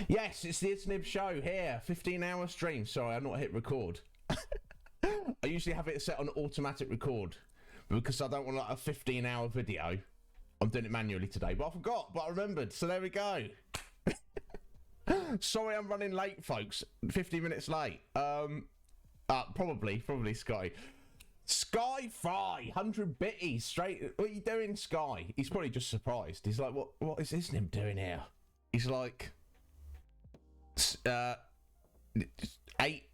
Yes, it's the Iznib Show here. 15-hour stream. Sorry, I've not hit record. I usually have it set on automatic record because I don't want like a 15-hour video. I'm doing it manually today, but I forgot, but I remembered. So there we go. Sorry, I'm running late, folks. 15 minutes late. Probably Sky. Sky Fry, 100 bitties straight. What are you doing, Sky? He's probably just surprised. He's like, what is Iznib doing here? He's like, 8.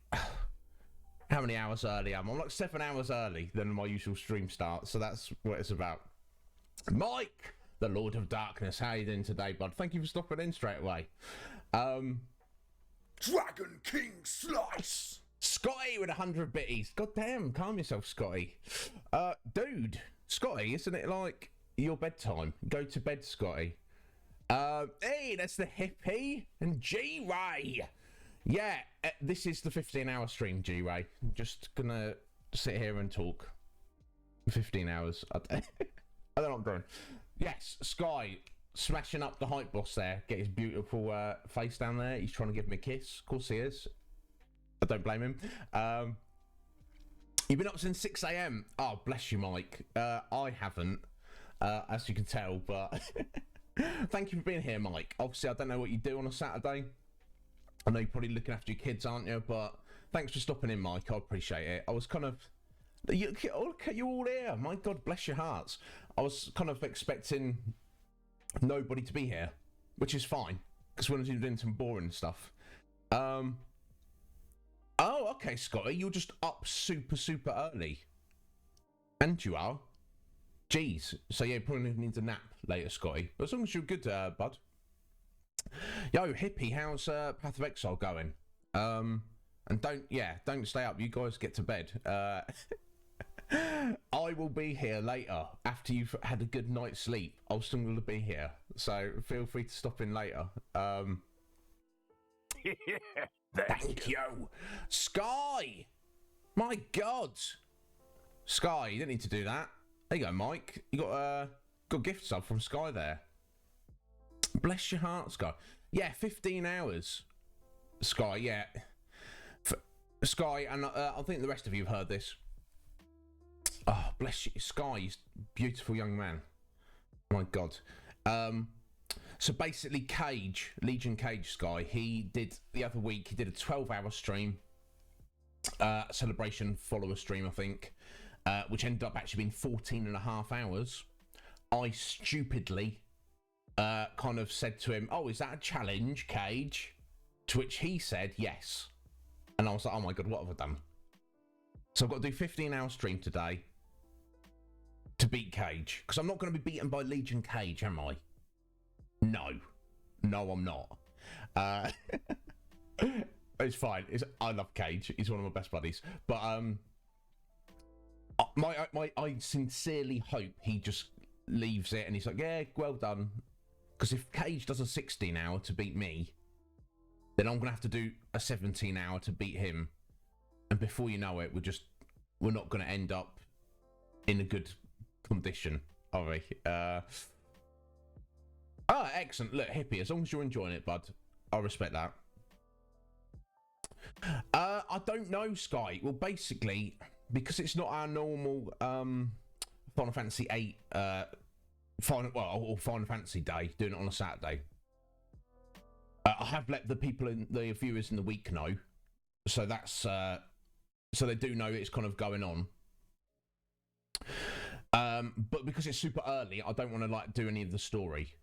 How many hours early am I? I'm like 7 hours early than my usual stream start. So that's what it's about. Mike, the Lord of Darkness. How you doing today, bud? Thank you for stopping in straight away. Dragon King Slice. Scotty with 100 bitties. God damn, calm yourself, Scotty. Dude, Scotty, isn't it like your bedtime? Go to bed, Scotty. Hey, that's the hippie and G-Ray. Yeah, this is the 15-hour stream, G-Ray. Just gonna sit here and talk. 15 hours. I don't know what I'm doing. Yes, Sky smashing up the hype boss there. Get his beautiful face down there. He's trying to give me a kiss. Of course he is. I don't blame him. You've been up since 6 a.m. Oh, bless you, Mike. I haven't, as you can tell, but thank you for being here, Mike. Obviously, I don't know what you do on a Saturday. I know you're probably looking after your kids, aren't you? But thanks for stopping in, Mike. I appreciate it. I was kind of... Look at you all here. My God, bless your hearts. I was kind of expecting nobody to be here, which is fine, because we're doing some boring stuff. Oh, okay, Scotty, you're just up super early. And you are. Jeez. So yeah, probably needs a nap later, Scotty. But as long as you're good, bud. Yo, hippie, how's Path of Exile going? And don't stay up. You guys get to bed. I will be here later after you've had a good night's sleep. I'll still going to be here, so feel free to stop in later. Thank you, Sky. My God, Sky, you didn't need to do that. There you go, Mike. You got a gift sub from Sky there. Bless your heart, Sky. Yeah, 15 hours, Sky. Yeah, Sky, and I think the rest of you have heard this. Oh, bless you, Sky, you beautiful young man. My God. So basically, Legion Cage, Sky, he did the other week. He did a 12-hour stream, celebration follower stream, I think, which ended up actually being 14 and a half hours. I stupidly kind of said to him, "Oh, is that a challenge, Cage?" To which he said yes, and I was like, "Oh my God, what have I done?" So I've got to do 15-hour stream today to beat Cage, because I'm not going to be beaten by Legion Cage, am I? No, I'm not. It's fine. I love Cage. He's one of my best buddies. But I sincerely hope he just leaves it and he's like, yeah, well done. Because if Cage does a 16-hour to beat me, then I'm gonna have to do a 17-hour to beat him. And before you know it, we're not gonna end up in a good condition, are we? Oh, excellent. Look, hippie, as long as you're enjoying it, bud, I respect that. I don't know, Sky. Well, basically, because it's not our normal Final Fantasy VIII or Final Fantasy Day, doing it on a Saturday. I have let the viewers in the week know, so that's so they do know it's kind of going on. But because it's super early, I don't want to like do any of the story.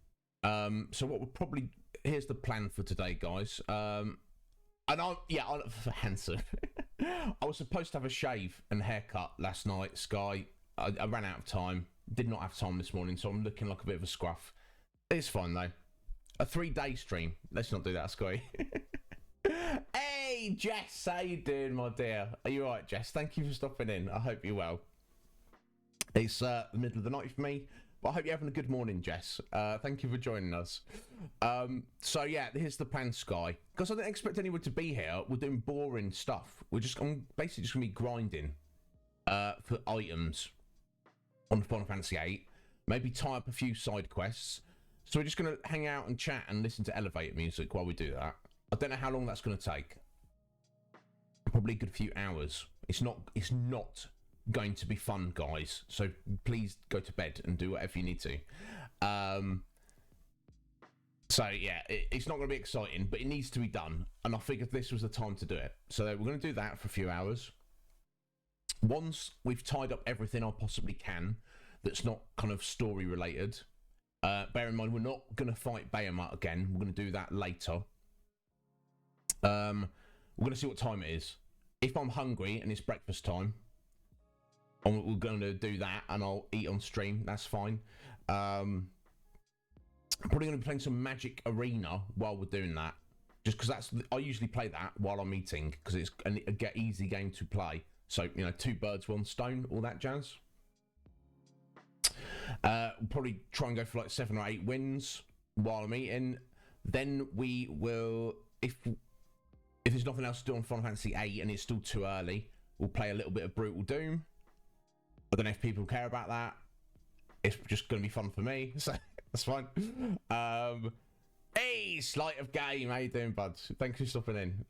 So what we'll probably, here's the plan for today, guys. And for handsome. I was supposed to have a shave and haircut last night, Sky. I ran out of time. Did not have time this morning, so I'm looking like a bit of a scruff. It's fine though. A 3-day stream. Let's not do that, Sky. Hey, Jess, how you doing, my dear? Are you alright, Jess? Thank you for stopping in. I hope you're well. It's the middle of the night for me. But I hope you're having a good morning, Jess. Thank you for joining us. So yeah, here's the plan, Sky. Because I didn't expect anyone to be here. We're doing boring stuff. I'm basically just going to be grinding for items on Final Fantasy VIII. Maybe tie up a few side quests. So we're just going to hang out and chat and listen to elevator music while we do that. I don't know how long that's going to take. Probably a good few hours. It's not going to be fun, guys. So please go to bed and do whatever you need to. So yeah, it's not going to be exciting, but it needs to be done. And I figured this was the time to do it. So we're going to do that for a few hours. Once we've tied up everything I possibly can that's not kind of story related. Bear in mind, we're not going to fight Bahamut again. We're going to do that later. We're going to see what time it is. If I'm hungry and it's breakfast time, we're going to do that and I'll eat on stream. That's fine. I'm probably going to be playing some Magic Arena while we're doing that. Just because I usually play that while I'm eating because it's a easy game to play. So, you know, 2 birds, 1 stone, all that jazz. We'll probably try and go for like 7 or 8 wins while I'm eating. Then we will, if there's nothing else to do on Final Fantasy VIII and it's still too early, we'll play a little bit of Brutal Doom. I don't know if people care about that. It's just going to be fun for me, so that's fine. Hey, Sleight of Game, how you doing, bud? Thanks for stopping in.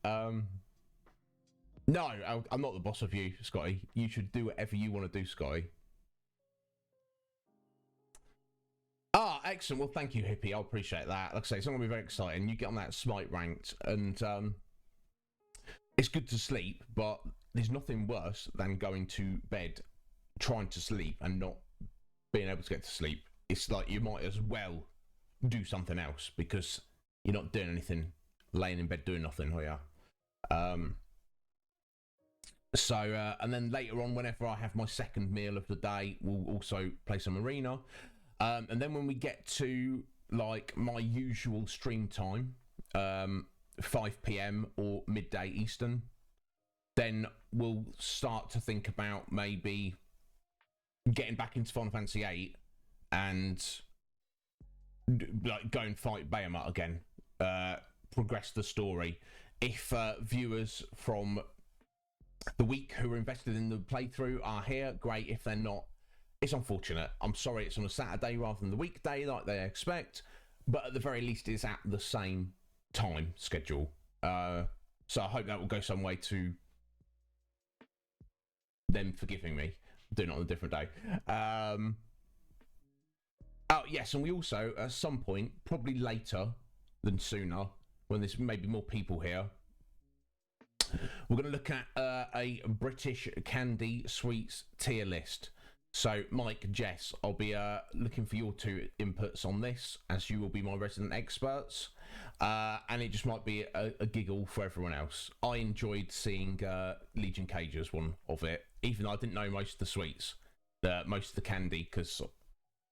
No, I'm not the boss of you, Scotty. You should do whatever you want to do, Scotty. Ah, excellent. Well, thank you, Hippie. I appreciate that. Like I say, it's not going to be very exciting. You get on that Smite ranked, and it's good to sleep, but there's nothing worse than going to bed, trying to sleep, and not being able to get to sleep. It's like you might as well do something else because you're not doing anything, laying in bed doing nothing, are you? And then later on, whenever I have my second meal of the day, we'll also play some Arena. And then when we get to like my usual stream time, 5 p.m. or midday Eastern, then we'll start to think about maybe getting back into Final Fantasy VIII and like go and fight Bahamut again, progress the story. If viewers from the week who are invested in the playthrough are here, great. If they're not, it's unfortunate. I'm sorry it's on a Saturday rather than the weekday like they expect, but at the very least it's at the same time schedule. So I hope that will go some way to them forgiving me doing it on a different day. Oh yes, and we also at some point, probably later than sooner, when there's maybe more people here, we're going to look at a British candy sweets tier list. So, Mike, Jess, I'll be looking for your 2 inputs on this, as you will be my resident experts. And it just might be a giggle for everyone else. I enjoyed seeing Legion Cage's one of it, even though I didn't know most of the sweets, most of the candy, because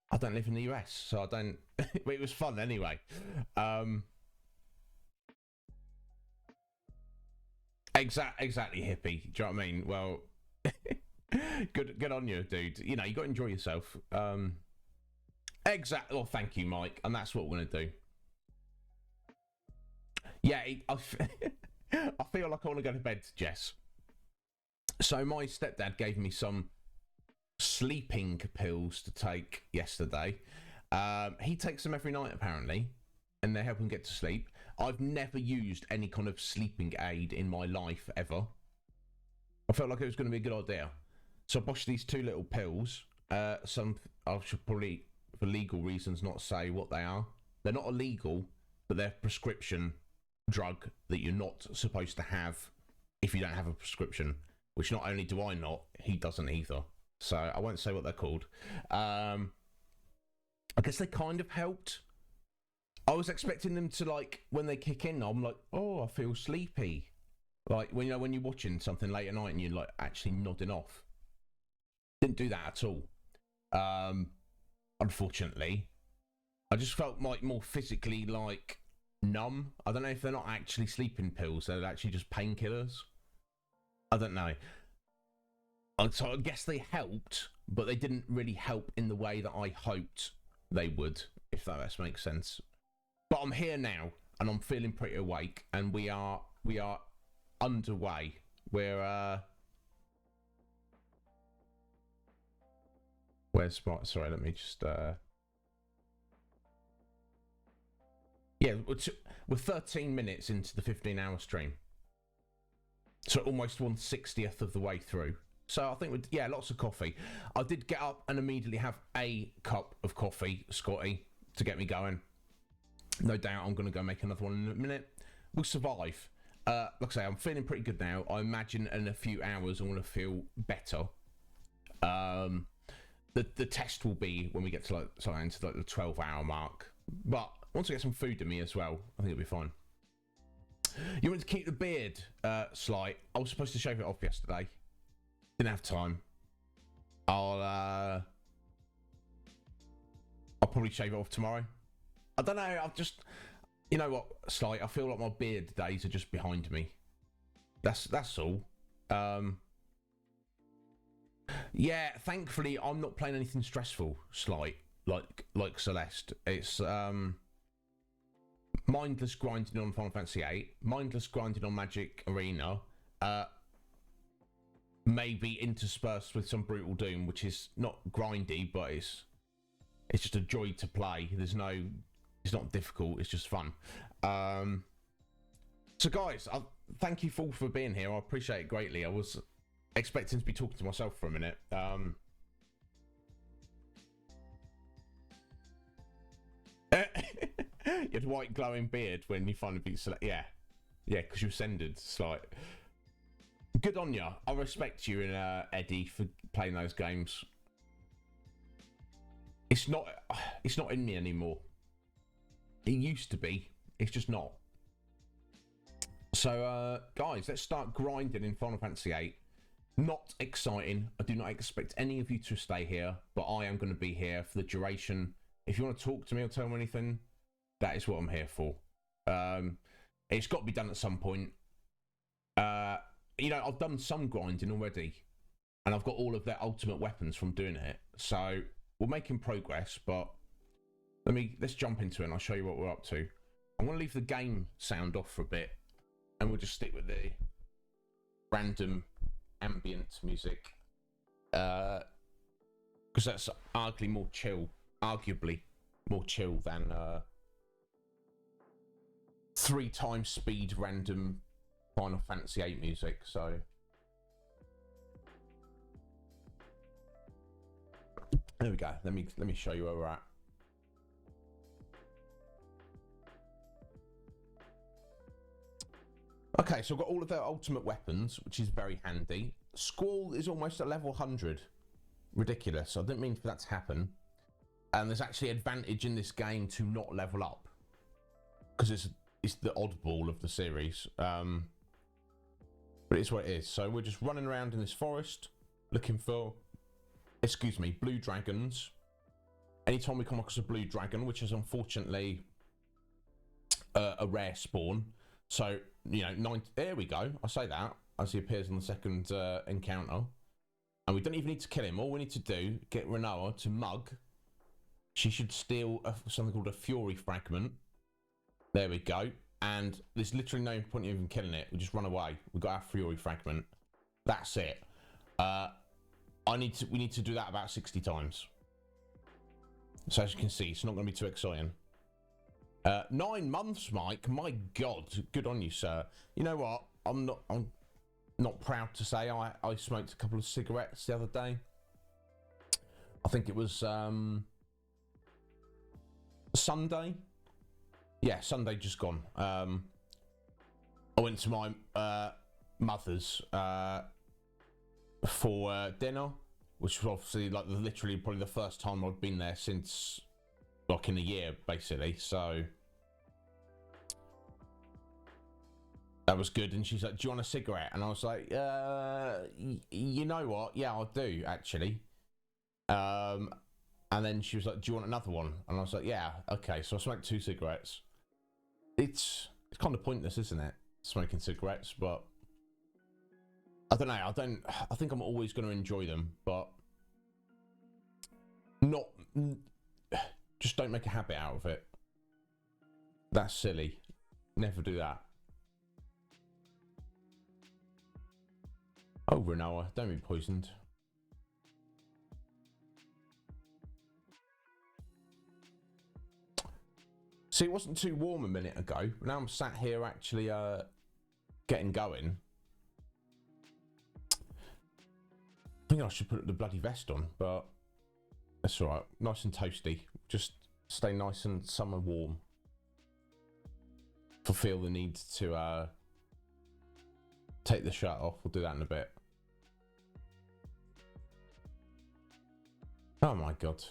I don't live in the US, so I don't... It was fun anyway. Exactly, Hippie. Do you know what I mean? Well... good on you, dude. You know, you got to enjoy yourself. Exactly. Well, thank you, Mike. And that's what we're going to do. Yeah, I feel like I want to go to bed, Jess. So my stepdad gave me some sleeping pills to take yesterday. He takes them every night, apparently, and they help him get to sleep. I've never used any kind of sleeping aid in my life, ever. I felt like it was going to be a good idea. So I boshed these 2 little pills. I should probably, for legal reasons, not say what they are. They're not illegal, but they're prescription drug that you're not supposed to have if you don't have a prescription. Which not only do I not, he doesn't either. So I won't say what they're called. I guess they kind of helped. I was expecting them to, like, when they kick in, I'm like, oh, I feel sleepy. Like, when you're watching something late at night and you're, like, actually nodding off. Didn't do that at all. Unfortunately. I just felt, like, more physically, like, numb. I don't know if they're not actually sleeping pills. They're actually just painkillers. I don't know. So I guess they helped, but they didn't really help in the way that I hoped they would, if that makes sense. But I'm here now, and I'm feeling pretty awake, and we are underway. We're where's Spot? Sorry, let me just Yeah, we're 13 minutes into the 15-hour stream. So almost 1/60th of the way through. So I think, yeah, lots of coffee. I did get up and immediately have a cup of coffee, Scotty, to get me going. No doubt I'm going to go make another one in a minute. We'll survive. Like I say, I'm feeling pretty good now. I imagine in a few hours I'm going to feel better. The test will be when we get to like into like the 12-hour mark. But once I get some food in me as well, I think it'll be fine. You want to keep the beard, Sly? I was supposed to shave it off yesterday. Didn't have time. I'll probably shave it off tomorrow. I don't know. I've just, you know what, Sly? I feel like my beard days are just behind me. That's all. Yeah. Thankfully, I'm not playing anything stressful, Sly. Like Celeste. It's mindless grinding on Final Fantasy VIII. Mindless grinding on Magic Arena. Maybe interspersed with some Brutal Doom, which is not grindy, but it's just a joy to play. It's not difficult, it's just fun. So guys, thank you all for being here. I appreciate it greatly. I was expecting to be talking to myself for a minute. You had white glowing beard when you finally beat select. Yeah, because you ascended. It's like, good on ya. I respect you and Eddie for playing those games. It's not in me anymore. It used to be. It's just not. So, guys, let's start grinding in Final Fantasy VIII. Not exciting. I do not expect any of you to stay here, but I am going to be here for the duration. If you want to talk to me or tell me anything, that is what I'm here for. It's got to be done at some point. You know, I've done some grinding already, and I've got all of their ultimate weapons from doing it. So we're making progress, but let's jump into it and I'll show you what we're up to. I'm going to leave the game sound off for a bit, and we'll just stick with the random ambient music, because that's arguably more chill than 3 times speed random Final Fantasy VIII music. So there we go. Let me show you where we're at. Okay, so I've got all of their ultimate weapons, which is very handy. Squall is almost at level 100. Ridiculous. I didn't mean for that to happen. And there's actually advantage in this game to not level up, because it's the oddball of the series. But it's what it is. So we're just running around in this forest looking for, blue dragons. Anytime we come across a blue dragon, which is unfortunately a rare spawn. So, you know, there we go. I say that as he appears on the second encounter. And we don't even need to kill him. All we need to do, get Renoa to mug. She should steal something called a Fury Fragment. There we go. And there's literally no point in even killing it. We just run away. We've got our Fury Fragment. That's it. We need to do that about 60 times. So as you can see, it's not going to be too exciting. 9 months, Mike. My God, good on you, sir. You know what? I'm not proud to say I smoked a couple of cigarettes the other day. I think it was Sunday. Yeah, Sunday just gone. I went to my mother's for dinner, which was obviously like literally probably the first time I'd been there since like in a year, basically. So that was good. And she's like, "Do you want a cigarette?" And I was like, "You know what? Yeah, I do actually." And then she was like, "Do you want another one?" And I was like, "Yeah, okay." So I smoked 2 cigarettes. It's kind of pointless, isn't it? Smoking cigarettes, but I don't know. I think I'm always going to enjoy them, but just don't make a habit out of it. That's silly. Never do that. Oh, Renoa, don't be poisoned. See, it wasn't too warm a minute ago. Now I'm sat here actually getting going. I think I should put the bloody vest on, but that's all right. Nice and toasty. Just stay nice and summer warm. If I feel the need to take the shirt off, we'll do that in a bit. Oh my god.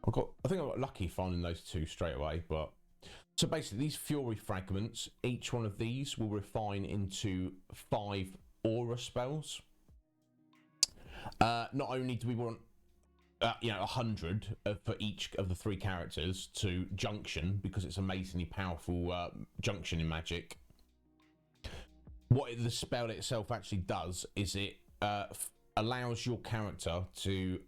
I think I got lucky finding those two straight away, but so basically these fury fragments, each one of these will refine into 5 aura spells. Not only do we want 100 for each of the 3 characters to junction, because it's amazingly powerful junction in Magic. What the spell itself actually does is it allows your character to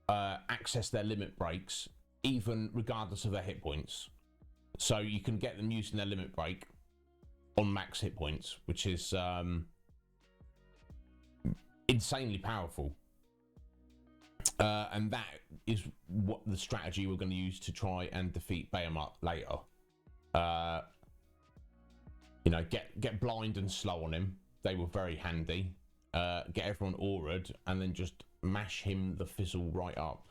access their limit breaks, even regardless of their hit points. So you can get them using their limit break on max hit points, which is insanely powerful. And that is what the strategy we're going to use to try and defeat Behemoth later. Get blind and slow on him. They were very handy. Get everyone aura'd and then just mash him the fizzle right up.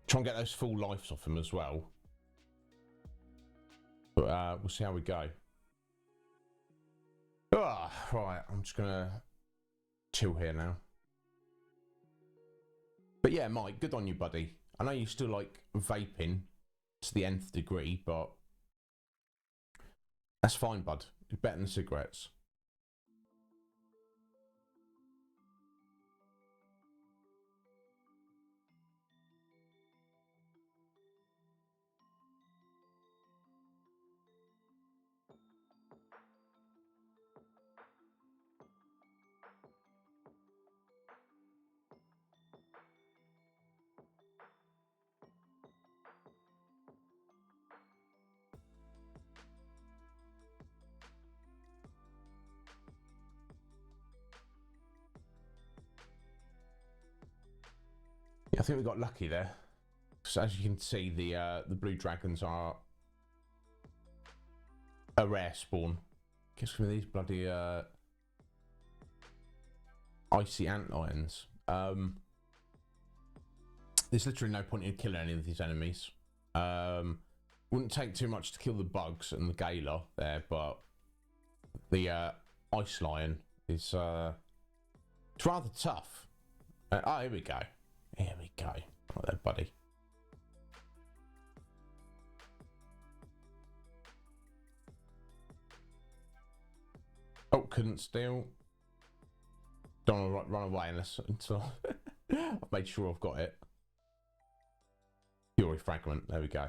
Try and get those full lives off him as well. But we'll see how we go. Right, I'm just gonna chill here now. But yeah, Mike, good on you, buddy. I know you still like vaping to the nth degree, but that's fine, bud. It's better than cigarettes. I think we got lucky there. So as you can see, the blue dragons are a rare spawn. Guess with these bloody icy ant lions. There's literally no point in killing any of these enemies. Wouldn't take too much to kill the bugs and the Gala there, but the ice lion is it's rather tough. Here we go. Here we go. Right there, buddy. Oh, couldn't steal. Don't want to run away until I've made sure I've got it. Fury fragment. There we go.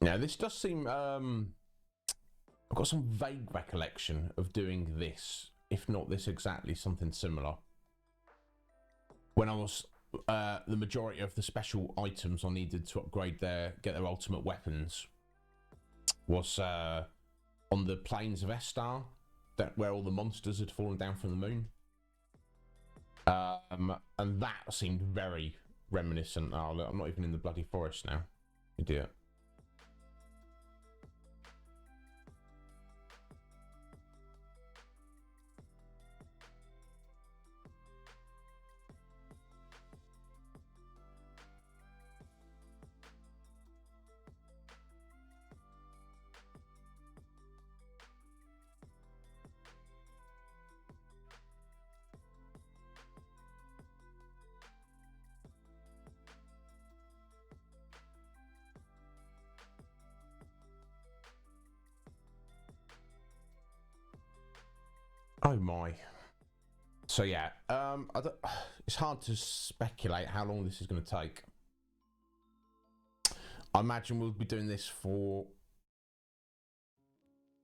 Now this does seem. I've got some vague recollection of doing this. If not this exactly, something similar. When I was, the majority of the special items I needed to upgrade get their ultimate weapons was on the plains of Estar, where all the monsters had fallen down from the moon. And that seemed very reminiscent. Oh, look, I'm not even in the bloody forest now. Idiot. Oh my. So yeah, it's hard to speculate how long this is going to take. I imagine we'll be doing this for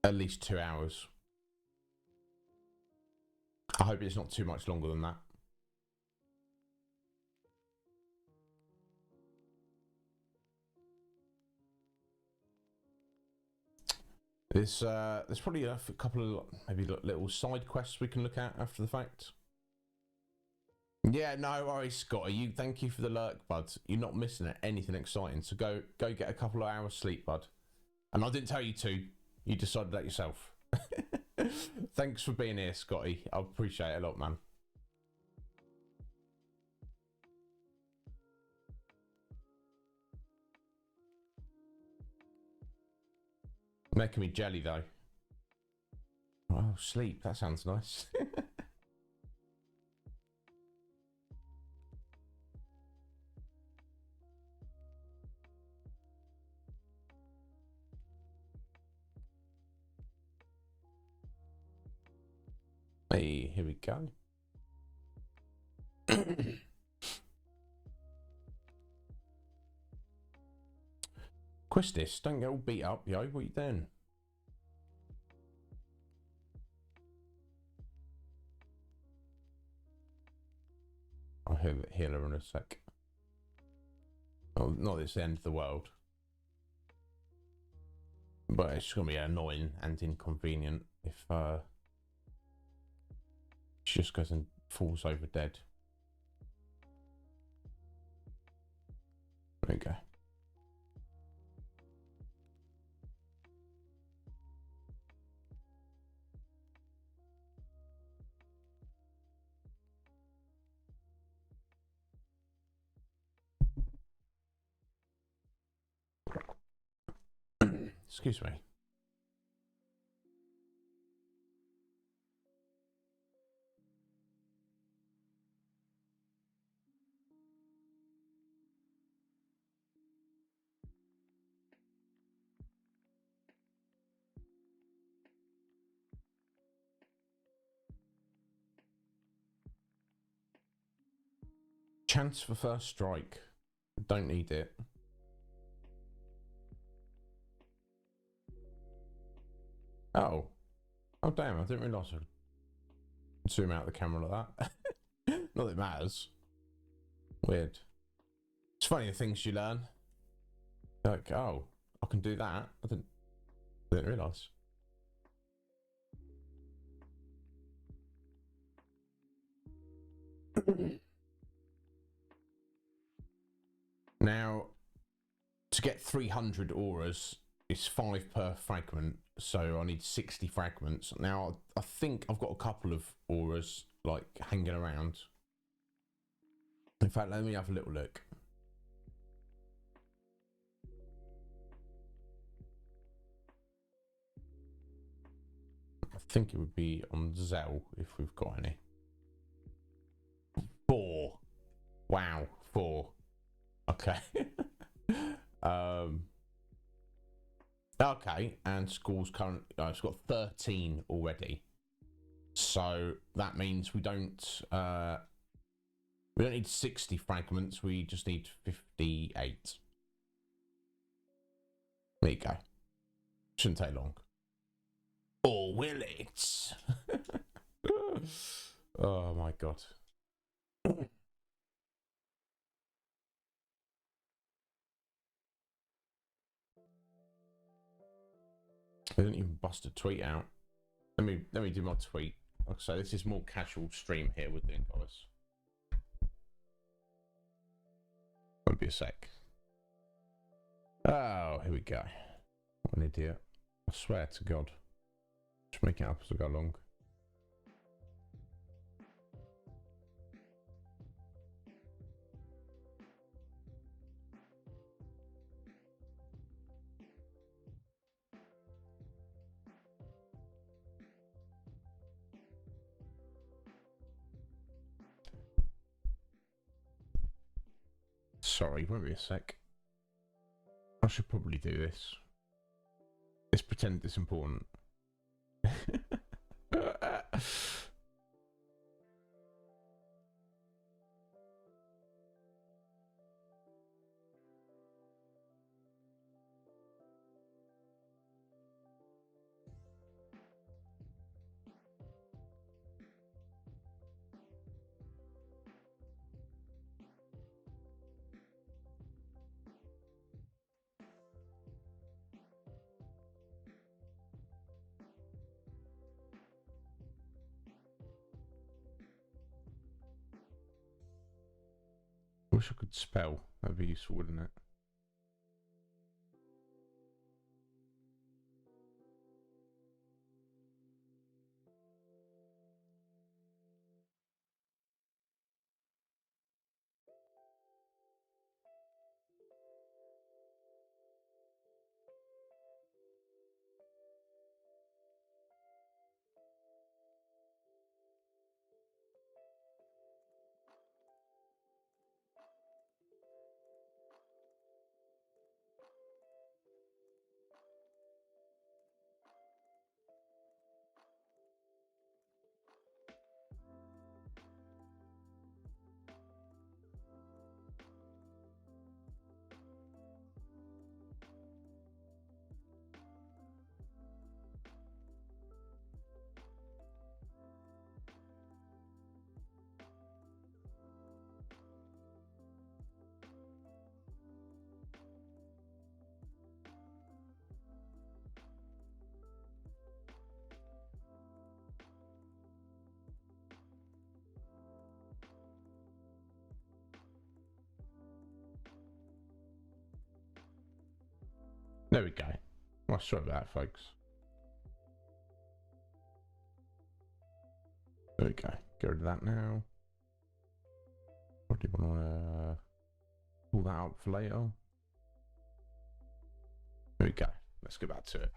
at least 2 hours. I hope it's not too much longer than that. There's probably a couple of maybe little side quests we can look at after the fact. Yeah, no worries, Scotty. Thank you for the lurk, bud. You're not missing it. Anything exciting. So go get a couple of hours sleep, bud. And I didn't tell you to. You decided that yourself. Thanks for being here, Scotty. I appreciate it a lot, man. Making me jelly though. Oh, sleep. That sounds nice. Hey, here we go. Quistis, don't get all beat up, yo. What are you doing? I'll heal her in a sec. Oh, not it's the end of the world. But it's going to be annoying and inconvenient if she just goes and falls over dead. There you go. Excuse me. Chance for first strike. Don't need it. Oh. Oh, damn. I didn't realise I could zoom out the camera like that. Not that it matters. Weird. It's funny the things you learn. Like, oh, I can do that. I didn't realise. Now, to get 300 auras, it's 5 per fragment, so I need 60 fragments. Now, I think I've got a couple of auras, like, hanging around. In fact, let me have a little look. I think it would be on Zell, if we've got any. 4. Wow, 4. Okay. Okay, and school's current. It's got 13 already, so that means we don't need 60 fragments. We just need 58. There you go. Shouldn't take long. Or will it? Oh my god. I didn't even bust a tweet out. Let me do my tweet. Like I say, this is more casual stream here with doing, guys. Won't be a sec. Oh, here we go. What an idiot. I swear to God. Just make it up as I go along. Sorry, won't be a sec. I should probably do this. Let's pretend it's important. wish I could spell. That'd be useful, wouldn't it? There we go. Well, sorry about that, folks. There we go. Get rid of that now. What do you want to pull that out for later? There we go. Let's get back to it.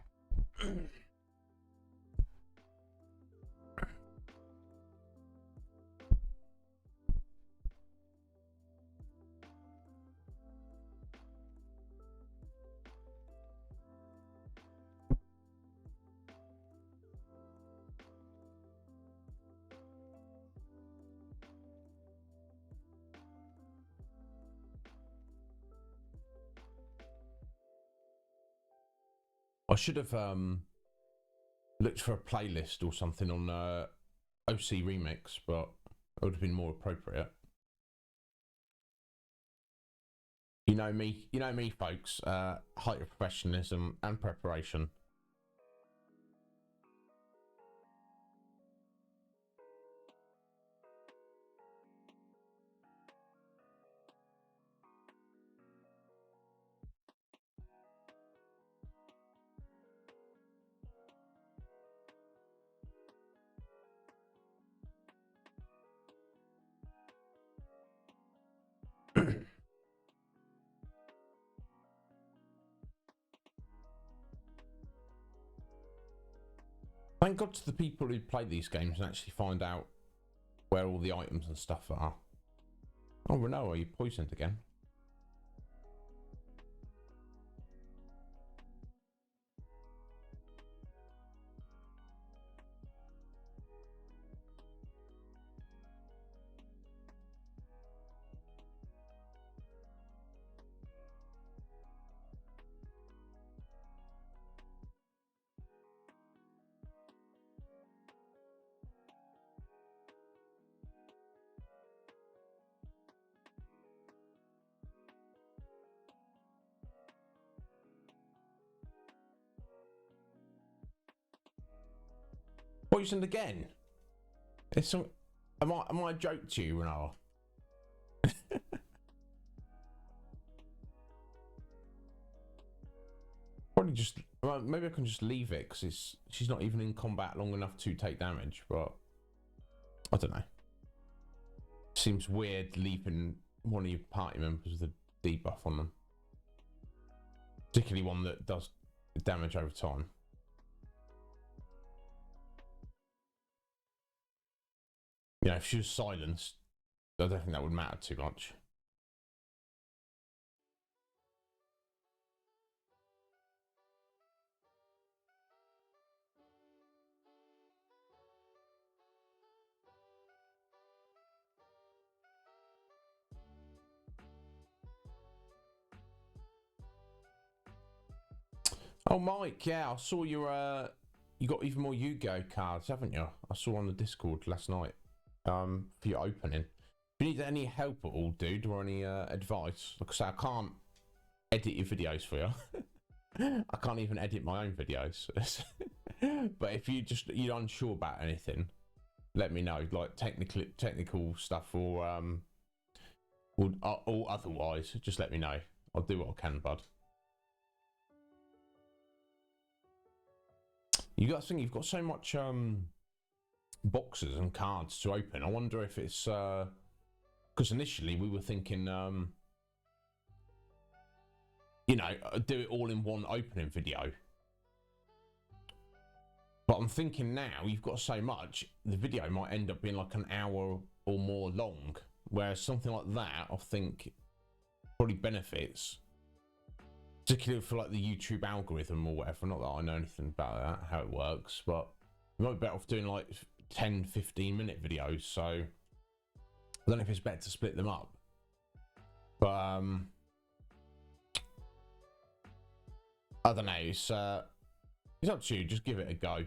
I should have looked for a playlist or something on OC Remix, but it would have been more appropriate. You know me, folks. Height of professionalism and preparation. Thank God to the people who play these games and actually find out where all the items and stuff are. Oh, Renault, are you poisoned again? Poisoned again? It's some. Am I a joke to you, Renault? Probably just. Well, maybe I can just leave it because she's not even in combat long enough to take damage. But I don't know. Seems weird leaving one of your party members with a debuff on them, particularly one that does damage over time. You know, if she was silenced, I don't think that would matter too much. Oh, Mike, yeah, I saw your you got even more Yu-Gi-Oh cards, haven't you? I saw on the Discord last night. For your opening. If you need any help at all, dude, or any advice, like I say, I can't edit your videos for you. I can't even edit my own videos. But if you're unsure about anything, let me know. Like technical stuff, or or otherwise, just let me know. I'll do what I can, bud. You got to think, you've got so much boxes and cards to open. I wonder if it's because initially we were thinking, you know, do it all in one opening video. But I'm thinking now you've got so much, the video might end up being like an hour or more long. Whereas something like that, I think, probably benefits, particularly for like the YouTube algorithm or whatever. Not that I know anything about that, how it works, but you might be better off doing like 10, 15-minute videos. So I don't know if it's better to split them up. But I don't know. It's up to you. Just give it a go.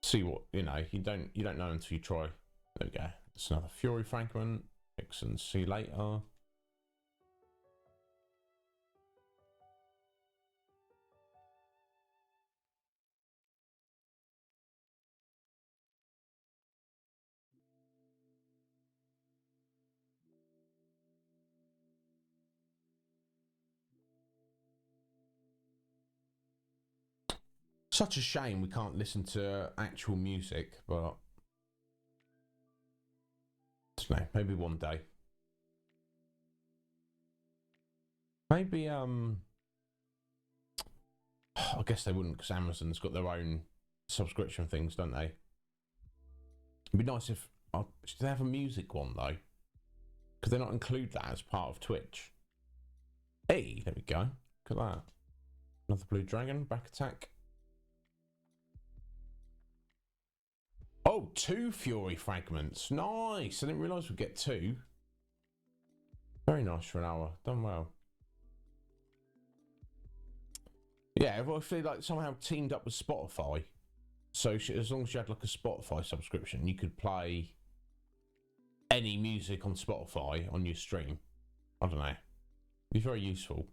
See what you know. You don't know until you try. There we go. It's another Fury fragment. Fix and see you later. Such a shame we can't listen to actual music, but I don't know, maybe one day. Maybe I guess they wouldn't, because Amazon's got their own subscription things, don't they? It'd be nice if should they have a music one though? Could they not include that as part of Twitch? Hey, there we go. Look at that. Another blue dragon, back attack. Oh, 2 Fury fragments. Nice. I didn't realise we'd get 2. Very nice for an hour. Done well. Yeah, well, if they like somehow teamed up with Spotify, so as long as you had like a Spotify subscription, you could play any music on Spotify on your stream. I don't know. It'd be very useful.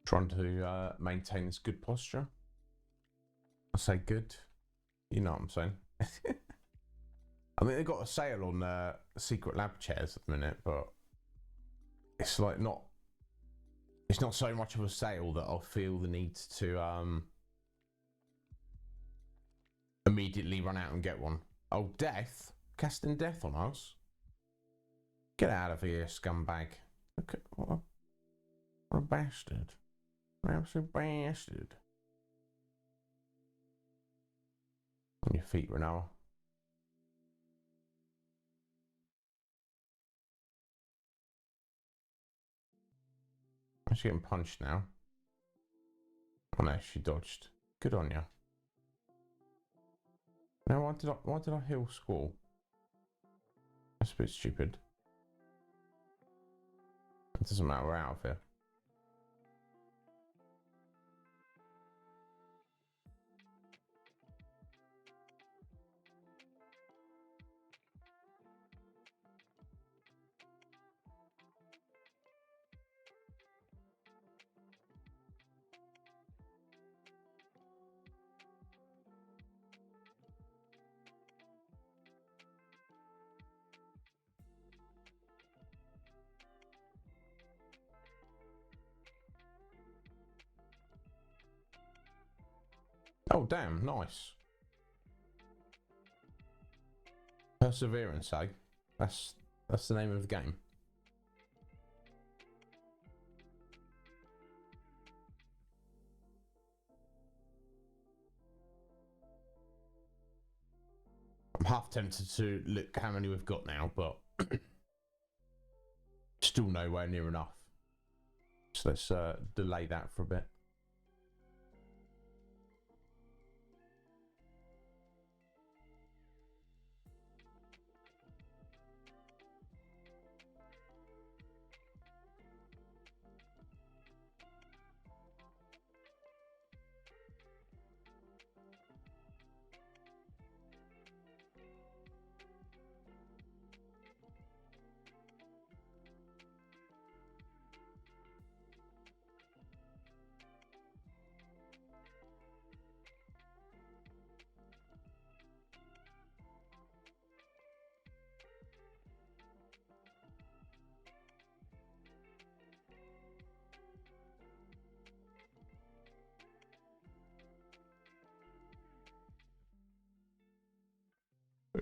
Trying to maintain this good posture. I say good, you know what I'm saying. I mean, they've got a sale on Secret Lab chairs at the minute, but it's like not. It's not so much of a sale that I'll feel the need to immediately run out and get one. Oh, death! Casting death on us. Get out of here, scumbag! Look at what a bastard! An absolute bastard! On your feet, Renal. She's getting punched now. Oh no, she dodged. Good on you. Now why did I heal Squall? That's a bit stupid. It doesn't matter, we're out of here. Oh damn, nice. Perseverance, eh? That's the name of the game. I'm half tempted to look how many we've got now, but still nowhere near enough. So let's delay that for a bit.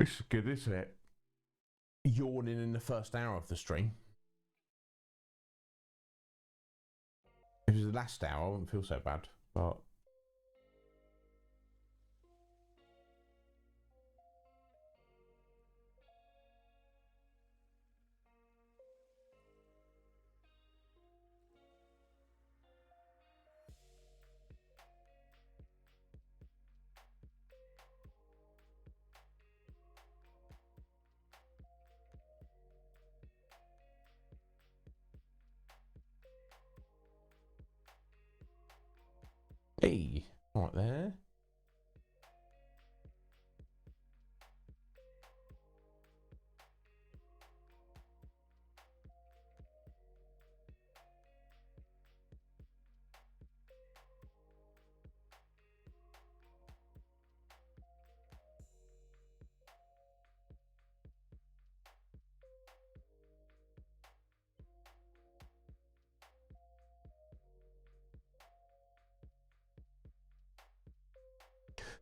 It's good, isn't it? Yawning in the first hour of the stream. If it was the last hour, I wouldn't feel so bad. But hey, right there.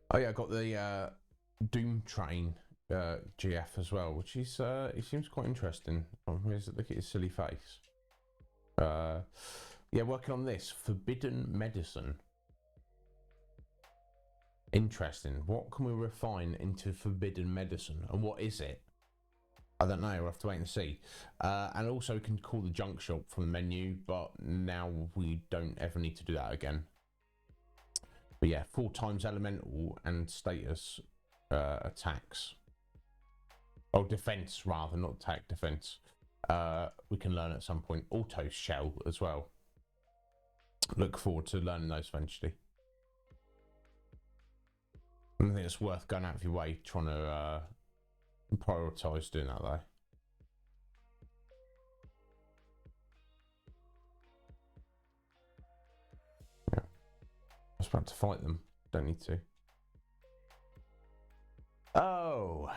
Oh yeah, I got the Doom Train GF as well, which is it seems quite interesting. Look at his silly face. Yeah, working on this forbidden medicine. Interesting. What can we refine into forbidden medicine, and what is it? I don't know. We'll have to wait and see. And also, we can call the junk shop from the menu, but now we don't ever need to do that again. But yeah, 4 times elemental and status attacks. Oh, defense rather, not attack, defense. We can learn at some point. Auto shell as well. Look forward to learning those eventually. I think it's worth going out of your way trying to prioritise doing that though. Yeah. I was about to fight them. Don't need to. Oh.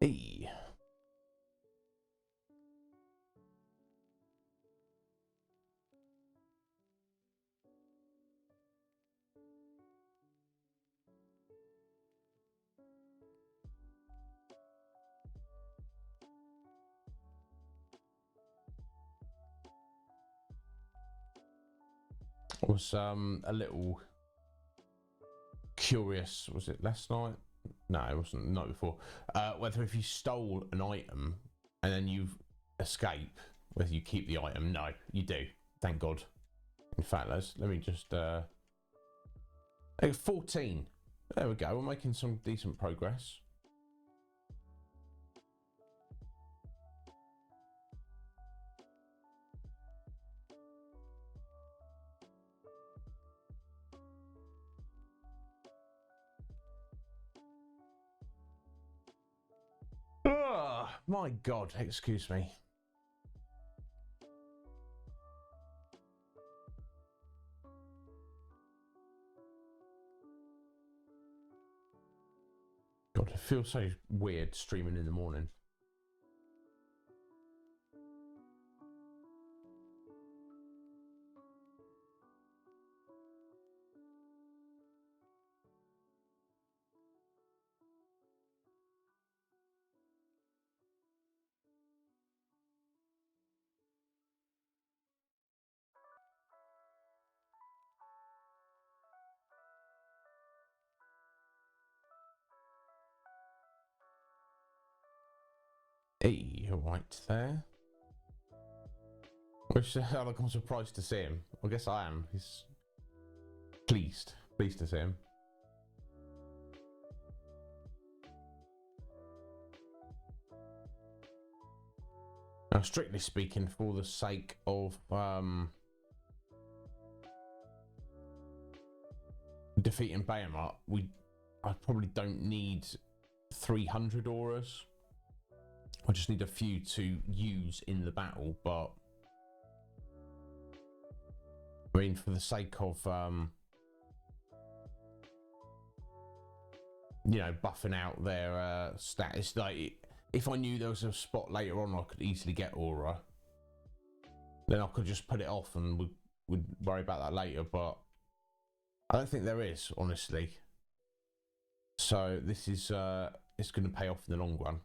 Hey. I was a little curious. Was it last night? No, it wasn't the night before. Whether if you stole an item and then you escape, whether you keep the item. No, you do. Thank God. In fact, let me just. 14. There we go. We're making some decent progress. my God, excuse me. God, it feels so weird streaming in the morning. Hey, you're right there. Which, like, I'm surprised to see him. I guess I am. He's pleased to see him. Now, strictly speaking, for the sake of defeating Behemoth, I probably don't need 300 auras. I just need a few to use in the battle, but I mean, for the sake of you know, buffing out their status, like if I knew there was a spot later on I could easily get aura, then I could just put it off and would worry about that later, but I don't think there is, honestly. So this is it's going to pay off in the long run.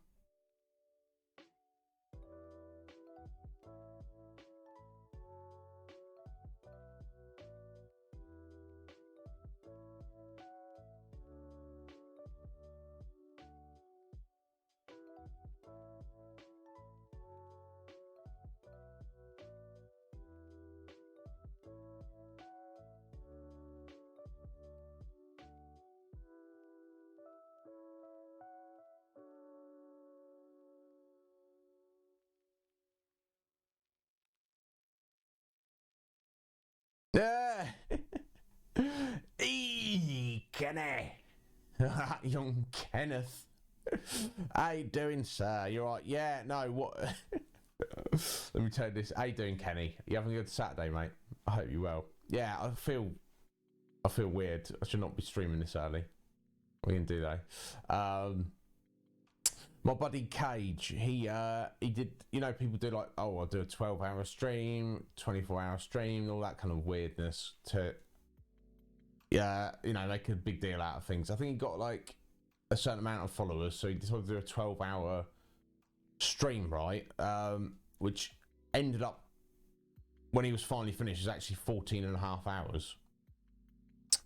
Yeah. Kenny. Young Kenneth. How you doing, sir? You're right. Yeah, no, what? Let me tell you this. How you doing, Kenny? You having a good Saturday, mate? I hope you're well. Yeah, I feel weird. I should not be streaming this early. We can do that. My buddy Cage, he did, you know, people do like, oh, I'll do a 12-hour stream, 24-hour stream, all that kind of weirdness to, yeah, you know, make a big deal out of things. I think he got like a certain amount of followers, so he decided to do a 12-hour stream, right? Which ended up, when he was finally finished, was actually 14 and a half hours.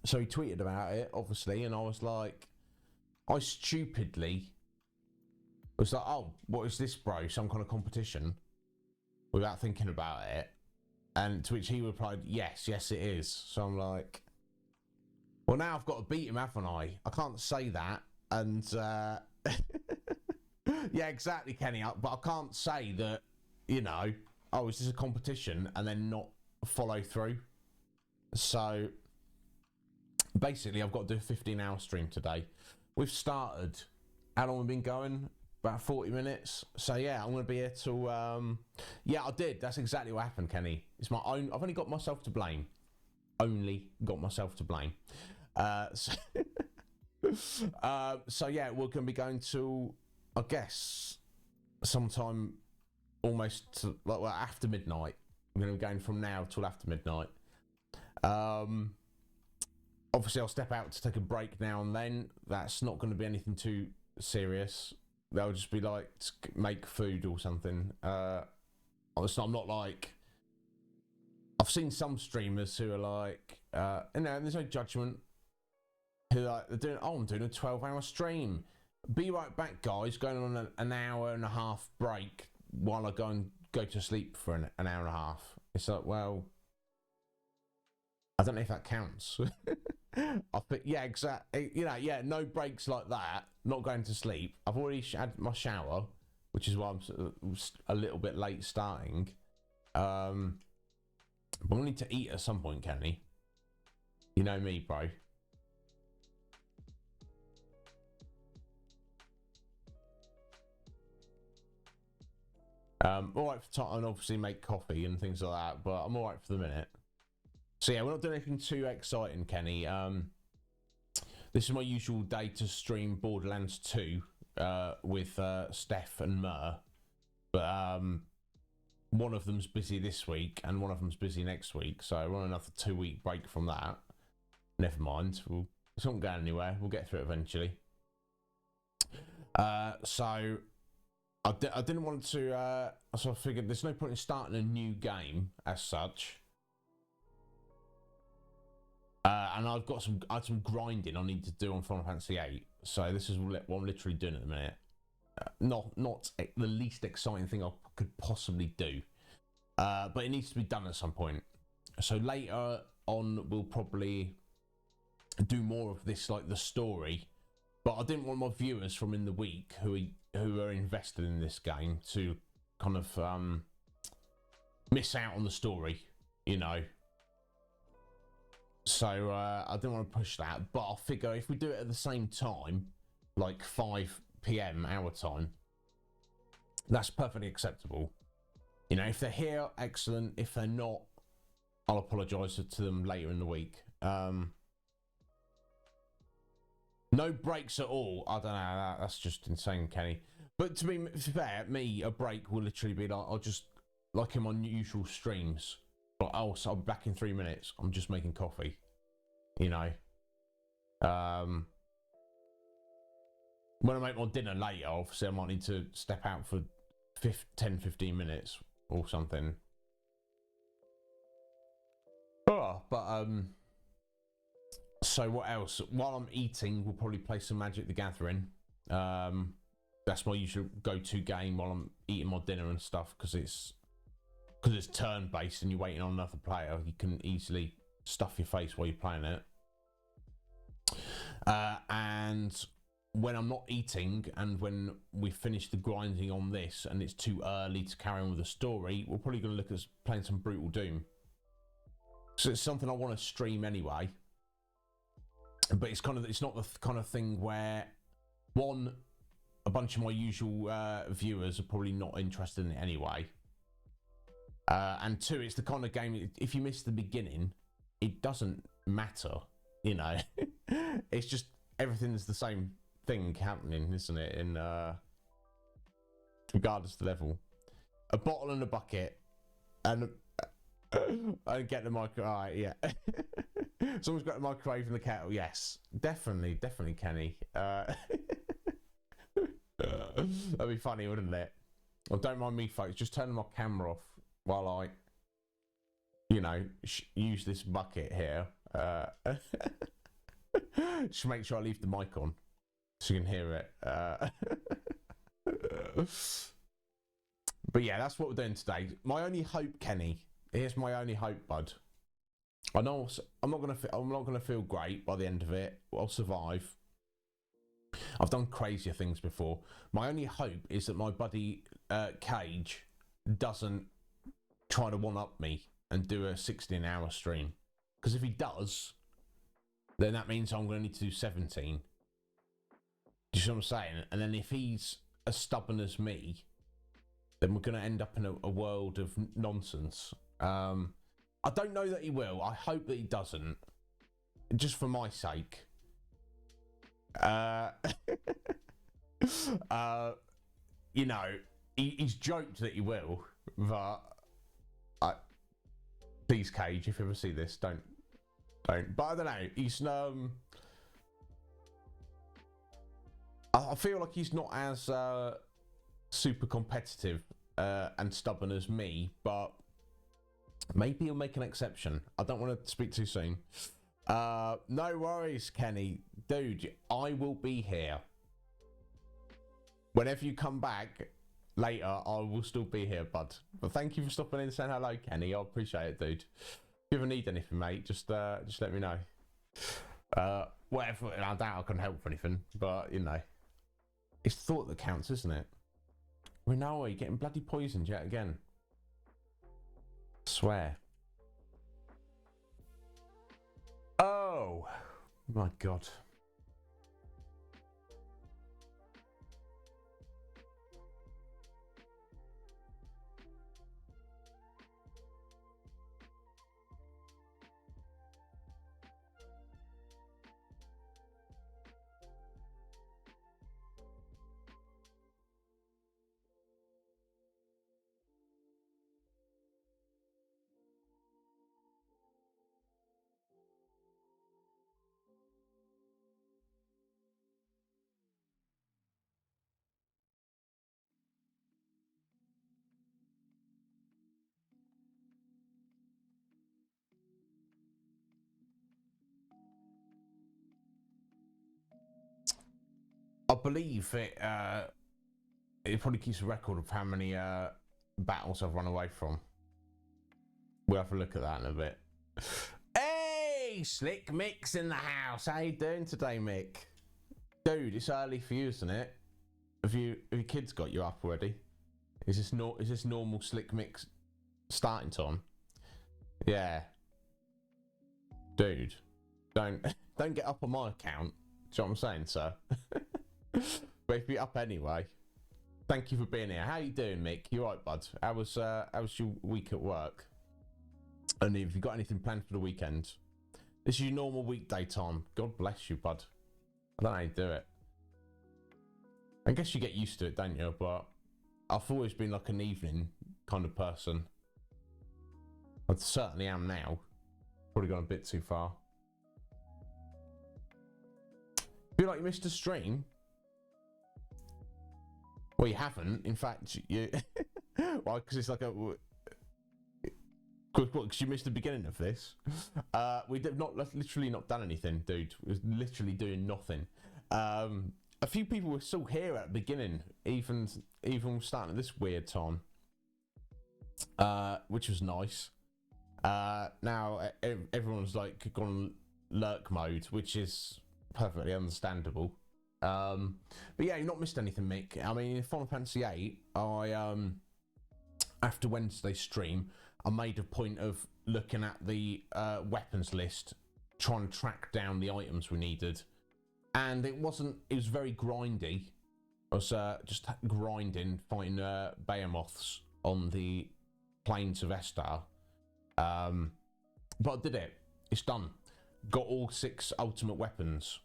So he tweeted about it, obviously, and I was like, I stupidly was like, oh, what is this, bro? Some kind of competition? Without thinking about it. And to which he replied, yes, it is. So I'm like, well, now I've got to beat him, haven't I? I can't say that. And, yeah, exactly, Kenny. But I can't say that, you know, oh, is this a competition? And then not follow through. So, basically, I've got to do a 15-hour stream today. We've started. How long have we been going? About 40 minutes. So yeah, I'm going to be here till yeah, I did. That's exactly what happened, Kenny. It's my own. I've only got myself to blame. Only got myself to blame. So, so yeah, we're going to be going to, I guess, sometime almost to, like, well, after midnight. I'm going to be going from now till after midnight. Obviously, I'll step out to take a break now and then. That's not going to be anything too serious. They'll just be like, make food or something. Honestly, I'm not like, I've seen some streamers who are like, you know, there's no judgment, who are like, they're doing, oh, I'm doing a 12-hour stream. Be right back, guys, going on an hour and a half break while I go to sleep for an hour and a half. It's like, well, I don't know if that counts. I think, yeah, exactly. You know, yeah, no breaks like that. Not going to sleep. I've already had my shower, which is why I'm a little bit late starting. But we'll need to eat at some point, Kenny. You know me, bro. All right for time, and obviously make coffee and things like that, but I'm all right for the minute. So yeah, we're not doing anything too exciting, Kenny. This is my usual day to stream Borderlands 2 with Steph and Mer, but one of them's busy this week and one of them's busy next week, so we're on another 2-week break from that. Never mind, it's not going anywhere. We'll get through it eventually. So I didn't want to. So I figured there's no point in starting a new game as such. And I had some grinding I need to do on Final Fantasy VIII. So this is what I'm literally doing at the minute. Not the least exciting thing I could possibly do, but it needs to be done at some point. So later on, we'll probably do more of this, like the story. But I didn't want my viewers from in the week who are invested in this game to kind of miss out on the story, you know. So I didn't want to push that, but I figure if we do it at the same time, like 5 PM our time, that's perfectly acceptable. You know, if they're here, excellent. If they're not, I'll apologise to them later in the week. No breaks at all. I don't know. That's just insane, Kenny. But to be fair, a break will literally be like, I'll just, like in my usual streams, like, oh, so I'll be back in 3 minutes. I'm just making coffee, you know. When I make my dinner later, obviously I might need to step out for 10-15 minutes or something. Oh, but so what else? While I'm eating, we'll probably play some Magic the Gathering. That's my usual go-to game while I'm eating my dinner and stuff, because it's turn-based and you're waiting on another player. You can easily stuff your face while you're playing it. And when I'm not eating and when we finish the grinding on this and it's too early to carry on with the story, we're probably going to look at playing some Brutal Doom. So it's something I want to stream anyway. But it's not the kind of thing where, one, a bunch of my usual viewers are probably not interested in it anyway. And two, it's the kind of game, if you miss the beginning, it doesn't matter, you know. It's just everything's the same thing happening, isn't it? In regardless of the level. A bottle and a bucket, and I get the microwave. All right, yeah. Someone's got the microwave and the kettle. Yes, definitely, Kenny. That'd be funny, wouldn't it? Well, don't mind me, folks. Just turn my camera off while I, you know, use this bucket here. Just make sure I leave the mic on so you can hear it. But yeah, that's what we're doing today. My only hope, Kenny. Here's my only hope, bud. I know I'm not gonna feel great by the end of it. I'll survive. I've done crazier things before. My only hope is that my buddy Cage doesn't try to one-up me and do a 16-hour stream. Because if he does, then that means I'm going to need to do 17. Do you see what I'm saying? And then if he's as stubborn as me, then we're going to end up in a world of nonsense. I don't know that he will. I hope that he doesn't. Just for my sake. You know, he's joked that he will, but please, Cage, if you ever see this, don't. But I don't know. He's I feel like he's not as super competitive and stubborn as me, but maybe he'll make an exception. I don't want to speak too soon. No worries, Kenny. Dude, I will be here. Whenever you come back later, I will still be here, bud. But thank you for stopping in and saying hello, Kenny. I appreciate it, dude. If you ever need anything, mate, just let me know. Whatever, I doubt I can help with anything, but, you know. It's thought that counts, isn't it? Renoa, you're getting bloody poisoned yet again. I swear. Oh, my God. believe it probably keeps a record of how many battles I've run away from. We'll have a look at that in a bit. Hey, Slick Mick's in the house. How you doing today, Mick? Dude, it's early for you, isn't it? Have your kids got you up already? Is this normal Slick Mick's starting time? Yeah. Dude, don't get up on my account. Do you know what I'm saying, sir? But if you're up anyway, thank you for being here. How you doing, Mick? You alright, bud? How was your week at work? And if you got anything planned for the weekend? This is your normal weekday time. God bless you, bud. I don't know how you do it. I guess you get used to it, don't you? But I've always been like an evening kind of person. I certainly am now. Probably gone a bit too far. Feel like you missed a stream? Well, you haven't. In fact, you... Well, because it's like a... Because you missed the beginning of this. We did literally not done anything, dude. We was literally doing nothing. A few people were still here at the beginning, even starting at this weird time, which was nice. Now everyone's like gone lurk mode, which is perfectly understandable. But yeah, you've not missed anything, Mick. I mean, in Final Fantasy VIII, I after Wednesday's stream, I made a point of looking at the weapons list, trying to track down the items we needed. And it was very grindy. I was just grinding, fighting behemoths on the plains of Estar. But I did it. It's done. Got all 6 ultimate weapons.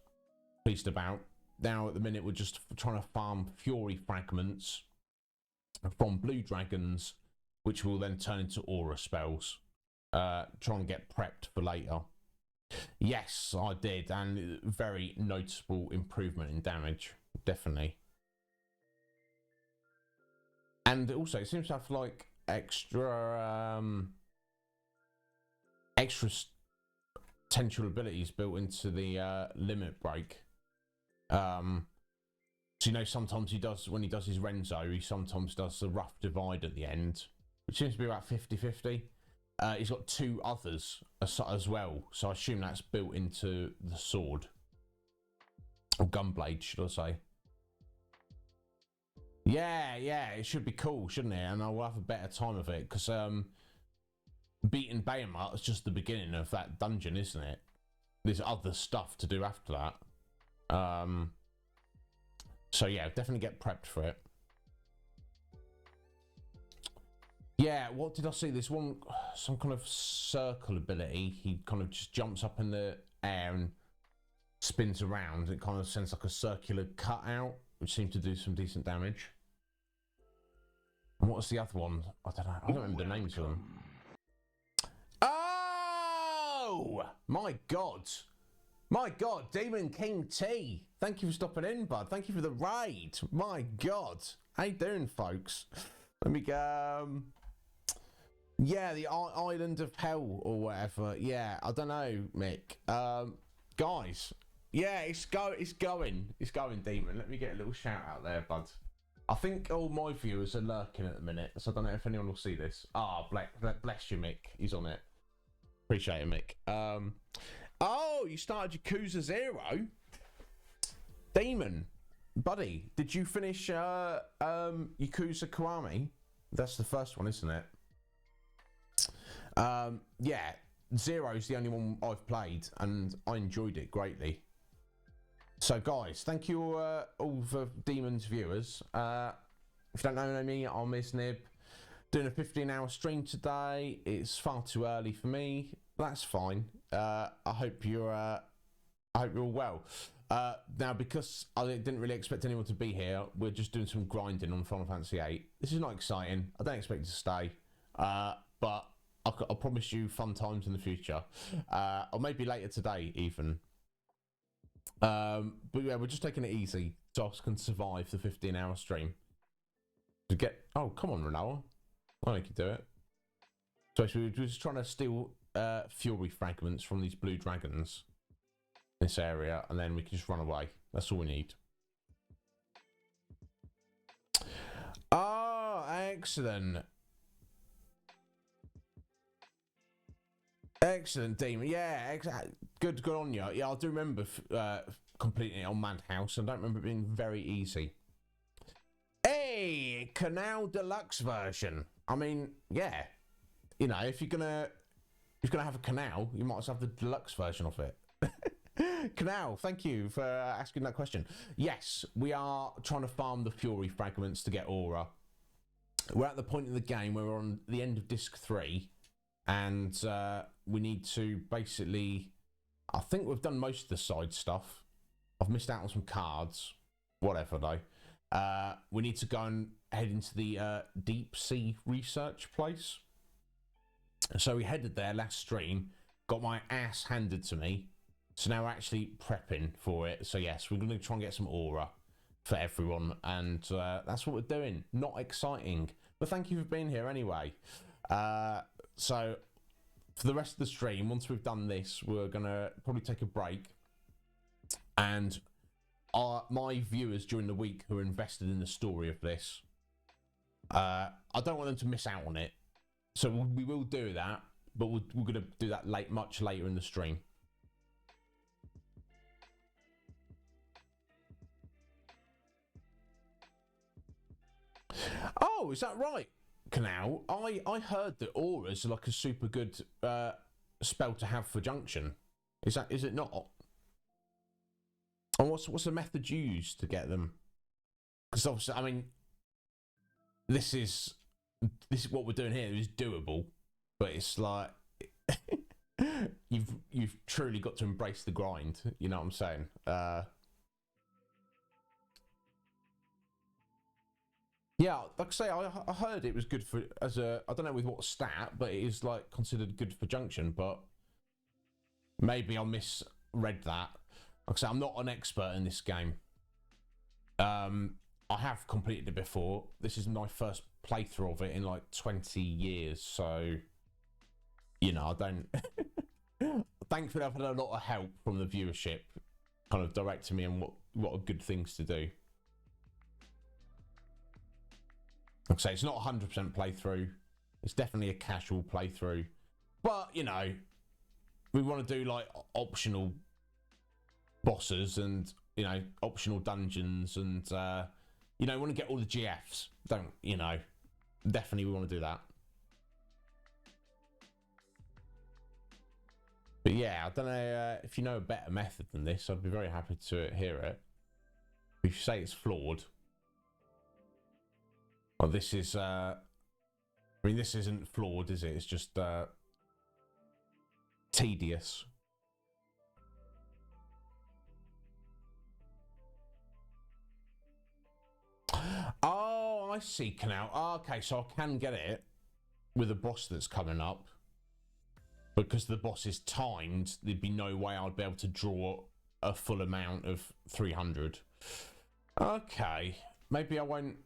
Pleased about. Now at the minute we're just trying to farm fury fragments from blue dragons, which will then turn into aura spells. Trying to get prepped for later. Yes, I did, and very noticeable improvement in damage, definitely. And also, it seems to have like extra potential abilities built into the limit break. So you know, sometimes when he does his Renzo, he sometimes does the rough divide at the end, which seems to be about 50-50. He's got 2 others as well, so I assume that's built into the sword. Or gunblade, should I say. Yeah, it should be cool, shouldn't it? And I will have a better time of it, because beating Behemoth is just the beginning of that dungeon, isn't it? There's other stuff to do after that. So yeah, definitely get prepped for it. Yeah, what did I see? This one, some kind of circle ability. He kind of just jumps up in the air and spins around. It kind of sends like a circular cutout, which seems to do some decent damage. And what's the other one? I don't know. I don't remember the names of them. Oh! My God. My God, Demon King T. Thank you for stopping in, bud. Thank you for the raid. My God. How you doing, folks? Let me go... Yeah, the Island of Hell or whatever. Yeah, I don't know, Mick. Guys, yeah, it's going, Demon. Let me get a little shout out there, bud. I think all my viewers are lurking at the minute, so I don't know if anyone will see this. Ah, bless you, Mick. He's on it. Appreciate it, Mick. Oh, you started Yakuza 0? Demon, buddy, did you finish Yakuza Kiwami? That's the first one, isn't it? Yeah, 0 is the only one I've played, and I enjoyed it greatly. So, guys, thank you all for Demon's viewers. If you don't know me, I'm Iznib. Doing a 15-hour stream today. It's far too early for me. That's fine. I hope you're all well. Now, because I didn't really expect anyone to be here, we're just doing some grinding on Final Fantasy VIII. This is not exciting. I don't expect you to stay, but I'll promise you fun times in the future, or maybe later today even. But yeah, we're just taking it easy so I can survive the 15-hour stream. To get oh, come on, Ronaldo, I think you do it. So we're just trying to steal fury fragments from these blue dragons in this area, and then we can just run away. That's all we need. Excellent. Excellent, Demon. Yeah, good on you. Yeah, I do remember completing it on Madhouse. I don't remember it being very easy. Hey, Canal Deluxe version. I mean, yeah. You know, if you're gonna have a canal, you might as well have the deluxe version of it. Canal, thank you for asking that question. Yes, we are trying to farm the Fury fragments to get aura. We're at the point in the game where we're on the end of disc 3, and we need to basically, I think we've done most of the side stuff. I've missed out on some cards, whatever though. We need to go and head into the deep sea research place. So we headed there last stream, got my ass handed to me. So now we're actually prepping for it. So yes, we're going to try and get some aura for everyone. And that's what we're doing. Not exciting. But thank you for being here anyway. So for the rest of the stream, once we've done this, we're going to probably take a break. And my viewers during the week who are invested in the story of this, I don't want them to miss out on it. So we will do that, but we're going to do that much later in the stream. Oh, is that right, Canal? I heard that auras are like a super good spell to have for junction. Is it not? And what's the method you use to get them? Because obviously, I mean, this is what we're doing here is doable, but it's like you've truly got to embrace the grind. You know what I'm saying? Yeah, like I say, I heard it was good for I don't know with what stat, but it is like considered good for junction. But maybe I misread that. Like I say, I'm not an expert in this game. I have completed it before. This is my first playthrough of it in like 20 years, so you know, I don't. Thankfully, I've had a lot of help from the viewership, kind of directing me on what are good things to do. Like I say, it's not 100% playthrough. It's definitely a casual playthrough, but you know, we want to do like optional bosses and you know optional dungeons and you know, we want to get all the GFs. Don't you know? Definitely, we want to do that. But yeah, I don't know if you know a better method than this. I'd be very happy to hear it. If you say it's flawed, well, this is. I mean, this isn't flawed, is it? It's just tedious. Oh, I see, Canal. Oh, okay, so I can get it with a boss that's coming up. Because the boss is timed, there'd be no way I'd be able to draw a full amount of 300. Okay, maybe I won't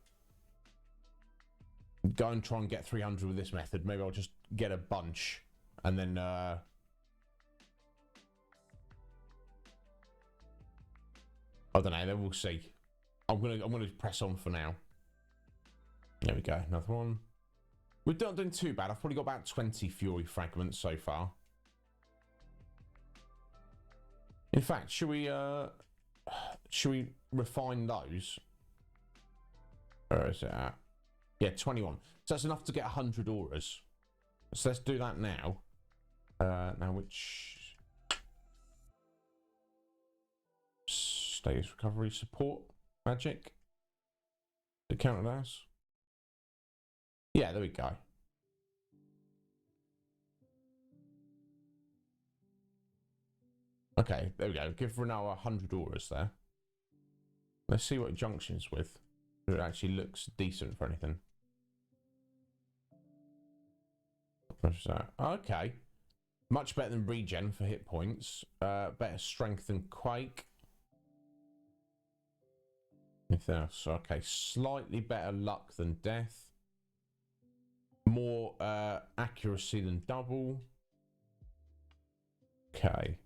go and try and get 300 with this method. Maybe I'll just get a bunch and then I don't know, then we'll see. I'm gonna press on for now. There we go, another one. We're not doing too bad. I've probably got about 20 Fury fragments so far. In fact, should we refine those? Where is it at? Yeah, 21. So that's enough to get 100 auras. So let's do that now. Now which status recovery support magic? Did it count as? Yeah, there we go. Okay, there we go. Give Renault 100 auras there. Let's see what junctions with. If it actually looks decent for anything. What's that? Okay. Much better than regen for hit points. Better strength than Quake. Anything else? Okay, slightly better luck than death. More accuracy than double. Okay.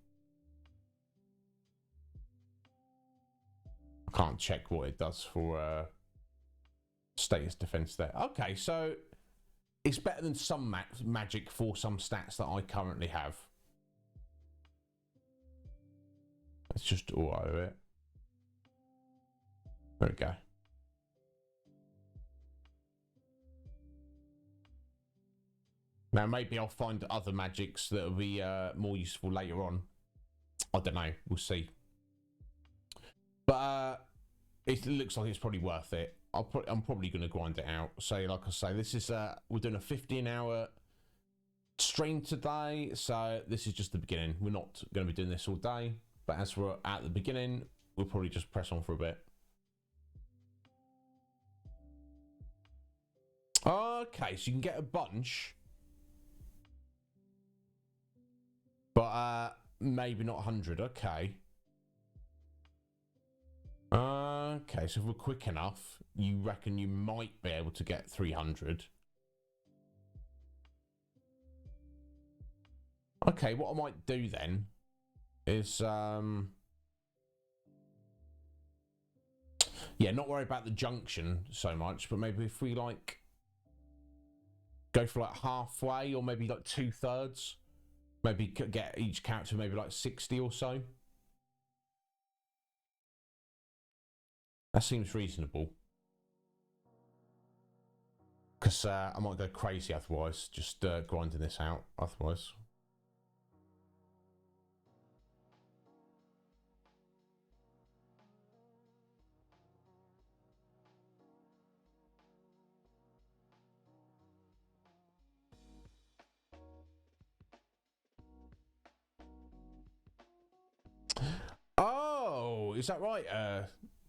I can't check what it does for Status defense there. Okay, so it's better than some magic for some stats that I currently have. Let's just auto it. There we go. Now maybe I'll find other magics that will be more useful later on. I don't know. We'll see. But it looks like it's probably worth it. I'm probably going to grind it out. So like I say, this is we're doing a 15-hour stream today. So this is just the beginning. We're not going to be doing this all day. But as we're at the beginning, we'll probably just press on for a bit. Okay, so you can get a bunch. But maybe not 100. Okay. Okay, so if we're quick enough, you reckon you might be able to get 300. Okay, what I might do then is yeah, not worry about the junction so much, but maybe if we like go for like halfway or maybe like 2/3, maybe get each character maybe like 60 or so. That seems reasonable. Because I might go crazy otherwise, just grinding this out otherwise. Oh, is that right,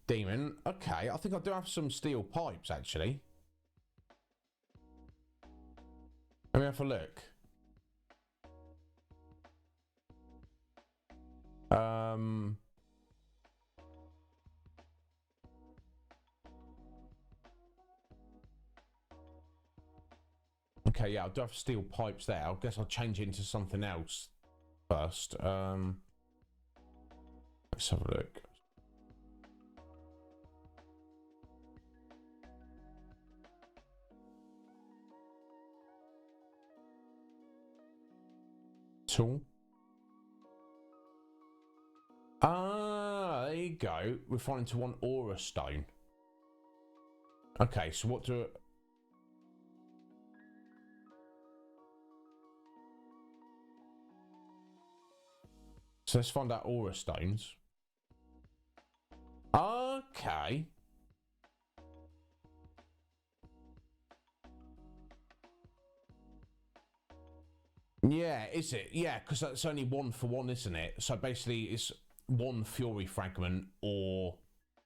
Demon? Okay, I think I do have some steel pipes, actually. Let me have a look. Okay, yeah, I do have steel pipes there. I guess I'll change it into something else first. Let's have a look. Tool. Ah, there you go. We're finding to one aura stone. Okay, so what do... So let's find out aura stones. Okay. Yeah, is it? Yeah, because that's only 1 for 1, isn't it? So basically it's 1 fury fragment or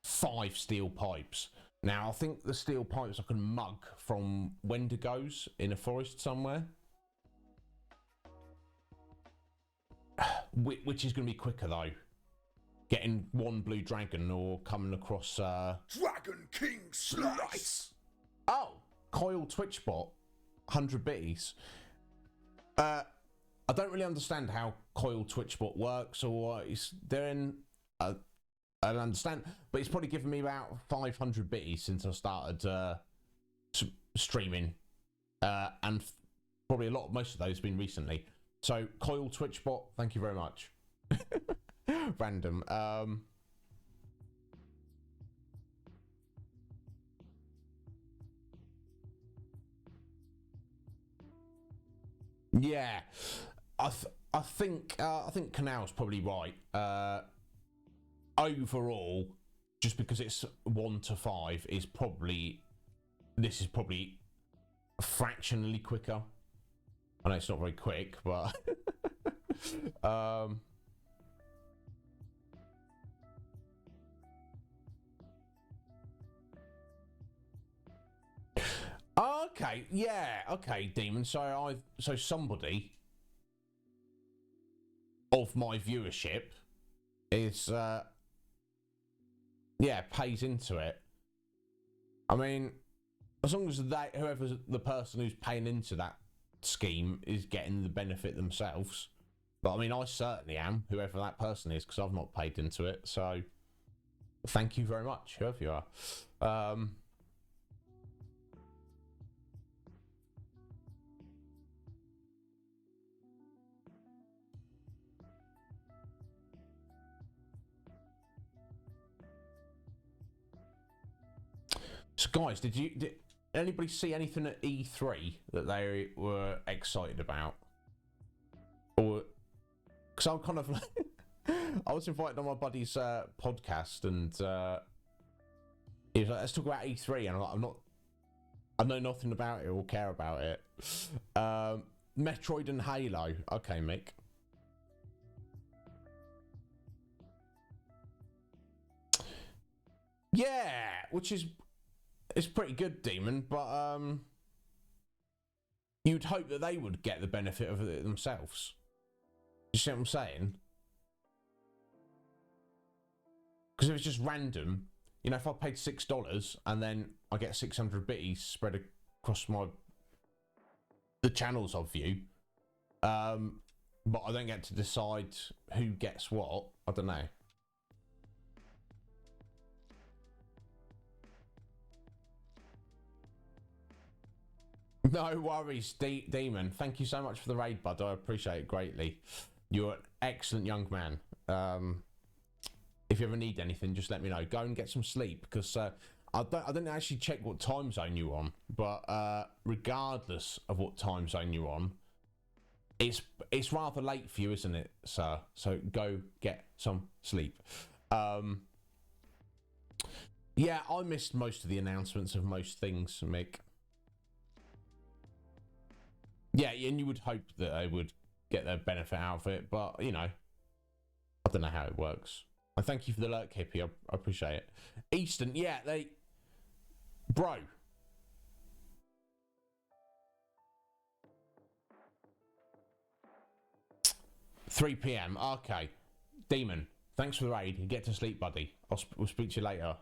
5 steel pipes. Now, I think the steel pipes I can mug from Wendigos in a forest somewhere. Which is going to be quicker, though. Getting 1 blue dragon or coming across... Dragon King Slice! Oh! Coil Twitchbot. 100 bitties. I don't really understand how Coil Twitchbot works or what he's doing. I don't understand. But he's probably given me about 500 bitties since I started streaming. And probably most of those have been recently. So, Coil Twitchbot, thank you very much. Random. Yeah, I think Canal's probably right. Overall, just because it's 1 to 5 is probably this is probably fractionally quicker. I know it's not very quick, but okay, yeah, okay, Demon. So somebody of my viewership is yeah, pays into it. I mean, as long as whoever's the person who's paying into that scheme is getting the benefit themselves. But I mean, I certainly am, whoever that person is, because I've not paid into it. So thank you very much, whoever you are. So guys, did anybody see anything at E3 that they were excited about? Or because I'm kind of like, I was invited on my buddy's podcast, and he was like, "Let's talk about E3," and I'm like, I know nothing about it or care about it. Metroid and Halo. Okay, Mick. Yeah, which is it's pretty good, Demon, but you'd hope that they would get the benefit of it themselves. You see what I'm saying? Because if it's just random, you know, if I paid $6 and then I get 600 bitties spread across the channels of view, but I don't get to decide who gets what. I don't know. No worries, Demon. Thank you so much for the raid, bud. I appreciate it greatly. You're an excellent young man. If you ever need anything, just let me know. Go and get some sleep, because I didn't actually check what time zone you're on, but regardless of what time zone you're on, it's rather late for you, isn't it, sir? So go get some sleep. Yeah, I missed most of the announcements of most things, Mick. Yeah, and you would hope that they would get their benefit out of it, but, you know, I don't know how it works. And thank you for the lurk, Hippie. I appreciate it. Eastern, yeah, Bro. $3 p.m. Okay. Demon, thanks for the raid. You get to sleep, buddy. We'll speak to you later.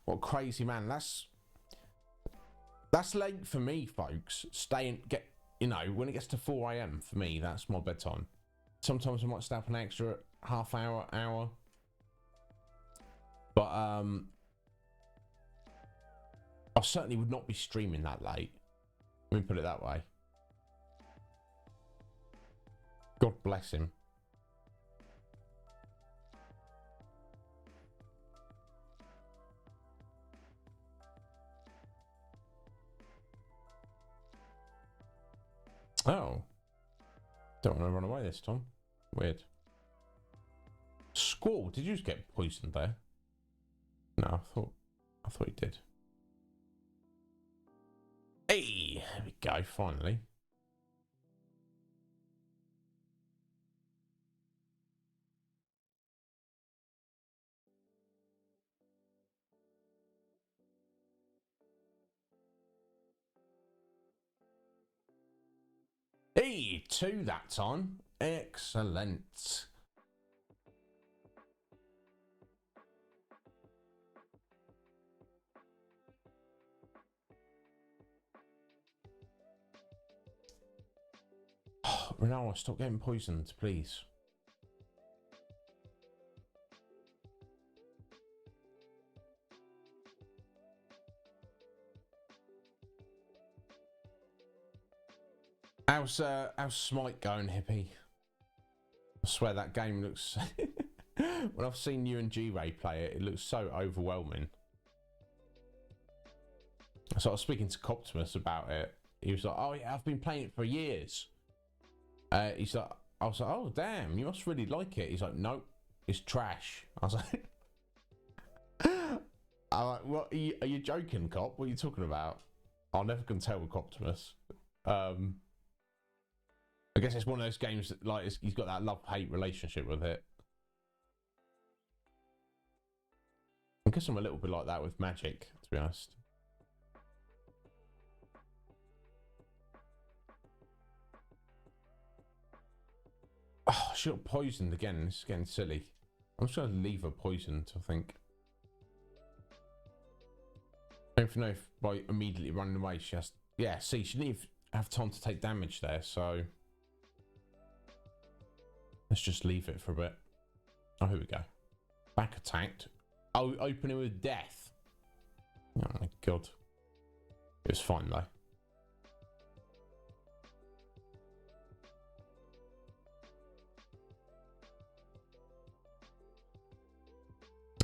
What crazy man. That's late for me, folks. You know, when it gets to 4 a.m. for me, that's my bedtime. Sometimes I might stay up an extra half hour. But I certainly would not be streaming that late. Let me put it that way. God bless him. Oh. Don't want to run away this time. Weird. Squall, did you just get poisoned there? No, I thought you did. Hey, there we go, finally. Hey, 2 that time. Excellent. Ronaldo, stop getting poisoned, please. How's Smite going, Hippie? I swear that game looks... When I've seen you and G-Ray play it, it looks so overwhelming. So I was speaking to Coptimus about it. He was like, "Oh yeah, I've been playing it for years." He's like, I was like, "Oh damn, you must really like it." He's like, "Nope, it's trash." I was like, I'm like, "What? Are you joking, Cop? What are you talking about?" I'll never can tell with Coptimus. I guess it's one of those games that, like, he's got that love-hate relationship with it. I guess I'm a little bit like that with Magic, to be honest. Oh, she got poisoned again. This is getting silly. I'm just going to leave her poisoned, I think. I don't know if by immediately running away she has... Yeah, see, she didn't even have time to take damage there, so... Let's just leave it for a bit. Oh, here we go. Back attacked. Oh, opening with death. Oh my god. It was fine though.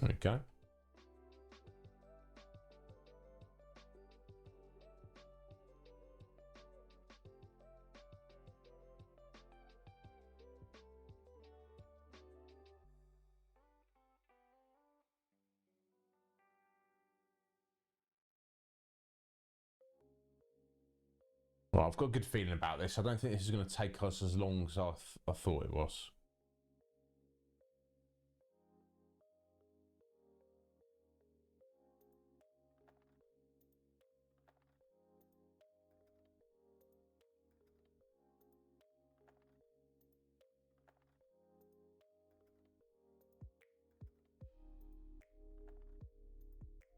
There we go. Well, I've got a good feeling about this. I don't think this is going to take us as long as I thought it was.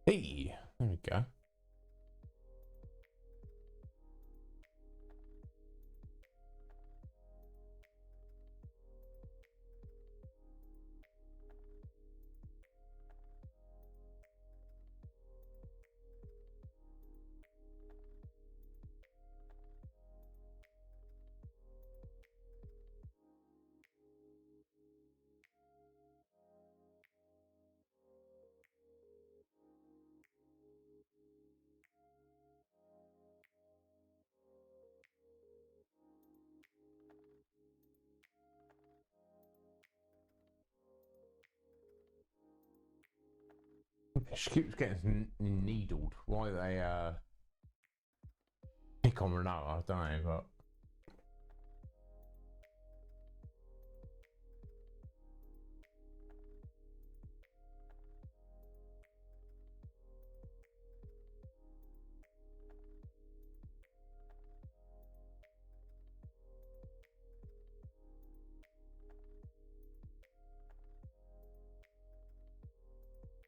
Hey, there we go. She keeps getting needled. Why they pick on Renault, I don't know, but.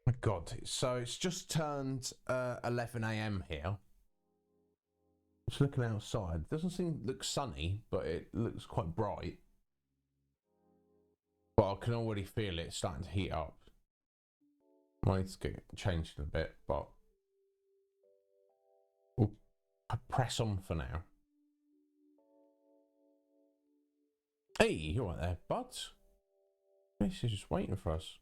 My God, so it's just turned 11 a.m. here. Just looking outside, doesn't look sunny, but it looks quite bright. But I can already feel it starting to heat up. Might need to get changed a bit, but we'll press on for now. Hey, you're right there, bud. This is just waiting for us.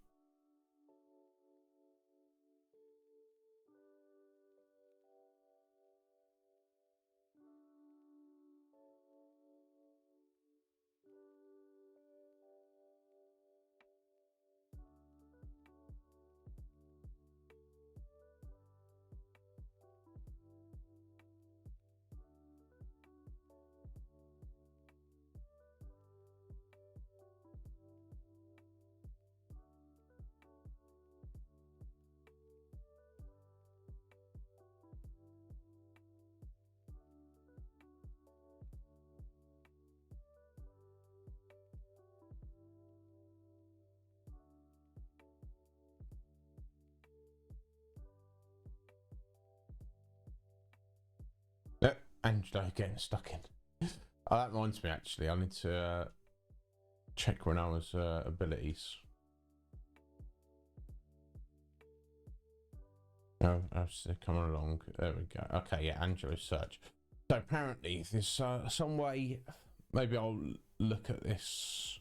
Angelo getting stuck in. Oh, that reminds me, actually, I need to check Renault's abilities. Oh, that's coming along. There we go. Okay, yeah, Angelo's search. So apparently, there's some way. Maybe I'll look at this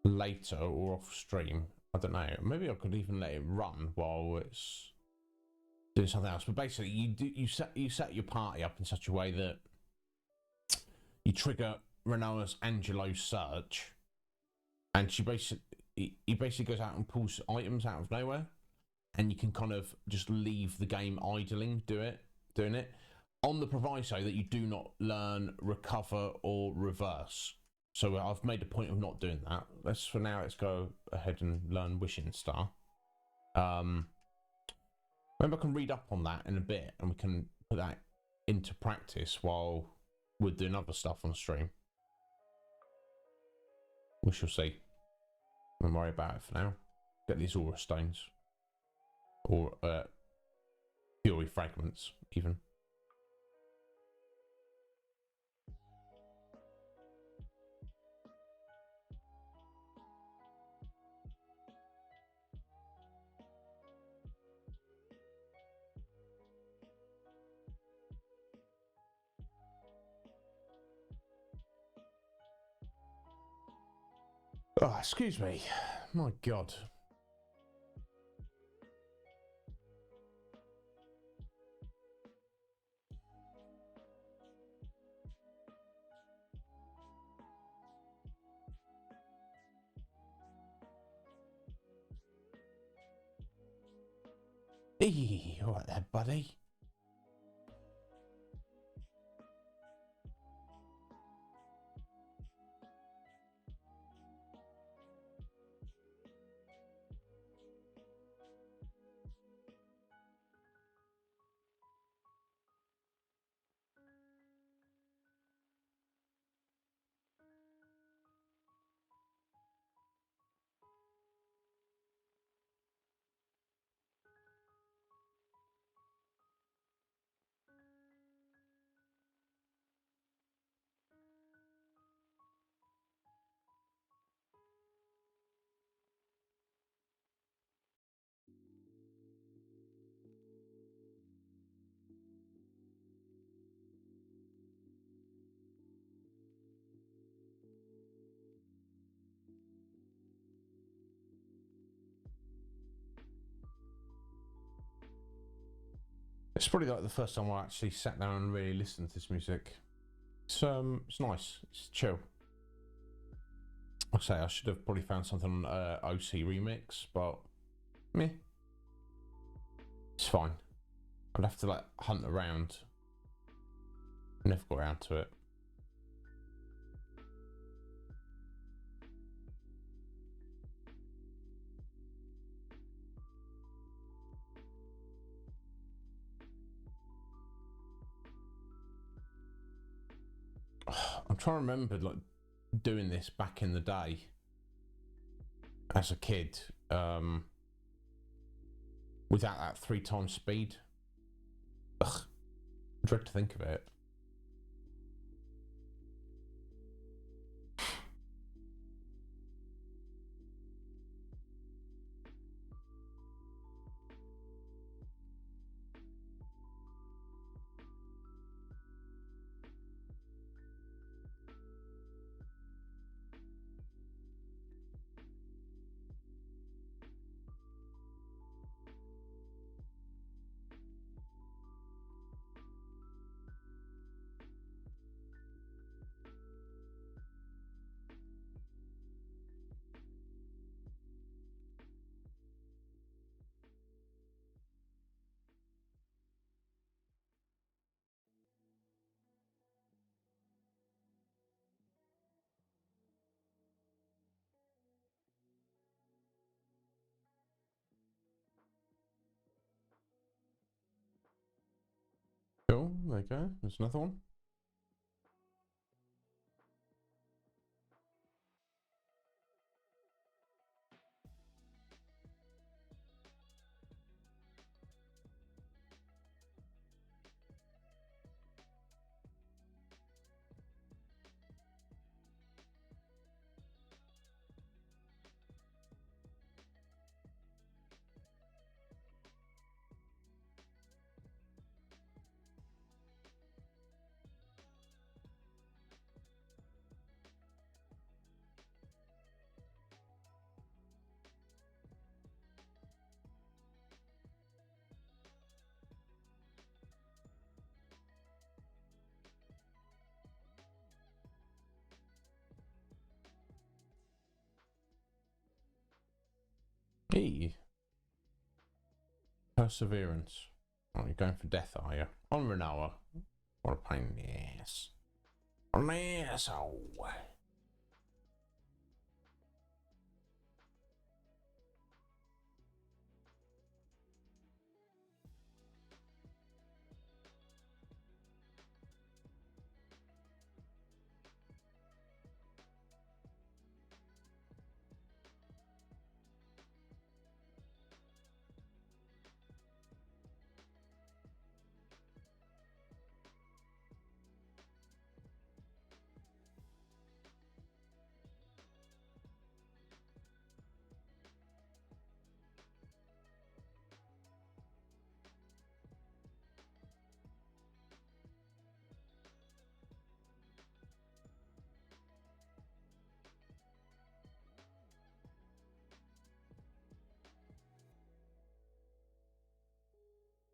later or off stream. I don't know. Maybe I could even let it run while it's doing something else. But basically, you set your party up in such a way that you trigger Renault's Angelo search, and he basically goes out and pulls items out of nowhere, and you can kind of just leave the game idling, doing it on the proviso that you do not learn, recover, or reverse. So I've made a point of not doing that. Let's go ahead and learn Wishing Star. Maybe I can read up on that in a bit, and we can put that into practice while we're doing other stuff on stream. We shall see. Don't worry about it for now. Get these aura stones. Or fury fragments, even. Oh, excuse me. My God. Eee, all right there, buddy. It's probably like the first time I actually sat down and really listened to this music. It's nice. It's chill. I say I should have probably found something on OC Remix, but meh. It's fine. I'd have to like hunt around. Never got around to it. I'm trying to remember like doing this back in the day as a kid, without that 3 times speed. Ugh, I dread to think of it. Cool, there you go. There's another one. Hey. Perseverance. Oh, you're going for death, are you? On Renoa. What a pain in the ass. An asshole.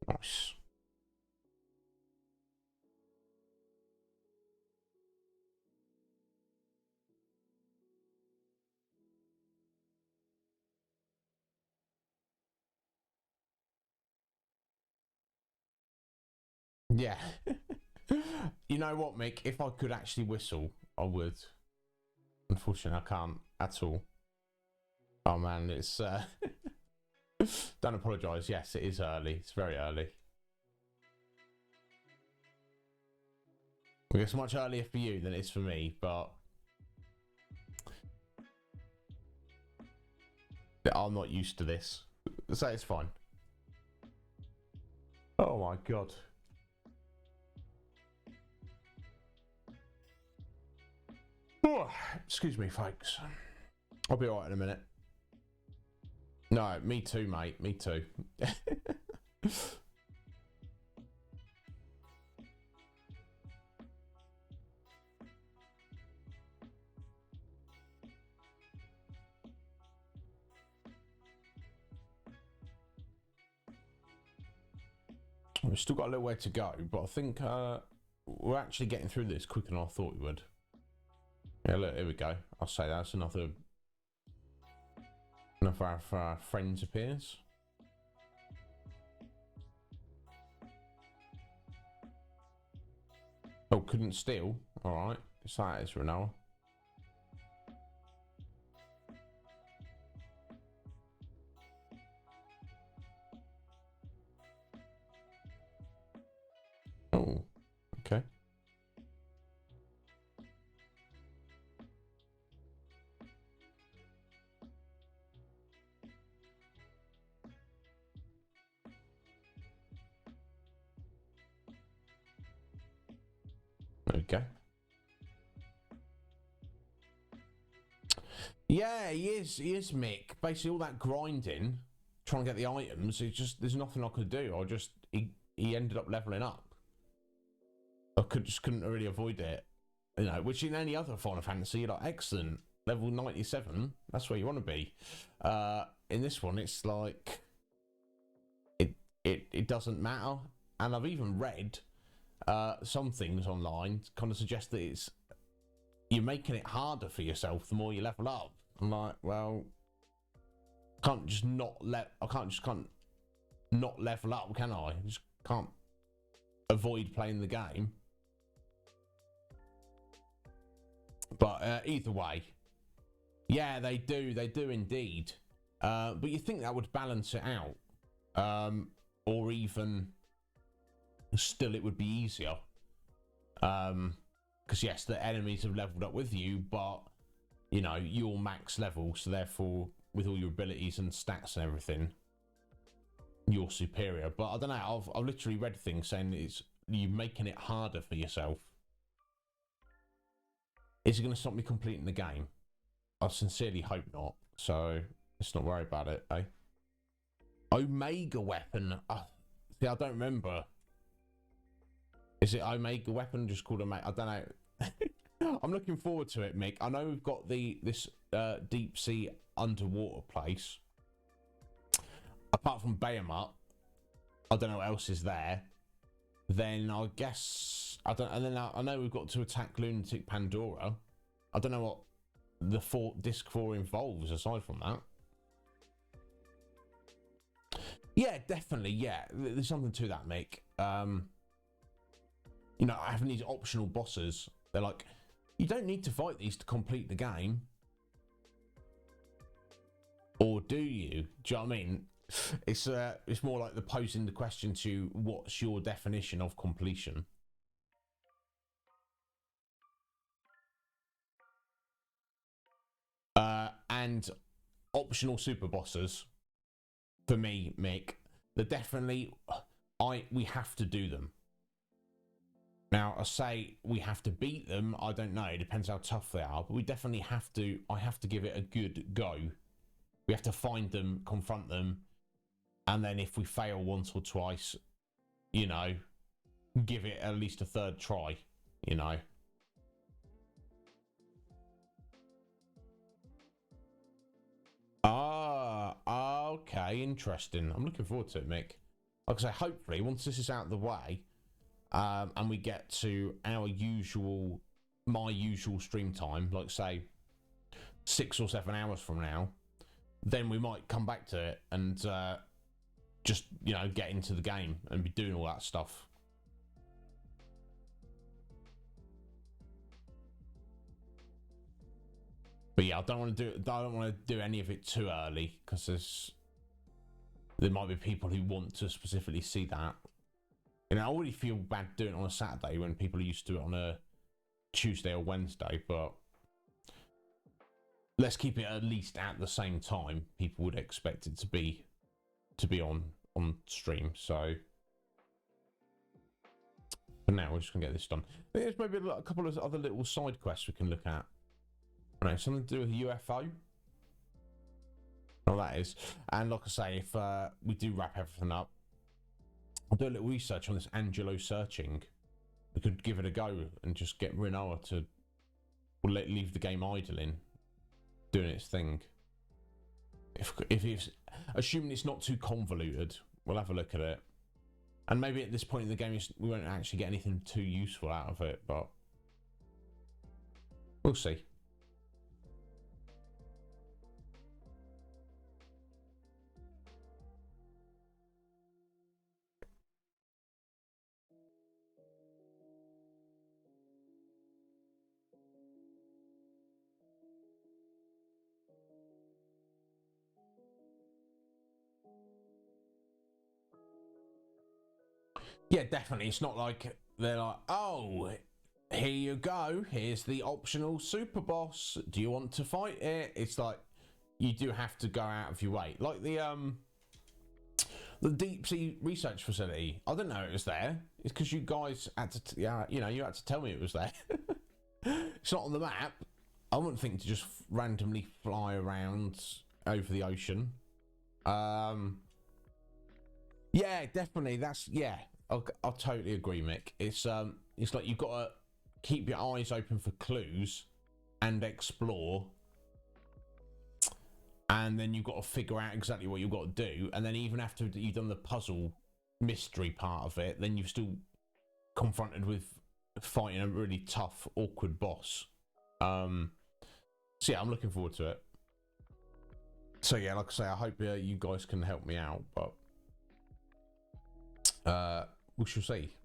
Nice. Yeah. You know what, Mick? If I could actually whistle, I would. Unfortunately, I can't at all. Oh man, it's don't apologise. Yes, it is early. It's very early. Well, it's much earlier for you than it is for me, but I'm not used to this, so it's fine. Oh my god. Oh, excuse me, folks. I'll be alright in a minute. No, me too, mate. Me too. We've still got a little way to go, but I think we're actually getting through this quicker than I thought we would. Yeah, look, here we go. I'll say that's another of our friends appears. Oh, couldn't steal. Alright. It's that is Renoa. Oh, okay. There we go. Yeah, he is, Mick. Basically, all that grinding, trying to get the items, it's just, there's nothing I could do. He ended up leveling up. I just couldn't really avoid it. You know, which in any other Final Fantasy, you're like, excellent. Level 97, that's where you want to be. In this one, it's like, it doesn't matter. And I've even read some things online kind of suggest that you're making it harder for yourself the more you level up. I'm like, well, I can't not level up, can I? I just can't avoid playing the game. But either way, yeah, they do indeed. But you think that would balance it out, or even still, it would be easier. Because yes, the enemies have leveled up with you, but you know you're max level, so therefore, with all your abilities and stats and everything, you're superior. But I don't know. I've literally read things saying you're making it harder for yourself. Is it going to stop me completing the game? I sincerely hope not. So let's not worry about it, eh? Omega weapon. See, I don't remember. Is it Omega weapon? Just called Omega? I don't know. I'm looking forward to it, Mick. I know we've got this deep sea underwater place. Apart from Bahamut, I don't know what else is there. Then I guess I don't. And then I know we've got to attack Lunatic Pandora. I don't know what the disc 4 involves aside from that. Yeah, definitely. Yeah, there's something to that, Mick. You know, having these optional bosses, they're like, you don't need to fight these to complete the game. Or do you? Do you know what I mean? It's more like the posing the question to what's your definition of completion? And optional super bosses, for me, Mick, they're definitely, we have to do them. Now, I say we have to beat them, I don't know, it depends how tough they are, but we definitely have to, I have to give it a good go. We have to find them, confront them, and then if we fail once or twice, you know, give it at least a third try, you know. Okay, interesting. I'm looking forward to it, Mick. Like I say, hopefully, once this is out of the way, and we get to my usual stream time, like say 6 or 7 hours from now, then we might come back to it and just, you know, get into the game and be doing all that stuff. But yeah, I don't want to do any of it too early because there might be people who want to specifically see that. And I already feel bad doing it on a Saturday when people used to do it on a Tuesday or Wednesday, but let's keep it at least at the same time people would expect it to be on stream. So for now, we're just gonna get this done. There's maybe a couple of other little side quests we can look at. I don't know, something to do with UFO. Well, that is. And like I say, if we do wrap everything up, I'll do a little research on this Angelo searching. We could give it a go and just get Renoa to leave the game idling, doing its thing. If it's assuming it's not too convoluted, we'll have a look at it And maybe at this point in the game, we won't actually get anything too useful out of it, but we'll see. Yeah, definitely. It's not like they're like, oh, here you go. Here's the optional super boss. Do you want to fight it? It's like you do have to go out of your way. Like the deep sea research facility. I didn't know it was there. It's because you guys had to, you had to tell me it was there. It's not on the map. I wouldn't think to just randomly fly around over the ocean. Yeah, definitely. I'll totally agree, Mick. It's like you've got to keep your eyes open for clues and explore, and then you've got to figure out exactly what you've got to do, and then even after you've done the puzzle mystery part of it, then you're still confronted with fighting a really tough, awkward boss. So yeah, I'm looking forward to it. So yeah, like I say, I hope you guys can help me out, but we shall see.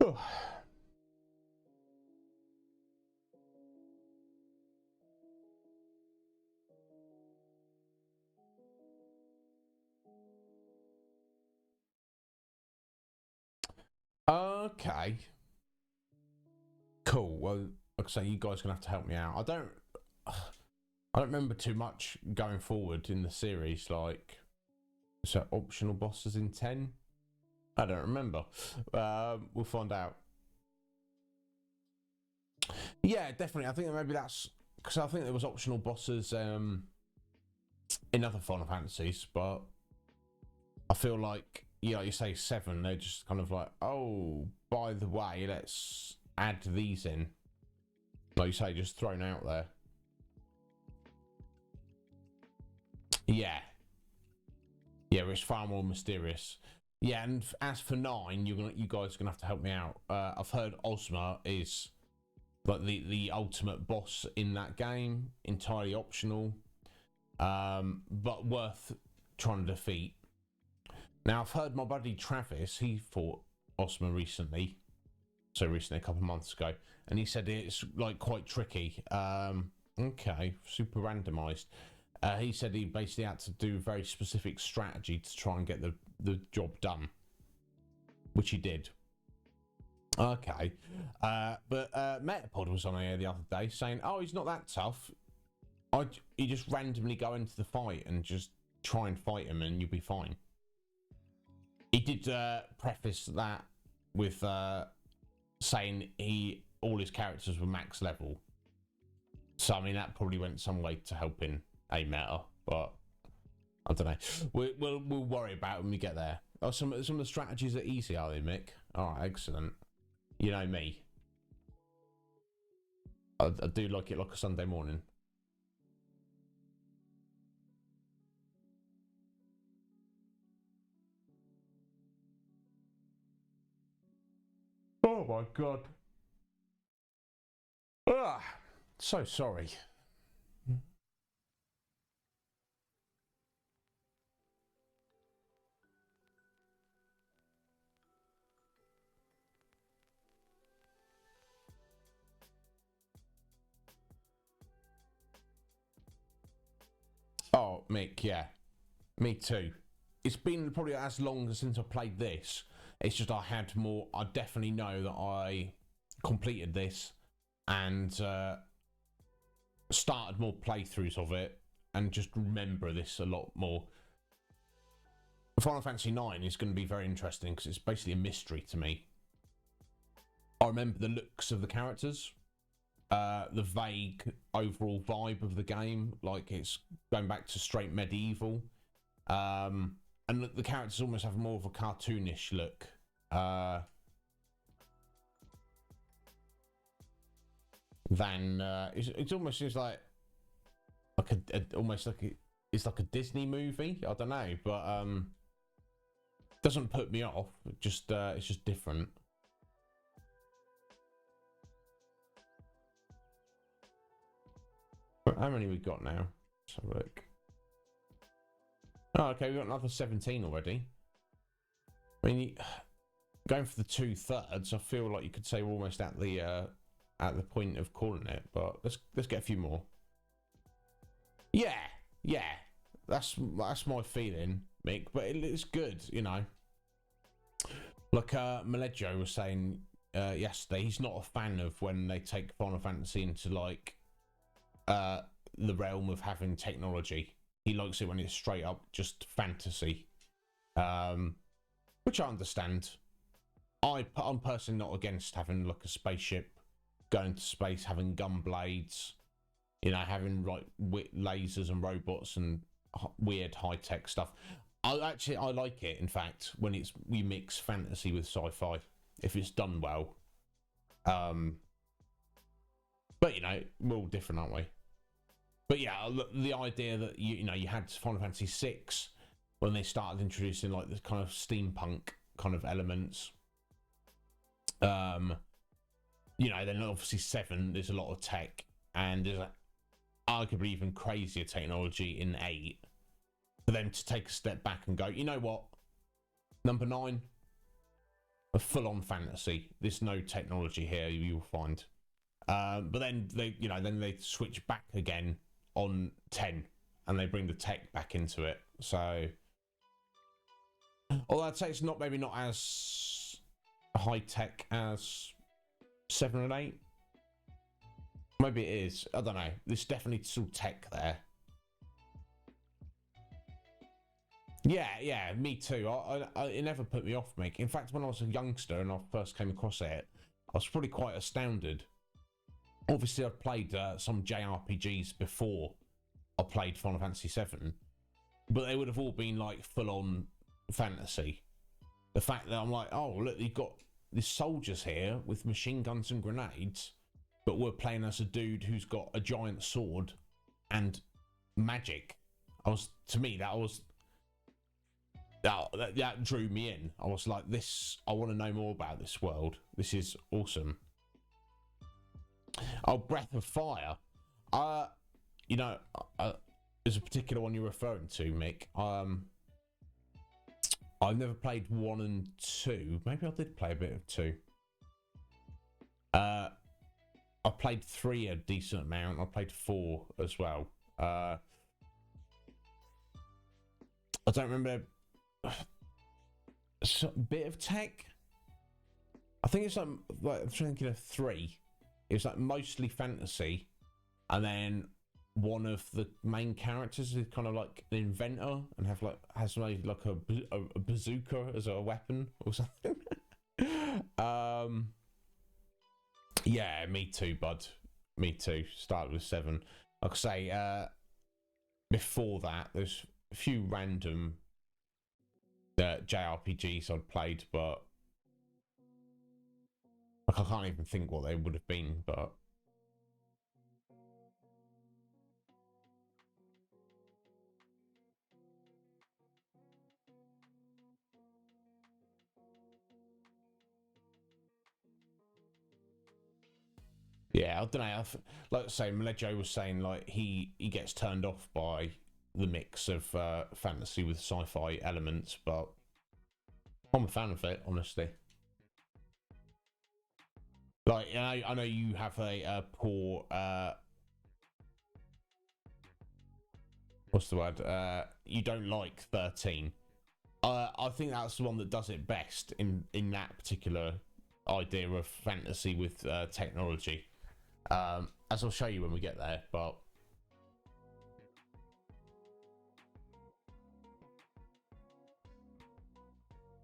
Oh. Okay. Cool. Well, like I say, you guys are gonna have to help me out. I don't remember too much going forward in the series. Like, so optional bosses in 10. I don't remember. We'll find out. Yeah, definitely. I think maybe that's because I think there was optional bosses in other Final Fantasies, but I feel like, you say 7, they're just kind of like, oh, by the way, let's add these in. Like you say, just thrown out there. Yeah. Yeah, it's far more mysterious. Yeah, and as for 9, you guys are gonna have to help me out. I've heard Ozma is like the ultimate boss in that game, entirely optional, but worth trying to defeat. Now, I've heard my buddy Travis, he fought Ozma recently, a couple of months ago, and he said it's like quite tricky. Okay, super randomized. He said he basically had to do very specific strategy to try and get the job done, which he did. Okay, but Metapod was on here the other day saying, oh, he's not that tough. You just randomly go into the fight and just try and fight him and you'll be fine. He did preface that with saying all his characters were max level. So, I mean, that probably went some way to helping a meta, but I don't know. We'll worry about it when we get there. Oh, some of the strategies are easy, are they, Mick? All right, excellent. You know me. I do like it like a Sunday morning. Oh my god. Ah, so sorry. Oh, Mick, yeah. Me too. It's been probably as long since I played this. It's just I definitely know that I completed this and started more playthroughs of it and just remember this a lot more. Final Fantasy IX is going to be very interesting because it's basically a mystery to me. I remember the looks of the characters, the vague overall vibe of the game, like it's going back to straight medieval. And the characters almost have more of a cartoonish look. Than it's almost just like almost like it's like a Disney movie. I don't know, but doesn't put me off. Just it's just different. How many we got now? Let's have a look. Oh, okay, we've got another 17 already. I mean, going for the 2/3, I feel like you could say we're almost at the point of calling it, but let's get a few more. Yeah, that's my feeling, Mick. But it's good, you know. Like Meleggio was saying yesterday, he's not a fan of when they take Final Fantasy into like the realm of having technology. He likes it when it's straight up just fantasy, which I understand. I'm personally not against having like a spaceship going to space, having gun blades, you know, having like lasers and robots and weird high tech stuff. I like it. In fact, when we mix fantasy with sci-fi, if it's done well. But you know, we're all different, aren't we? But yeah, the idea that you know you had Final Fantasy VI when they started introducing like this kind of steampunk kind of elements. You know, then obviously 7, there's a lot of tech, and there's arguably even crazier technology in 8. For them to take a step back and go, you know what, number 9, a full-on fantasy. There's no technology here. You'll find. But then they switch back again on 10, and they bring the tech back into it. So, although I'd say it's maybe not as high tech as 7 and 8. Maybe it is. I don't know. There's definitely still tech there. Yeah, me too. It never put me off, Mick. In fact, when I was a youngster and I first came across it, I was probably quite astounded. Obviously, I've played some JRPGs before I played Final Fantasy VII, but they would have all been like full-on fantasy. The fact that I'm like, oh, look, you've got these soldiers here with machine guns and grenades, but we're playing as a dude who's got a giant sword and magic. To me, that drew me in. I was like, I want to know more about this world. This is awesome. Oh, Breath of Fire. You know, there's a particular one you're referring to, Mick. I've never played 1 and 2. Maybe I did play a bit of 2. I played 3 a decent amount. I played 4 as well. I don't remember. A bit of tech. I think it's like I'm thinking of 3. It was like mostly fantasy, and then one of the main characters is kind of like an inventor and has like a bazooka as a weapon or something. Yeah, me too, bud. Me too. Started with 7. Like I say, before that, there's a few random JRPGs I'd played, but like I can't even think what they would have been, but yeah, I don't know. Like I say, Meleggio was saying like he gets turned off by the mix of fantasy with sci-fi elements, but I'm a fan of it, honestly. Like, I know you have a poor what's the word? You don't like 13. I think that's the one that does it best in that particular idea of fantasy with technology. As I'll show you when we get there, but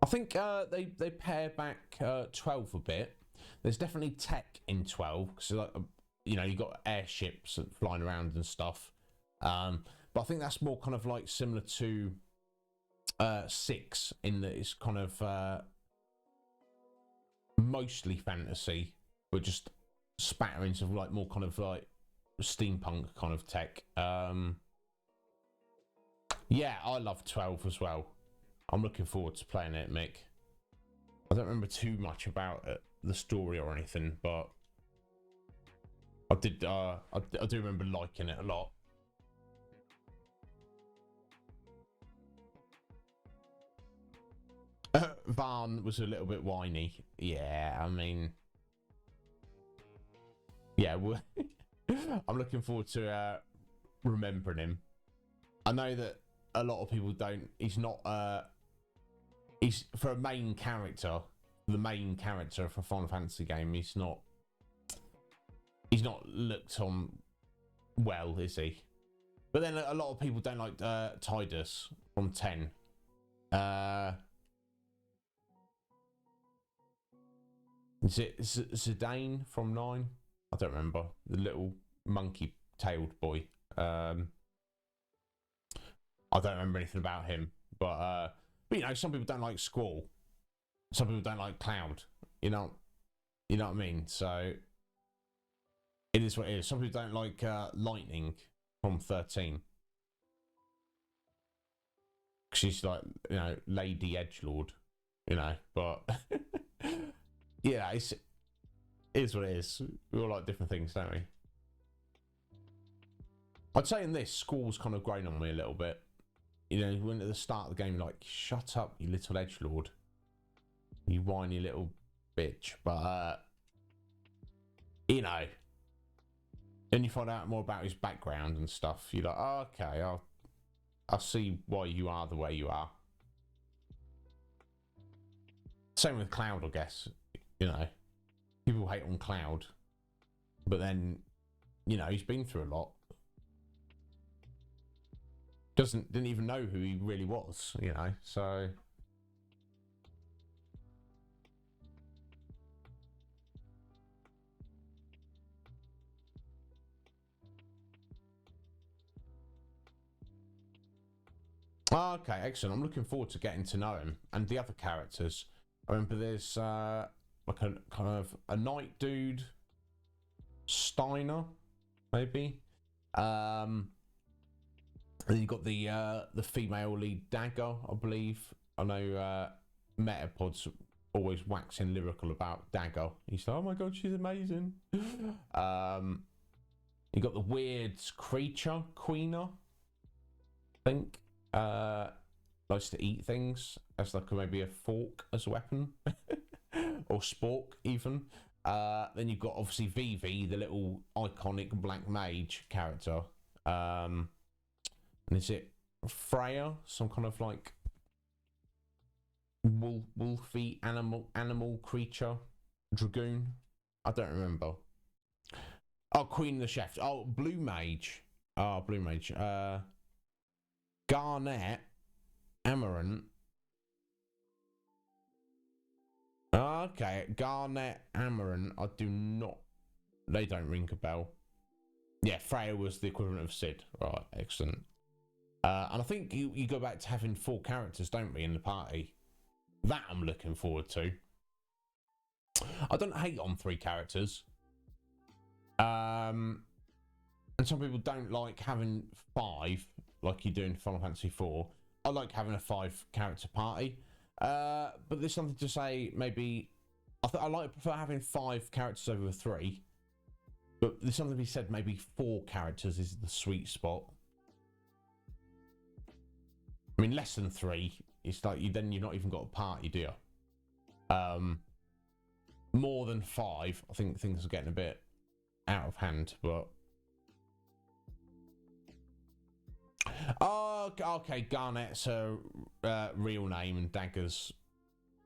I think they pare back 12 a bit. There's definitely tech in 12 because like you know, you got airships flying around and stuff. But I think that's more kind of like similar to 6 in that it's kind of mostly fantasy, but just spatterings of like more kind of like steampunk kind of tech. Yeah, I love 12 as well. I'm looking forward to playing it, Mick. I don't remember too much about it, the story or anything, but I did. I do remember liking it a lot. Varn was a little bit whiny. Yeah, I mean, yeah, I'm looking forward to remembering him. I know that a lot of people don't. He's not. He's for a main character. The main character for a Final Fantasy game. He's not looked on well, is he? But then a lot of people don't like Tidus from 10. Is it Zidane from 9? I don't remember. The little monkey-tailed boy. I don't remember anything about him. But you know, some people don't like Squall. Some people don't like Cloud. You know what I mean? So it is what it is. Some people don't like Lightning from 13. She's like, you know, Lady Edgelord. You know, but yeah, it is what it is. We all like different things, don't we? I'd say in this, Squall's kind of grown on me a little bit. You know, when at the start of the game, like, shut up, you little edgelord, you whiny little bitch. But you know, then you find out more about his background and stuff. You're like, oh, okay, I'll see why you are the way you are. Same with Cloud, I guess. You know, people hate on Cloud, but then, you know, he's been through a lot. Didn't even know who he really was, you know, so. Okay, excellent. I'm looking forward to getting to know him and the other characters. I remember there's like a kind of a knight dude, Steiner, maybe. And you've got the female lead Dagger, I believe. I know Metapod's always waxing lyrical about Dagger. He's like, oh my god, she's amazing. You got the weird creature, Queener, I think. Likes to eat things as like maybe a fork as a weapon. Or spork even. Then you've got obviously Vivi, the little iconic black mage character. And is it Freya? Some kind of like wolfy animal creature? Dragoon? I don't remember. Oh, Queen the Chef. Oh, Blue Mage. Oh, Blue Mage. Garnet. Amaranth. Okay, Garnet, Amaranth. I do not. They don't ring a bell. Yeah, Freya was the equivalent of Sid. Right, excellent. And I think you go back to having 4 characters, don't we, in the party? That I'm looking forward to. I don't hate on 3 characters. And some people don't like having 5, like you do in Final Fantasy IV. I like having a 5-character party. But there's something to say, maybe... I prefer having 5 characters over 3. But there's something to be said, maybe 4 characters is the sweet spot. I mean, less than 3, it's like then you've not even got a party, do you? More than 5, I think things are getting a bit out of hand, but... Oh, okay, Garnet's her real name and Dagger's...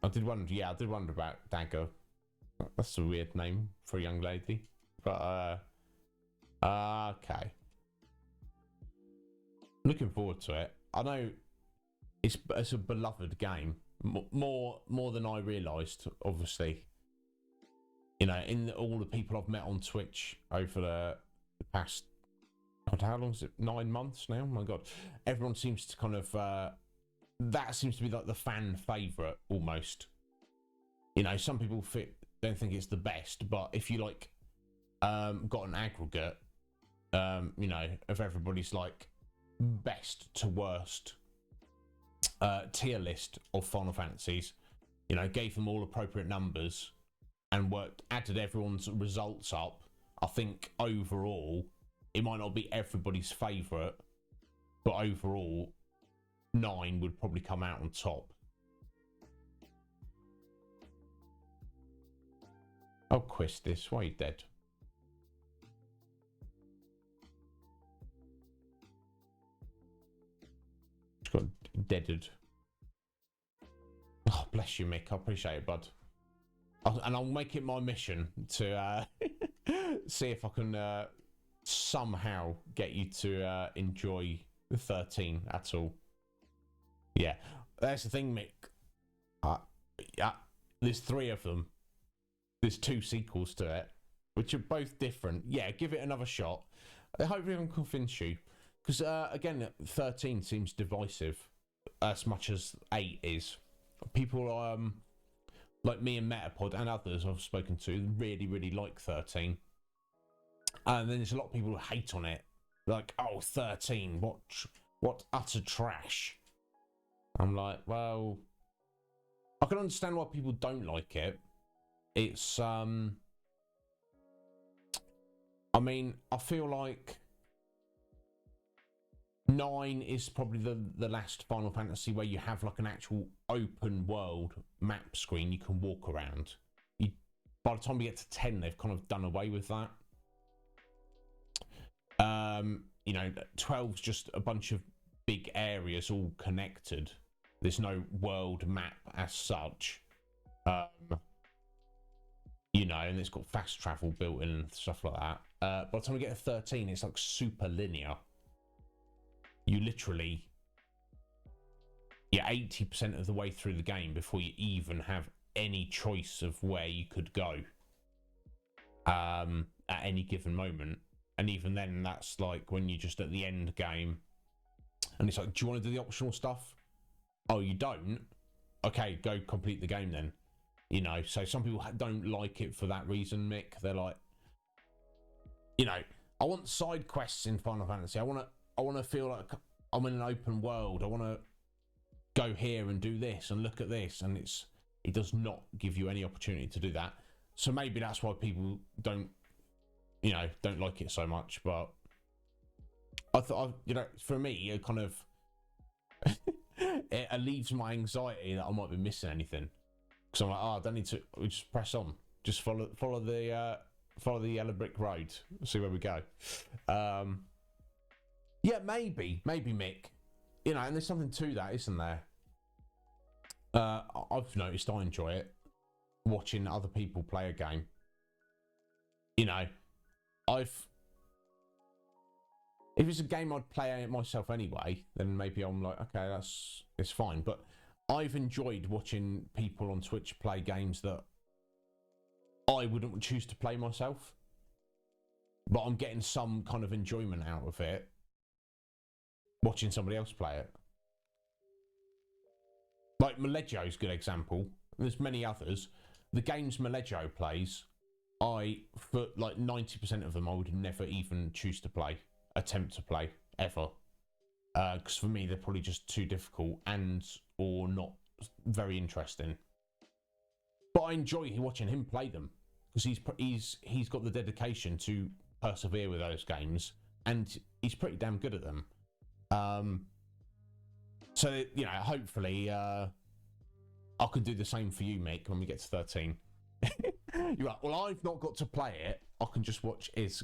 I did wonder about Dagger. That's a weird name for a young lady. But, okay. Looking forward to it. I know it's a beloved game. More than I realised, obviously. You know, all the people I've met on Twitch over the past... God, how long is it? 9 months now? Oh my God. Everyone seems to kind of that seems to be like the fan favourite almost. You know, some people don't think it's the best, but if you like got an aggregate, you know, of everybody's like best to worst tier list of Final Fantasies, you know, gave them all appropriate numbers and added everyone's results up, I think overall it might not be everybody's favourite, but overall 9 would probably come out on top. Oh, Quistis, why are you dead? Just got deaded. Oh, bless you, Mick. I appreciate it, bud. And I'll make it my mission to see if I can somehow get you to enjoy 13 at all. Yeah, that's the thing, Mick. Yeah, there's 3 of them. There's 2 sequels to it, which are both different. Yeah, give it another shot. I hope I can convince you. Because, again, 13 seems divisive as much as 8 is. People, like me and Metapod and others I've spoken to, really, really like 13. And then there's a lot of people who hate on it. Like, oh, 13, what utter trash. I'm like, well, I can understand why people don't like it. It's, I mean, I feel like 9 is probably the last Final Fantasy where you have like an actual open world map screen you can walk around. By the time we get to 10, they've kind of done away with that. You know, 12's just a bunch of big areas all connected. There's no world map as such. You know, and it's got fast travel built in and stuff like that. By the time we get to 13, it's like super linear. You literally, you're 80% of the way through the game before you even have any choice of where you could go at any given moment. And even then, that's like when you're just at the end game and it's like, do you want to do the optional stuff? Oh, you don't? Okay, go complete the game then. You know, so some people don't like it for that reason, Mick. They're like, you know, I want side quests in Final Fantasy. I want to feel like I'm in an open world. I want to go here and do this and look at this, and it does not give you any opportunity to do that. So maybe that's why people don't like it so much. But I thought, you know, for me, it kind of it alleviates my anxiety that I might be missing anything. Because I'm like, oh, I don't need to. We just press on. Just follow the yellow brick road. See where we go. Yeah, maybe Mick. You know, and there's something to that, isn't there? I've noticed I enjoy it watching other people play a game. You know, if it's a game I'd play it myself anyway, then maybe I'm like, okay, it's fine. But I've enjoyed watching people on Twitch play games that I wouldn't choose to play myself, but I'm getting some kind of enjoyment out of it watching somebody else play it. Like Maleggio's a good example. There's many others. The games Maleggio plays, for like 90% of them, I would never even choose to play, attempt to play, ever. Because for me, they're probably just too difficult or not very interesting. But I enjoy watching him play them because he's got the dedication to persevere with those games, and he's pretty damn good at them. So you know, hopefully, I could do the same for you, Mick, when we get to 13. You're like, well, I've not got to play it. I can just watch Iz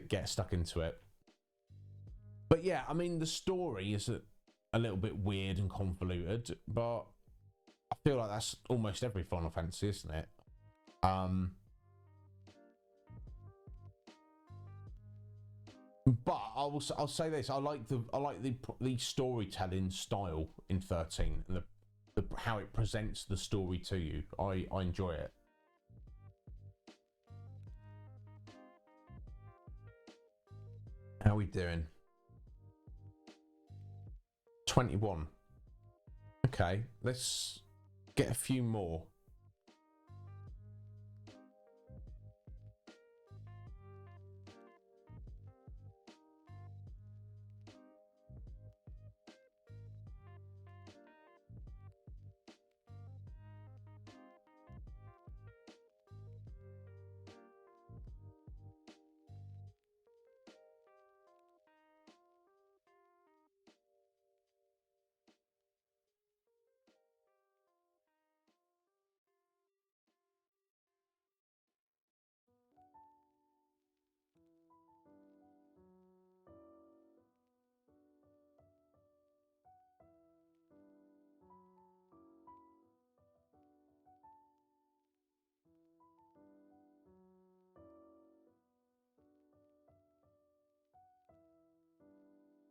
get stuck into it. But yeah, I mean, the story is a little bit weird and convoluted, but I feel like that's almost every Final Fantasy, isn't it? But I'll say this: I like the storytelling style in 13 and the how it presents the story to you. I enjoy it. How are we doing? 21. Okay, let's get a few more.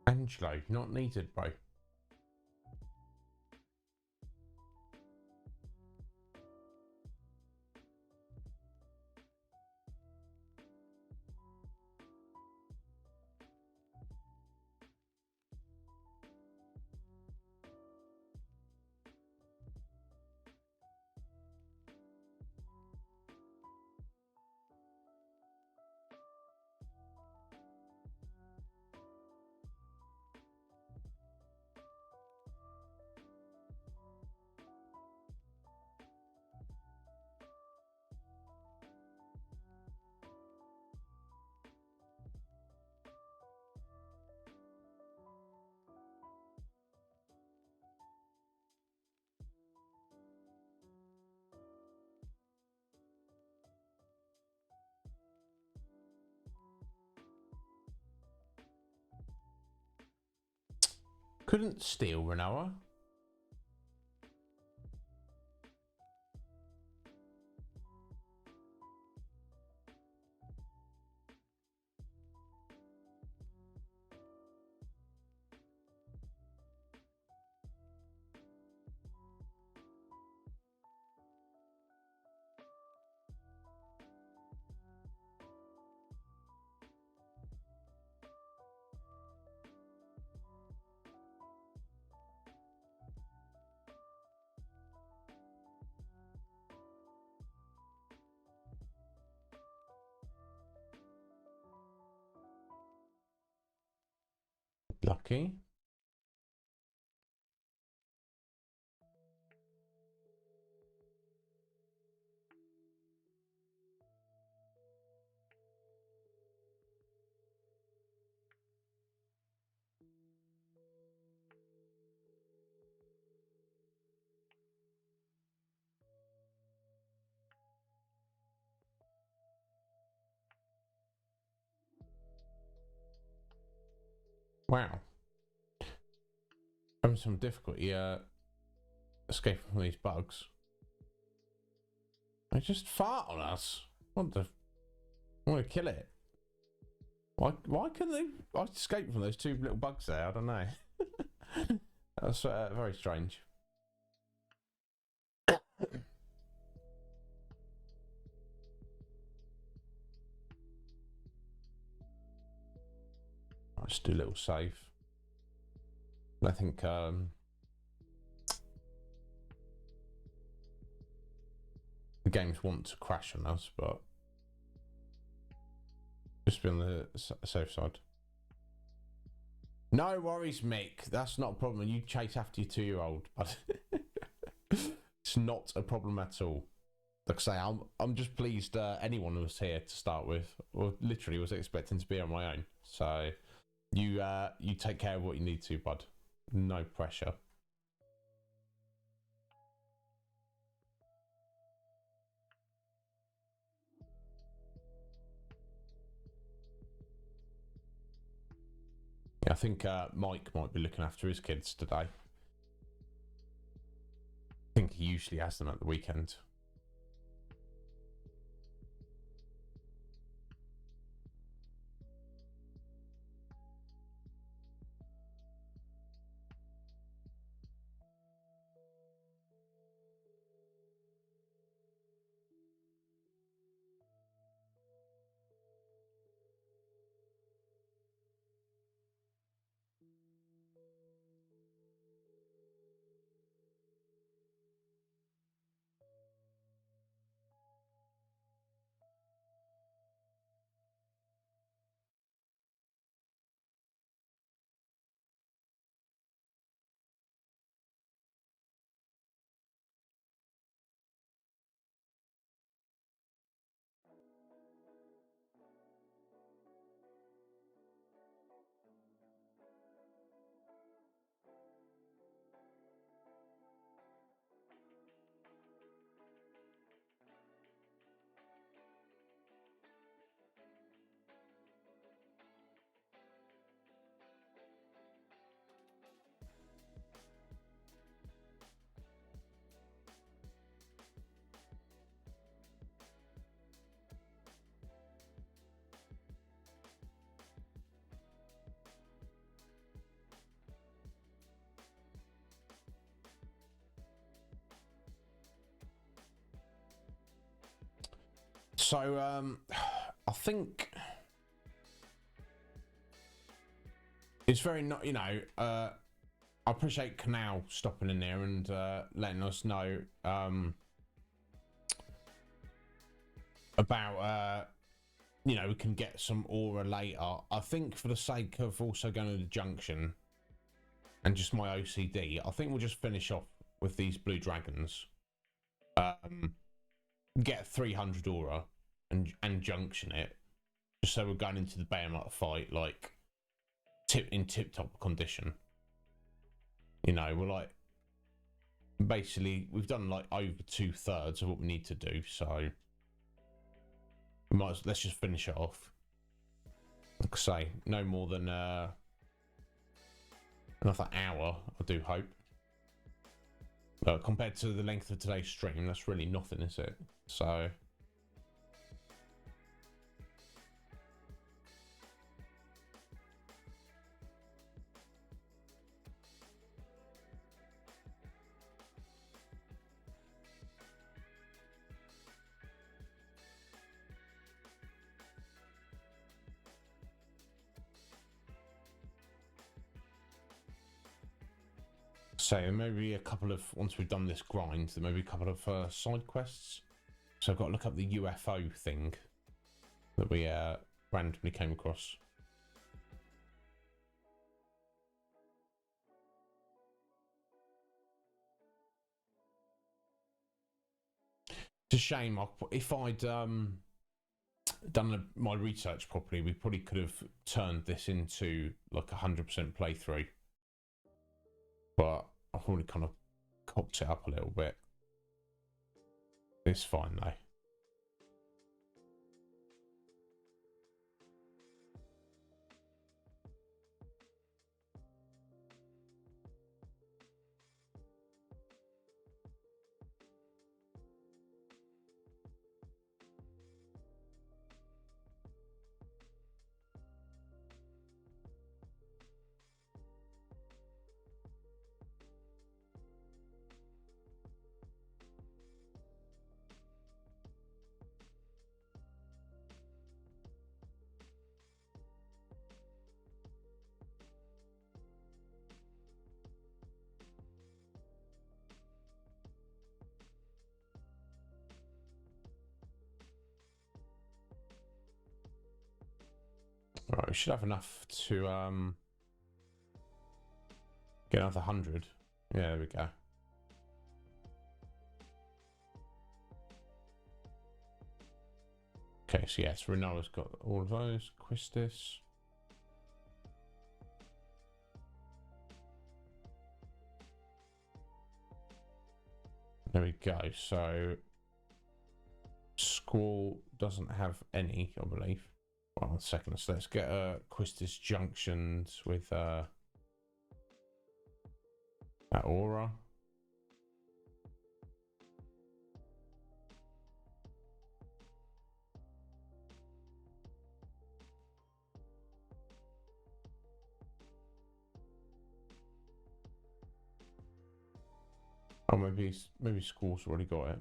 Angelo, not needed, bro. Couldn't steal Renoa. Lucky. Wow. Having some difficulty escaping from these bugs. They just fart on us. What the? I want to kill it. Why couldn't they escape from those two little bugs there? I don't know. That's very strange. Let's do a little save. I think the games want to crash on us, but just be on the safe side. No worries, Mick. That's not a problem. You chase after your 2-year-old. It's not a problem at all. Like I say, I'm just pleased anyone was here to start with, or literally was expecting to be on my own. So you take care of what you need to, bud. No pressure. I think Mike might be looking after his kids today. I think he usually has them at the weekend. So, I think it's very not, you know, I appreciate Canal stopping in there and letting us know about, you know, we can get some aura later. I think for the sake of also going to the junction and just my OCD, I think we'll just finish off with these blue dragons. Get 300 aura and junction it, just so we're going into the Behemoth fight like in tip-top condition. You know, we're like basically we've done like over 2/3 of what we need to do, so we might let's just finish it off. Like I say, no more than another hour, I do hope. But compared to the length of today's stream, that's really nothing, is it? So maybe a couple of, once we've done this grind, there may be a couple of side quests. So I've got to look up the UFO thing that we randomly came across. It's a shame. If I'd done my research properly, we probably could have turned this into like 100% playthrough. But I've probably kind of cocked it up a little bit. It's fine though. Right, we should have enough to get another 100. Yeah, there we go. Okay, so yes, Renault's got all of those. Quistis. There we go. So Squall doesn't have any, I believe. Well, 1 second. So let's get Quistis junctions with that aura. Oh, maybe Squall's already got it.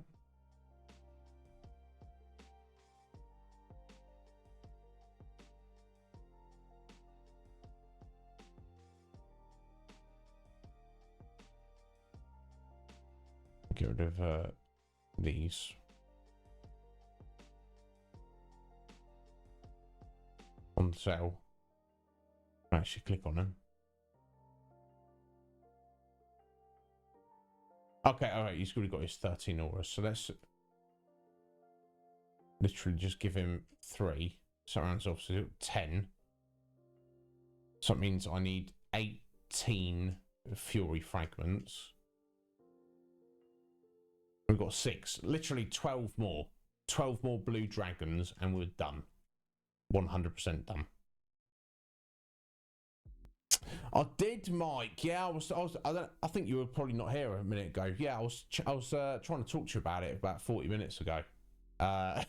Get rid of these. On sale. Actually, click on them. Okay, alright, he's already got his 13 auras, so let's literally just give him 3. So that rounds off to 10. So that means I need 18 Fury fragments. We've got 6, literally 12 more. 12 more blue dragons and we're done. 100% done. I did, Mike. Yeah, I think you were probably not here a minute ago. Yeah, I was trying to talk to you about it about 40 minutes ago. But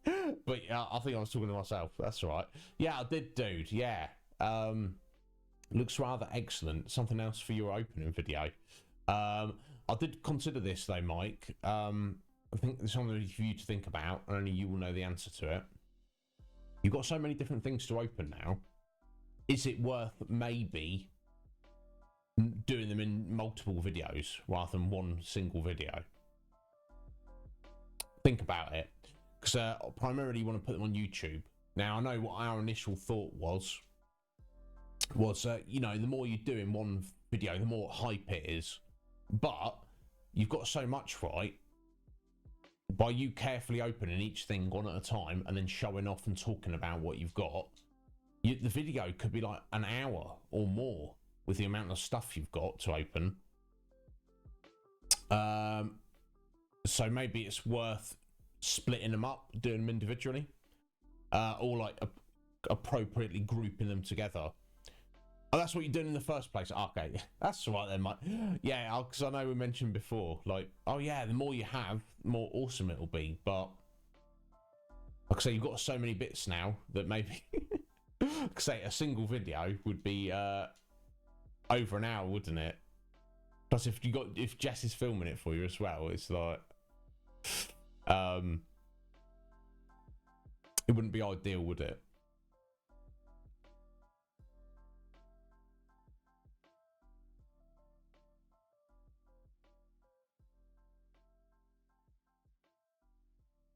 yeah, I think I was talking to myself. That's all right. Yeah, I did, dude. Yeah. Looks rather excellent. Something else for your opening video. I did consider this though, Mike. I think there's something for you to think about, and only you will know the answer to it. You've got so many different things to open now. Is it worth maybe doing them in multiple videos rather than one single video? Think about it, because primarily you want to put them on YouTube. Now, I know what our initial thought was you know, the more you do in one video, the more hype it is. But you've got so much, right? By you carefully opening each thing one at a time and then showing off and talking about what you've got, the video could be like an hour or more with the amount of stuff you've got to open. So maybe it's worth splitting them up, doing them individually, or like appropriately grouping them together. Oh, that's what you're doing in the first place. Okay, that's right then, mate. Yeah, because I know we mentioned before, like, oh yeah, the more you have, the more awesome it'll be. But like I say, you've got so many bits now that maybe, like I say, a single video would be over an hour, wouldn't it? Plus, if Jess is filming it for you as well, it's like, it wouldn't be ideal, would it?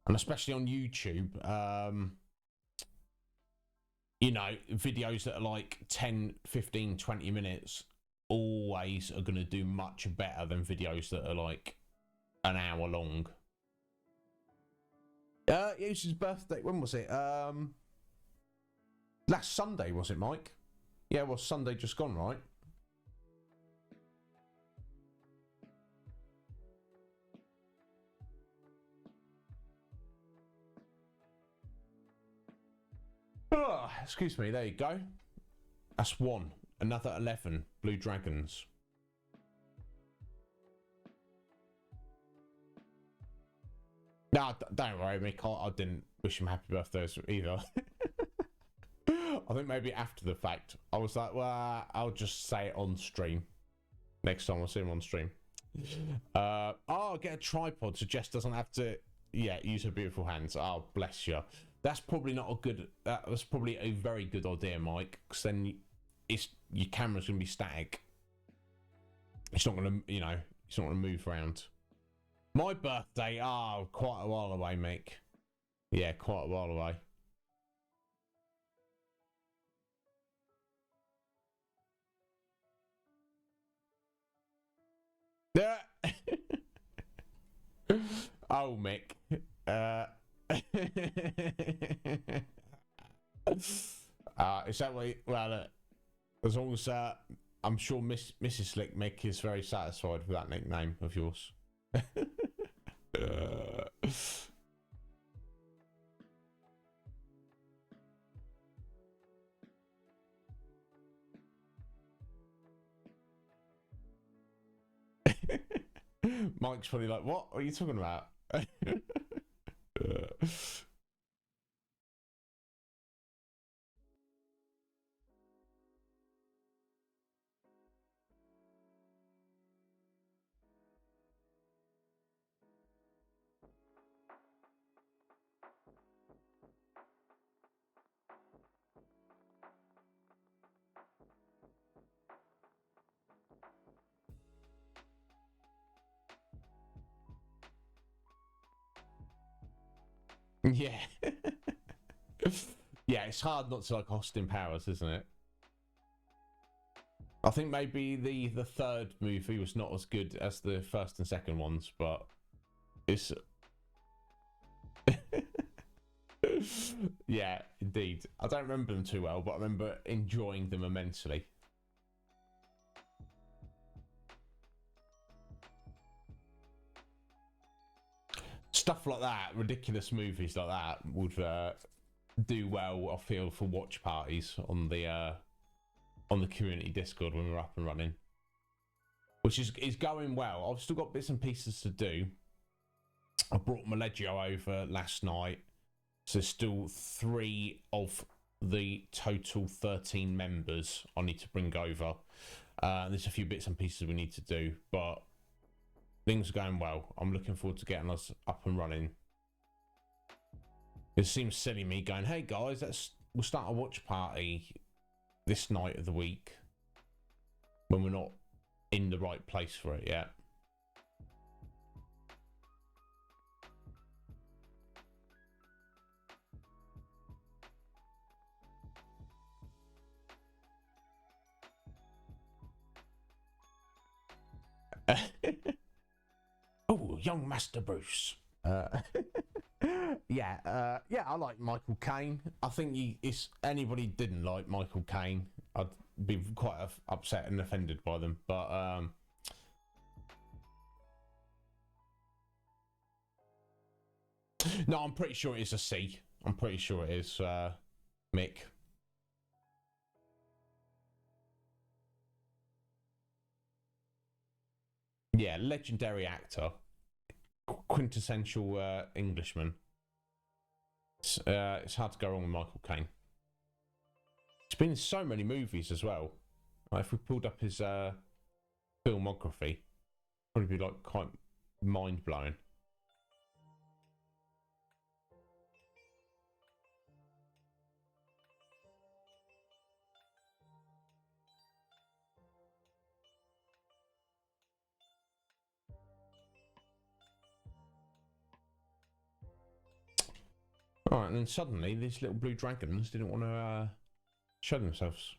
And especially on YouTube, you know, videos that are like 10, 15, 20 minutes always are going to do much better than videos that are like an hour long. It was his birthday. When was it? Last Sunday, was it, Mike? Yeah, well, Sunday just gone, right? Oh, excuse me, there you go. That's one. Another 11 blue dragons. No, don't worry, Mick. I didn't wish him happy birthdays either. I think maybe after the fact, I was like, well, I'll just say it on stream. Next time I'll see him on stream. I'll get a tripod so Jess doesn't have to, use her beautiful hands. Oh, bless you. That's probably not a good, that's probably a very good idea, Mike, because then your camera's going to be static. It's not going to, it's not going to move around. My birthday, quite a while away, Mick. Yeah, quite a while away. Oh, Mick. Is that what? Well, as long as I'm sure Mrs. Slick Mick is very satisfied with that nickname of yours. Mike's probably like, what are you talking about? Yeah. Yeah, it's hard not to like Austin Powers, isn't it? I think maybe the third movie was not as good as the first and second ones, but it's... Yeah, indeed. I don't remember them too well, but I remember enjoying them immensely. Stuff like that, ridiculous movies like that would do well, I feel, for watch parties on the community Discord when we're up and running, which is going well. I've still got bits and pieces to do. I brought Malegio over last night, so there's still 3 of the total 13 members I need to bring over. There's a few bits and pieces we need to do, but things are going well. I'm looking forward to getting us up and running. It seems silly me going, hey guys, we'll start a watch party this night of the week when we're not in the right place for it yet. Oh, young Master Bruce. Yeah, I like Michael Caine. I think if anybody didn't like Michael Caine, I'd be quite upset and offended by them. But no, I'm pretty sure it is a C. I'm pretty sure it is Mick. Yeah, legendary actor, quintessential Englishman. It's hard to go wrong with Michael Caine. He's been in so many movies as well. Like, if we pulled up his filmography, probably be like quite mind blowing. Alright, and then suddenly these little blue dragons didn't want to show themselves.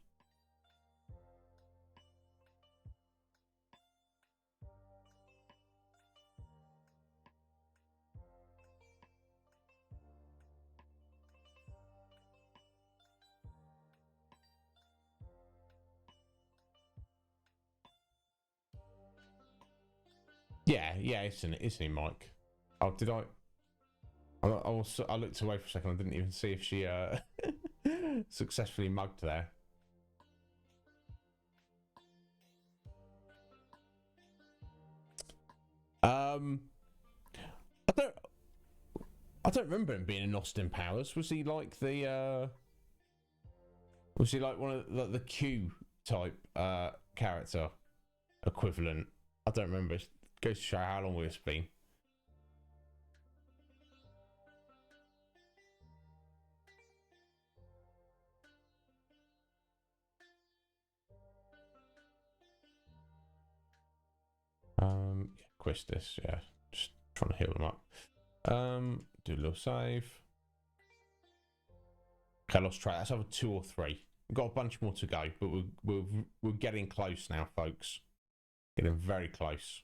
Yeah, isn't he, Mike? Oh, did I? I looked away for a second. I didn't even see if she successfully mugged there. I don't remember him being in Austin Powers. Was he like the? Was he like one of the Q type character equivalent? I don't remember. It goes to show how long it's been. Quistis, yeah. Just trying to heal them up. Do a little save. Okay, lost track. That's over 2 or 3. We've got a bunch more to go, but we're getting close now, folks. Getting very close.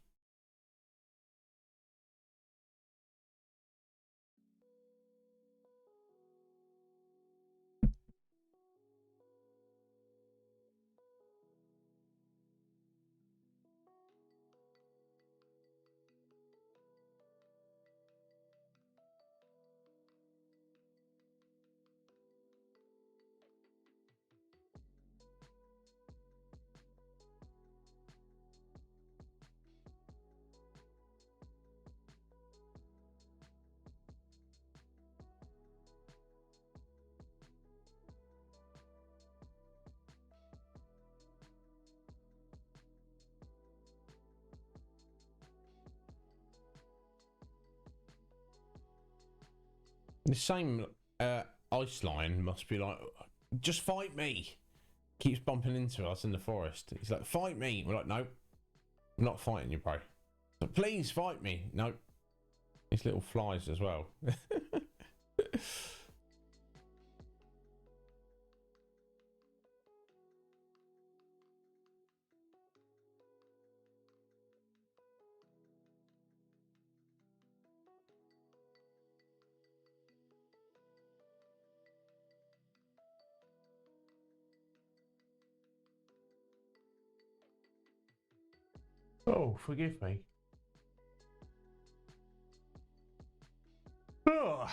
The same ice lion must be like, just fight me. Keeps bumping into us in the forest. He's like, fight me. We're like, no, I'm not fighting you, bro. So, please fight me. No. These little flies as well. Oh, forgive me. Oh.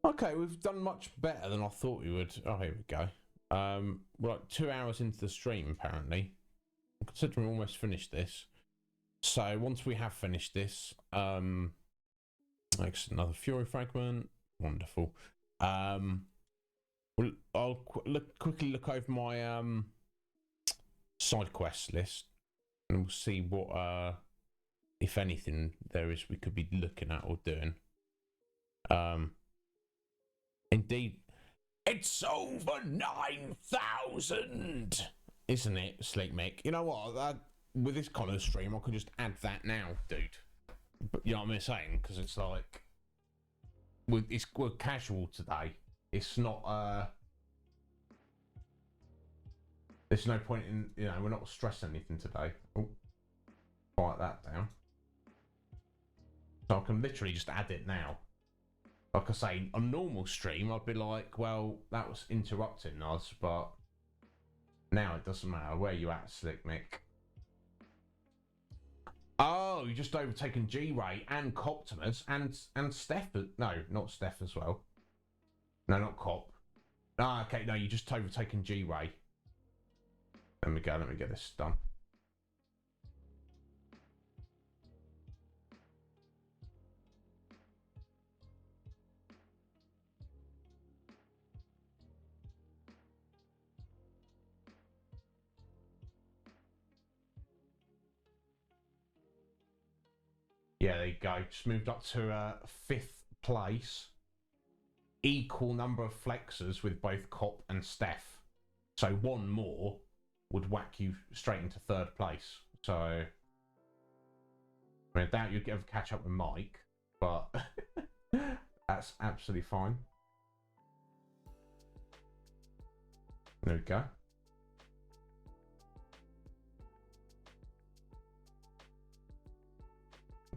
Okay, we've done much better than I thought we would. Oh, here we go. We're like 2 hours into the stream, apparently. Considering we almost finished this. So once we have finished this, like another Fury fragment. Wonderful. I'll quickly look over my side quest list, and we'll see what, if anything, there is we could be looking at or doing. Indeed, it's over 9,000, isn't it, Sleek Mick? You know what? With this kind of stream, I could just add that now, dude. But you know what I'm saying? Because it's like, we're casual today. It's not. There's no point in, you know, we're not stressing anything today. Oh, write that down. So I can literally just add it now. Like I say, on normal stream, I'd be like, well, that was interrupting us, but now it doesn't matter. Where you at, Slick Mick? Oh, you just overtaken G-Ray and Coptimus and Steph. No, not Steph as well. No, not Cop. Ah, okay, no, you just overtaken G-Ray. Let me go, let me get this done. Yeah, there you go. Just moved up to 5th place. Equal number of flexers with both Cop and Steph. So one more would whack you straight into 3rd place. So, I mean, I doubt you'd ever catch up with Mike, but that's absolutely fine. There we go.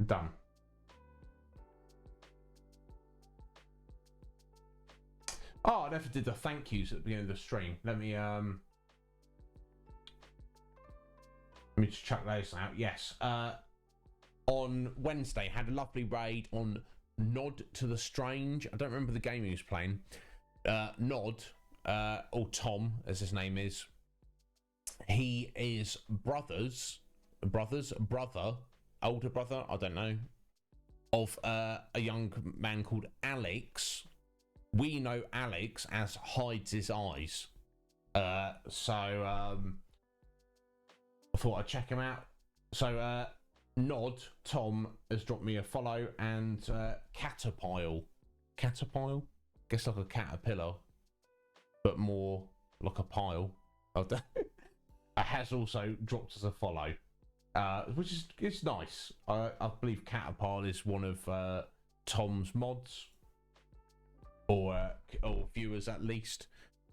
Done. Oh, I never did the thank yous at the beginning of the stream. Let me just check those out. Yes. On Wednesday, had a lovely raid on Nod to the Strange. I don't remember the game he was playing. Nod, or Tom, as his name is. He is brother, older brother, I don't know, of a young man called Alex. We know Alex as Hides His Eyes. So I thought I'd check him out. So Nod, Tom, has dropped me a follow, and Caterpillar, guess like a caterpillar, but more like a pile. Has also dropped us a follow. Which is it's nice. I believe Caterpillar is one of Tom's mods, or viewers at least.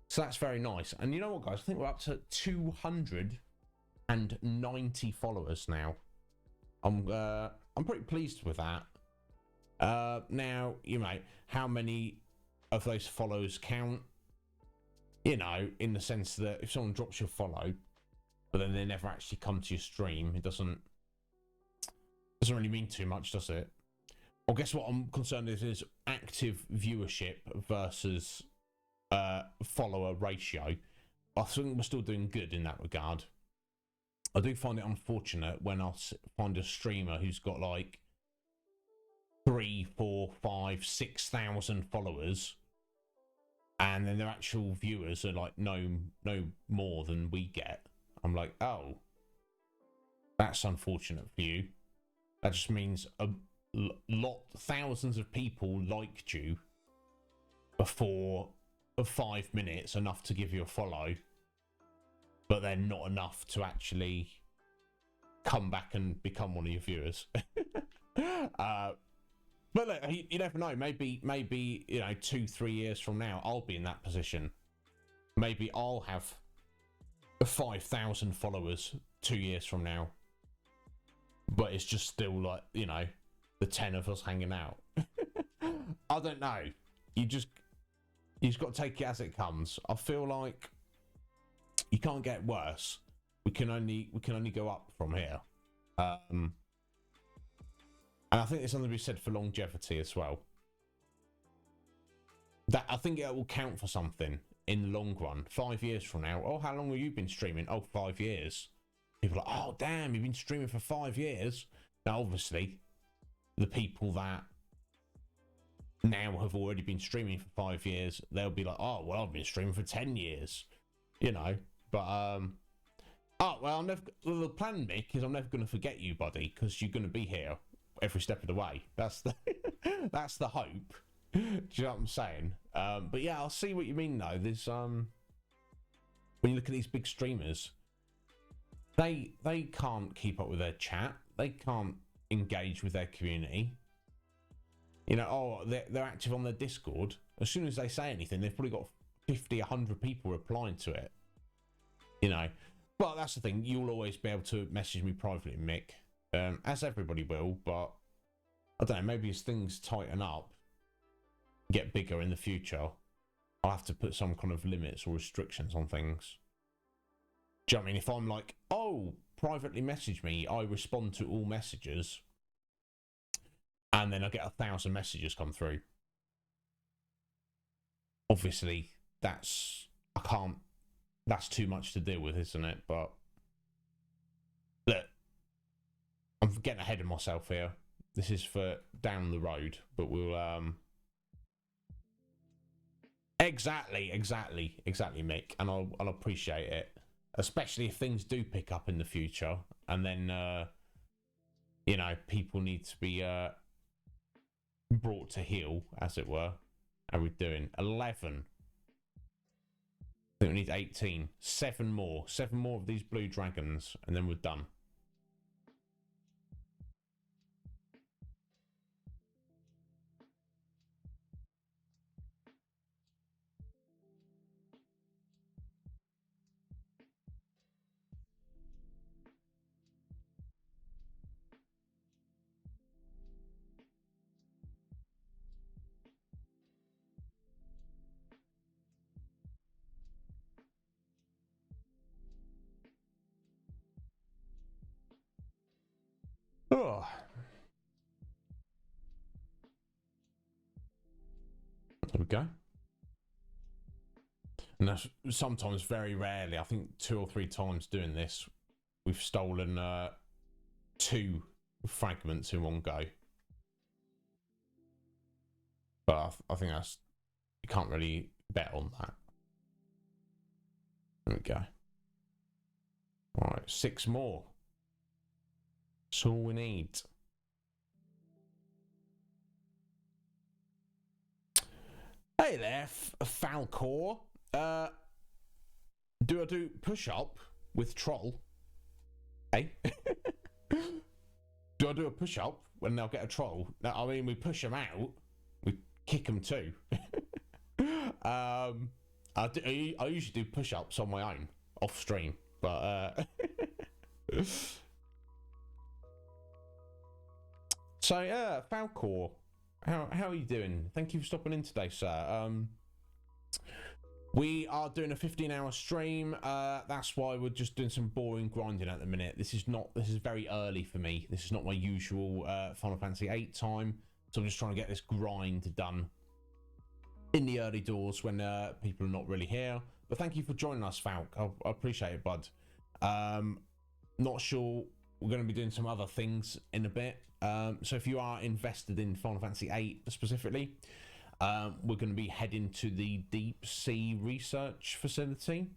So that's very nice. And you know what, guys? I think we're up to 290 followers now. I'm pretty pleased with that. Now, you know, how many of those follows count? You know, in the sense that if someone drops your follow, but then they never actually come to your stream, it doesn't really mean too much, does it? Well, guess what I'm concerned is active viewership versus follower ratio. I think we're still doing good in that regard. I do find it unfortunate when I find a streamer who's got like 3, 4, 5, 6,000 followers, and then their actual viewers are like no more than we get. I'm like, oh, that's unfortunate for you. That just means thousands of people liked you before 5 minutes, enough to give you a follow, but then not enough to actually come back and become one of your viewers. But look, you never know. Maybe you know, 2-3 years from now, I'll be in that position. Maybe I'll have 5,000 followers 2 years from now, but it's just still like, you know, the 10 of us hanging out. I don't know. You've just got to take it as it comes. I feel like you can't get worse. We can only go up from here. And I think there's something to be said for longevity as well. that I think it will count for something in the long run. 5 years from now, oh, how long have you been streaming? Oh, 5 years. People are like, oh, damn, you've been streaming for 5 years. Now, obviously, the people that now have already been streaming for 5 years, they'll be like, oh, well, I've been streaming for 10 years, you know. But, oh, well, the plan, Mick, is I'm never going to forget you, buddy, because you're going to be here every step of the way. That's the, that's the hope. Do you know what I'm saying? But yeah, I'll see what you mean, though. There's, when you look at these big streamers, they can't keep up with their chat. They can't engage with their community. You know, oh, they're active on their Discord. As soon as they say anything, they've probably got 50, 100 people replying to it. You know, but that's the thing. You'll always be able to message me privately, Mick, as everybody will. But I don't know. Maybe as things tighten up, get bigger in the future, I'll have to put some kind of limits or restrictions on things. Do you know what I mean? If I'm like, oh, privately message me, I respond to all messages, and then I get 1,000 messages come through. Obviously, that's too much to deal with, isn't it? But look, I'm getting ahead of myself here. This is for down the road, but we'll exactly, Mick, and I'll appreciate it. Especially if things do pick up in the future, and then, you know, people need to be brought to heel, as it were. How are we doing? 11. I think we need 18. 7 more. 7 more of these blue dragons, and then we're done. Oh. There we go. And that's sometimes, very rarely, I think 2 or 3 times doing this, we've stolen 2 fragments in one go. But I think that's, you can't really bet on that. There we go. All right, 6 more. That's all we need. Hey there, Falcor. Do I do push-up with Troll? Hey? Do I do a push-up when they'll get a Troll? No, I mean, we push them out. We kick them too. I usually do push-ups on my own, off-stream. But, so, yeah, Falcor. How are you doing? Thank you for stopping in today, sir. We are doing a 15-hour stream. That's why we're just doing some boring grinding at the minute. This is very early for me. This is not my usual Final Fantasy VIII time. So I'm just trying to get this grind done in the early doors when people are not really here. But thank you for joining us, Falk. I appreciate it, bud. Not sure. We're going to be doing some other things in a bit. So if you are invested in Final Fantasy VIII specifically, we're going to be heading to the deep sea research facility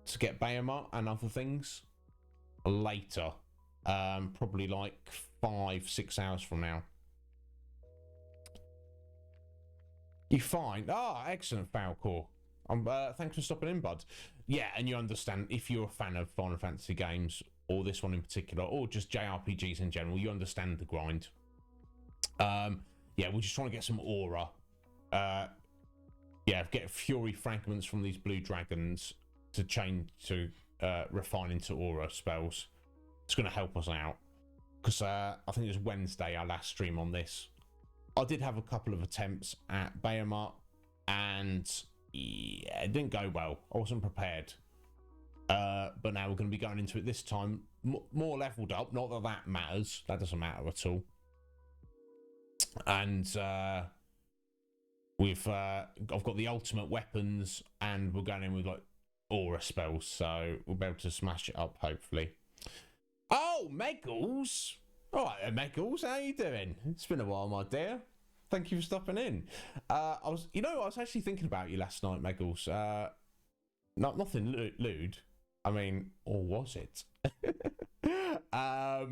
to get Behemoth and other things later. Probably like 5-6 hours from now. You fine? Ah, excellent, Falcor. Thanks for stopping in, bud. Yeah, and you understand, if you're a fan of Final Fantasy games, or this one in particular, or just JRPGs in general, you understand the grind. Yeah, we're just trying to get some aura. Yeah, get Fury fragments from these blue dragons to change to refine into aura spells. It's going to help us out. Because I think it was Wednesday, our last stream on this. I did have a couple of attempts at Behemoth, and yeah, it didn't go well. I wasn't prepared. But now we're going to be going into it this time more leveled up. Not that that matters. That doesn't matter at all. And With I've got the ultimate weapons, and we're going in with like aura spells, so we'll be able to smash it up hopefully. Oh, Meggles! All right, Meggles, how you doing? It's been a while, my dear. Thank you for stopping in. I was actually thinking about you last night, Meggles. Nothing lewd. I mean, or was it? I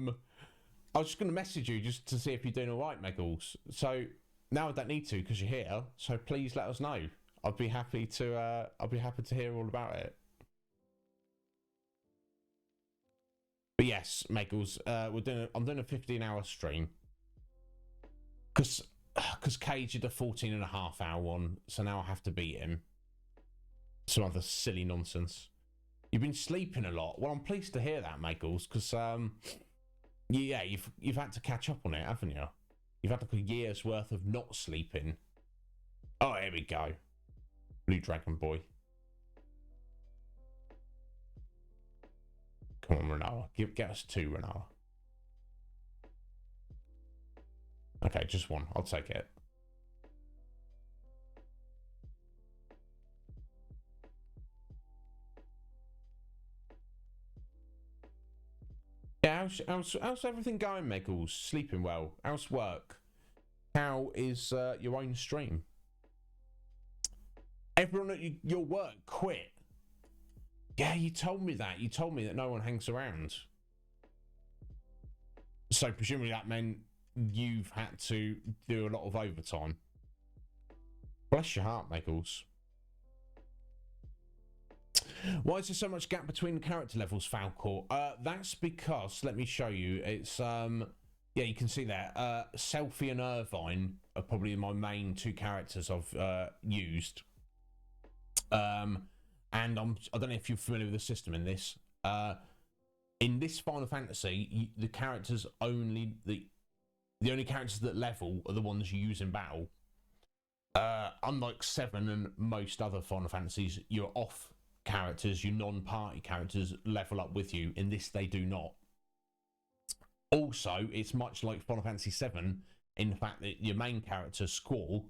was just going to message you just to see if you're doing all right, Meggles. So now I don't need to because you're here. So please let us know. I'd be happy to. I'd be happy to hear all about it. But yes, Meggles, I'm doing a 15-hour stream because Cage did a 14.5-hour one, so now I have to beat him. Some other silly nonsense. You've been sleeping a lot. Well, I'm pleased to hear that, Meggles, because yeah, you've had to catch up on it, haven't you? You've had like a year's worth of not sleeping. Oh, here we go, Blue Dragon Boy. Come on, Renala. Get us 2, Renala. Okay, just 1. I'll take it. Yeah, how's everything going, Meggles? Sleeping well? How's work? How is your own stream? Everyone at your work quit. Yeah, you told me that. You told me that no one hangs around. So presumably that meant you've had to do a lot of overtime. Bless your heart, Meggles. Why is there so much gap between the character levels, Falcor? That's because, let me show you, it's, yeah, you can see there, Selfie and Irvine are probably my main 2 characters I've used. And I don't know if you're familiar with the system in this. In this Final Fantasy, the characters only the only characters that level are the ones you use in battle. Unlike 7 and most other Final Fantasies, your off characters, your non-party characters, level up with you. In this, they do not. Also, it's much like Final Fantasy VII in the fact that your main character, Squall,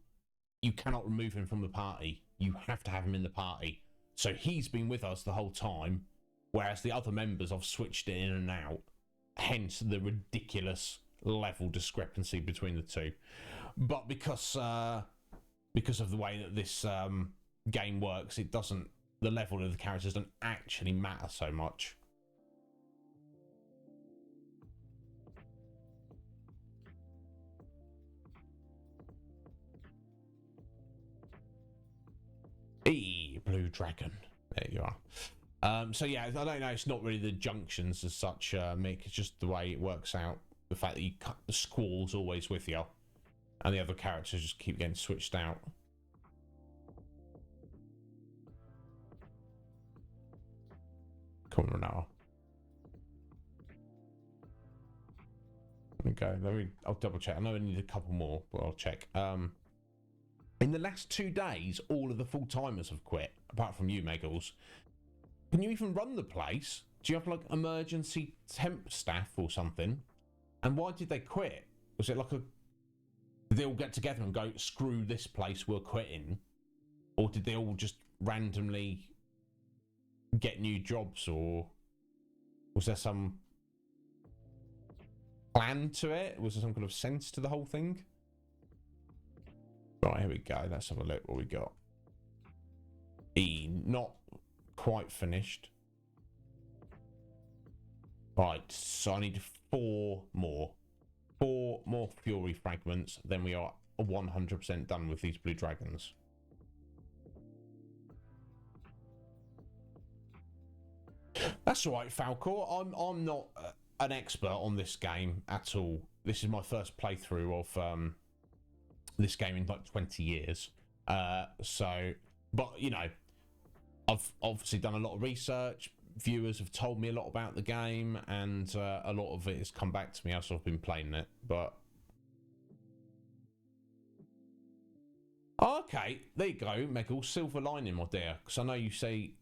you cannot remove him from the party. You have to have him in the party. So he's been with us the whole time, whereas the other members I've switched it in and out. Hence the ridiculous level discrepancy between the 2. But because of the way that this game works, it doesn't. The level of the characters don't actually matter so much. Blue Dragon. There you are. So yeah, I don't know. It's not really the junctions as such, Mick. It's just the way it works out. The fact that you cut the Squall's always with you, and the other characters just keep getting switched out. Come on now. Okay, I'll double check. I know I need a couple more, but I'll check. In the last 2 days, all of the full-timers have quit, apart from you, Meggles. Can you even run the place? Do you have, like, emergency temp staff or something? And why did they quit? Was it like did they all get together and go, screw this place, we're quitting? Or did they all just randomly get new jobs, or was there some plan to it? Was there some kind of sense to the whole thing? Right, here we go. Let's have a look what we got. Not quite finished. Right, so I need 4 more. 4 more Fury fragments, then we are 100% done with these blue dragons. That's all right, Falcor. I'm not an expert on this game at all. This is my first playthrough of this game in like 20 years. But you know, I've obviously done a lot of research. Viewers have told me a lot about the game, and a lot of it has come back to me as I've been playing it. But okay, there you go, Meggles. Silver lining, my dear. Because I know you say,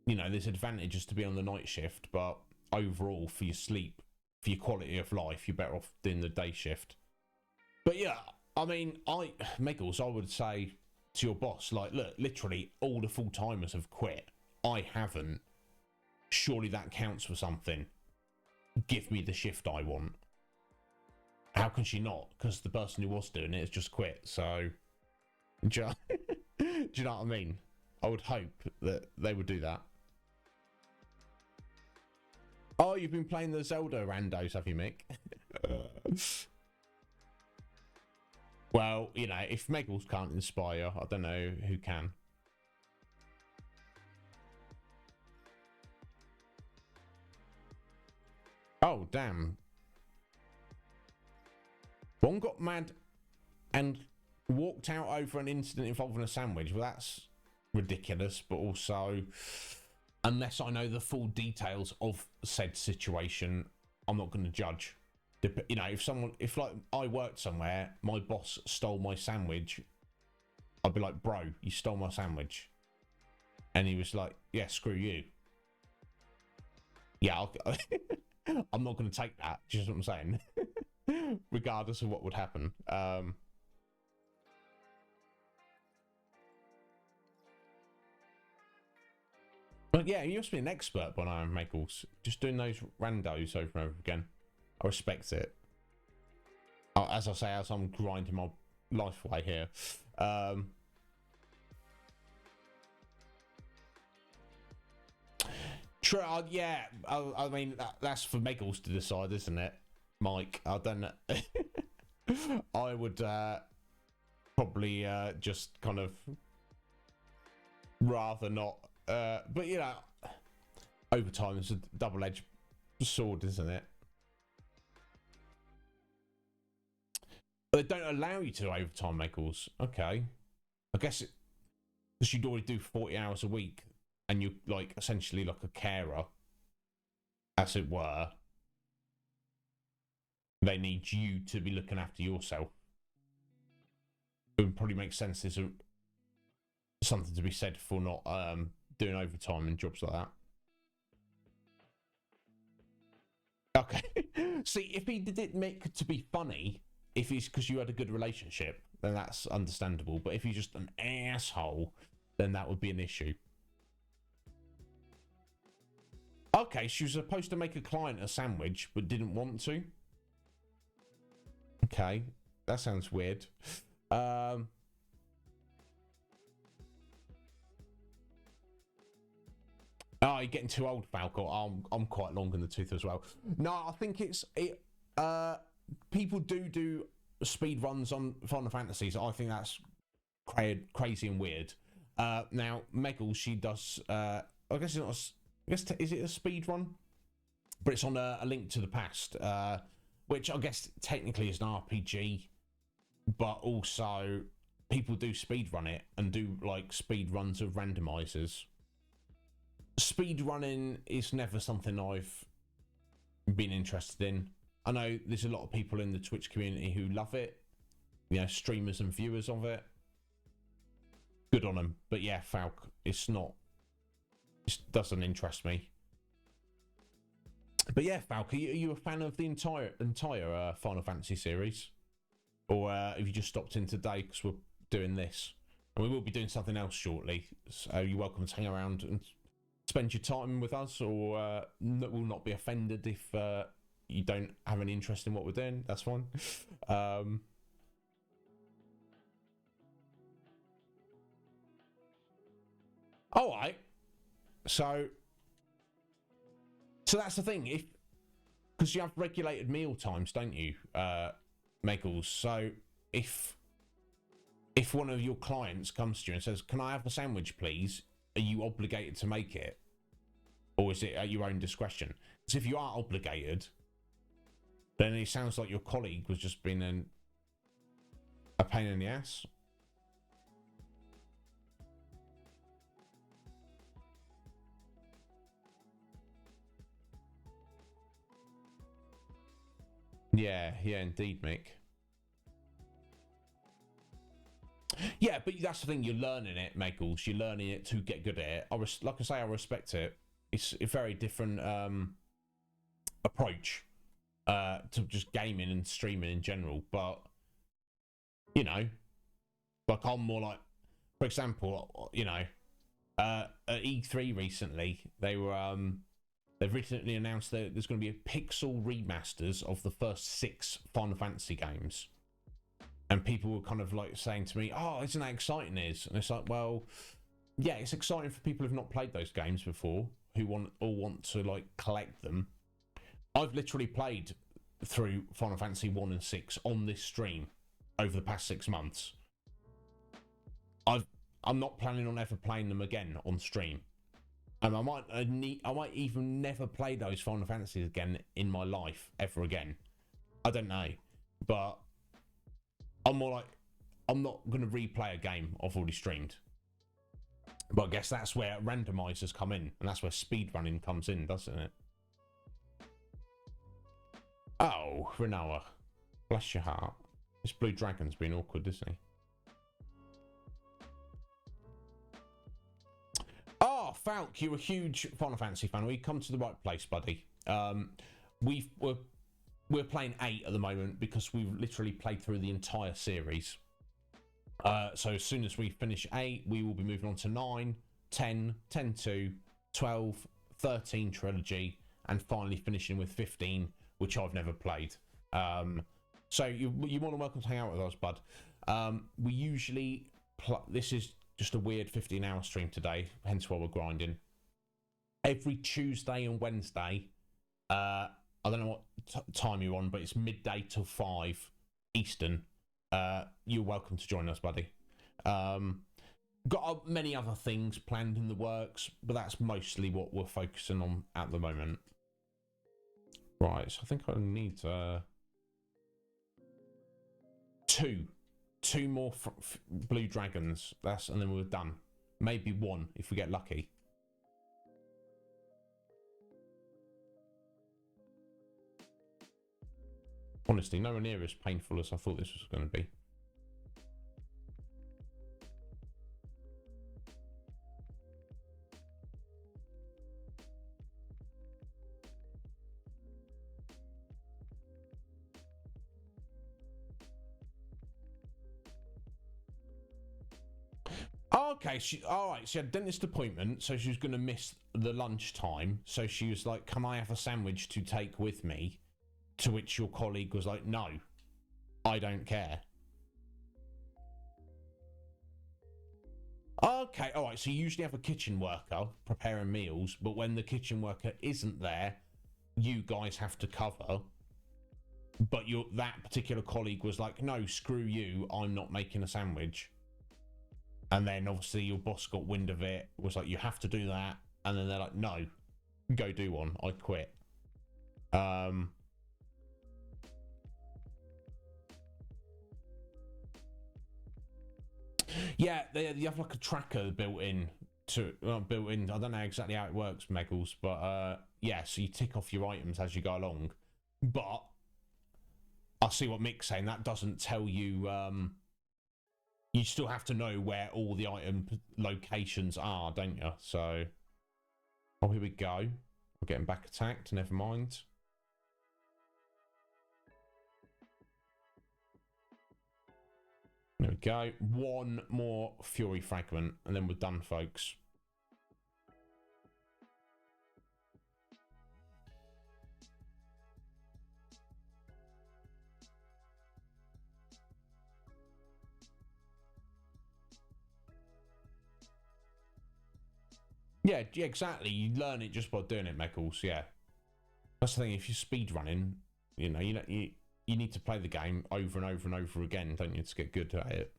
you know, there's advantages to be on the night shift, but overall, for your sleep, for your quality of life, you're better off doing the day shift. But yeah, I mean, Meggles, I would say to your boss, like, look, literally all the full-timers have quit. I haven't. Surely that counts for something. Give me the shift I want. How can she not? Because the person who was doing it has just quit. So, do you know what I mean? I would hope that they would do that. Oh, you've been playing the Zelda randos, have you, Mick? Well, you know, if Meggles can't inspire, I don't know who can. Oh, damn. One got mad and walked out over an incident involving a sandwich. Well, that's ridiculous, but also, unless I know the full details of said situation, I'm not going to judge. You know, if like I worked somewhere, my boss stole my sandwich, I'd be like, bro, you stole my sandwich. And he was like, yeah, screw you. Yeah, I'm not going to take that. Do you know what I'm saying? Regardless of what would happen. But yeah, you must be an expert by now, Michaels. Just doing those randos over and over again. I respect it. As I say, as I'm grinding my life away here. True, yeah. I mean, that's for Meggles to decide, isn't it, Mike? I don't know. I would probably just kind of rather not. But, you know, overtime is a double-edged sword, isn't it? But they don't allow you to overtime, Meggles. Okay. I guess because you'd already do 40 hours a week and you're like essentially like a carer, as it were. They need you to be looking after yourself. It would probably make sense. There's something to be said for not doing overtime and jobs like that. Okay. See, if he did it make to be funny, if it's because you had a good relationship, then that's understandable. But if you're just an asshole, then that would be an issue. Okay, she was supposed to make a client a sandwich, but didn't want to. Okay, that sounds weird. Oh, you're getting too old, Falco. I'm quite long in the tooth as well. No, I think people do speed runs on Final Fantasies. I think that's crazy and weird. Now, Meggles, she does. I guess it's not. Is it a speed run? But it's on a Link to the Past, which I guess technically is an RPG, but also people do speed run it and do like speed runs of randomizers. Speed running is never something I've been interested in. I know there's a lot of people in the Twitch community who love it, you know, streamers and viewers of it. Good on them. But yeah, Falk, it doesn't interest me. But yeah, Falk, are you a fan of the entire Final Fantasy series? Or have you just stopped in today because we're doing this? And we will be doing something else shortly. So you're welcome to hang around and spend your time with us, or will not be offended if you don't have any interest in what we're doing. That's fine. All right. So that's the thing. Because you have regulated meal times, don't you, Meggles? So if one of your clients comes to you and says, "Can I have a sandwich, please?" Are you obligated to make it, or is it at your own discretion? Because if you are obligated, then it sounds like your colleague was just being a pain in the ass. Yeah, indeed, Mick. Yeah, but that's the thing. You're learning it, Meggles. You're learning it to get good at it. Like I say, I respect it. It's a very different approach to just gaming and streaming in general. But you know, like I'm more like For example, you know, at E3 recently, they've recently announced that there's going to be a pixel remasters of the first 6 Final Fantasy games. And people were kind of like saying to me, oh, isn't that exciting? And it's like, well, yeah, it's exciting for people who've not played those games before, who want to like collect them. I've literally played through Final Fantasy 1 and 6 on this stream over the past 6 months. I'm not planning on ever playing them again on stream. And I might even never play those Final Fantasies again in my life ever again. I don't know, but I'm more like, I'm not going to replay a game I've already streamed. But I guess that's where randomizers come in, and that's where speedrunning comes in, doesn't it? Oh, Renoa. Bless your heart. This Blue Dragon's been awkward, isn't he? Oh, Falk, you're a huge Final Fantasy fan. We come to the right place, buddy. We're playing 8 at the moment because we've literally played through the entire series. So as soon as we finish 8, we will be moving on to 9, 10, 10-2, 12, 13 trilogy, and finally finishing with 15, which I've never played. So you're more than welcome to hang out with us, bud. We usually this is just a weird 15-hour stream today, hence why we're grinding. Every Tuesday and Wednesday, I don't know what time you're on, but it's midday till 5 Eastern. You're welcome to join us, buddy. Got many other things planned in the works, but that's mostly what we're focusing on at the moment. Right, so I think I need two more Blue Dragons. And then we're done. Maybe 1 if we get lucky. Honestly, nowhere near as painful as I thought this was going to be. Okay, alright, she had a dentist appointment, so she was going to miss the lunch time. So she was like, can I have a sandwich to take with me? To which your colleague was like, no, I don't care. Okay, alright, so you usually have a kitchen worker preparing meals, but when the kitchen worker isn't there, you guys have to cover. But that particular colleague was like, no, screw you, I'm not making a sandwich. And then obviously your boss got wind of it, was like, you have to do that. And then they're like, no, go do one, I quit. Yeah, you have like a tracker built in. I don't know exactly how it works, Meggles, but yeah, so you tick off your items as you go along. But I see what Mick's saying. That doesn't tell you. You still have to know where all the item locations are, don't you? So, oh, here we go. We're getting back attacked. Never mind. There we go. 1 more Fury Fragment, and then we're done, folks. Yeah, exactly. You learn it just by doing it, Meckles. Yeah, that's the thing. If you're speed running, you need to play the game over and over and over again, don't you, to get good at it.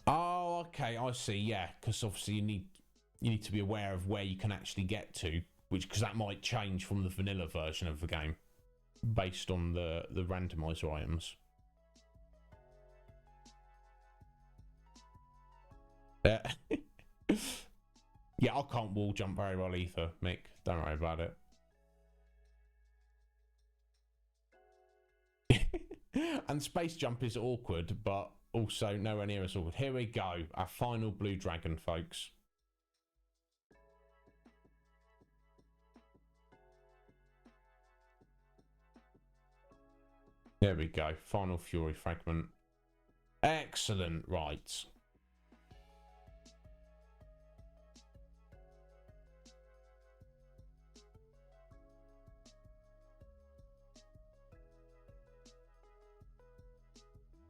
Oh, okay, I see. Yeah, because obviously you need to be aware of where you can actually get to, because that might change from the vanilla version of the game based on the randomizer items. Yeah. Yeah, I can't wall jump very well either, Mick. Don't worry about it. And space jump is awkward, but also nowhere near as awkward. Here we go. Our final Blue Dragon, folks. There we go. Final Fury Fragment. Excellent, right.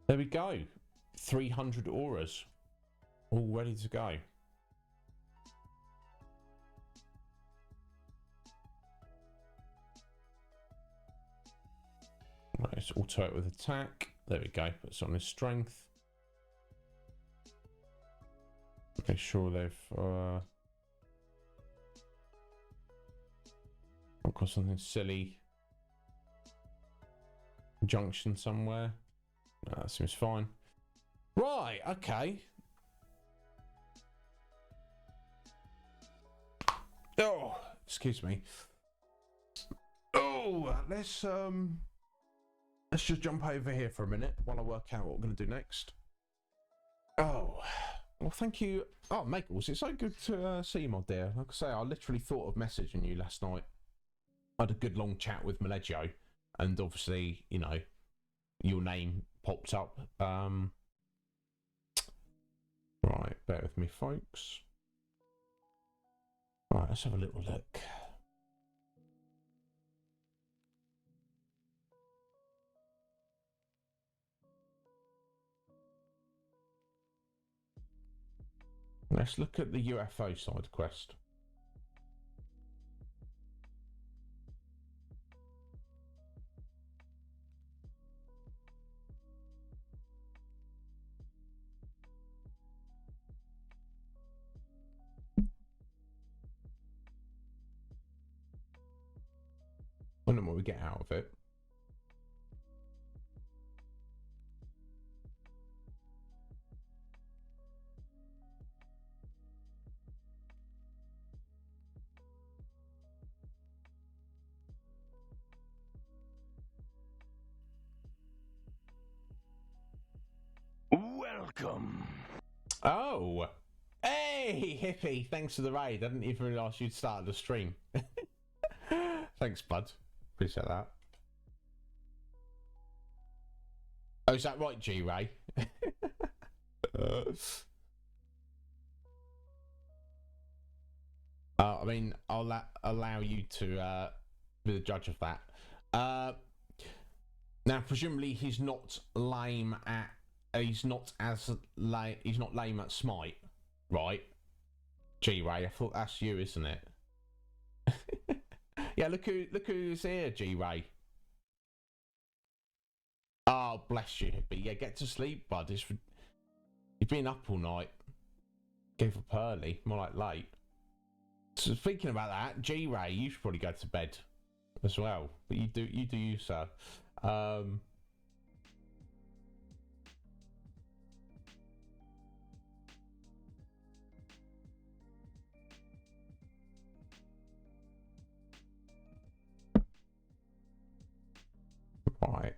There we go. 300 auras. All ready to go. Right, let's auto it with attack. There we go. Puts on his strength. Make sure they've not got something silly. Junction somewhere. No, that seems fine. Right, okay. Oh, excuse me. Oh, let's just jump over here for a minute while I work out what we're going to do next. Oh, well, thank you. Oh, Michaels, it's so good to see you, my dear. Like I say, I literally thought of messaging you last night. I had a good long chat with Maleggio, and obviously, you know, your name popped up. Right, bear with me, folks. Right, let's have a little look. Let's look at the UFO side quest. I don't know what we get out of it. Welcome. Oh, hey, Hippie, thanks for the raid. I didn't even realise you'd started the stream. Thanks, bud. Appreciate that. Oh, is that right, G-Ray? I mean, I'll allow you to be the judge of that. Now, presumably, he's not lame at. He's not as lame. He's not lame at Smite, right? G-Ray, I thought that's you, isn't it? Yeah, look who's here, G-Ray. Oh, bless you, Hippie. Yeah, get to sleep, bud. You've been up all night. Gave up early, more like late. So speaking about that, G-Ray, you should probably go to bed as well. But you do you, sir. Right.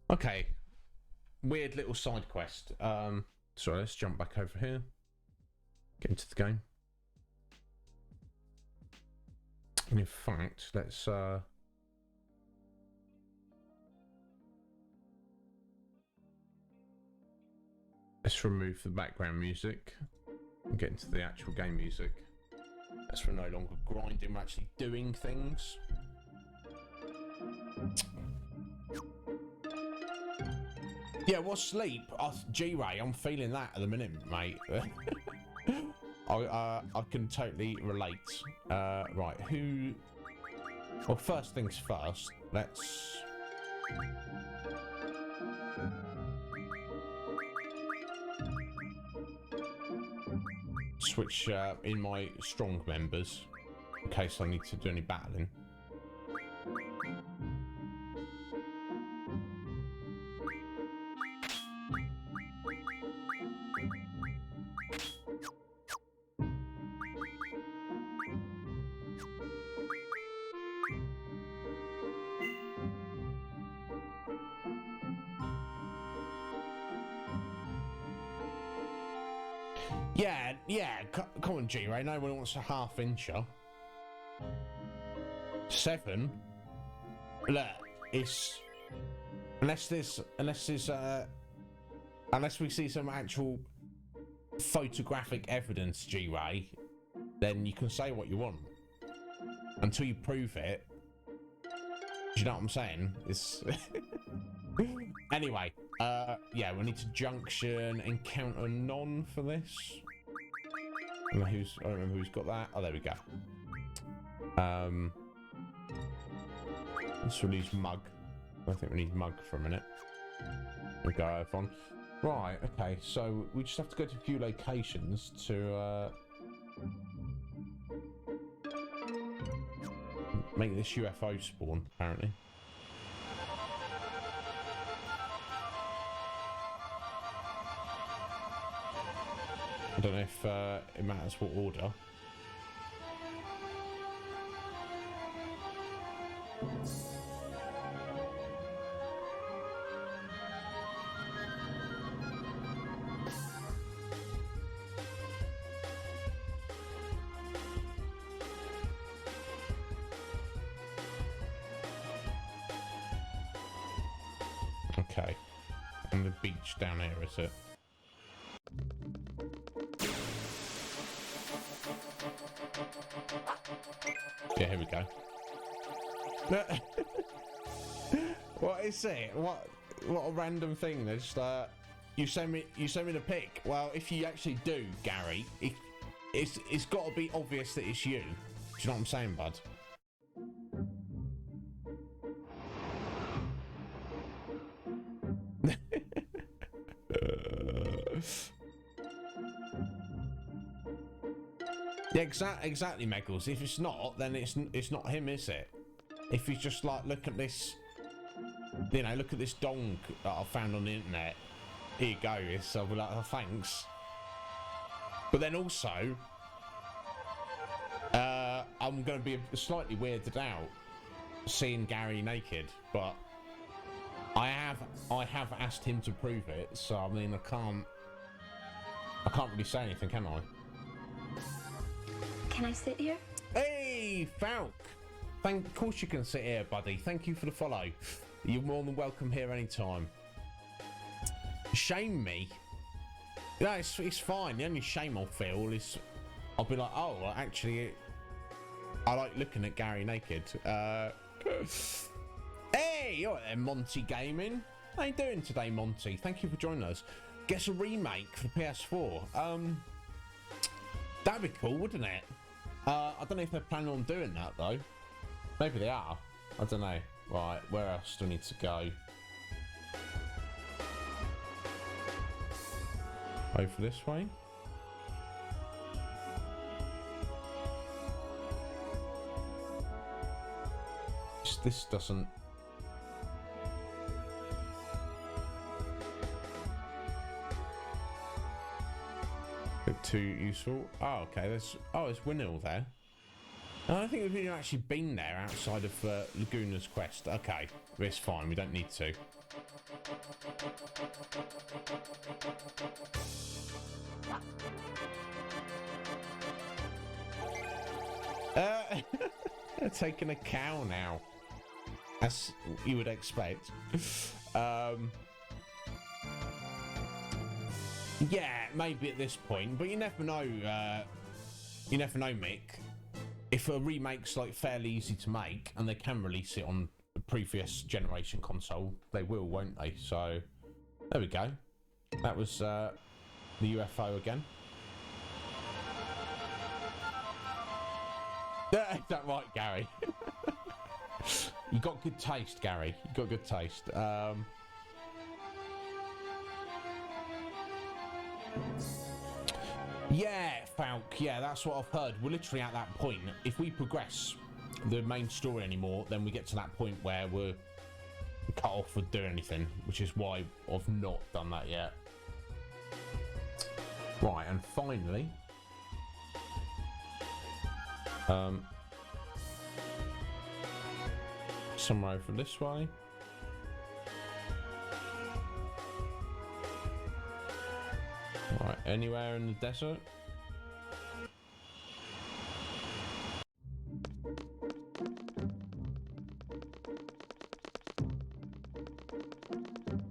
Okay. Weird little side quest. So let's jump back over here. Get into the game. And in fact, let's remove the background music and get into the actual game music. As we're no longer grinding, we're actually doing things. Yeah, well, sleep. G-Ray, I'm feeling that at the minute, mate. I can totally relate. Right, who... Well, first things first, let's... switch in my strong members in case I need to do any battling. Yeah, come on, G-Ray. No one wants a half-incher. 7? Look, it's... Unless we see some actual photographic evidence, G-Ray, then you can say what you want. Until you prove it. Do you know what I'm saying? It's... Anyway, yeah, we need to junction, encounter none for this. I don't remember who's got that. Oh, there we go. So we need mug. I think we need mug for a minute. We go have fun. Right, okay, so we just have to go to a few locations to make this UFO spawn, apparently. I don't know if it matters what order. Okay. And the beach down here, is it? Yeah, here we go. What is it? What a random thing. There's just you send me the pic. Well, if you actually do, Gary, it's got to be obvious that it's you. Do you know what I'm saying, bud? Yeah, exactly, Meggles. If it's not, then it's not him, is it? If he's just like, look at this, you know, look at this dong that I found on the internet. Here you go. So I'll be like, oh, thanks. But then also, I'm going to be slightly weirded out seeing Gary naked, but I have asked him to prove it. So I mean, I can't really say anything, can I? Can I sit here? Hey, Falk! Of course you can sit here, buddy. Thank you for the follow. You're more than welcome here anytime. Shame me. No, it's fine. The only shame I'll feel is I'll be like, oh, well, actually, I like looking at Gary naked. Hey, you're there, Monty Gaming. How you doing today, Monty? Thank you for joining us. Guess a remake for the PS4. That'd be cool, wouldn't it? I don't know if they're planning on doing that, though. Maybe they are. I don't know. Right, where else do I need to go? Over this way? This doesn't... Bit too useful. Oh, okay. There's Winil there. I don't think we've even actually been there outside of Laguna's quest. Okay, it's fine. We don't need to. Taking a cow now, as you would expect. Yeah, maybe at this point, but you never know. You never know, Mick. If a remake's like fairly easy to make, and they can release it on the previous generation console, they will, won't they? So there we go. That was the UFO again. Is that right, Gary? You got good taste, Gary. You got good taste. Yeah, Falk, yeah, that's what I've heard. We're literally at that point. If we progress the main story anymore, then we get to that point where we're cut off for doing anything, which is why I've not done that yet. Right, and finally, somewhere over this way. Right, Right, anywhere in the desert?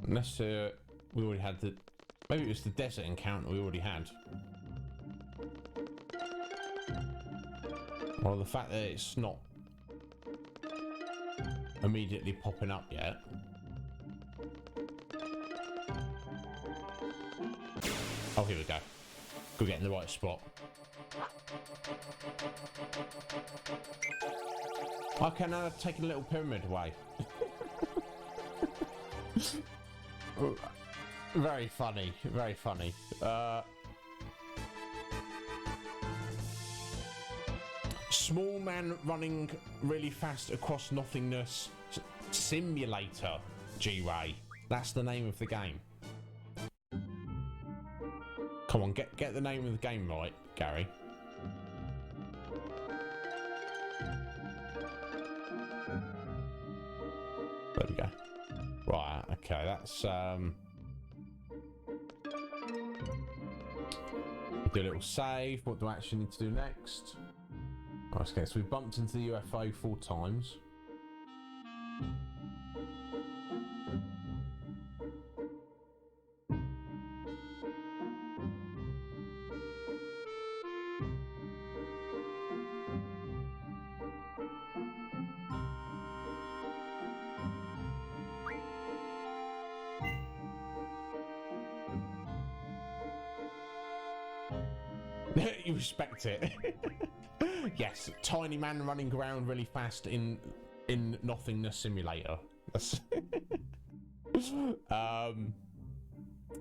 Unless we already had the... Maybe it was the desert encounter we already had. Well, the fact that it's not immediately popping up yet. Oh, here we go. Go get in the right spot. Okay, now I've taken a little pyramid away. Very funny, very funny. Small man running really fast across nothingness simulator, G-Ray. That's the name of the game. Come on, get the name of the game right, Gary. There we go. Right, okay, that's do a little save. What do I actually need to do next? Okay, so we bumped into the UFO 4 times. You respect it. Yes, tiny man running around really fast in nothingness simulator. That's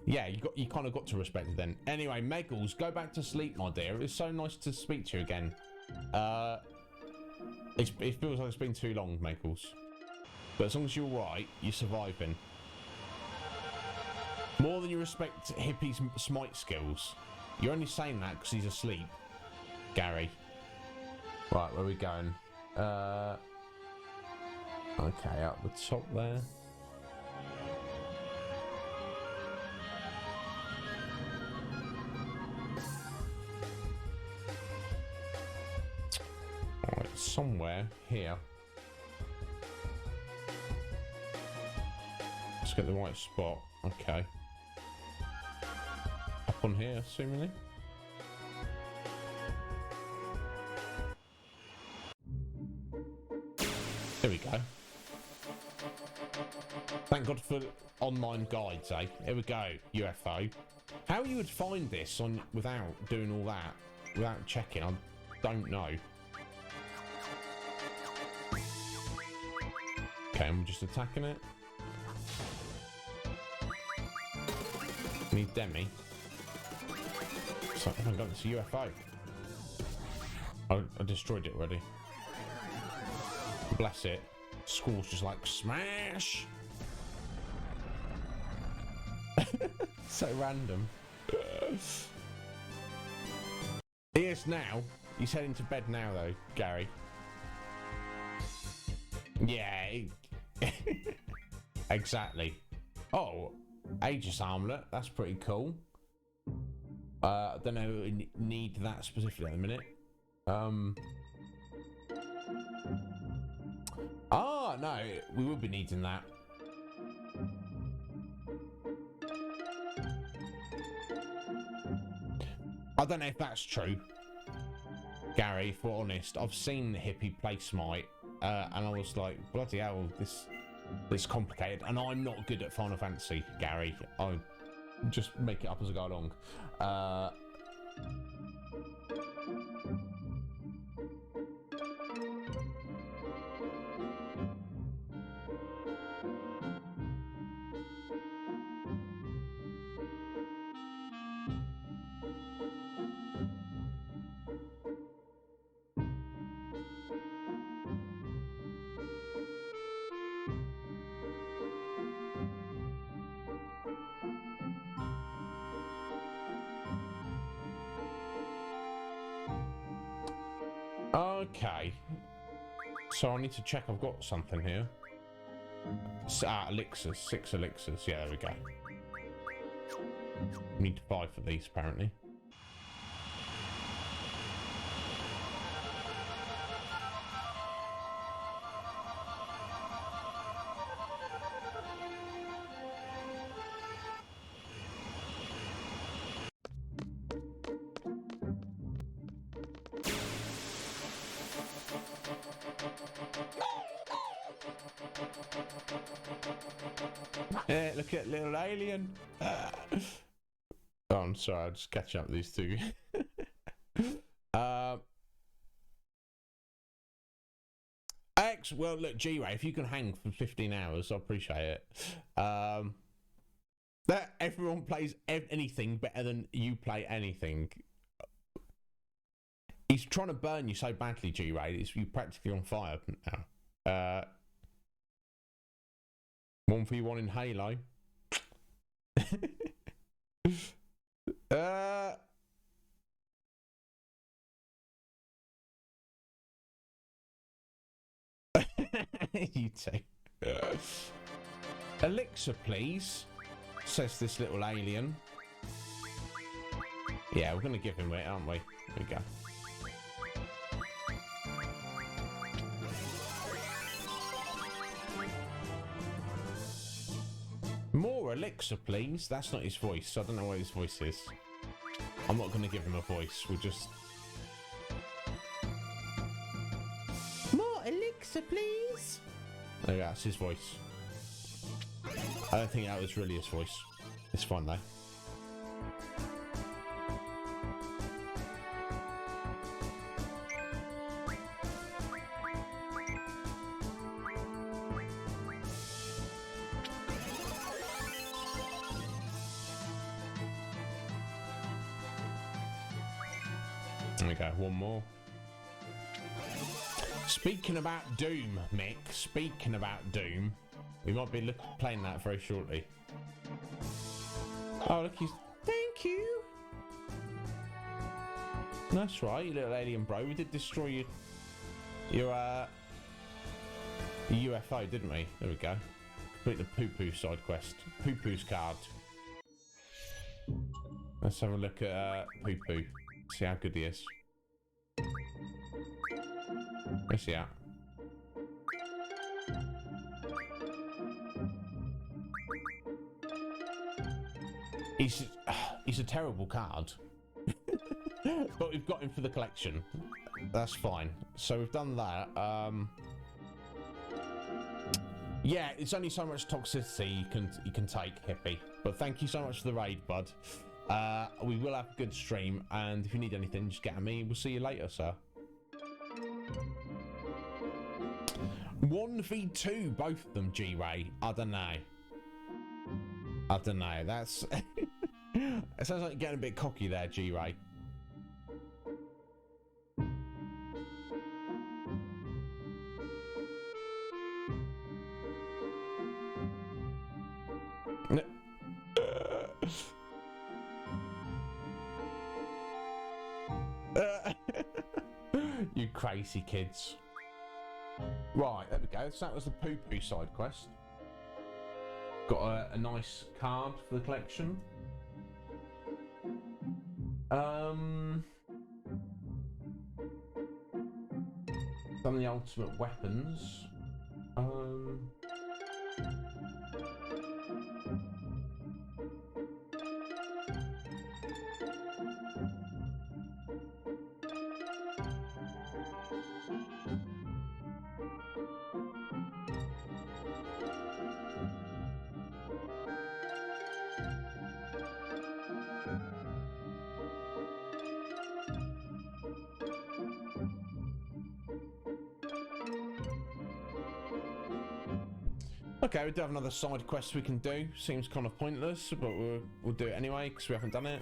yeah, you kind of got to respect it then. Anyway, Meggles, go back to sleep, my dear. It's so nice to speak to you again. It feels like it's been too long, Meggles. But as long as you're right, you're surviving. More than you respect Hippie's smite skills. You're only saying that because he's asleep, Gary. Right, where are we going? Okay, up the top there. Alright, somewhere here. Let's get the right spot. Okay. Up on here, seemingly. There we go. Thank God for online guides, eh? Here we go, UFO. How you would find this on without doing all that, without checking, I don't know. Okay, I'm just attacking it. Need Demi. So, oh my God, it's a UFO. I destroyed it already. Bless it. Squall's just like, smash! So random. He is now. He's heading to bed now, though, Gary. Yeah. Exactly. Oh, Aegis Armlet. That's pretty cool. I don't know if we need that specifically at the minute. Ah, no, we would be needing that. I don't know if that's true, Gary, if we're honest. I've seen the Hippie play Smite, and I was like, bloody hell, this is complicated. And I'm not good at Final Fantasy, Gary. I just make it up as I go along. Okay, so I need to check I've got something here. Elixirs, 6 elixirs. Yeah, there we go. We need 5 for these, apparently. Yeah, look at little alien. Oh, I'm sorry, I'll just catch up with these two. X, well, look, G-Ray, if you can hang for 15 hours, I appreciate it. That everyone plays anything better than you play anything. He's trying to burn you so badly, G-Ray. You're practically on fire now. One for you, one in Halo. You take elixir, please, says this little alien. Yeah, we're gonna give him it, aren't we? Here we go. More elixir, please. That's not his voice. I don't know what his voice is. I'm not gonna give him a voice. We'll just more elixir, please. There we go, that's his voice. I don't think that was really his voice. It's fine though. There we go, one more. Speaking about Doom, Mick, speaking about Doom, we might be playing that very shortly. Oh, look, he's... Thank you! That's right, you little alien bro. We did destroy your UFO, didn't we? There we go. Complete the poo-poo side quest. Poo-poo's card. Let's have a look at poo-poo. See how good he is. Where's he at? He's a terrible card. But we've got him for the collection. That's fine. So we've done that. Yeah, it's only so much toxicity you can take, hippie. But thank you so much for the raid, bud. We will have a good stream, and if you need anything, just get at me. We'll see you later, sir. 1v2, both of them, G-Ray. I don't know. I don't know. That's... It sounds like you're getting a bit cocky there, G-Ray. You crazy kids. Right, there we go. So that was the poo-poo side quest. Got a nice card for the collection. Done the ultimate weapons. Okay, we do have another side quest we can do. Seems kind of pointless, but we'll do it anyway because we haven't done it.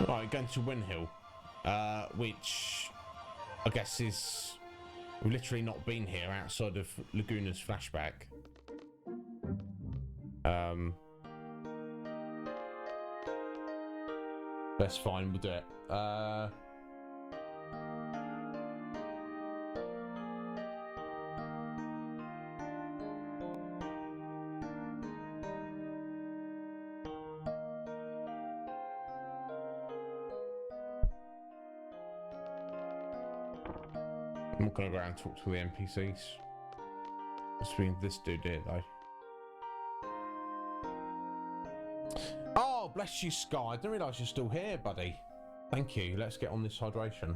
Right, going to Windhill, which I guess is... We've literally not been here outside of Laguna's flashback. That's fine, we'll do it. I'm not gonna go around and talk to the NPCs. That's been this dude here though. Oh, bless you, Sky. I didn't realise you're still here, buddy. Thank you. Let's get on this hydration.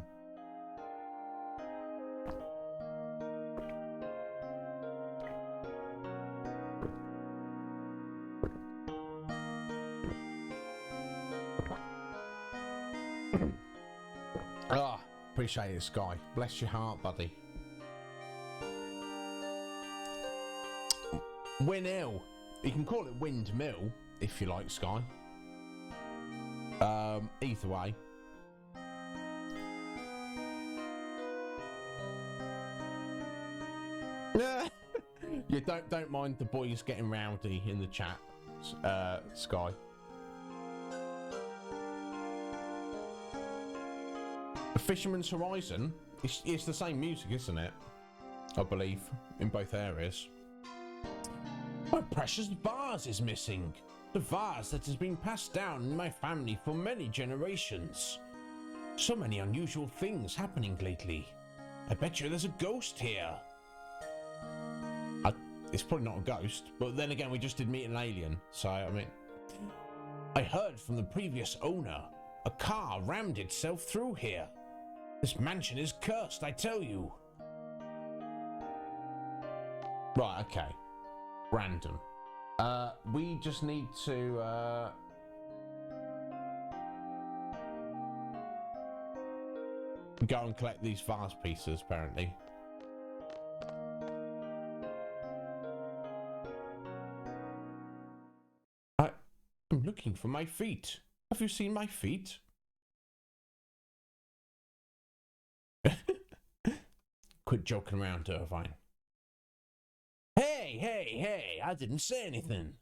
Ah, appreciate it, Sky. Bless your heart, buddy. Windmill. You can call it windmill if you like, Sky. Either way. You don't mind the boys getting rowdy in the chat, Sky. Fisherman's Horizon, it's the same music, isn't it? I believe, in both areas. My precious vase is missing. The vase that has been passed down in my family for many generations. So many unusual things happening lately. I bet you there's a ghost here. It's probably not a ghost, but then again, we just did meet an alien, so I mean... I heard from the previous owner. A car rammed itself through here. This mansion is cursed, I tell you. Right, okay. Random. We just need to go and collect these vase pieces, apparently. I'm looking for my feet. Have you seen my feet? Quit joking around, Irvine. Hey, I didn't say anything.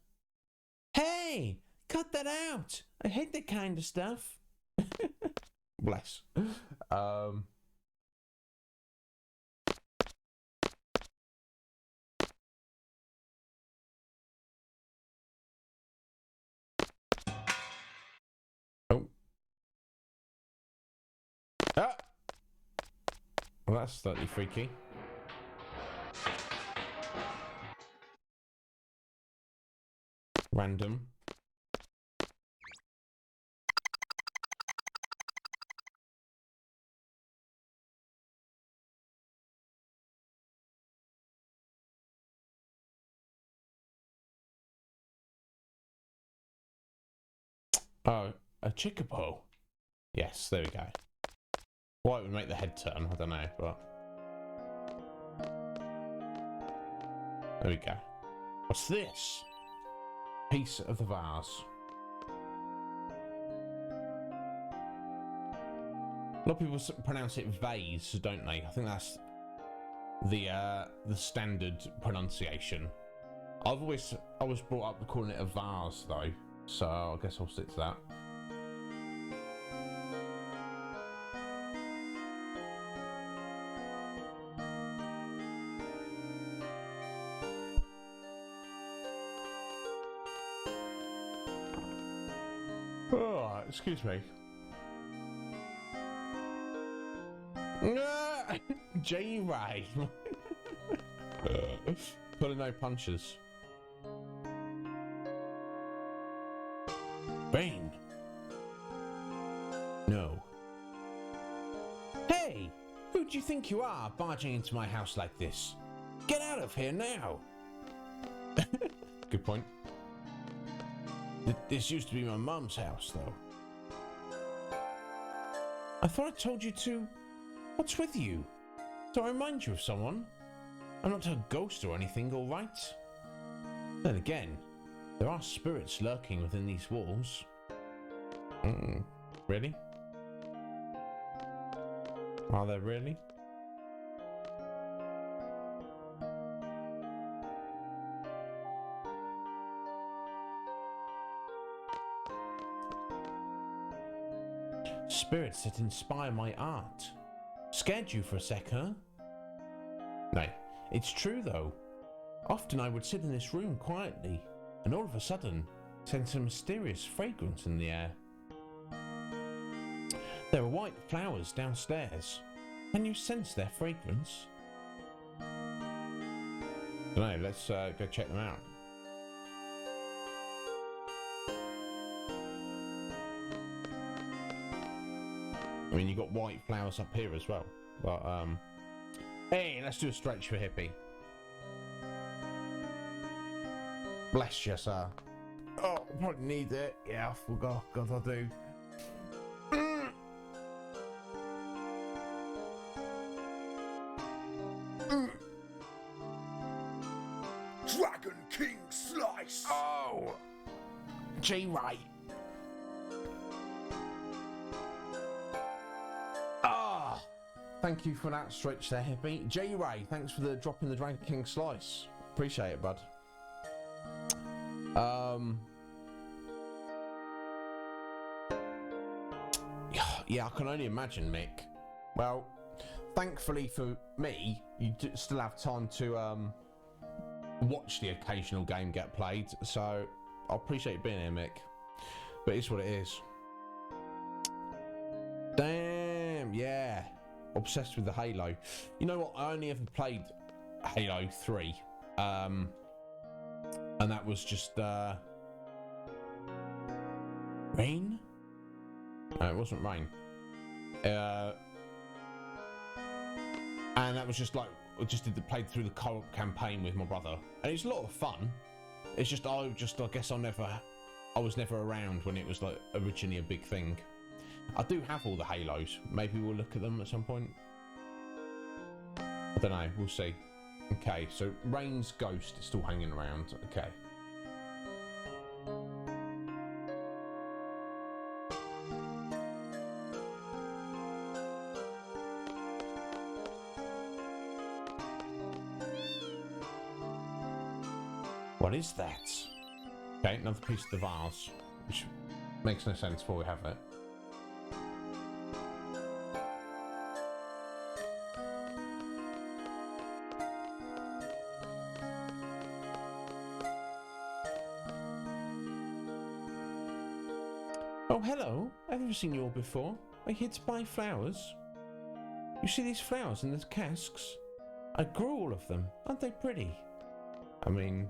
Hey, cut that out. I hate that kind of stuff. Bless. Oh. Ah. Well, that's slightly freaky. Random. Oh, a chickapo. Yes, there we go. Why it would make the head turn, I don't know, but... There we go. What's this? Piece of the vase. A lot of people pronounce it vase, don't they? I think that's the standard pronunciation. I was brought up calling it a vase though, so I guess I'll stick to that. Oh, excuse me. J-Ray. Pulling no punches. Bane. No. Hey! Who do you think you are, barging into my house like this? Get out of here now! Good point. This used to be my mum's house, though. I thought I told you to... What's with you? Do I remind you of someone? I'm not a ghost or anything, all right? Then again, there are spirits lurking within these walls. Really? Are there really? Spirits that inspire my art. Scared you for a sec, huh? No, it's true though. Often I would sit in this room quietly, and all of a sudden, sense a mysterious fragrance in the air. There are white flowers downstairs. Can you sense their fragrance? No, let's go check them out. I mean, you got white flowers up here as well. But hey, let's do a stretch for Hippie. Bless you, sir. Oh, probably need it. Yeah, I forgot. God, I do. Dragon King Slice! Oh, G-Ray. Ah, thank you for that stretch there, Hippie. J-Ray, thanks for the dropping the Dragon King slice. Appreciate it, bud. Yeah, I can only imagine, Mick. Well, thankfully for me, you still have time to watch the occasional game get played, so I appreciate you being here, Mick. But it's what it is. Damn, yeah. Obsessed with the Halo. You know what? I only ever played Halo 3. And that was just Rain? No, it wasn't Rain. And that was just like played through the co-op campaign with my brother, and it's a lot of fun. It's just I guess I was never around when it was like originally a big thing. I do have all the Halos. Maybe we'll look at them at some point. I don't know. We'll see. Okay, so Rain's ghost is still hanging around. Okay. What is that? Okay, another piece of the vase, which makes no sense before we have it. Oh, hello. I've never seen you all before. Are you here to buy flowers? You see these flowers in the casks? I grew all of them. Aren't they pretty? I mean,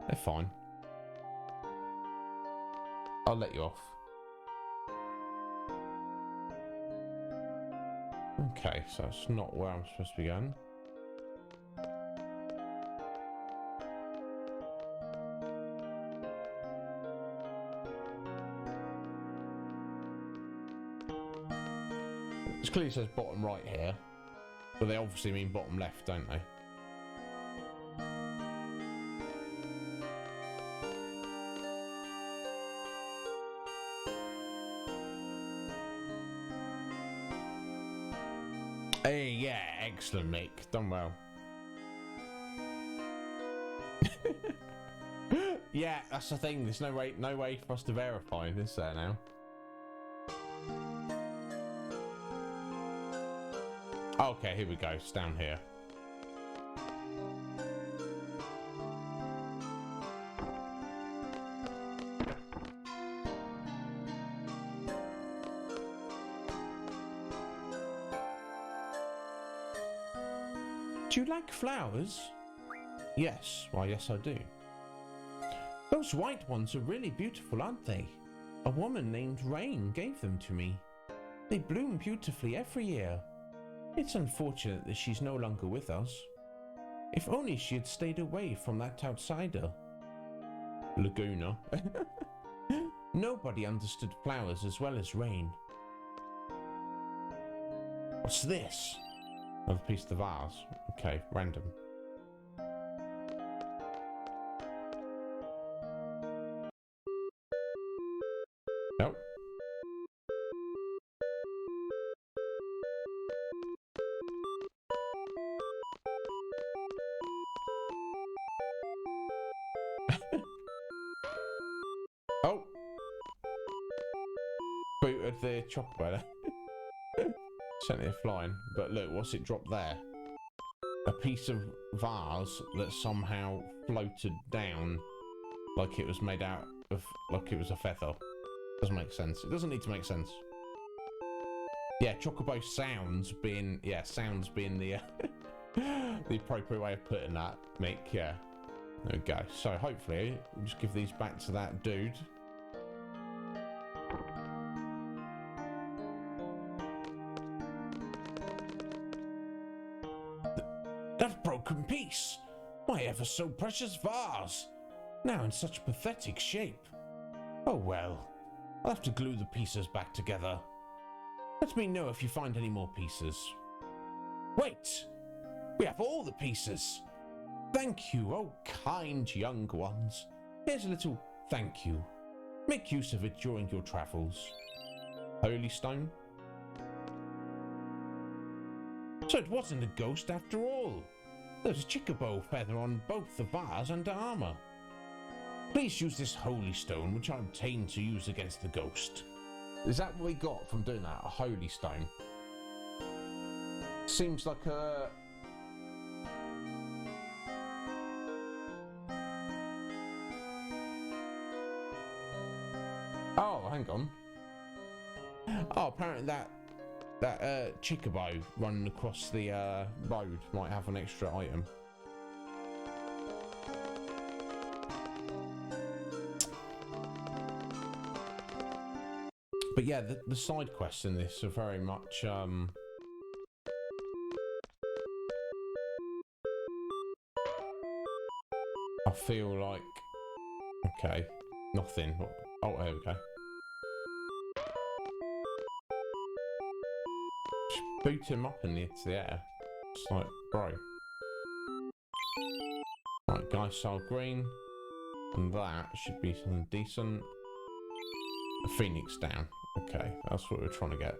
they're fine. I'll let you off. Okay, so that's not where I'm supposed to be going. It clearly says bottom right here, but they obviously mean bottom left, don't they? Hey, yeah, excellent, Mick. Done well. Yeah, that's the thing. There's no way for us to verify this there now. Okay, here we go. It's down here. Do you like flowers? Yes. Well, yes, I do. Those white ones are really beautiful, aren't they? A woman named Rain gave them to me. They bloom beautifully every year. It's unfortunate that she's no longer with us. If only she had stayed away from that outsider. Laguna. Nobody understood flowers as well as Rain. What's this? Another piece of the vase. Okay, random. Nope. Oh. Booted the chocolate. Sent it flying. But look, what's it dropped there? A piece of vase that somehow floated down like it was made out of, like it was a feather. Doesn't make sense. It doesn't need to make sense. Yeah, chocobo sounds being the the appropriate way of putting that, Mick. Yeah, there we go. So hopefully we'll just give these back to that dude. That broken piece, my ever so precious vase, now in such pathetic shape. Oh well, I'll have to glue the pieces back together. Let me know if you find any more pieces. Wait! We have all the pieces! Thank you, oh kind young ones. Here's a little thank you. Make use of it during your travels. Holy stone? So it wasn't a ghost after all. There's a chocobo feather on both the vase and the armor. Please use this holy stone which I obtained to use against the ghost. Is that what we got from doing that? A holy stone? Seems like a... Oh, hang on. Oh, apparently that chocobo running across the road might have an extra item. But yeah, the side quests in this are very much I feel like, okay, nothing. Oh, there we go. Just boot him up into the air. It's like, bro. Right, guy style green. And that should be something decent. A phoenix down. Okay, that's what we're trying to get.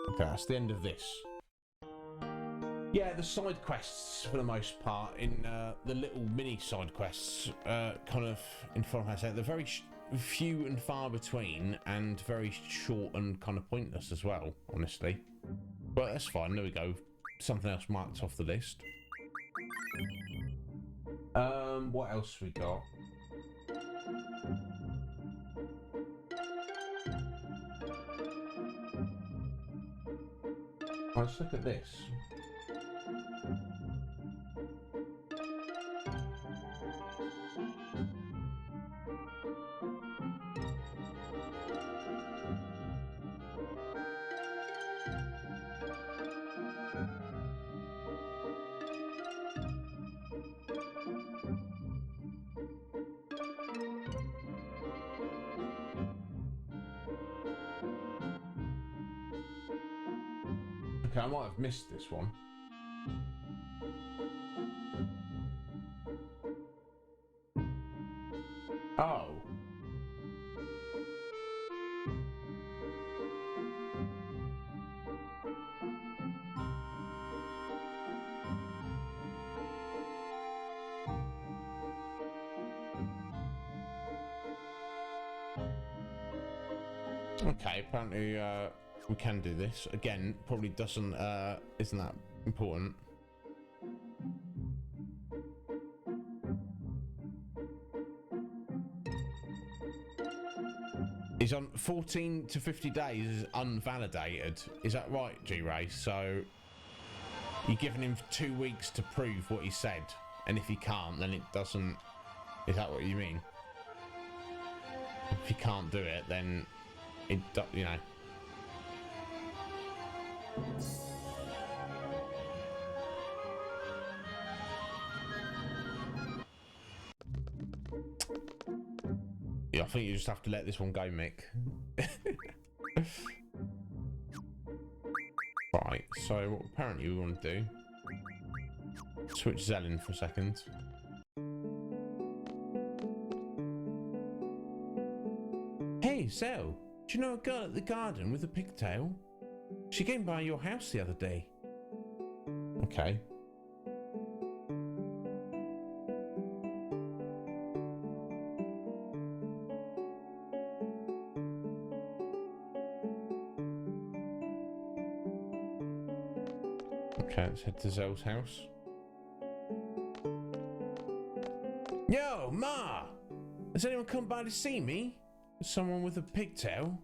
Okay, that's the end of this. Yeah, the side quests, for the most part, in the little mini side quests, kind of in Final Fantasy VIII, they're very few and far between, and very short and kind of pointless as well, honestly. But that's fine, there we go. Something else marked off the list. What else we got? Let's look at this. Okay, I might have missed this one. Oh. Okay, apparently we can do this. Again, probably isn't that important. He's on 14 to 50 days is unvalidated. Is that right, G-Ray? So you're giving him 2 weeks to prove what he said, and if he can't, then it doesn't. Is that what you mean? If he can't do it, then it, you know. Yeah, I think you just have to let this one go, Mick. Right, so what apparently we want to do, switch Zellin for a second. Hey, Zell, do you know a girl at the garden with a pigtail? She came by your house the other day. Okay. Okay, let's head to Zell's house. Yo, Ma! Has anyone come by to see me? Someone with a pigtail?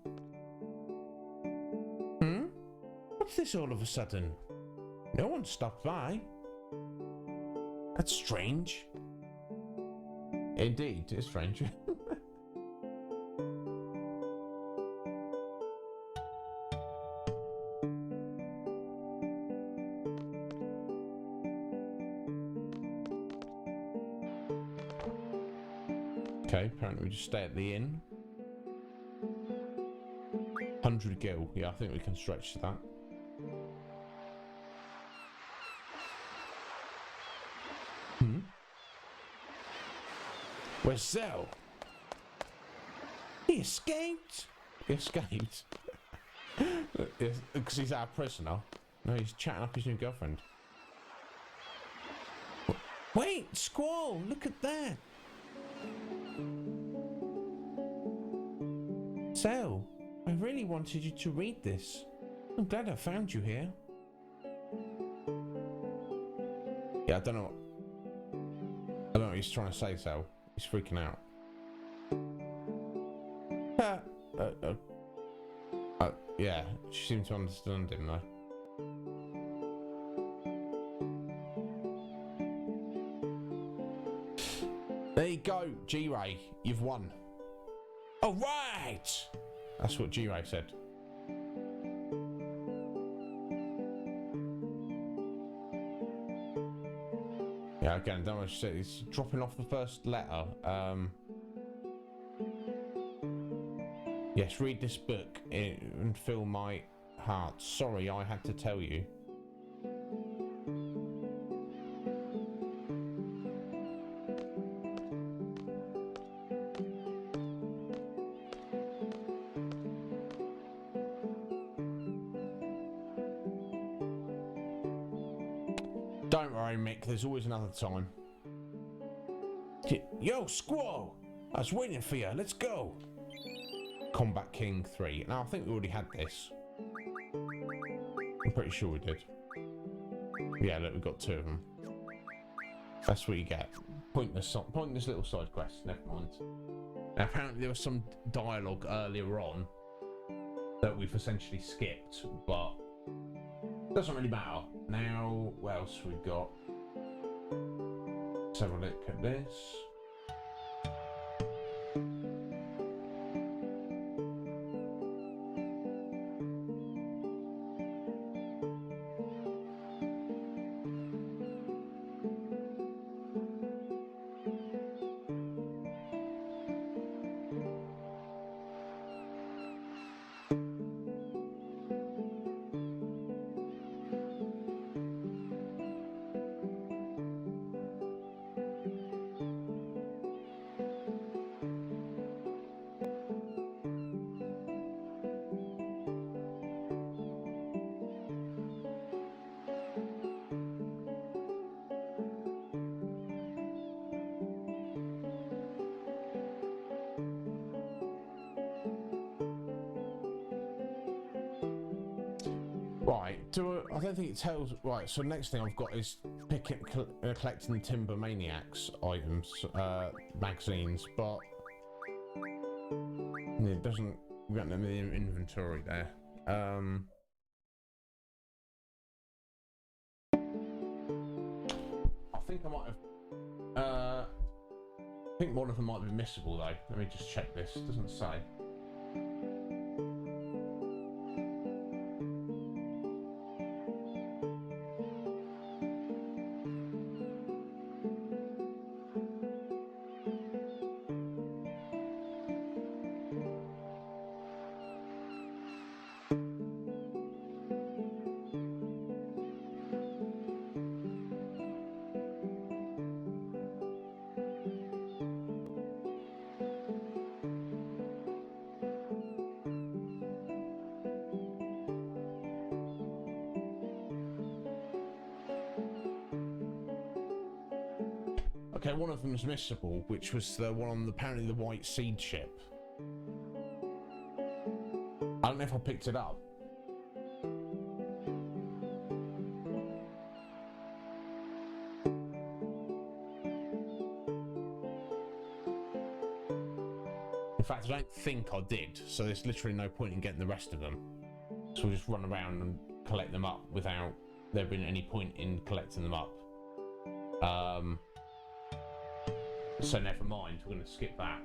Hmm? What's this all of a sudden? No one stopped by. That's strange. Indeed, it's strange. Okay, apparently we just stay at the inn. 100 gil. Yeah, I think we can stretch to that. Hmm? Where's Zell? He escaped? He escaped? Because he's our prisoner. No, he's chatting up his new girlfriend. Wait, Squall, look at that. Zell, I really wanted you to read this. I'm glad I found you here. Yeah, I don't know what he's trying to say, Zell. He's freaking out. Yeah, she seemed to understand him though. There you go, G-Ray. You've won. All right! That's what G-Ray said. Yeah, again, don't want to say it's dropping off the first letter. Yes, read this book and fill my heart. Sorry, I had to tell you. Don't worry, Mick, there's always another time. Yo, Squall! I was waiting for you, let's go! Combat King 3. Now, I think we already had this. I'm pretty sure we did. Yeah, look, we've got 2 of them. That's what you get. Pointless little side quests, never mind. Now, apparently there was some dialogue earlier on that we've essentially skipped, but doesn't really matter. Now, what else we got? Let's have a look at this. Right, I don't think it tells. Right, so next thing I've got is collecting Timber Maniacs items, magazines, but it doesn't get them in the inventory there. I think I might have. I think one of them might be missable though. Let me just check this. It doesn't say. Okay, one of them is missable, which was the one on apparently the White Seed ship. I don't know if I picked it up. In fact, I don't think I did, so there's literally no point in getting the rest of them. So we'll just run around and collect them up without there being any point in collecting them up. So never mind, we're going to skip that.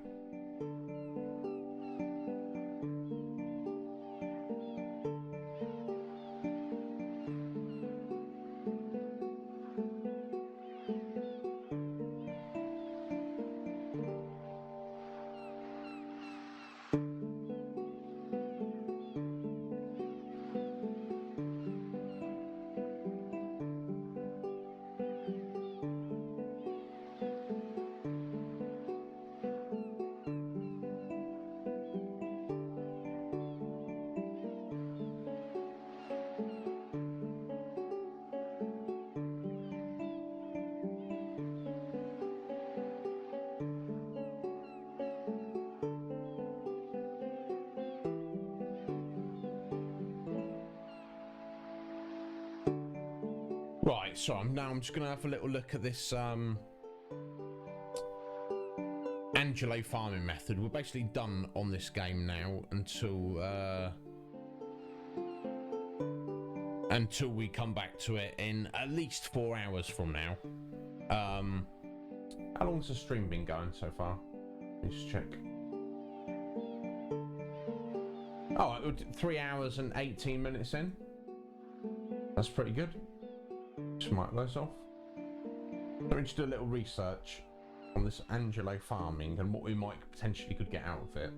Right, so I'm just going to have a little look at this Angelo farming method. We're basically done on this game now until we come back to it in at least 4 hours from now. How long's the stream been going so far? Let me just check. Oh, 3 hours and 18 minutes in. That's pretty good. Just mark those off. Let me just do a little research on this Angelo farming and what we might potentially could get out of it.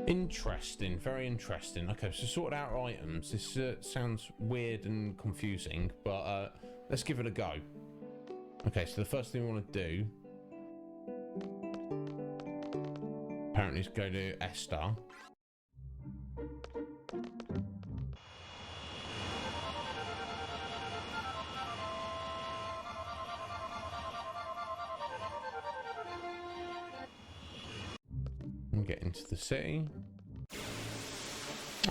Interesting, very interesting. Okay, so sorted out items. This sounds weird and confusing, but let's give it a go. Okay, so the first thing we want to do apparently is go to Esther. And get into the city.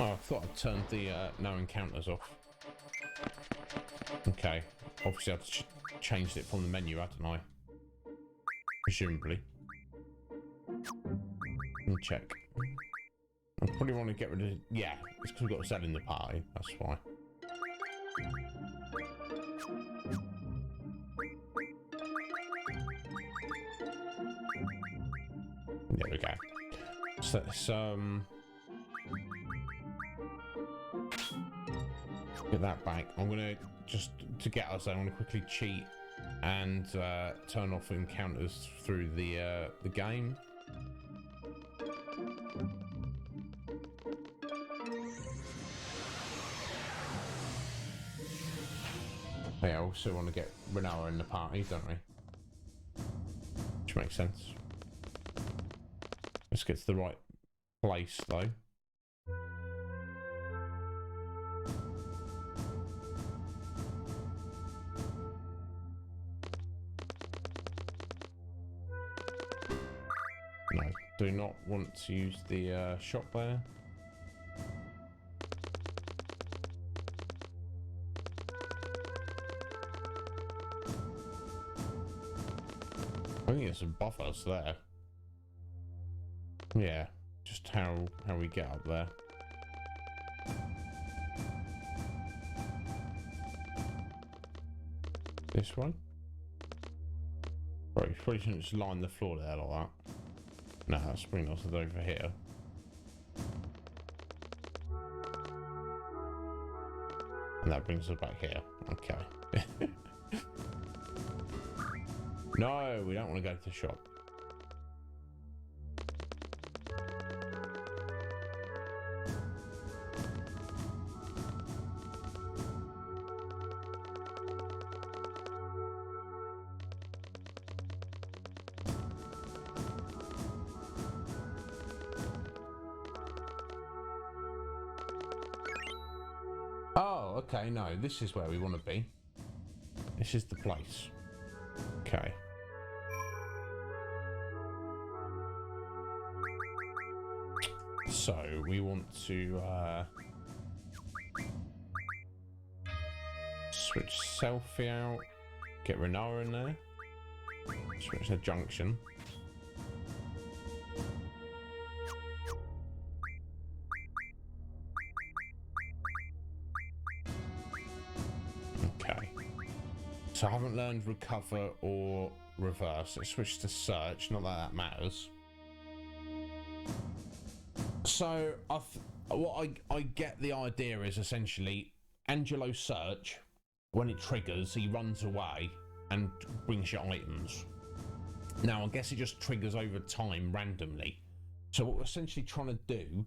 Oh, I thought I'd turned the no encounters off. Okay, obviously I've changed it from the menu, hadn't I? Presumably. Let me check. I probably want to get rid of... Yeah, it's because we've got Zed in the party, that's why. There we go. So let's get that back. I'm gonna just to get us. I want to quickly cheat and turn off encounters through the game. Yeah, I also want to get Renara in the party, don't we? Which makes sense. Let's get to the right place, though. No, do not want to use the shop there. I think it's above us there. Yeah, just how we get up there. This one? Right, you probably shouldn't just line the floor there like that. No, that spring is over here. And that brings us back here. Okay. No, we don't want to go to the shop. Oh, okay, no, this is where we want to be. This is the place. Okay. So, we want to switch Selfie out, get Renara in there, switch the junction. Okay. So I haven't learned recover or reverse. Let's switch to search, not that that matters. So what I get the idea is essentially Angelo search, when it triggers, he runs away and brings you items. Now I guess it just triggers over time randomly. So what we're essentially trying to do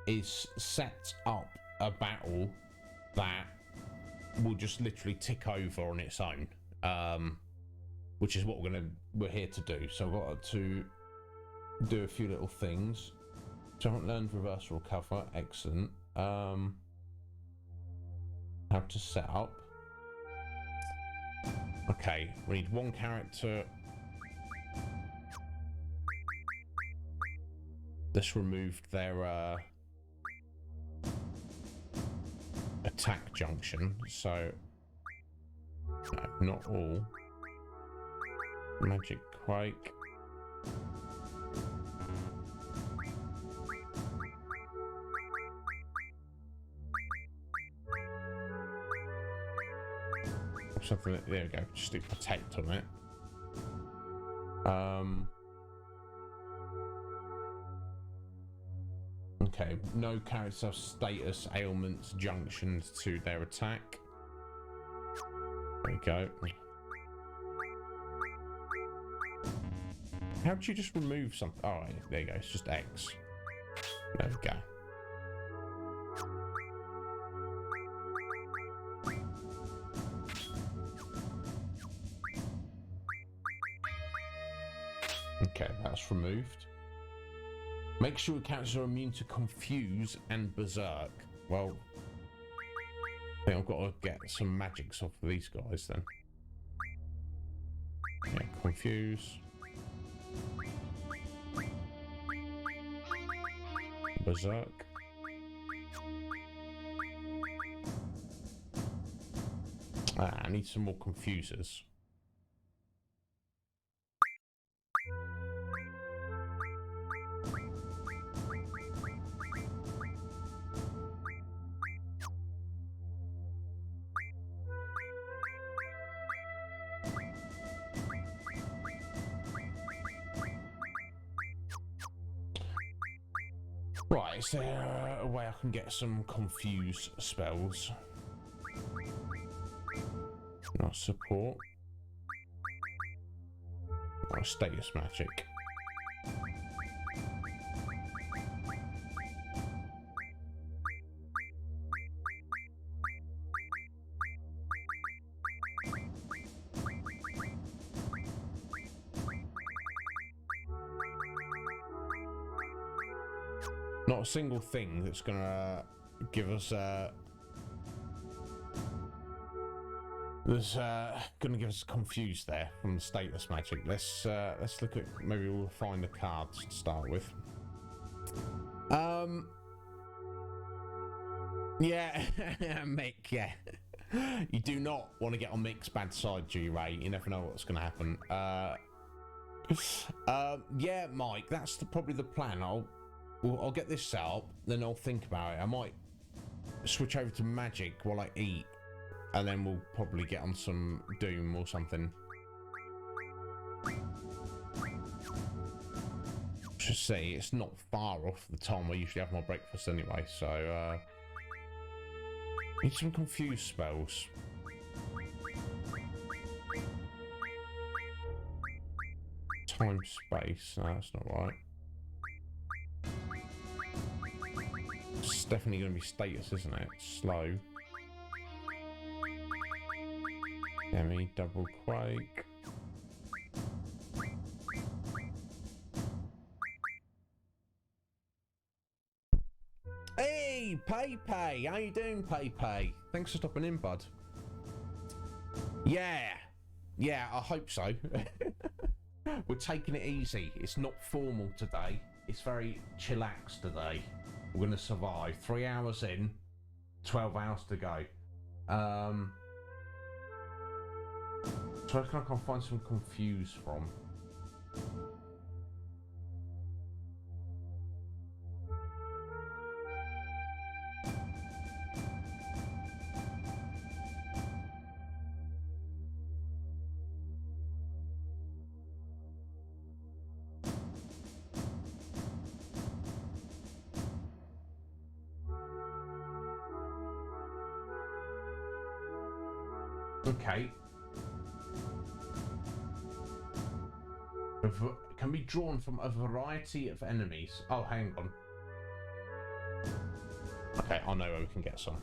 is set up a battle that will just literally tick over on its own, which is what we're here to do. So I've got to do a few little things. So I haven't learned reverse or recover. Excellent. How to set up. Okay, we need one character. This removed their attack junction, so no, not all. Magic Quake. Something, there we go, just do protect on it. Okay, no characters have status ailments junctions to their attack. There we go. How would you just remove something? Oh, there you go, it's just X. There we go. Okay, that's removed. Make sure characters are immune to Confuse and Berserk. Well, I think I've got to get some magics off of these guys then. Yeah, Confuse. Berserk. I need some more Confusers. Right, is there a way I can get some confuse spells? Not support. Or status magic. Not a single thing that's gonna give us gonna give us confused there from the status magic. Let's look at, maybe we'll find the cards to start with. Yeah, Mick, yeah. You do not want to get on Mick's bad side, G-Ray. You never know what's gonna happen. Yeah, Mike, that's probably the plan. I'll get this set up, then I'll think about it. I might switch over to magic while I eat. And then we'll probably get on some Doom or something. Just say it's not far off the time I usually have my breakfast anyway, so need some confused spells. Time, space, no, that's not right. It's definitely going to be status, isn't it? Slow. Demi, double quake. Hey, Pepe! How you doing, Pepe? Thanks for stopping in, bud. Yeah, I hope so. We're taking it easy. It's not formal today. It's very chillax today. We're going to survive. 3 hours in, 12 hours to go. So I can find some confused from. Okay. Can be drawn from a variety of enemies. Oh, hang on. Okay, I know where we can get some.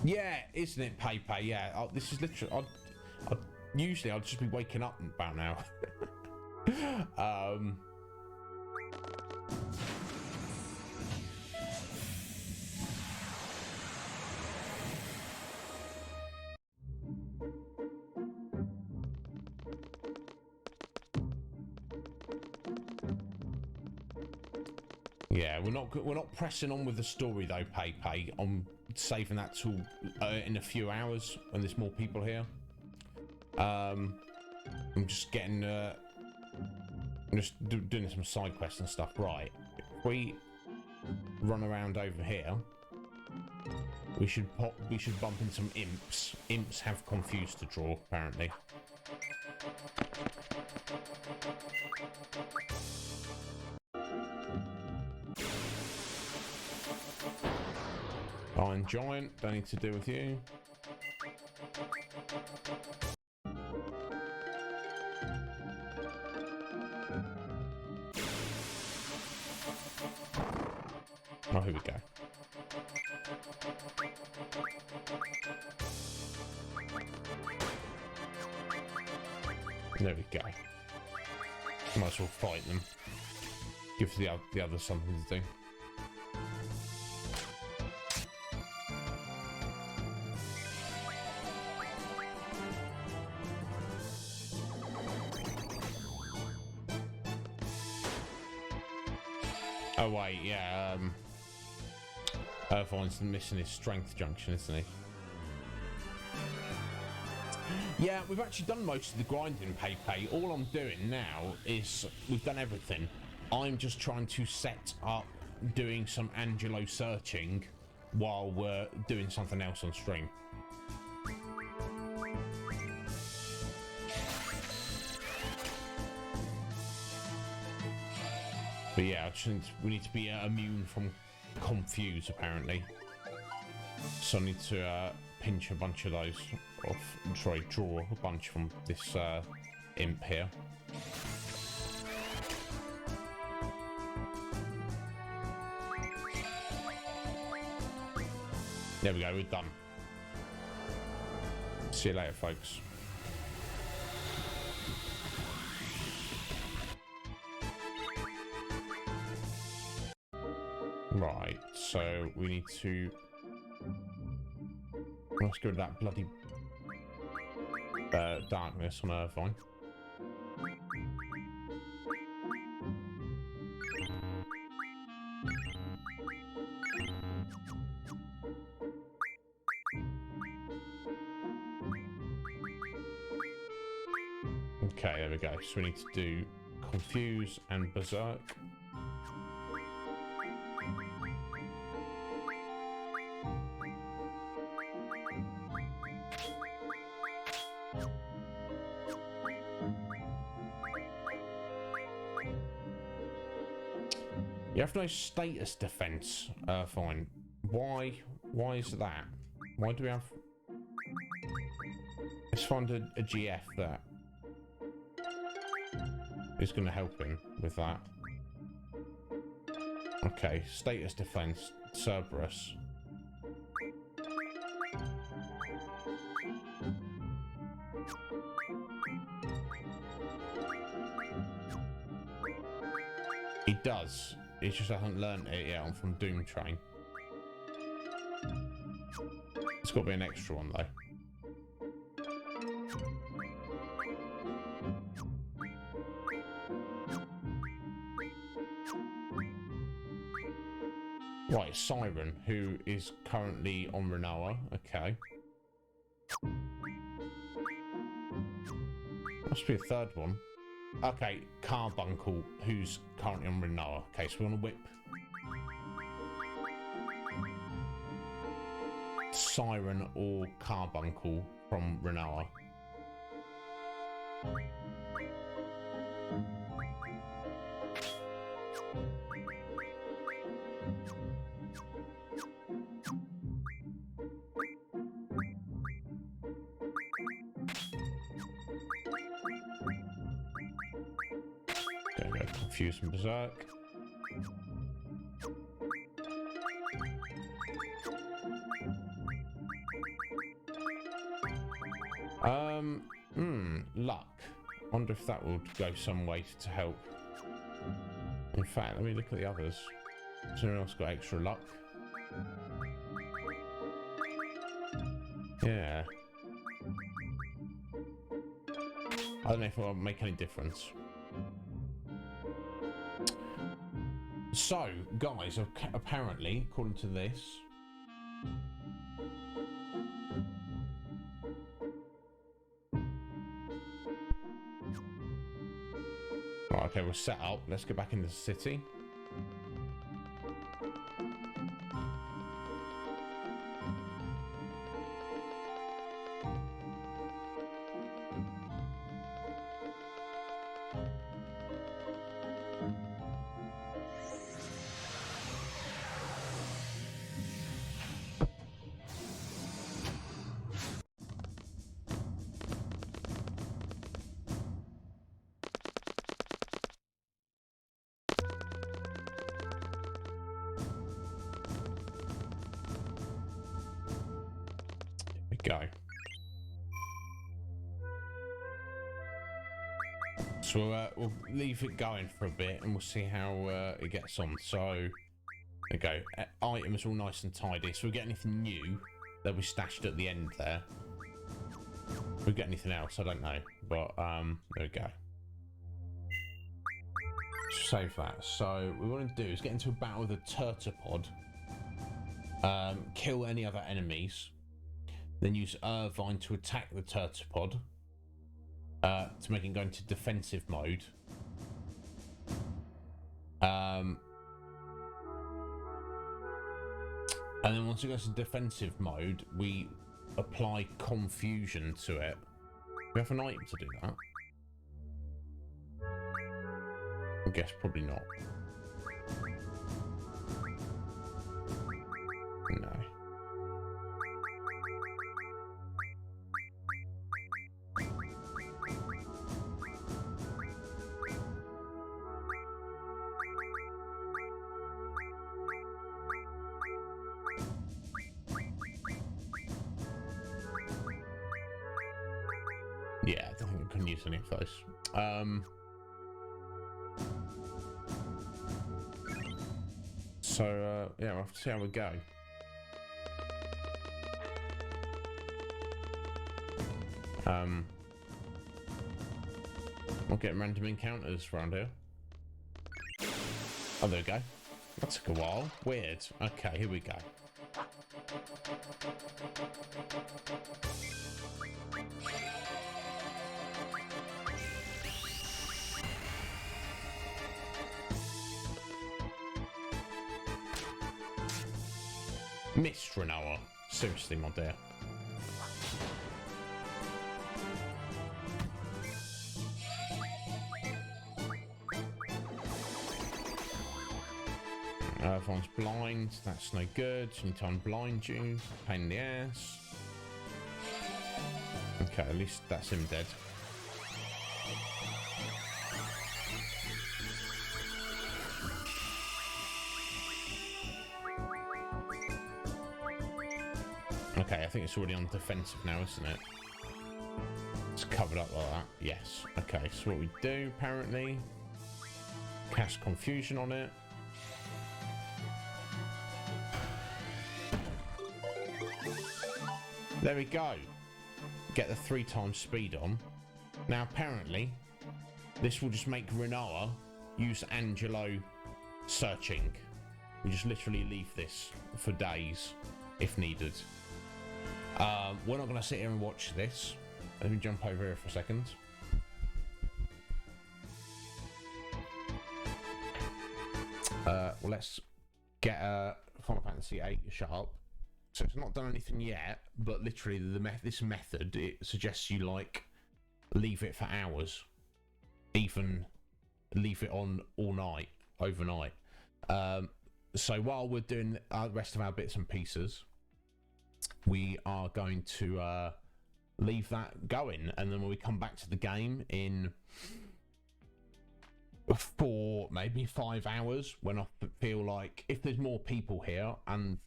Yeah, isn't it, Pepe? Yeah, this is literally. Usually I'd just be waking up about now. Yeah, we're not pressing on with the story though, Pepe. I'm saving that till in a few hours when there's more people here. I'm just getting I'm just doing some side quests and stuff. Right, if we run around over here, we should bump into some imps. Imps have confused to draw apparently. Iron Giant, don't need to deal with you. Oh, here we go. There we go. Might as well fight them. Give the others something to do. Oh wait, yeah, Irvine's missing his strength junction, isn't he? Yeah, we've actually done most of the grinding, Pepe. All I'm doing now is, we've done everything. I'm just trying to set up doing some Angelo searching while we're doing something else on stream. But yeah, we need to be immune from confuse apparently. So I need to pinch a bunch of those off. Sorry, draw a bunch from this imp here. There we go, we're done. See you later, folks. Right, so we need to... Let's go to that bloody darkness on Irvine. Okay, there we go. So we need to do Confuse and Berserk. You have no status defense, fine. Why is that? Why do we have... Let's find a GF that is going to help him with that. Okay, status defense, Cerberus. He does. He just hasn't learned it yet on from Doom Train. It's got to be an extra one though. Right, Siren, who is currently on Renoa. Okay. Must be a third one. Okay, Carbuncle, who's currently on Renoa. Okay, so we want to whip Siren or Carbuncle from Renoa. Confuse and Berserk. Luck. Wonder if that would go some way to help. In fact, let me look at the others. Has anyone else got extra luck? Yeah. I don't know if it will make any difference. So, guys, apparently, according to this, right, okay, we're set up. Let's get back into the city. Go. So we'll leave it going for a bit and we'll see how it gets on. So there we go. Items all nice and tidy. So we get anything new that we stashed at the end there. If we get anything else, I don't know. But there we go. Save that. So what we want to do is get into a battle with a Turtopod. Kill any other enemies. Then use Irvine to attack the Turtopod to make him go into defensive mode. And then once it goes to defensive mode, we apply confusion to it. We have an item to do that. I guess probably not. No. Yeah, I don't think I can use any of those. Yeah, we'll have to see how we go. We'll get random encounters around here. Oh, there we go. That took a while. Weird. Okay, here we go. Miss Renoa. Seriously, my dear. Everyone's blind. That's no good. Need to unblind you. Pain in the ass. Okay, at least that's him dead. Okay, I think it's already on defensive now, isn't it? It's covered up like that. Yes. Okay, so what we do, apparently, cast confusion on it. There we go. Get the 3 times speed on. Now, apparently, this will just make Renoa use Angelo searching. We just literally leave this for days if needed. We're not going to sit here and watch this. Let me jump over here for a second. Well, let's get Final Fantasy VIII sharp. So it's not done anything yet, but literally this method, it suggests you like leave it for hours, even leave it on all night, overnight. So while we're doing the rest of our bits and pieces, we are going to leave that going, and then when we come back to the game in 4, maybe 5 hours, when I feel like if there's more people here and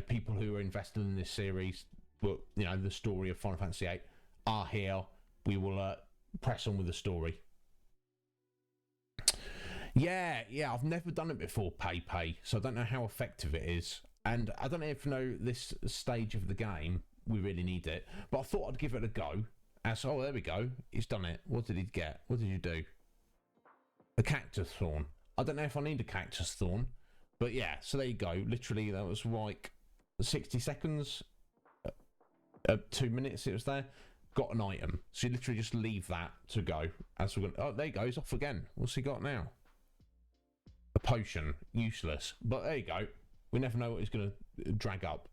people who are invested in this series, but the story of Final Fantasy VIII are here, we will press on with the story. Yeah, I've never done it before, pay, so I don't know how effective it is, and I don't even know this stage of the game we really need it, but I thought I'd give it a go. Oh, there we go, he's done it. What did he get? What did you do? A cactus thorn. I don't know if I need a cactus thorn, but yeah, so there you go. Literally, that was like 60 seconds, 2 minutes it was there. Got an item. So you literally just leave that to go. As we're going, oh, there he goes, off again. What's he got now? A potion. Useless. But there you go. We never know what he's going to drag up.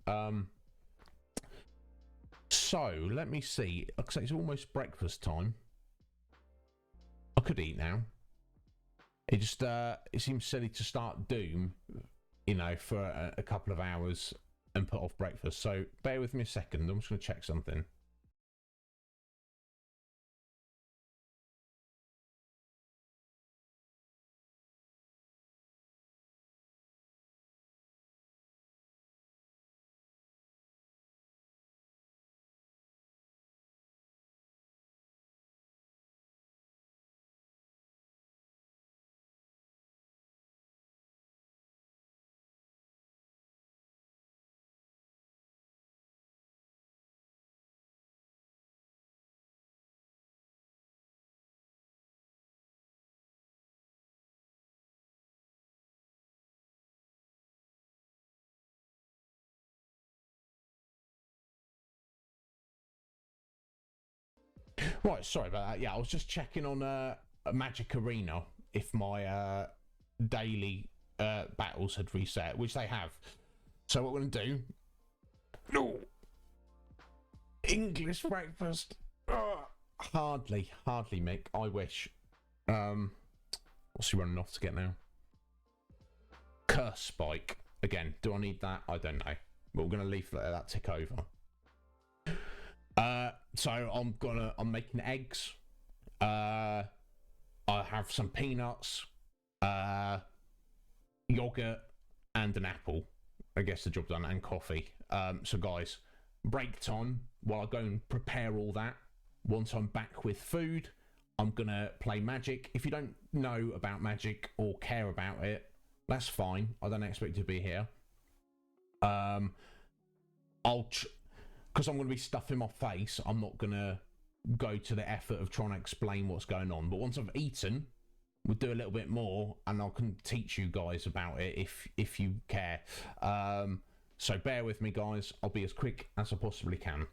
So, let me see. Like I say, it's almost breakfast time. I could eat now. It just, it seems silly to start Doom, for a couple of hours and put off breakfast. So bear with me a second. I'm just going to check something. Right, sorry about that. Yeah, I was just checking on a Magic Arena if my daily battles had reset, which they have. So what we're going to do... No! English breakfast! Hardly, Mick. I wish. What's he running off to get now? Curse Spike. Again, do I need that? I don't know. But we're going to leave that tick over. So I'm making eggs. I have some peanuts, yogurt, and an apple. I guess the job done, and coffee. So guys, break time while I go and prepare all that. Once I'm back with food, I'm gonna play Magic. If you don't know about Magic or care about it, that's fine. I don't expect you to be here. Because I'm going to be stuffing my face, I'm not going to go to the effort of trying to explain what's going on. But once I've eaten, we'll do a little bit more, and I can teach you guys about it if you care. So bear with me, guys. I'll be as quick as I possibly can.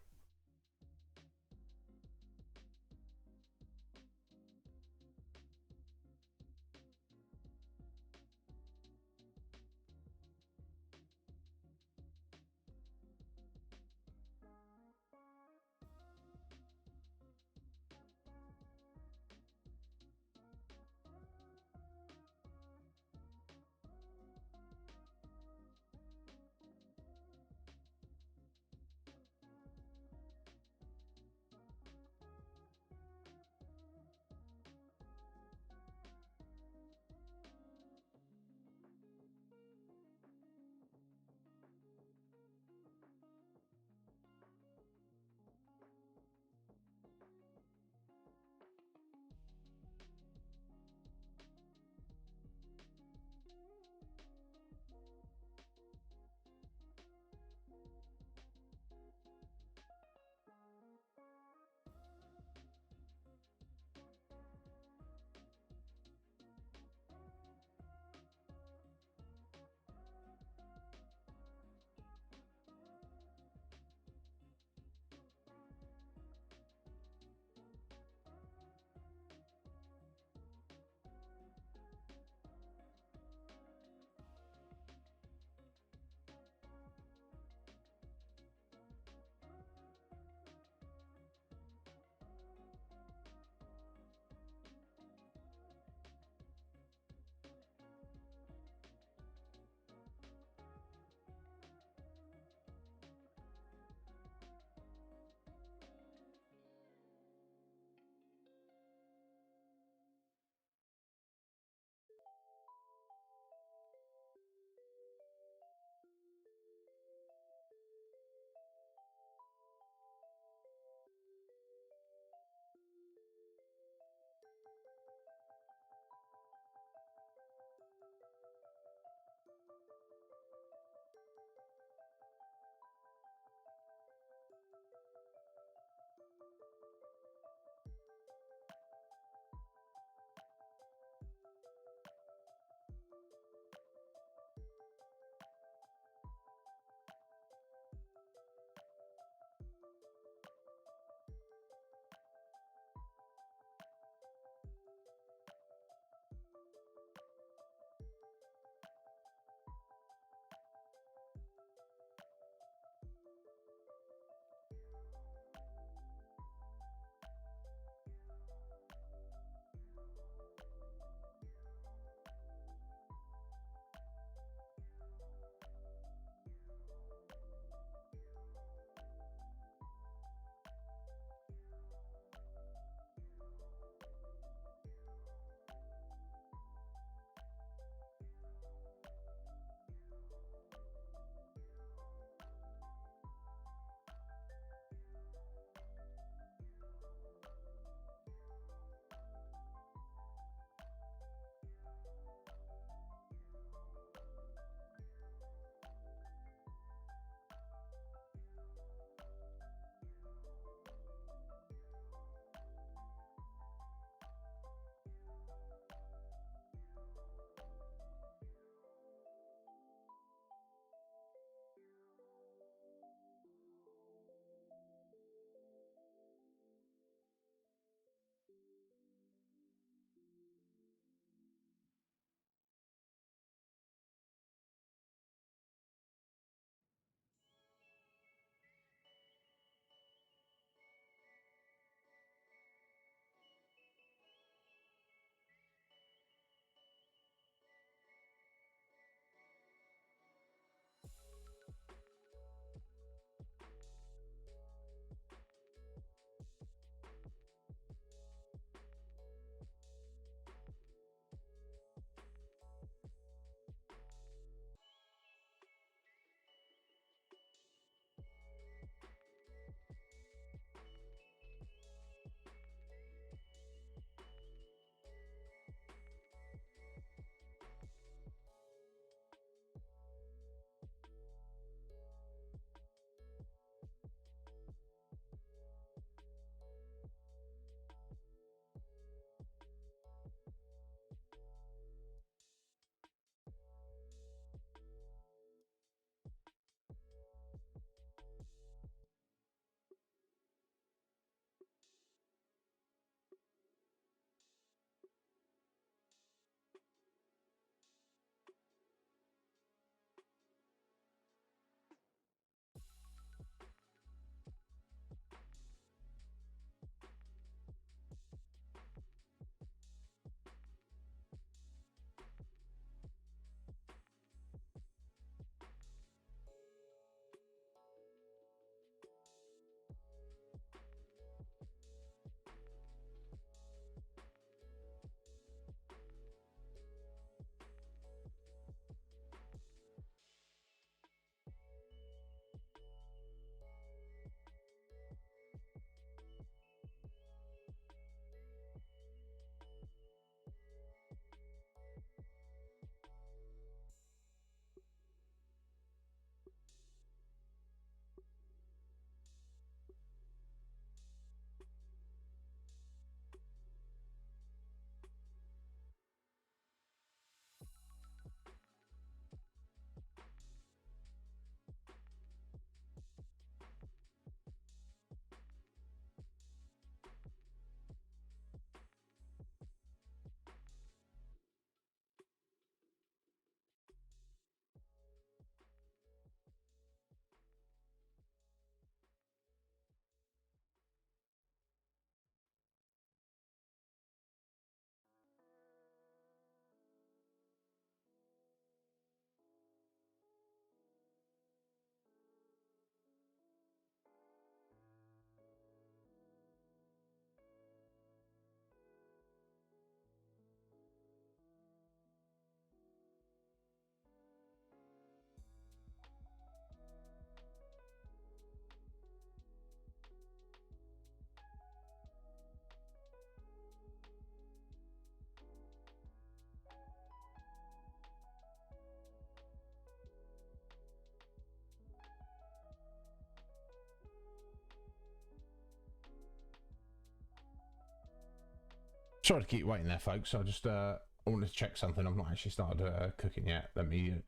Sorry to keep you waiting there, folks. I just I wanted to check something. I've not actually started cooking yet. Let me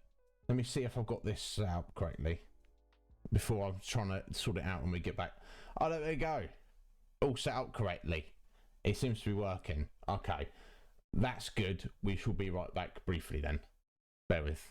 see if I've got this set up correctly before I'm trying to sort it out when we get back. Oh, there we go. All set up correctly. It seems to be working. Okay, that's good. We shall be right back briefly then. Bear with.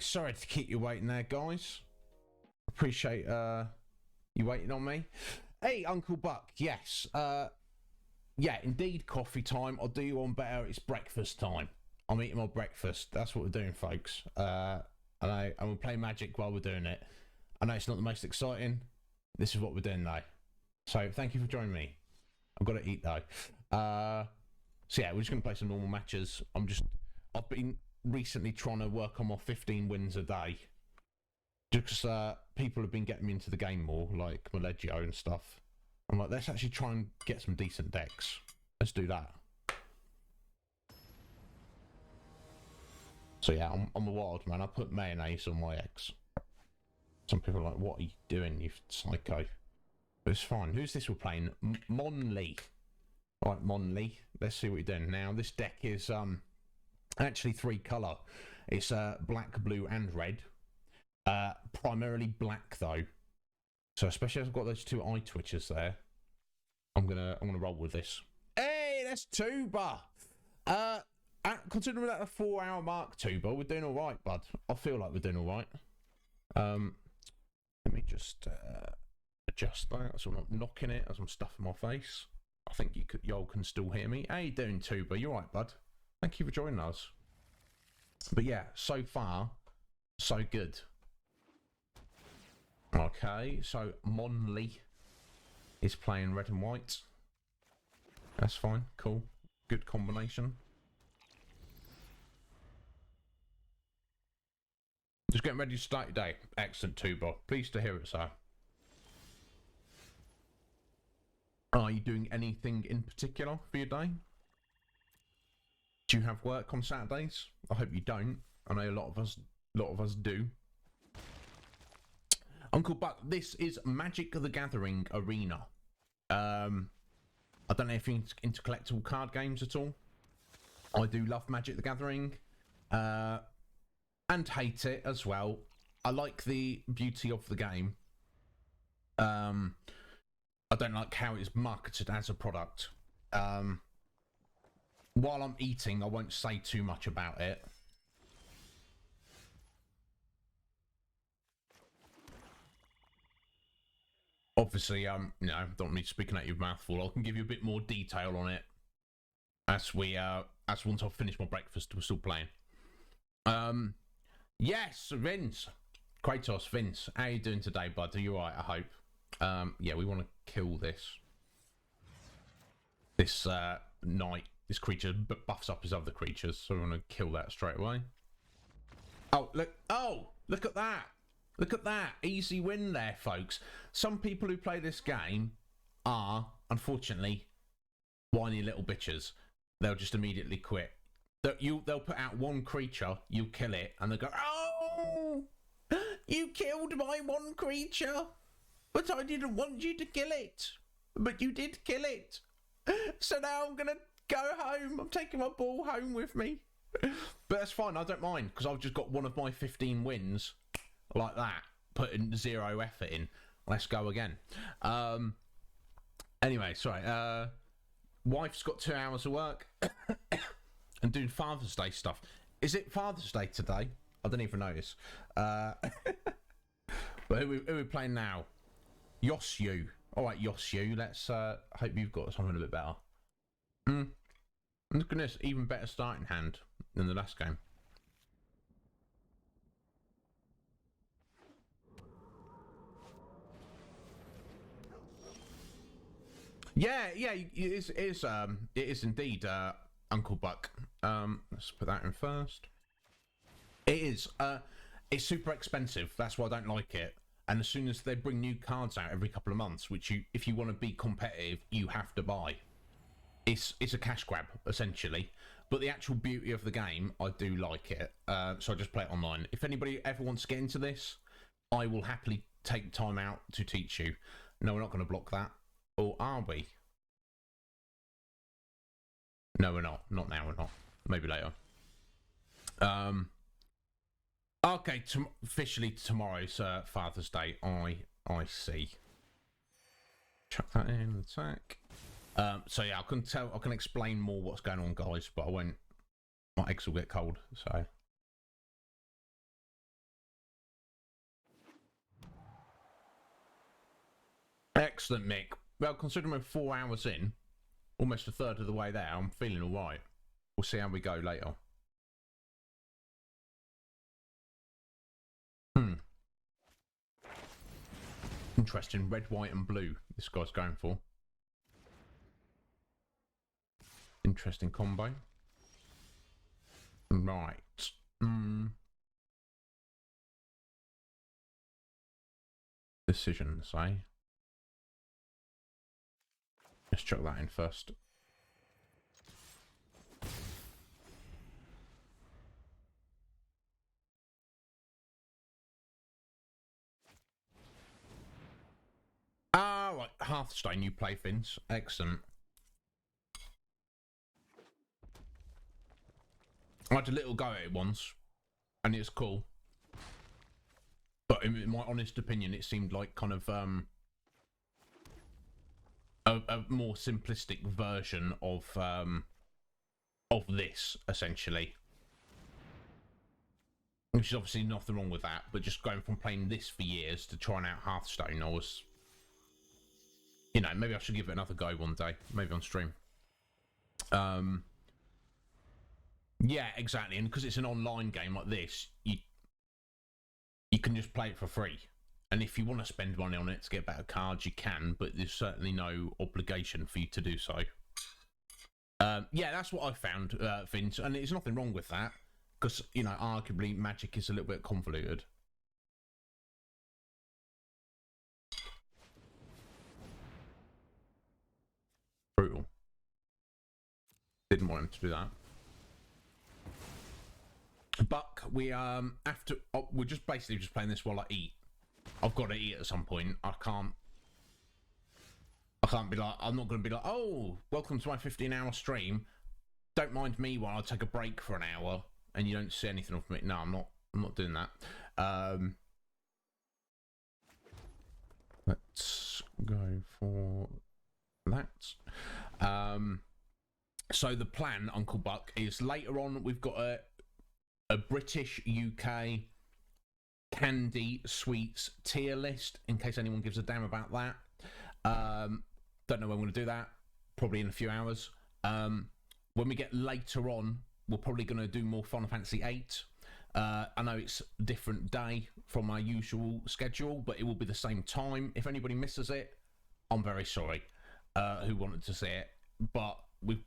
sorry to keep you waiting there, guys. Appreciate you waiting on me. Hey, Uncle Buck. Yes. Yeah, indeed, coffee time. I'll do you one better. It's breakfast time. I'm eating my breakfast. That's what we're doing, folks. And we're playing Magic while we're doing it. I know it's not the most exciting. This is what we're doing, though. So thank you for joining me. I've got to eat, though. So yeah, we're just going to play some normal matches. I've been recently trying to work on my 15 wins a day. Just because people have been getting me into the game more, like Malegio and stuff. I'm like, let's actually try and get some decent decks. Let's do that. So yeah, I'm a wild man. I put mayonnaise on my eggs. Some people are like, what are you doing, you psycho? But it's fine. Who's this we're playing? Monley. Right, Monley. Let's see what you're doing. Now, this deck is actually 3 colour. It's black, blue, and red. Primarily black though. So especially as I've got those 2 eye twitchers there, I'm gonna roll with this. Hey, that's Tuba. Considering that a 4-hour mark, Tuba, we're doing all right, bud. I feel like we're doing all right. Let me just adjust that so I'm not knocking it as I'm stuffing my face. I think y'all can still hear me. How you doing, Tuba? You all right, bud? Thank you for joining us. But yeah, so far, so good. Okay, so Monley is playing red and white. That's fine, cool. Good combination. Just getting ready to start your day. Excellent, Tuba. Pleased to hear it, sir. Are you doing anything in particular for your day? Do you have work on Saturdays? I hope you don't. I know a lot of us do. Uncle Buck, this is Magic the Gathering Arena. I don't know if you're into collectible card games at all. I do love Magic the Gathering. And hate it as well. I like the beauty of the game. I don't like how it's marketed as a product. While I'm eating, I won't say too much about it. Obviously, don't want me speaking at your mouthful. I can give you a bit more detail on it as once I've finished my breakfast, we're still playing. Yes, Vince. Kratos, Vince. How you doing today, bud? Are you alright, I hope? Yeah, we want to kill this. This knight. This creature buffs up his other creatures, so we want to kill that straight away. Oh, look. Oh, look at that. Look at that. Easy win there, folks. Some people who play this game are, unfortunately, whiny little bitches. They'll just immediately quit. They'll put out one creature, you kill it, and they'll go, oh, you killed my one creature, but I didn't want you to kill it, but you did kill it. So now I'm going to go home. I'm taking my ball home with me. But that's fine, I don't mind, because I've just got one of my 15 wins like that, putting 0 effort in. Let's go again. Anyway, sorry. Wife's got 2 hours of work. And doing Father's Day stuff. Is it Father's Day today? I don't even notice. But who we playing now? Yosyu. Alright, Yosyu. Let's hope you've got something a bit better. Look at this. Even better starting hand than the last game. Yeah, it is indeed, Uncle Buck. Let's put that in first. It is. It's super expensive. That's why I don't like it. And as soon as they bring new cards out every couple of months, which if you want to be competitive, you have to buy. It's a cash grab essentially. But the actual beauty of the game, I do like it. So I just play it online. If anybody ever wants to get into this, I will happily take time out to teach you. No, we're not going to block that. Or are we? No, we're not. Not now, we're not. Maybe later. Okay, officially tomorrow's Father's Day. I see. Chuck that in, attack. So yeah, I can explain more what's going on, guys, but I won't. My eggs will get cold, so. Excellent, Mick. Well, considering we're 4 hours in, almost a third of the way there, I'm feeling all right. We'll see how we go later. Interesting. Red, white, and blue. This guy's going for. Interesting combo. Right. Decisions, eh? Let's chuck that in first. Ah, right. Hearthstone, you play, Vince. Excellent. I had a little go at it once, and it's cool. But in my honest opinion, it seemed like kind of a more simplistic version of this, essentially. Which is obviously nothing wrong with that, but just going from playing this for years to trying out Hearthstone, I was, you know, maybe I should give it another go one day, maybe on stream. Yeah, exactly, and because it's an online game like this, you can just play it for free. And if you want to spend money on it to get better cards, you can, but there's certainly no obligation for you to do so. Yeah, that's what I found, Vince, and there's nothing wrong with that, because, you know, arguably Magic is a little bit convoluted. Brutal. Didn't want him to do that. Buck, we after we're just basically just playing this while I eat. I've got to eat at some point. I can't be like, I'm not going to be like, oh, welcome to my 15-hour stream. Don't mind me while I take a break for an hour and you don't see anything of me. No, I'm not doing that. Let's go for that. So the plan, Uncle Buck, is later on we've got a British UK candy sweets tier list, in case anyone gives a damn about that. Don't know when we're going to do that. Probably in a few hours. When we get later on, we're probably going to do more Final Fantasy VIII. I know it's a different day from our usual schedule, but it will be the same time. If anybody misses it, I'm very sorry, who wanted to see it. But we've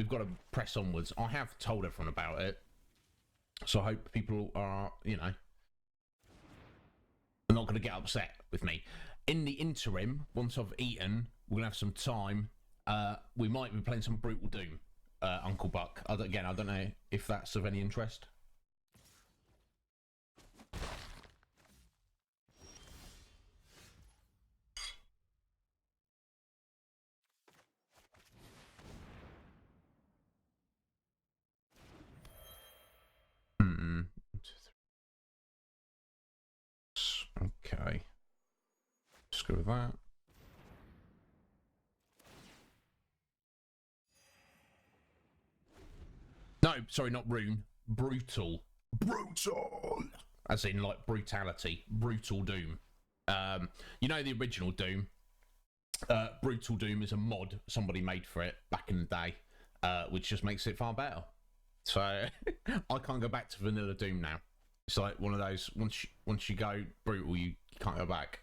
got to press onwards. I have told everyone about it. So I hope people are, you know, not going to get upset with me. In the interim, once I've eaten, we're going to have some time. We might be playing some Brutal Doom, Uncle Buck. Again, I don't know if that's of any interest. Okay. Just go with that. No, sorry, not rune. Brutal. Brutal. As in, like, brutality. Brutal Doom. You know the original Doom? Brutal Doom is a mod somebody made for it back in the day, which just makes it far better. So, I can't go back to vanilla Doom now. It's like one of those, once you go brutal, you can't go back.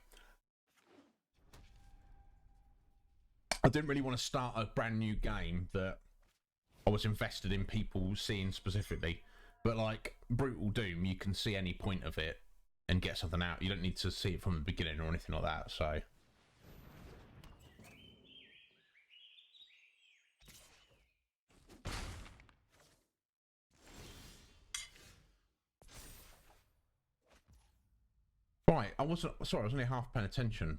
I didn't really want to start a brand new game that I was invested in people seeing specifically. But like Brutal Doom, you can see any point of it and get something out. You don't need to see it from the beginning or anything like that, so... Right, I was only half paying attention.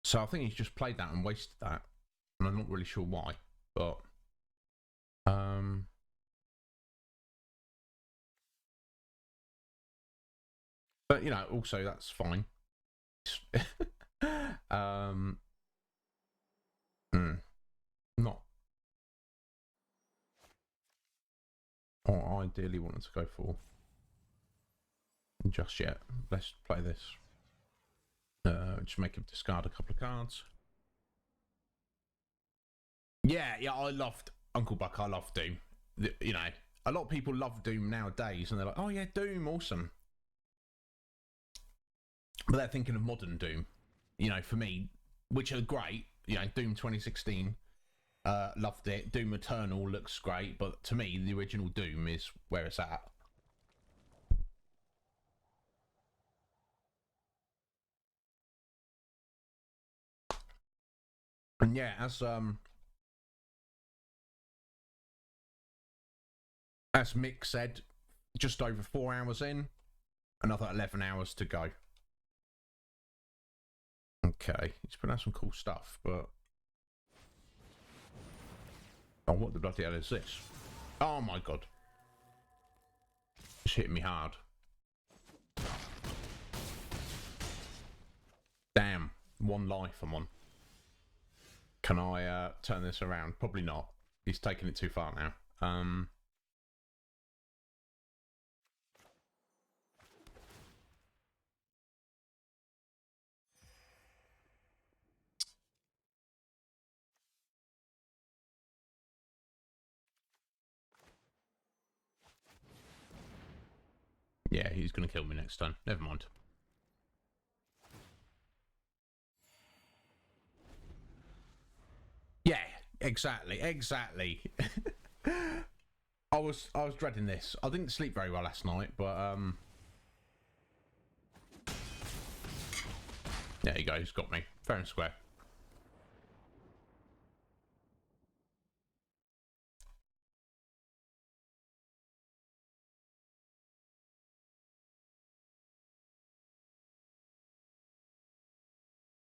So I think he's just played that and wasted that. And I'm not really sure why, but... But, you know, also that's fine. Not... Or ideally wanted to go for just yet. Let's play this. Just make him discard a couple of cards. Yeah, I loved Uncle Buck. I love Doom. You know, a lot of people love Doom nowadays, and they're like, "Oh yeah, Doom, awesome." But they're thinking of modern Doom. You know, for me, which are great. You know, Doom 2016, loved it. Doom Eternal looks great, but to me, the original Doom is where it's at. And yeah, as Mick said, just over 4 hours in, another 11 hours to go. Okay, he's putting out some cool stuff, but oh, what the bloody hell is this? Oh my god, it's hitting me hard. Damn, 1 life I'm on. Can I turn this around? Probably not. He's taking it too far now. Yeah, he's going to kill me next time. Never mind. Yeah, exactly. I was dreading this. I didn't sleep very well last night, but there you go. He's got me fair and square.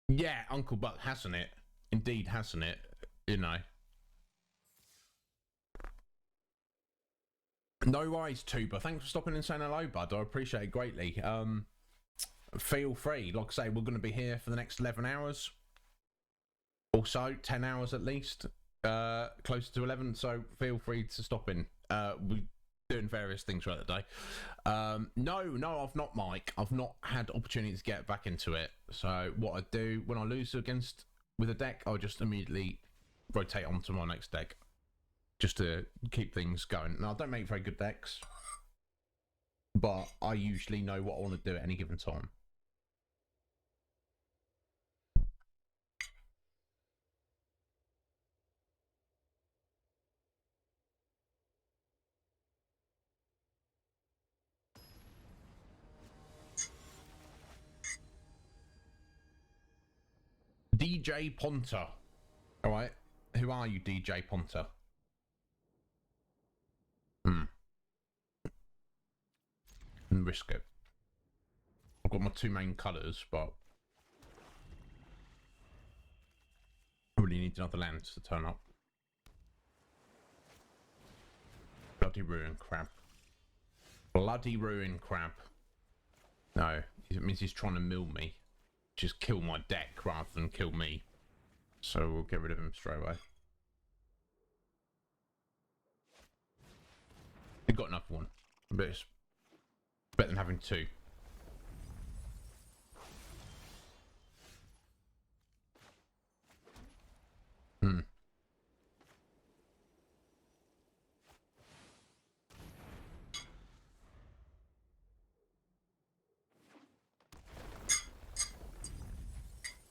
Yeah, Uncle Buck, hasn't it? Indeed, hasn't it? You know. No worries, Tuber. Thanks for stopping and saying hello, bud. I appreciate it greatly. Feel free. Like I say, we're going to be here for the next 11 hours. Also, 10 hours at least. Closer to 11, so feel free to stop in. We're doing various things throughout the day. No, I've not, Mike. I've not had opportunity to get back into it. So what I do when I lose with a deck, I'll just immediately rotate onto my next deck, just to keep things going. Now, I don't make very good decks, but I usually know what I want to do at any given time. DJ Ponter. All right. Who are you, DJ Ponter? And risk it. I've got my 2 main colours, but I really need another land to turn up. Bloody ruin crab. Bloody ruin crab. No, it means he's trying to mill me. Just kill my deck rather than kill me. So we'll get rid of him straight away. We've got another one. But it's better than having 2.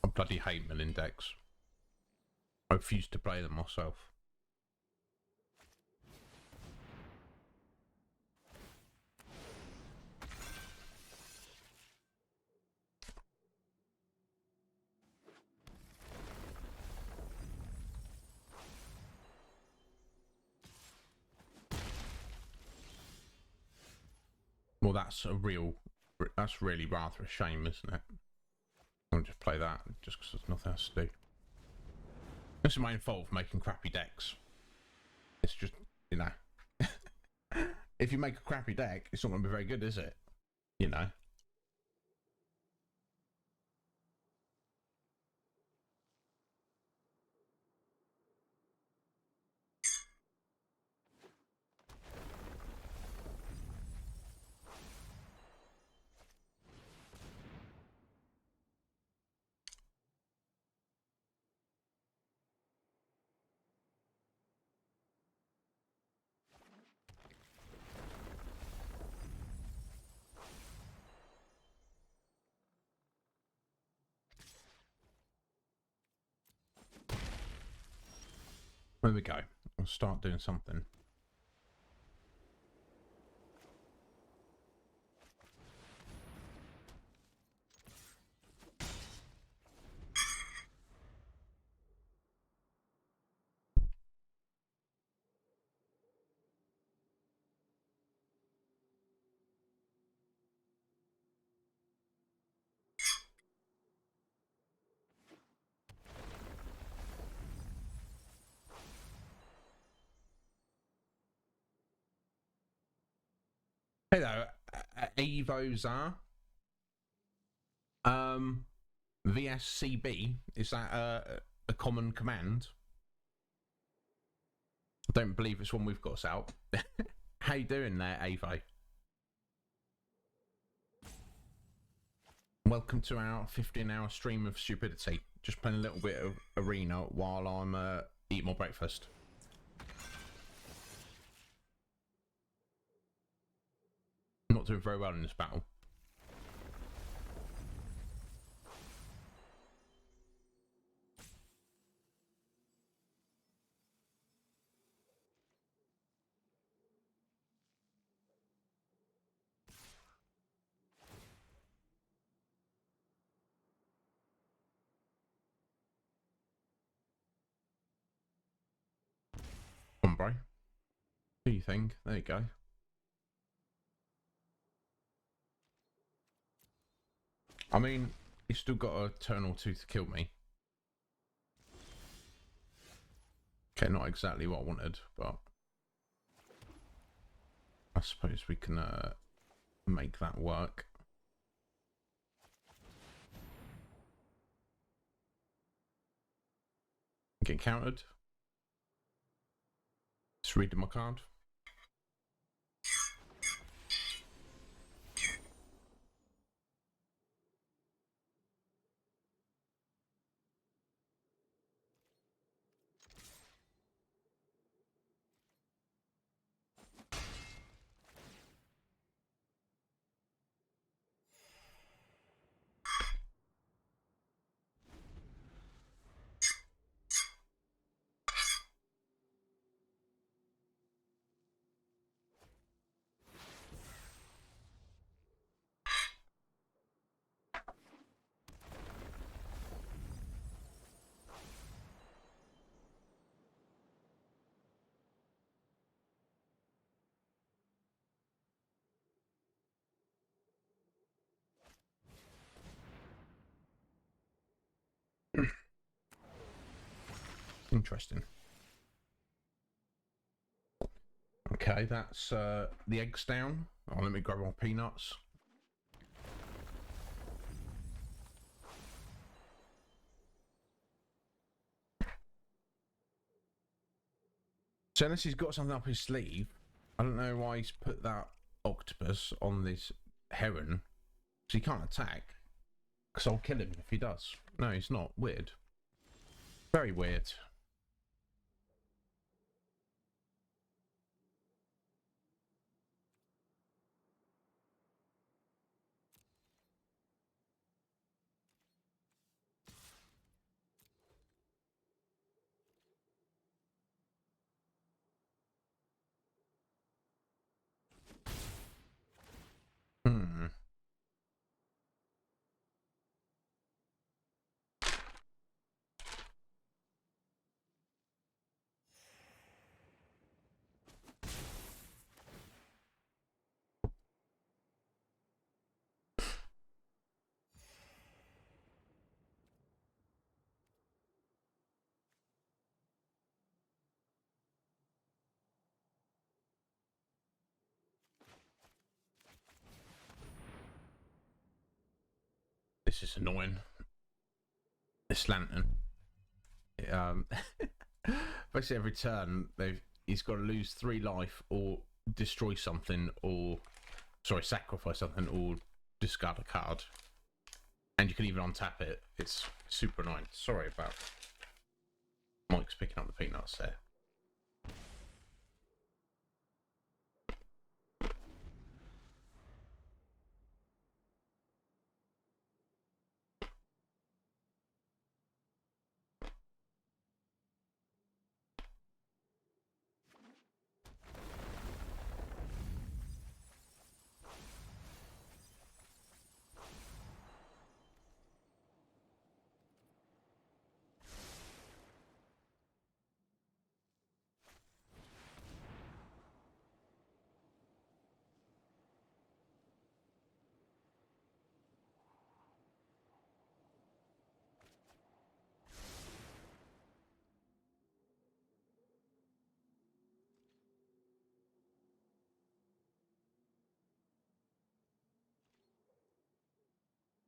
I bloody hate milling decks. I refuse to play them myself. Well, that's really rather a shame, isn't it? I'll just play that just because there's nothing else to do. This is my own fault for making crappy decks. It's just, you know, if you make a crappy deck, it's not going to be very good, is it? You know. There we go. I'll start doing something. Hello, Avozar. VSCB, is that a common command? I don't believe it's one we've got out. How you doing there, Avo? Welcome to our 15-hour stream of stupidity. Just playing a little bit of arena while I'm eating my breakfast. I'm not doing very well in this battle. Come on, bro. Do you think? There you go. I mean, he's still got a turn or two to kill me. Okay, not exactly what I wanted, but I suppose we can make that work. Get countered. Just reading my card. Interesting. Okay, that's the eggs down. Oh, let me grab my peanuts. So unless he's got something up his sleeve, I don't know why he's put that octopus on this heron. So he can't attack. Because I'll kill him if he does. No, he's not. Weird. Very weird. Hmm. This is annoying. This lantern. Basically every turn he's got to lose 3 life or destroy something or sacrifice something or discard a card. And you can even untap it. It's super annoying. Sorry about Mike's picking up the peanuts there.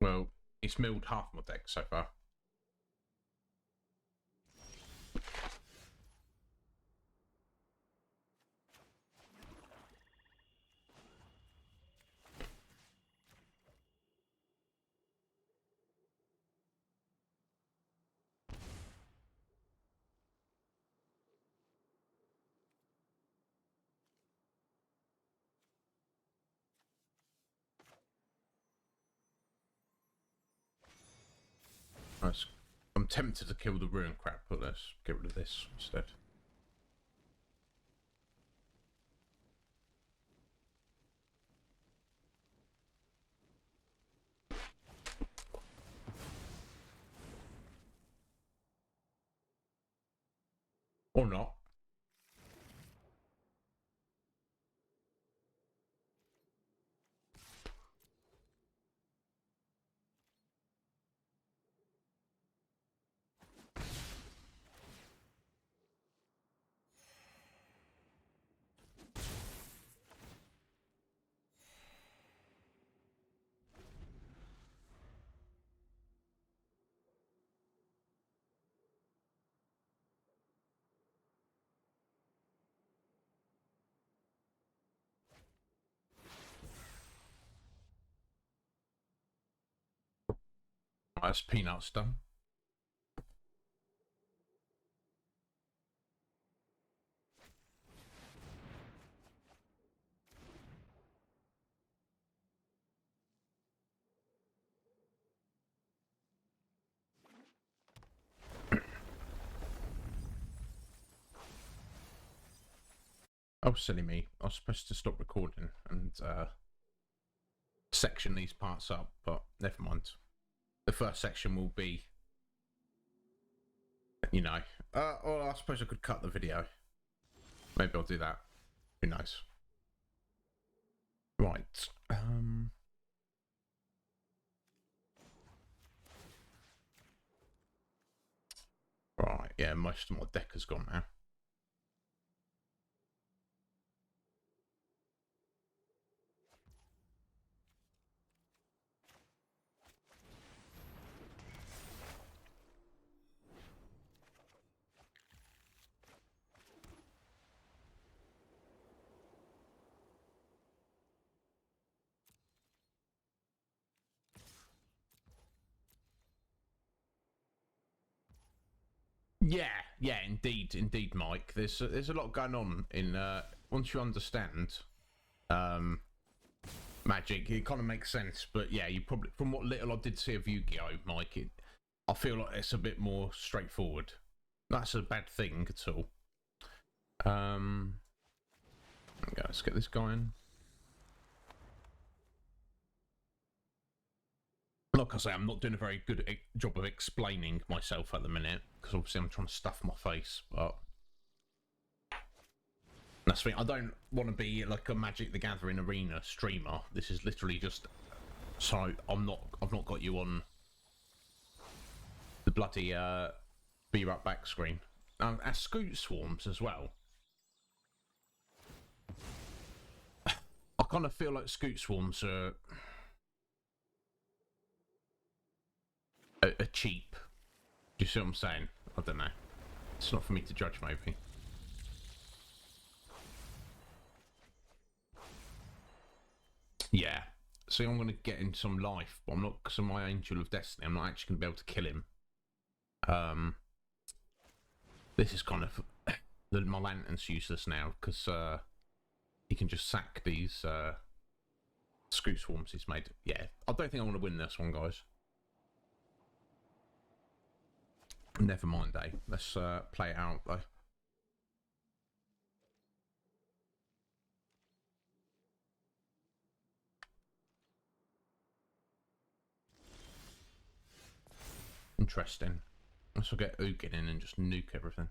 Well, it's milled half my deck so far. I'm tempted to kill the ruin crap, but let's get rid of this instead. Or not. That's peanuts done. Oh, silly me. I was supposed to stop recording and section these parts up, but never mind. The first section will be, you know, well, I suppose I could cut the video. Maybe I'll do that. Who knows? Right. Right, yeah, most of my deck has gone now. Yeah, indeed, Mike. There's a lot going on in once you understand Magic, it kind of makes sense. But yeah, you probably, from what little I did see of Yu-Gi-Oh, Mike, I feel like it's a bit more straightforward. That's a bad thing at all. Okay, let's get this going. Like I say, I'm not doing a very good job of explaining myself at the minute because obviously I'm trying to stuff my face, but that's the thing. I don't want to be like a Magic the Gathering arena streamer. This is literally just so I've not got you on the bloody be right back screen. As Scoot Swarms as well. I kind of feel like Scoot Swarms are cheap. Do you see what I'm saying? I don't know. It's not for me to judge, maybe. Yeah. See, I'm going to get in some life, but I'm not, because of my Angel of Destiny, I'm not actually going to be able to kill him. This is kind of... my lantern's useless now, because he can just sack these Scoot Swarms he's made. Yeah, I don't think I want to win this one, guys. Never mind, eh? Let's play it out, though. Interesting. Let's get Ugin in and just nuke everything.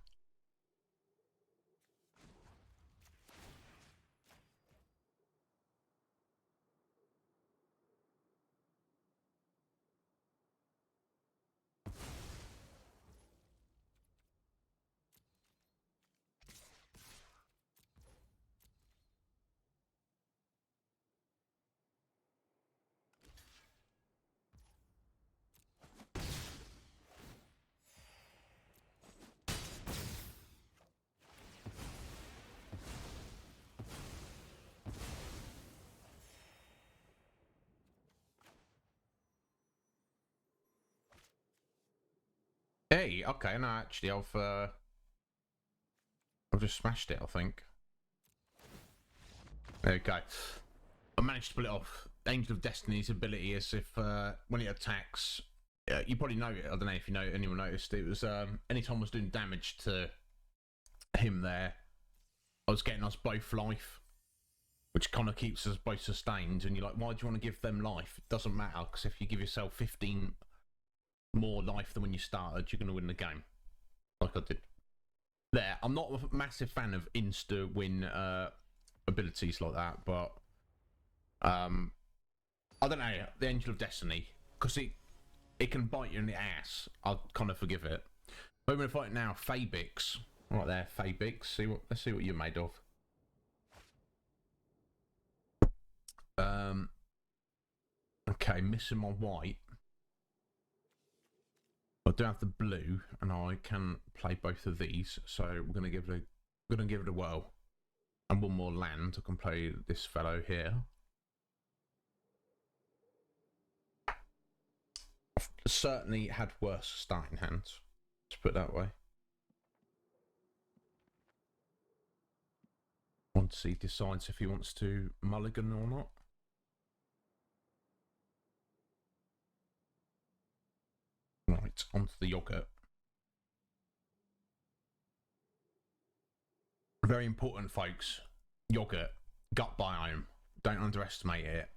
Hey, okay, no, actually, I've just smashed it, I think. There we go. I managed to pull it off. Angel of Destiny's ability is if when it attacks, you probably know it. I don't know if you know. Anyone noticed? It was anytime I was doing damage to him there, I was getting us both life, which kind of keeps us both sustained. And you're like, why do you want to give them life? It doesn't matter, because if you give yourself 15 more life than when you started, you're going to win the game, like I did. There, I'm not a massive fan of insta win abilities like that, but I don't know, the Angel of Destiny, because it can bite you in the ass. I'll kind of forgive it. But we're gonna fight now, Fabix. Right there, Fabix. Let's see what you're made of. Okay, missing my white. I do have the blue, and I can play both of these. So we're gonna give it a whirl. And one more land. I can play this fellow here. I've certainly had worse starting hands, to put it that way. Once he decides if he wants to mulligan or not. Right, onto the yogurt. Very important, folks. Yogurt, gut biome. Don't underestimate it.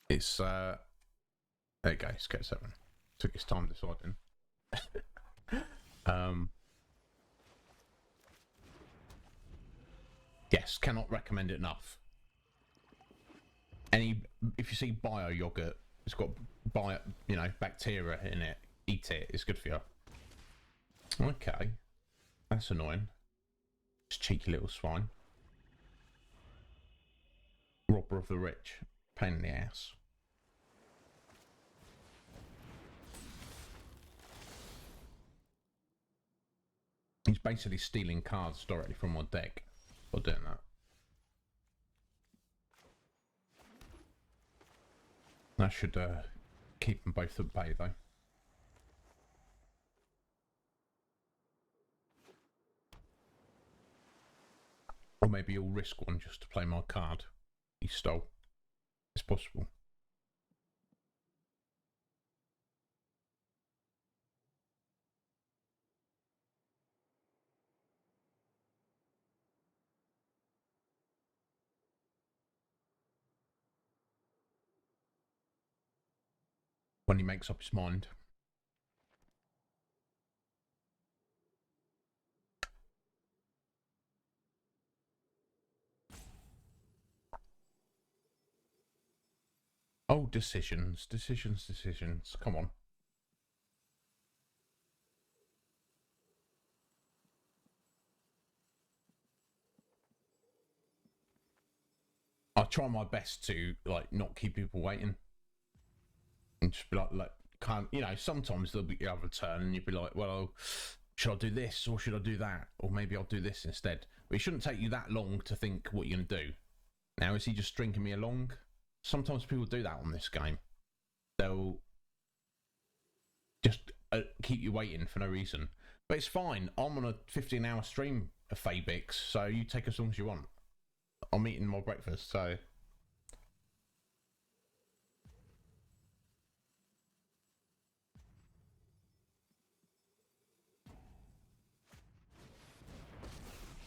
It's there you go. Sketch 7. Took his time deciding. Yes, cannot recommend it enough. If you see bio yogurt, it's got bacteria in it. Eat it. It's good for you. Okay, that's annoying. This cheeky little swine. Robber of the rich. Pain in the ass. He's basically stealing cards directly from my deck by doing that. That should keep them both at bay, though. Or maybe you'll risk one just to play my card he stole. It's possible. When he makes up his mind. Oh, decisions. Come on. I try my best to not keep people waiting, and just be sometimes there'll be other turn, and you'd be like, well, should I do this or should I do that, or maybe I'll do this instead. But it shouldn't take you that long to think what you're gonna do. Now, is he just stringing me along? Sometimes people do that on this game. They'll just keep you waiting for no reason. But it's fine. I'm on a 15-hour stream of Fabix, so you take as long as you want. I'm eating my breakfast, so...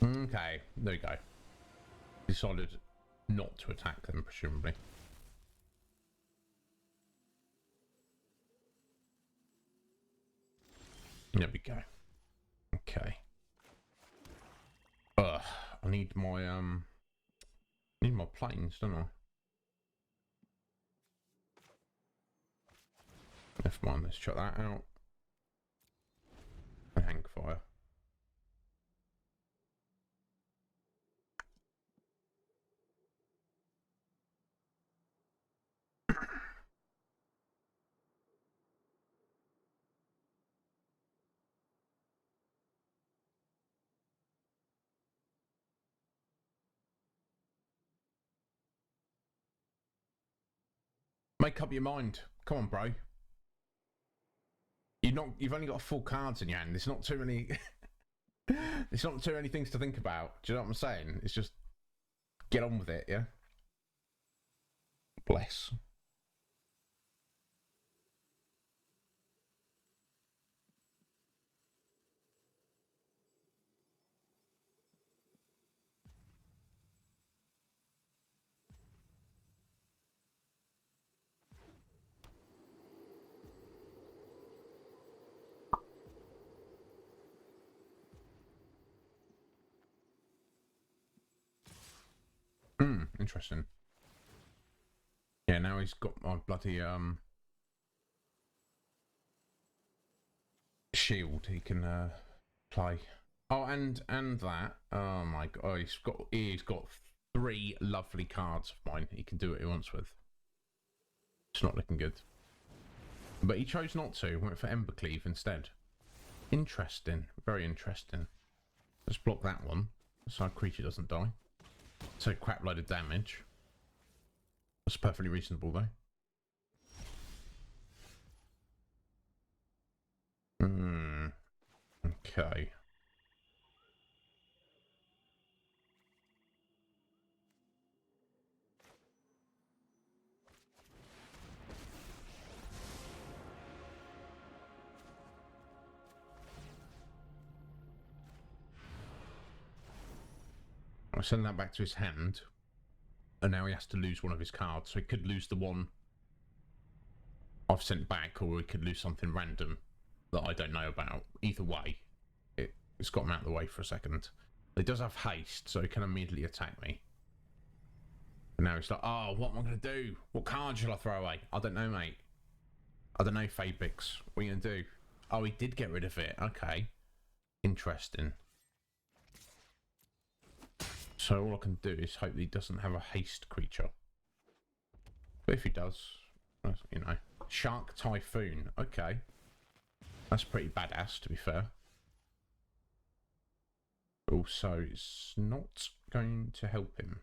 Okay, there we go. Decided not to attack them, presumably. There we go. Okay. I need my planes, don't I? Never mind, let's check that out. And hang fire. Make up your mind. Come on, bro. You've only got full cards in your hand. It's not too many. It's not too many things to think about. Do you know what I'm saying? It's just get on with it, yeah. Bless. Interesting. Yeah, now he's got my bloody shield. He can play. Oh, and that. Oh my god, oh, he's got 3 lovely cards of mine. He can do what he wants with. It's not looking good. But he chose not to. Went for Embercleave instead. Interesting. Very interesting. Let's block that one so our creature doesn't die. So crap load of damage. That's perfectly reasonable though. Okay. I send that back to his hand, and now he has to lose one of his cards. So he could lose the one I've sent back, or he could lose something random that I don't know about. Either way, it's got him out of the way for a second. He does have haste, so he can immediately attack me. And now he's like, oh, what am I going to do? What card shall I throw away? I don't know, mate. I don't know, Fabix. What are you going to do? Oh, he did get rid of it. Okay. Interesting. So all I can do is hope he doesn't have a haste creature. But if he does, you know. Shark Typhoon. Okay. That's pretty badass, to be fair. Also, it's not going to help him.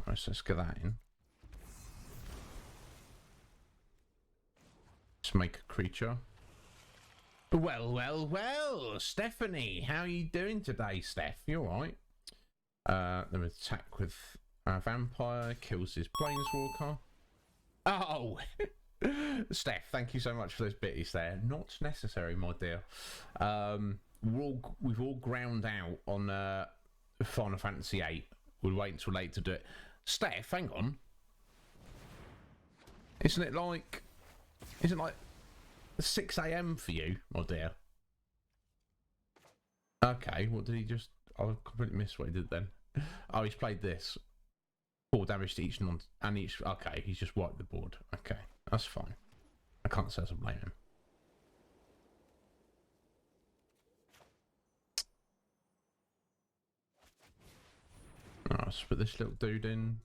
Alright, so let's get that in. Let's make a creature. Well, well, well, Stephanie, how are you doing today, Steph? You alright? Then attack with Vampire, kills his Planeswalker. Oh! Steph, thank you so much for those bitties there. Not necessary, my dear. We've all ground out on Final Fantasy VIII. We'll wait until late to do it. Steph, hang on. Isn't it like 6 AM for you, my dear? Okay, what did he just... I completely missed what he did then. Oh, he's played this. 4 damage to each and each... Okay, he's just wiped the board. Okay, that's fine. I can't say I blame him. Alright, let's put this little dude in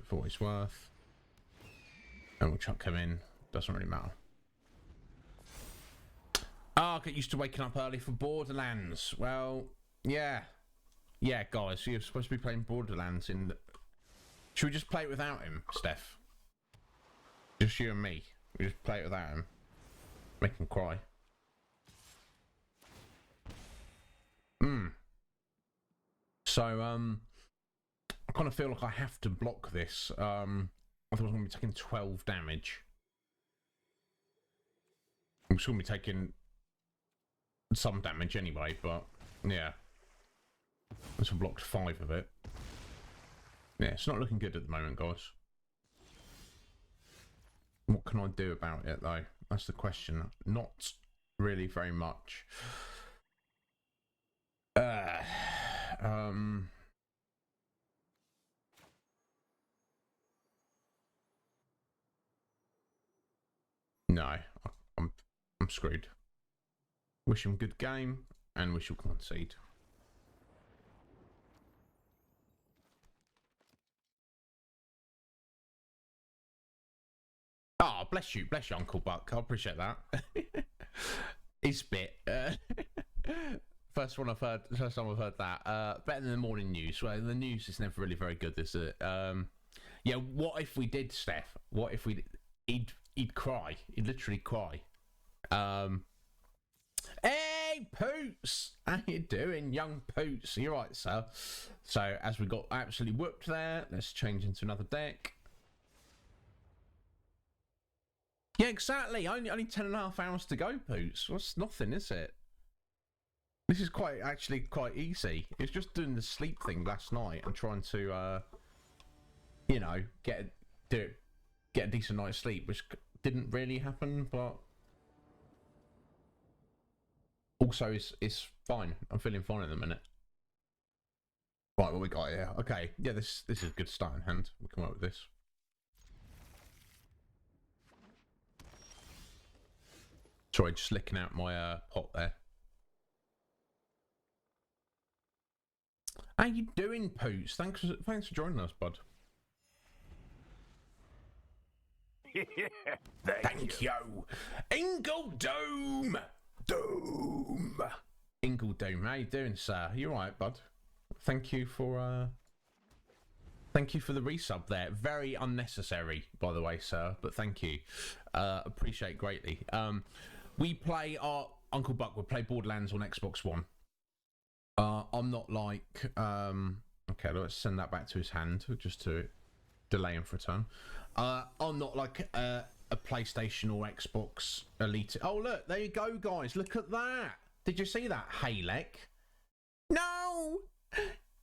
for what it's worth. And we'll chuck him in. Doesn't really matter. Oh, get used to waking up early for Borderlands. Well, yeah. Yeah, guys, so you're supposed to be playing Borderlands in... Should we just play it without him, Steph? Just you and me. We just play it without him. Make him cry. So, I kind of feel like I have to block this. Otherwise I'm going to be taking 12 damage. I'm still going to be taking some damage anyway, but yeah. Let's have blocked 5 of it. Yeah, it's not looking good at the moment, guys. What can I do about it, though? That's the question. Not really very much. No, I'm screwed. Wish him good game, and wish he'll concede. Oh, bless you, Uncle Buck. I appreciate that. It's bit. First time I've heard that. Better than the morning news. Well, the news is never really very good, is it? Yeah. What if we did, Steph? What if we? He'd cry. He'd literally cry. Um, hey, Poots! How you doing, young Poots? You're right, sir. So, as we got absolutely whooped there, let's change into another deck. Yeah, exactly. Only 10.5 hours to go, Poots. That's nothing, is it? This is actually quite easy. It's just doing the sleep thing last night and trying to, you know, get a decent night's sleep, which didn't really happen, but also it's fine. I'm feeling fine in a minute. Right, what we got here? Okay, yeah, this is a good starting hand. We'll come up with this. Sorry, just licking out my pot there. How you doing, Poots? Thanks for joining us, bud. Thank you. Ingledome! Doom! Ingledome, how you doing, sir? You alright, bud? Thank you for the resub there. Very unnecessary, by the way, sir, but thank you. Appreciate greatly. We play our Uncle Buck would play Borderlands on Xbox One. I'm not like okay, let's send that back to his hand just to delay him for a turn. I'm not like a PlayStation or Xbox elite. Oh look, there you go, guys. Look at that. Did you see that, Halek? No,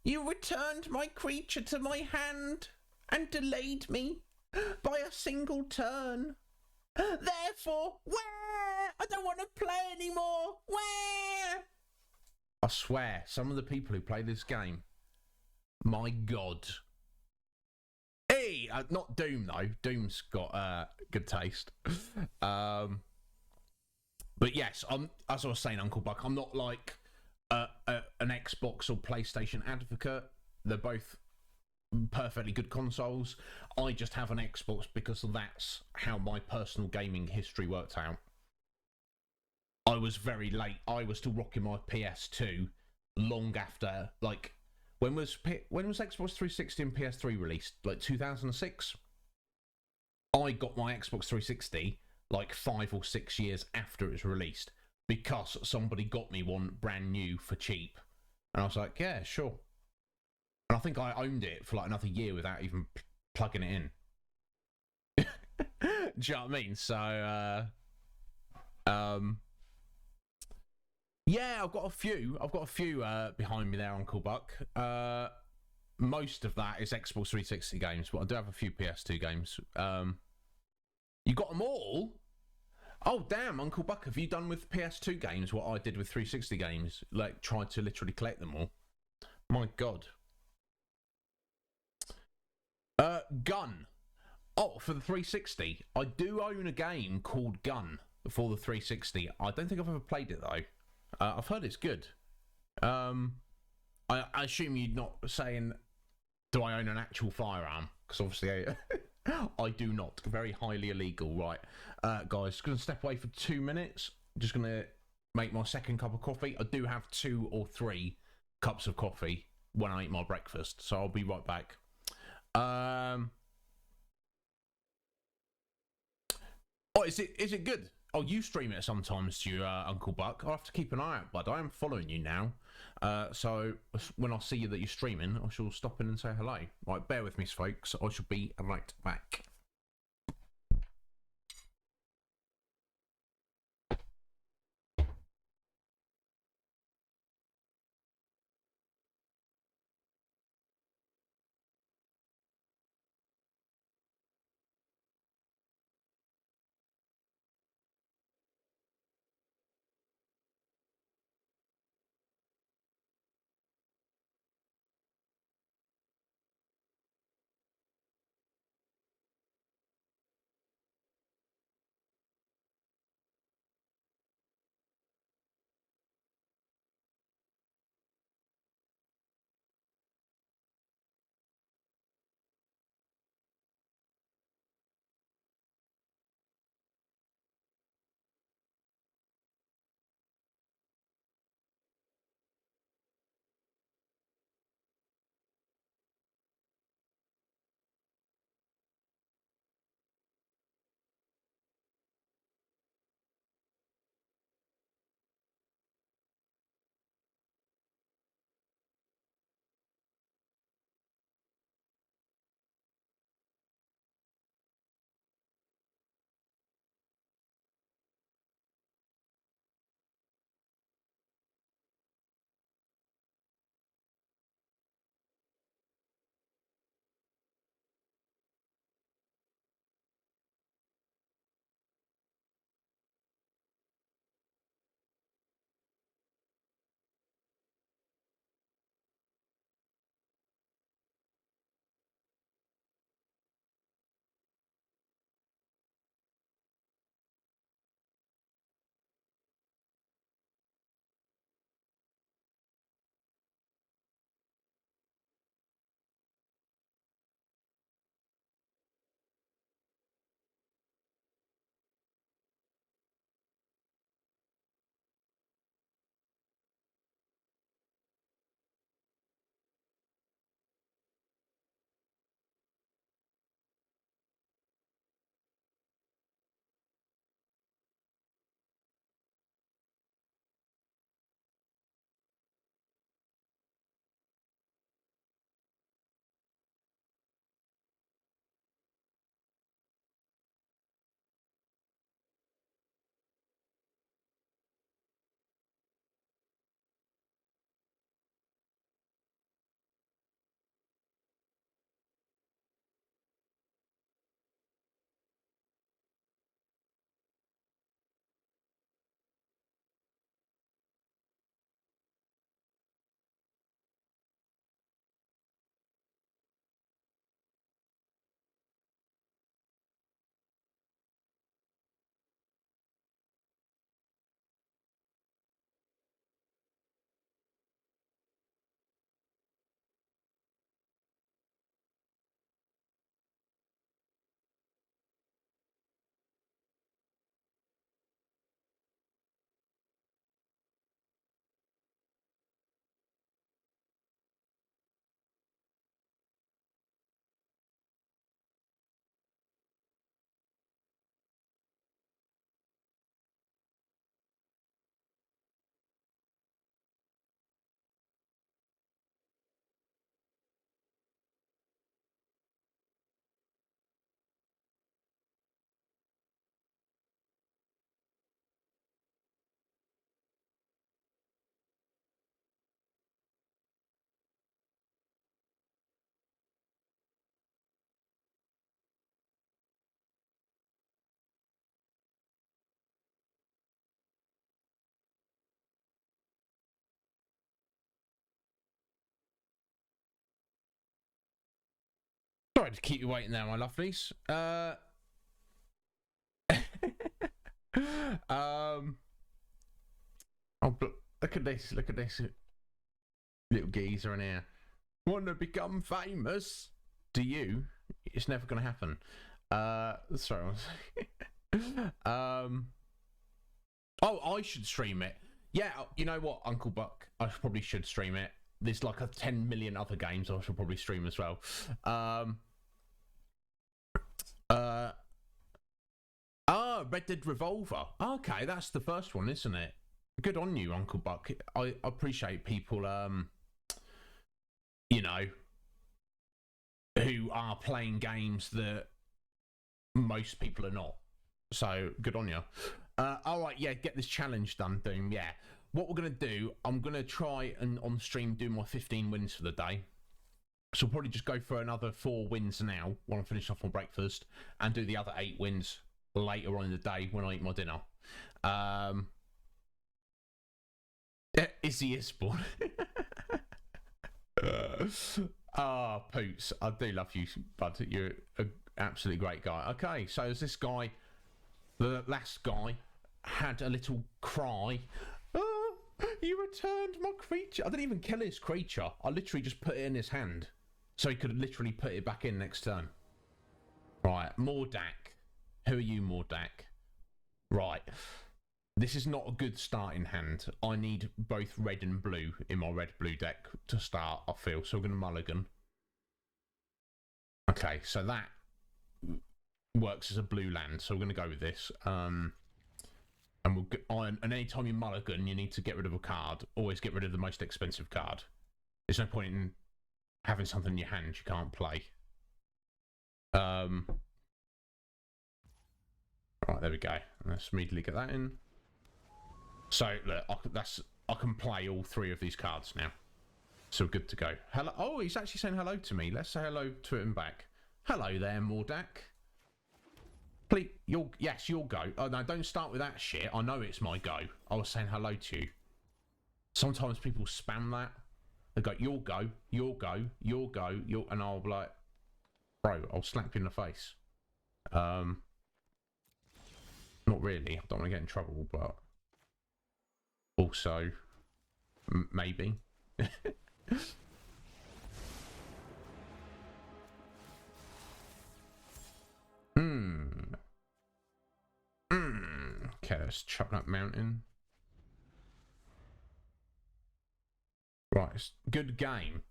you returned my creature to my hand and delayed me by a single turn. Therefore, where? I don't want to play anymore. Where? I swear, some of the people who play this game, my God. Hey, not Doom though. Doom's got good taste. But yes, as I was saying, Uncle Buck, I'm not like an Xbox or PlayStation advocate. They're both perfectly good consoles. I just have an Xbox because that's how my personal gaming history worked out. I was very late. I was still rocking my PS2 long after, like, when was Xbox 360 and PS3 released? Like 2006? I got my Xbox 360 like 5 or 6 years after it was released because somebody got me one brand new for cheap. And I was like, yeah, sure. And I think I owned it for like another year without even plugging it in. Do you know what I mean? So, yeah, I've got a few behind me there, Uncle Buck. Most of that is Xbox 360 games, but I do have a few PS2 games. You got them all? Oh, damn, Uncle Buck, have you done with PS2 games what I did with 360 games? Like, tried to literally collect them all? My God. Gun. Oh, for the 360, I do own a game called Gun for the 360. I don't think I've ever played it, though. I've heard it's good. I assume you're not saying, do I own an actual firearm? Because obviously I do not. Very highly illegal. Right, guys, going to step away for 2 minutes. Just going to make my second cup of coffee. I do have 2 or 3 cups of coffee when I eat my breakfast, so I'll be right back. Oh, is it good? Oh, you stream it sometimes, do you, Uncle Buck? I'll have to keep an eye out, bud. I am following you now. So when I see you that you're streaming, I shall stop in and say hello. Right, bear with me, folks. I shall be right back. Sorry to keep you waiting there, my lovelies. Oh, look at this little geezer in here. Want to become famous? Do you? It's never going to happen. Sorry. Oh, I should stream it. Yeah, you know what, Uncle Buck? I probably should stream it. There's like 10 million other games I should probably stream as well. Red Dead Revolver. Okay, that's the first one, isn't it? Good on you, Uncle Buck. I appreciate people, you know, who are playing games that most people are not. So, good on you. Alright, yeah, get this challenge done, Doom, yeah. What we're going to do, I'm going to try and on stream do my 15 wins for the day. So, I'll probably just go for another 4 wins now, when I finish off my breakfast, and do the other 8 wins later on in the day when I eat my dinner. Izzy Isborn. Poots, I do love you, bud. You're an absolutely great guy. Okay, so is this guy, the last guy, had a little cry. Oh, you returned my creature. I didn't even kill his creature. I literally just put it in his hand. So he could literally put it back in next turn. Right, Mordak. Who are you, Mordak? Right. This is not a good starting hand. I need both red and blue in my red-blue deck to start, I feel. So we're going to mulligan. Okay, so that works as a blue land. So we're going to go with this. And we'll get on. And anytime you mulligan, you need to get rid of a card. Always get rid of the most expensive card. There's no point in having something in your hand you can't play. Right, there we go. Let's immediately get that in. So look, I can play all 3 of these cards now. So we're good to go. Hello. Oh, he's actually saying hello to me. Let's say hello to him back. Hello there, Mordak. Please, you'll go. Oh no, don't start with that shit. I know it's my go. I was saying hello to you. Sometimes people spam that. They go, you'll go, you'll go, you'll go, you'll, and I'll be like, bro, I'll slap you in the face. Not really. I don't want to get in trouble, but also maybe. Okay, let's chop that mountain. Right, it's good game.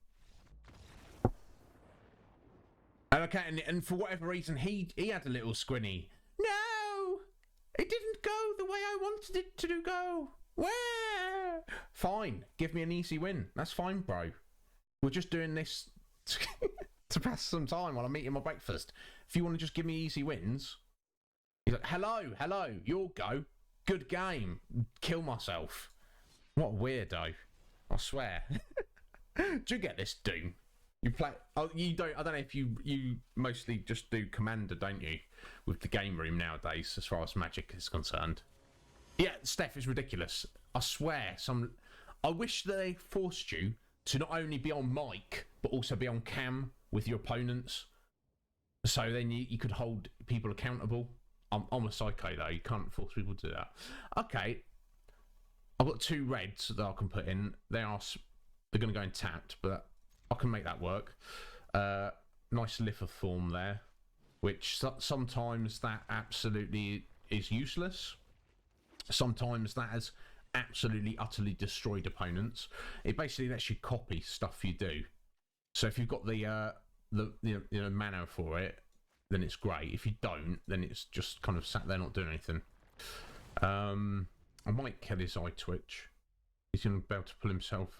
Okay, and for whatever reason, he had a little squinny. No, it didn't go the way I wanted it to go. Where? Fine, give me an easy win. That's fine, bro. We're just doing this to pass some time while I'm eating my breakfast. If you want to just give me easy wins. He's like, hello, you'll go. Good game. Kill myself. What a weirdo. I swear. Do you get this, Doom? You play. Oh, you don't. I don't know if you mostly just do Commander, don't you? With the game room nowadays, as far as Magic is concerned. Yeah, Steph, is ridiculous. I swear. I wish they forced you to not only be on mic but also be on cam with your opponents, so then you could hold people accountable. I'm a psycho though. You can't force people to do that. Okay. I've got 2 reds that I can put in. They're going to go in tapped, but I can make that work. Nice Lither form there, which sometimes that absolutely is useless. Sometimes that has absolutely utterly destroyed opponents. It basically lets you copy stuff you do. So if you've got the mana for it, then it's great. If you don't, then it's just kind of sat there not doing anything. I might kill his eye twitch. He's going to be able to pull himself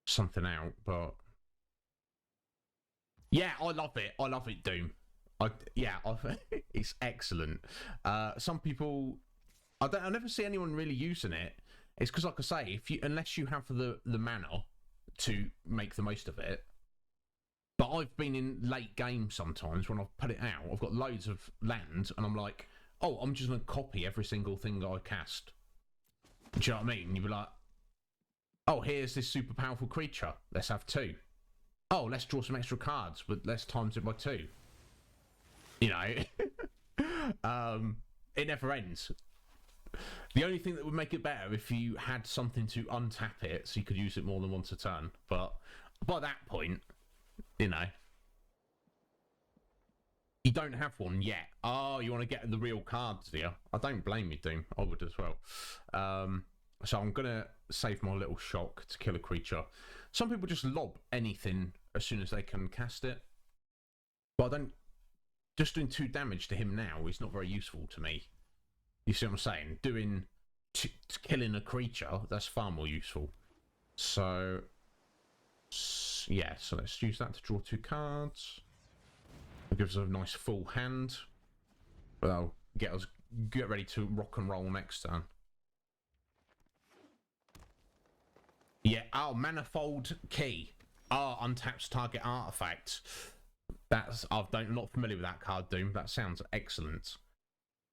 something out, but yeah, I love it. I love it, Doom. It's excellent. Some people, I never see anyone really using it. It's because, like I say, unless you have the mana to make the most of it. But I've been in late game sometimes when I've put it out. I've got loads of land, and I'm like, oh, I'm just going to copy every single thing that I cast. Do you know what I mean? You'd be like, oh, here's this super powerful creature. Let's have 2. oh, let's draw some extra cards, but let's times it by 2. You know, it never ends. The only thing that would make it better if you had something to untap it so you could use it more than once a turn. But by that point, you know, you don't have one yet. Oh, you want to get the real cards, do you? I don't blame you, Doom. I would as well. So I'm going to save my little shock to kill a creature. Some people just lob anything as soon as they can cast it. But I don't... Just doing 2 damage to him now is not very useful to me. You see what I'm saying? Killing a creature, that's far more useful. So, yeah, so let's use that to draw 2 cards. It gives us a nice full hand. But that'll get ready to rock and roll next turn. Yeah, oh, Manifold Key. Oh, untaps target artifact. I'm not familiar with that card, Doom. That sounds excellent.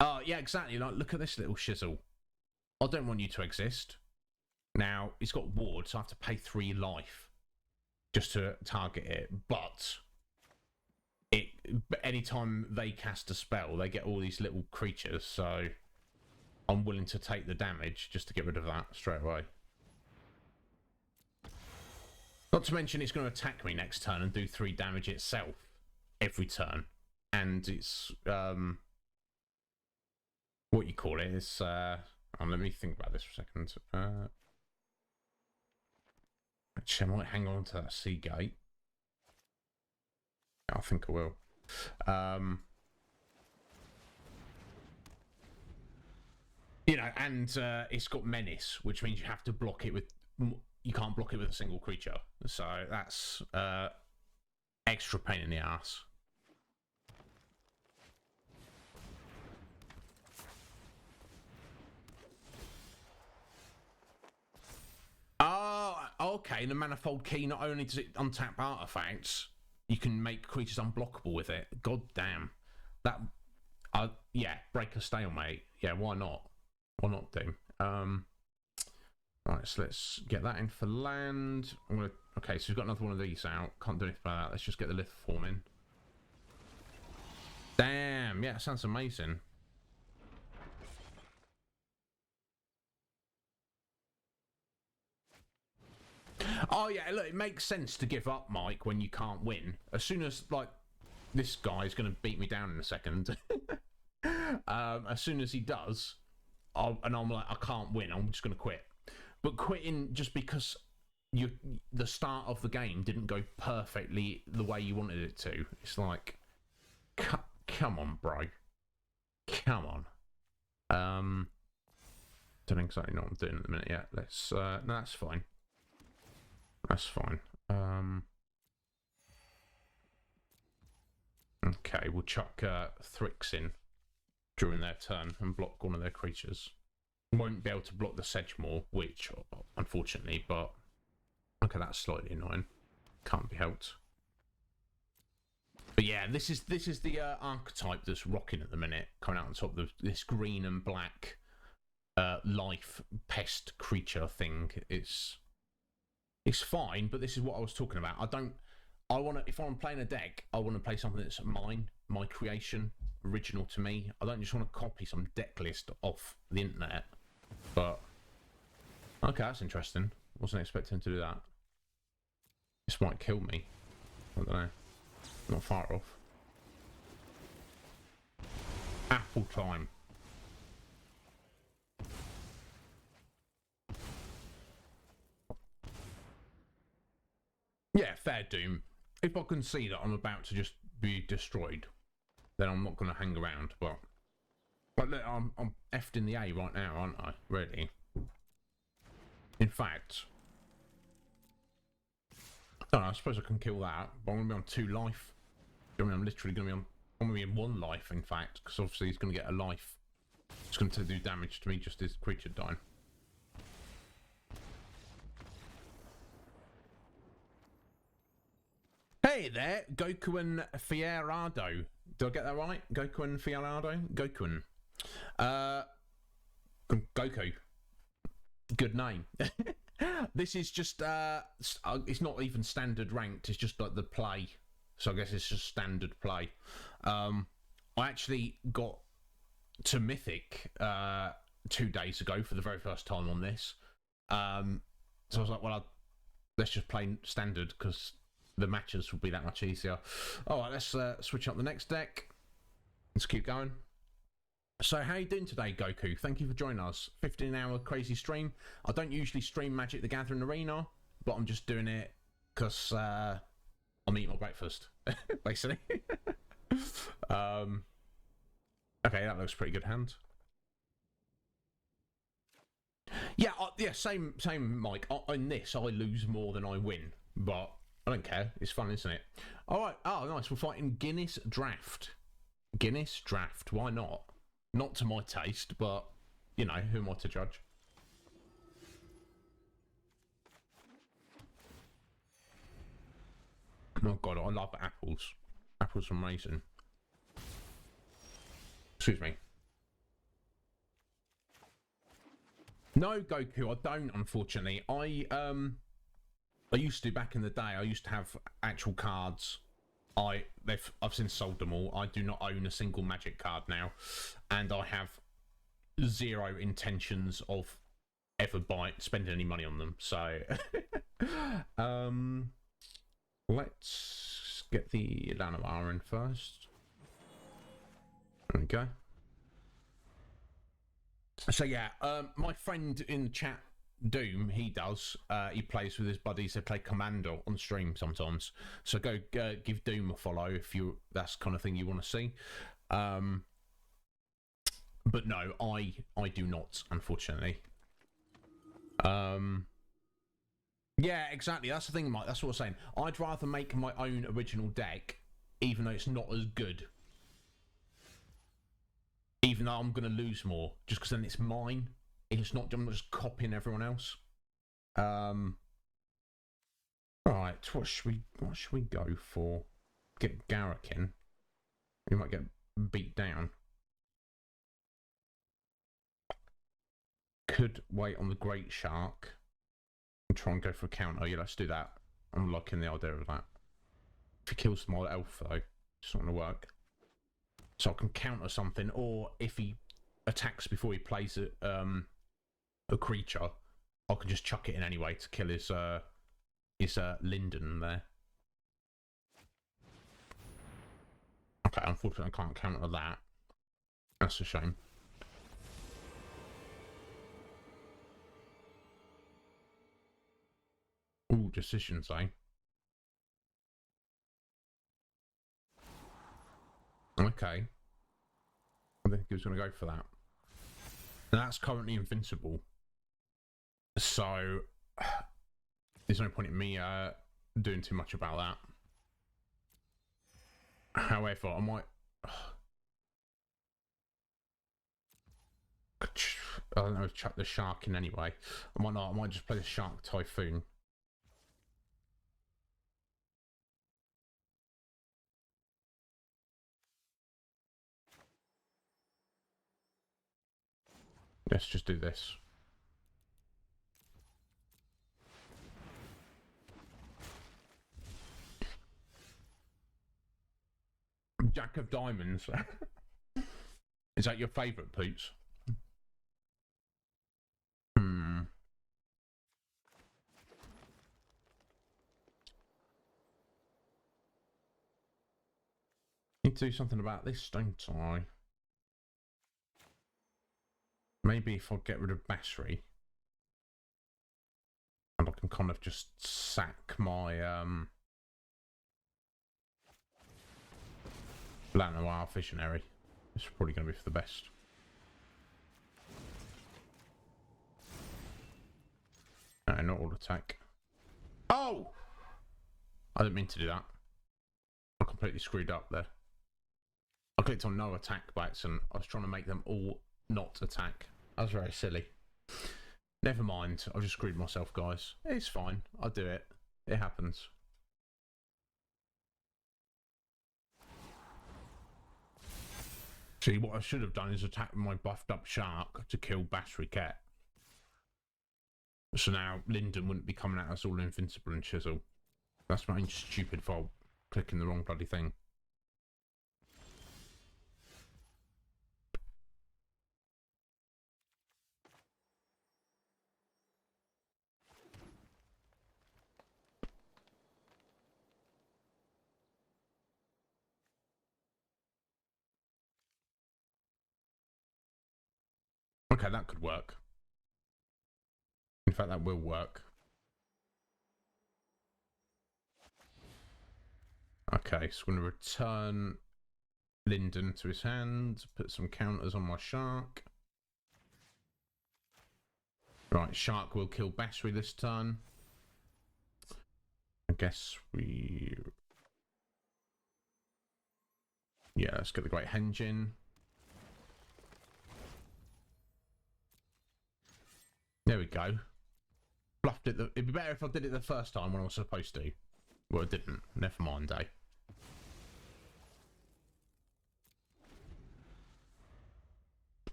Oh, yeah, exactly. Like, look at this little shizzle. I don't want you to exist. Now, he's got ward, so I have to pay 3 life just to target it. But anytime they cast a spell, they get all these little creatures, so I'm willing to take the damage just to get rid of that straight away. Not to mention it's going to attack me next turn and do 3 damage itself every turn. And it's... what you call it is, let me think about this for a second. Actually, I might hang on to that sea gate. I think I will. You know, and it's got menace, which means you have to block it with... You can't block it with a single creature. So that's extra pain in the ass. Oh, okay. The Manifold Key, not only does it untap artifacts, you can make creatures unblockable with it. God damn. That, yeah, break a stalemate. Yeah, why not? Why not, Doom? Right, so let's get that in for land. Okay, so we've got another one of these out. Can't do anything about that. Let's just get the lift form in. Damn, yeah, sounds amazing. Oh yeah, look, it makes sense to give up, Mike, when you can't win. As soon as, like, this guy's going to beat me down in a second. As soon as he does, and I'm like, I can't win, I'm just going to quit. But quitting just because the start of the game didn't go perfectly the way you wanted it to, it's like, come on, bro. Come on. Don't exactly know what I'm doing at the minute yet. Let's, no, that's fine. That's fine. Okay, we'll chuck Thrix in during their turn and block one of their creatures. Won't be able to block the Sedgemoor, which, unfortunately, but... Okay, that's slightly annoying. Can't be helped. But yeah, this is the archetype that's rocking at the minute, coming out on top of this green and black life pest creature thing. It's fine, but this is what I was talking about. If I'm playing a deck, I want to play something that's mine, my creation, original to me. I don't just want to copy some deck list off the internet. But, okay, that's interesting. Wasn't expecting to do that. This might kill me. I don't know. Not far off. Apple time. Yeah, fair Doom. If I can see that I'm about to just be destroyed, then I'm not going to hang around. But look, I'm effed in the A right now, aren't I? Really. In fact, I don't know, I suppose I can kill that, but I'm going to be on 2 life. I mean, I'm literally going to be on... I'm going to be in 1 life, in fact, because obviously he's going to get a life. It's going to do damage to me just as creature dying. Hey there, Goku and Fierado. Did I get that right? Goku and Fierado? Goku. Goku. Good name. This is just it's not even standard ranked. It's just like the play. So I guess it's just standard play. I actually got to Mythic 2 days ago for the very first time on this. So I was like, well, let's just play standard because the matches will be that much easier. All right, let's switch up the next deck. Let's keep going. So how you doing today, Goku? Thank you for joining us. 15-hour crazy stream. I don't usually stream Magic the Gathering Arena, but I'm just doing it because I'm eating my breakfast, basically. Okay, that looks pretty good hand. Yeah, same, Mike. In this, I lose more than I win, but I don't care. It's fun, isn't it? All right. Oh, nice. We're fighting Guinness Draft. Guinness Draft. Why not? Not to my taste, but, you know, who am I to judge? Oh, God, I love apples. Apples are amazing. Excuse me. No, Goku, I don't, unfortunately. I used to, back in the day, I used to have actual cards. I've since sold them all. I do not own a single Magic card now, and I have zero intentions of ever spending any money on them. So, let's get the Lanoir in first. There we go. So yeah, my friend in the chat, Doom, he plays with his buddies. They play Commander on stream sometimes, so go give Doom a follow if that's the kind of thing you want to see. But no, I do not, unfortunately. Yeah, exactly, that's the thing, Mike. That's what I'm saying. I'd rather make my own original deck, even though it's not as good, even though I'm gonna lose more, just because then it's mine. It's not, I'm not just copying everyone else. Right, what should we go for? Get Garrick in. We might get beat down. Could wait on the Great Shark and try and go for a counter. Yeah, let's do that. I'm liking the idea of that. If he kills my elf though, it's not gonna work. So I can counter something, or if he attacks before he plays it, a creature, I can just chuck it in anyway to kill his Linden there. Okay, unfortunately I can't counter that. That's a shame. Ooh, decisions, eh? Okay. I think he was going to go for that. And that's currently invincible. So, there's no point in me doing too much about that. However, I might... I don't know, chuck the shark in anyway. I might not. I might just play the Shark Typhoon. Let's just do this. Jack of Diamonds. Is that your favourite, Poots? Need to do something about this, don't I? Maybe if I get rid of Basri, and I can kind of just sack my Lanoir Visionary. It's probably going to be for the best. No, not all attack. Oh! I didn't mean to do that. I completely screwed up there. I clicked on no attack by accident. I was trying to make them all not attack. That was very silly. Never mind. I've just screwed myself, guys. It's fine. I'll do it. It happens. See, what I should have done is attack my buffed up shark to kill Basri Cat. So now Linden wouldn't be coming at us all invincible and chisel. That's my own stupid fault. Clicking the wrong bloody thing. Okay, that could work. In fact, that will work. Okay, so I'm going to return Linden to his hand, put some counters on my shark. Right, shark will kill Basri this turn. I guess we... Yeah, let's get the Great Henge in. There we go. Bluffed it. It'd be better if I did it the first time when I was supposed to. Well, I didn't. Never mind, eh?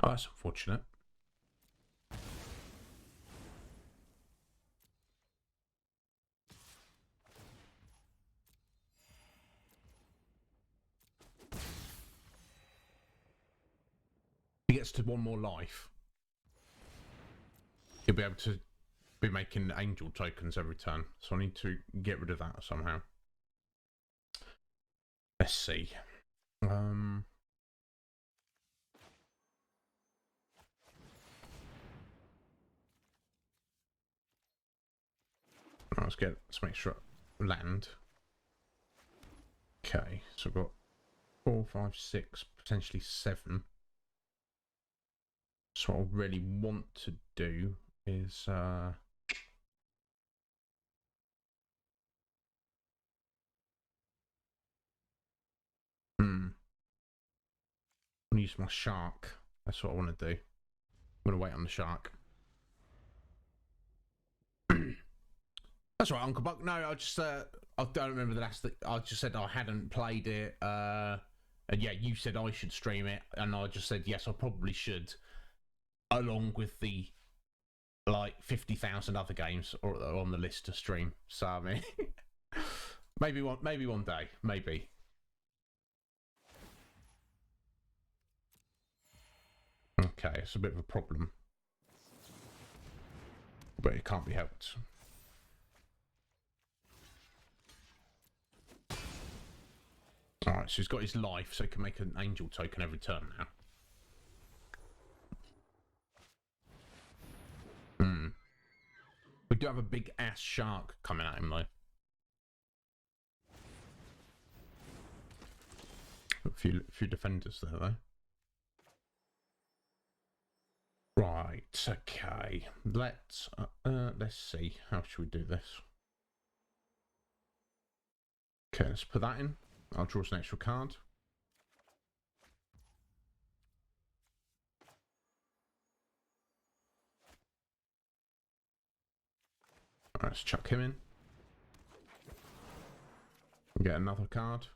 Oh, that's unfortunate. He gets to one more life. He'll be able to be making angel tokens every turn. So I need to get rid of that somehow. Let's see. Let's make sure land. Okay, so I've got 4, 5, 6, potentially 7. So what I really want to do is I'm gonna use my shark. That's what I want to do. I'm gonna wait on the shark. That's right, Uncle Buck. No, I just I don't remember the last thing. I just said I hadn't played it. And yeah, you said I should stream it, and I just said yes, I probably should, along with the like 50,000 other games or on the list to stream. So I mean, maybe one day, maybe. Okay, it's a bit of a problem, but it can't be helped. Alright, so he's got his life, so he can make an angel token every turn now. We do have a big ass shark coming at him though. A few defenders there though. Right, okay. Let's see. How should we do this? Okay, let's put that in. I'll draw us an extra card. Alright, let's chuck him in. Get another card.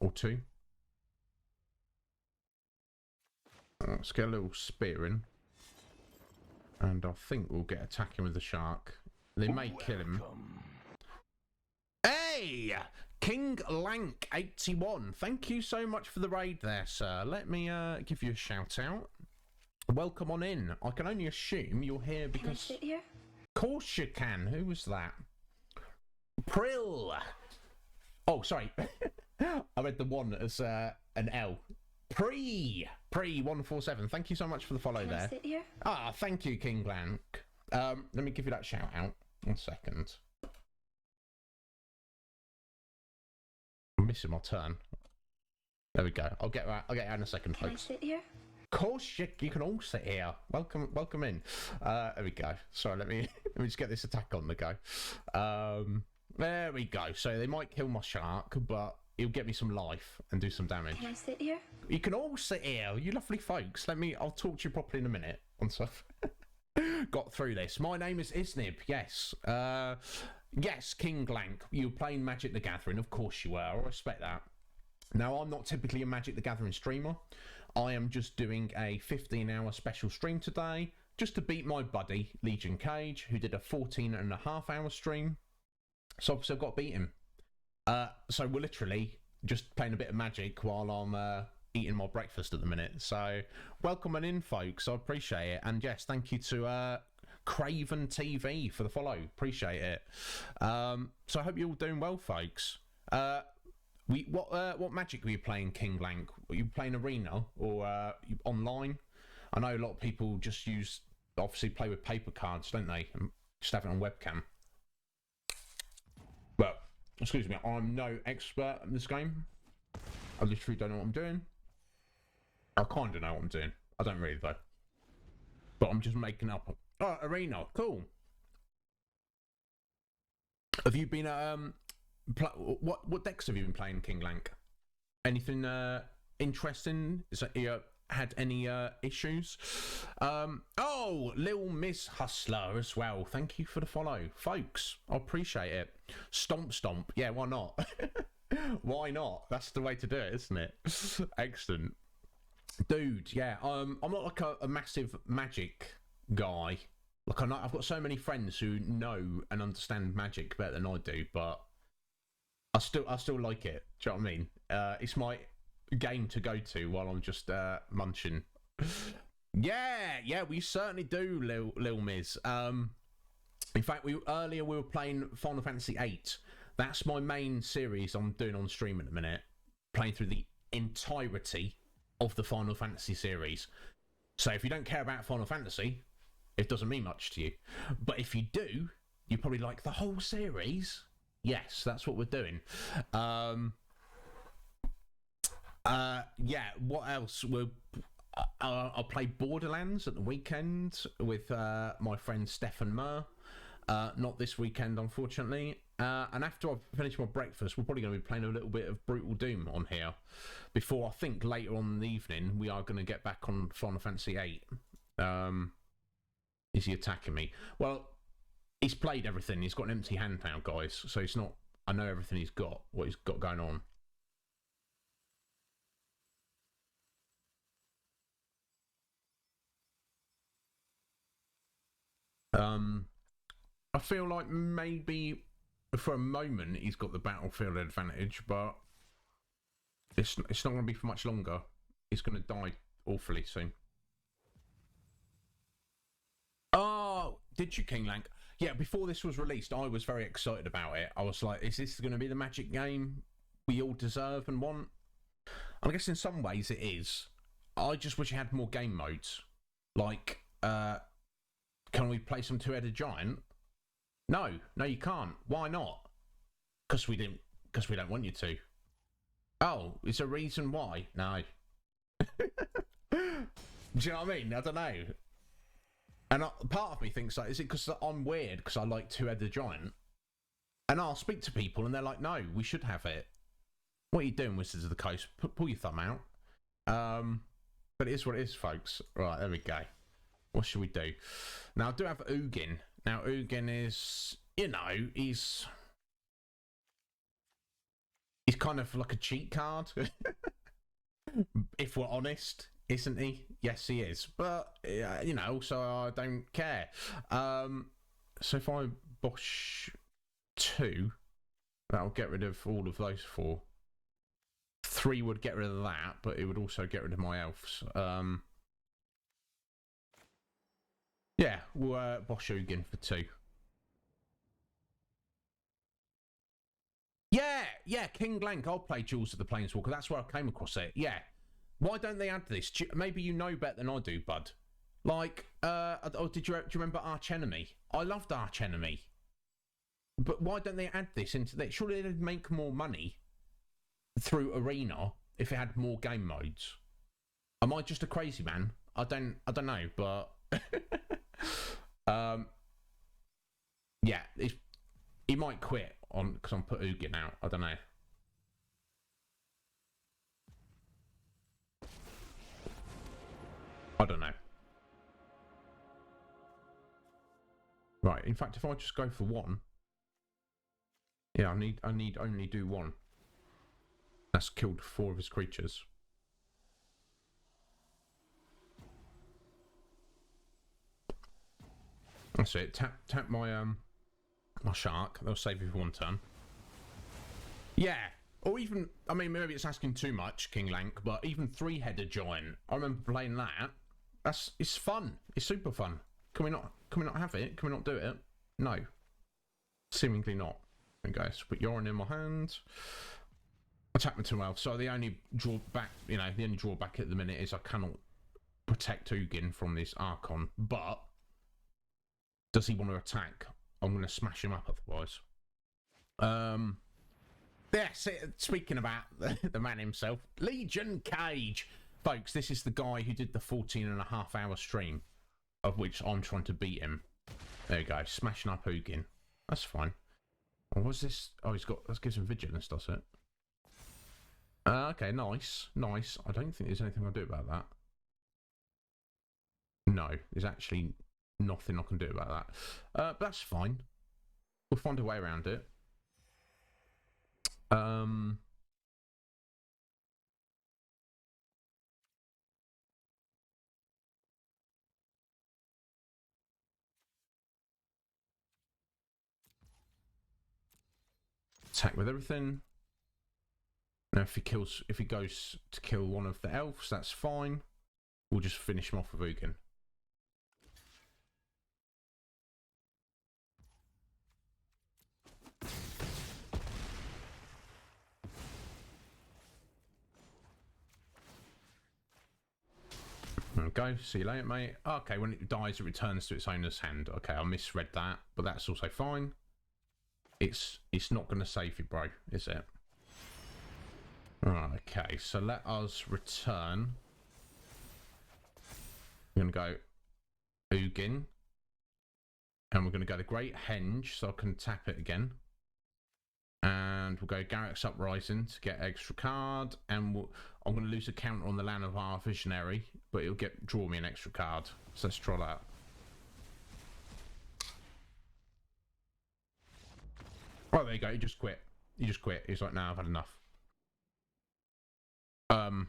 Or 2. Let's get a little spear in. And I think we'll get attacking with the shark. They may kill him. Hey! King Lank 81. Thank you so much for the raid there, sir. Let me give you a shout out. Welcome on in. I can only assume you're here because... Can I sit here? Of course you can. Who was that? Prill. Oh, sorry. I read the 1 as an L. Pre147. Thank you so much for the follow Can there. I sit here? Ah, thank you, King Lank. Let me give you that shout out. 1 second. I'm missing my turn. There we go. I'll get out in a second, folks. Can I sit here? Of course, you can all sit here. Welcome in. There we go. Sorry, let me just get this attack on the go. There we go. So they might kill my shark, but he'll get me some life and do some damage. Can I sit here? You can all sit here, you lovely folks. I'll talk to you properly in a minute. Once I've got through this. My name is Iznib, yes. Yes, King Glank. You were playing Magic the Gathering, of course you were. I respect that. Now, I'm not typically a Magic the Gathering streamer. I am just doing a 15-hour special stream today, just to beat my buddy, Legion Cage, who did a 14.5-hour stream. So obviously I've got to beat him. So we're literally just playing a bit of Magic while I'm eating my breakfast at the minute. So welcome on in, folks. I appreciate it. And yes, thank you to Craven TV for the follow. Appreciate it. So I hope you're all doing well, folks. What Magic were you playing, King Blank? Were you playing Arena or online? I know a lot of people just obviously play with paper cards, don't they? And just have it on webcam. Well, excuse me, I'm no expert in this game. I literally don't know what I'm doing. I kind of know what I'm doing. I don't really though. But I'm just making up. Oh, Arena, cool. Have you been what decks have you been playing, King Lank? Anything interesting? Is that you had any issues? Oh, Lil Miss Hustler as well. Thank you for the follow, folks. I appreciate it. Stomp Stomp. Yeah, why not? Why not? That's the way to do it, isn't it? Excellent. Dude, yeah. I'm not like a massive Magic guy. Like I've got so many friends who know and understand Magic better than I do, but I still like it. Do you know what I mean? It's my game to go to while I'm just munching. Yeah, we certainly do, Lil Miz. In fact, earlier we were playing Final Fantasy VIII. That's my main series I'm doing on stream at the minute, playing through the entirety of the Final Fantasy series. So if you don't care about Final Fantasy, it doesn't mean much to you. But if you do, you probably like the whole series. Yes, that's what we're doing. Yeah, what else? I'll play Borderlands at the weekend with my friend Stefan Murr. Not this weekend, unfortunately. And after I've finished my breakfast, we're probably going to be playing a little bit of Brutal Doom on here. Before, I think, later on in the evening, we are going to get back on Final Fantasy VIII. Is he attacking me? Well, he's played everything. He's got an empty hand now, guys. So it's not... I know everything he's got, what he's got going on. I feel like maybe for a moment he's got the battlefield advantage, but it's not going to be for much longer. He's going to die awfully soon. Oh, did you, King Lank? Yeah, before this was released, I was very excited about it. I was like, is this going to be the Magic game we all deserve and want? And I guess in some ways it is. I just wish it had more game modes. Like, can we play some two-headed giant? No, you can't. Why not? Because we don't want you to. Oh, is there a reason why? No. Do you know what I mean? I don't know. And part of me thinks like, is it because I'm weird because I like two-headed giant? And I'll speak to people and they're like, no, we should have it. What are you doing, Wizards of the Coast? Pull your thumb out. But it is what it is, folks. Right, there we go. What should we do? Now, I do have Ugin. Now, Ugin is, you know, he's kind of like a cheat card. If we're honest, isn't he? Yes, he is. But, you know, also I don't care. So if I Bosch 2, that'll get rid of all of those 4. 3 would get rid of that, but it would also get rid of my elves. Yeah, we'll Bosch Ugin for 2. Yeah, King Blank. I'll play Jewels of the Planeswalker. That's where I came across it. Yeah. Why don't they add this? Maybe you know better than I do, bud. Like, do you remember Arch Enemy? I loved Arch Enemy. But why don't they add this into that? Surely they'd make more money through Arena if it had more game modes. Am I just a crazy man? I don't know, but yeah, he might quit on because I'm put Ugin out. I don't know. don't know. Right, in fact, if I just go for one... Yeah, I need only do one. That's killed 4 of his creatures. That's it. Tap my my shark. They'll save you for 1 turn. Yeah. Or even, I mean, maybe it's asking too much, King Lank, but even 3-headed giant. I remember playing that. It's fun. It's super fun. Can we not have it? Can we not do it? No. Seemingly not. There we go. So put Yorin in my hand. Attack my 2 elves. So the only drawback, the only drawback at the minute is I cannot protect Ugin from this Archon. But does he want to attack? I'm going to smash him up otherwise. Yes, speaking about the man himself, Legion Cage. Folks, this is the guy who did the 14.5-hour stream, of which I'm trying to beat him. There we go, smashing up Ugin. That's fine. Oh, what's this? Oh, that gives him vigilance, does it? Okay, nice. I don't think there's anything I can do about that. No, there's actually nothing I can do about that. But that's fine. We'll find a way around it. Attack with everything. Now if he goes to kill one of the elves, that's fine. We'll just finish him off with Ugin. Okay, see you later, mate. Okay, when it dies, it returns to its owner's hand. Okay, I misread that, but that's also fine. It's not going to save you, bro, is it? Okay, so let us return. We're going to go Ugin. And we're going to go the Great Henge, so I can tap it again. And we'll go Garrick's Uprising to get extra card. And I'm going to lose a counter on the Land of our Visionary, but it'll draw me an extra card. So let's try that. Oh, there you go. He just quit. He's like, nah, I've had enough. Oh,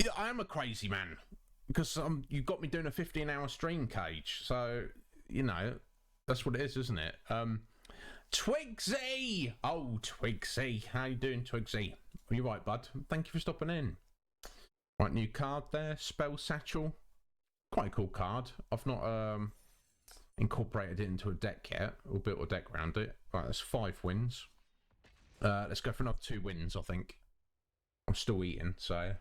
yeah, I am a crazy man because you've got me doing a 15-hour stream, Cage. So that's what it is, isn't it? Twigsy! Oh, Twigsy. How you doing, Twigsy? Are you right, bud? Thank you for stopping in. Right, new card there. Spell Satchel. Quite a cool card. I've not incorporated it into a deck yet, or built a deck around it. Right, that's 5 wins. Let's go for another 2 wins, I think. I'm still eating, so...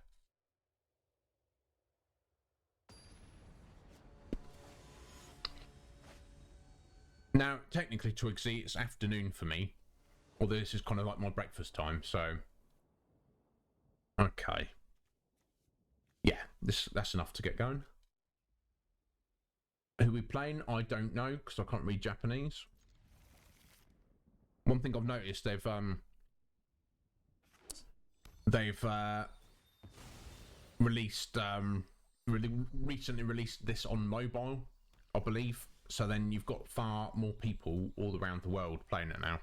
Now, technically, Twigsy, it's afternoon for me. Although this is kind of like my breakfast time, so... Okay. Yeah, that's enough to get going. Who we playing? I don't know, because I can't read Japanese. One thing I've noticed, they've released really recently released this on mobile, I believe. So then you've got far more people all around the world playing it now.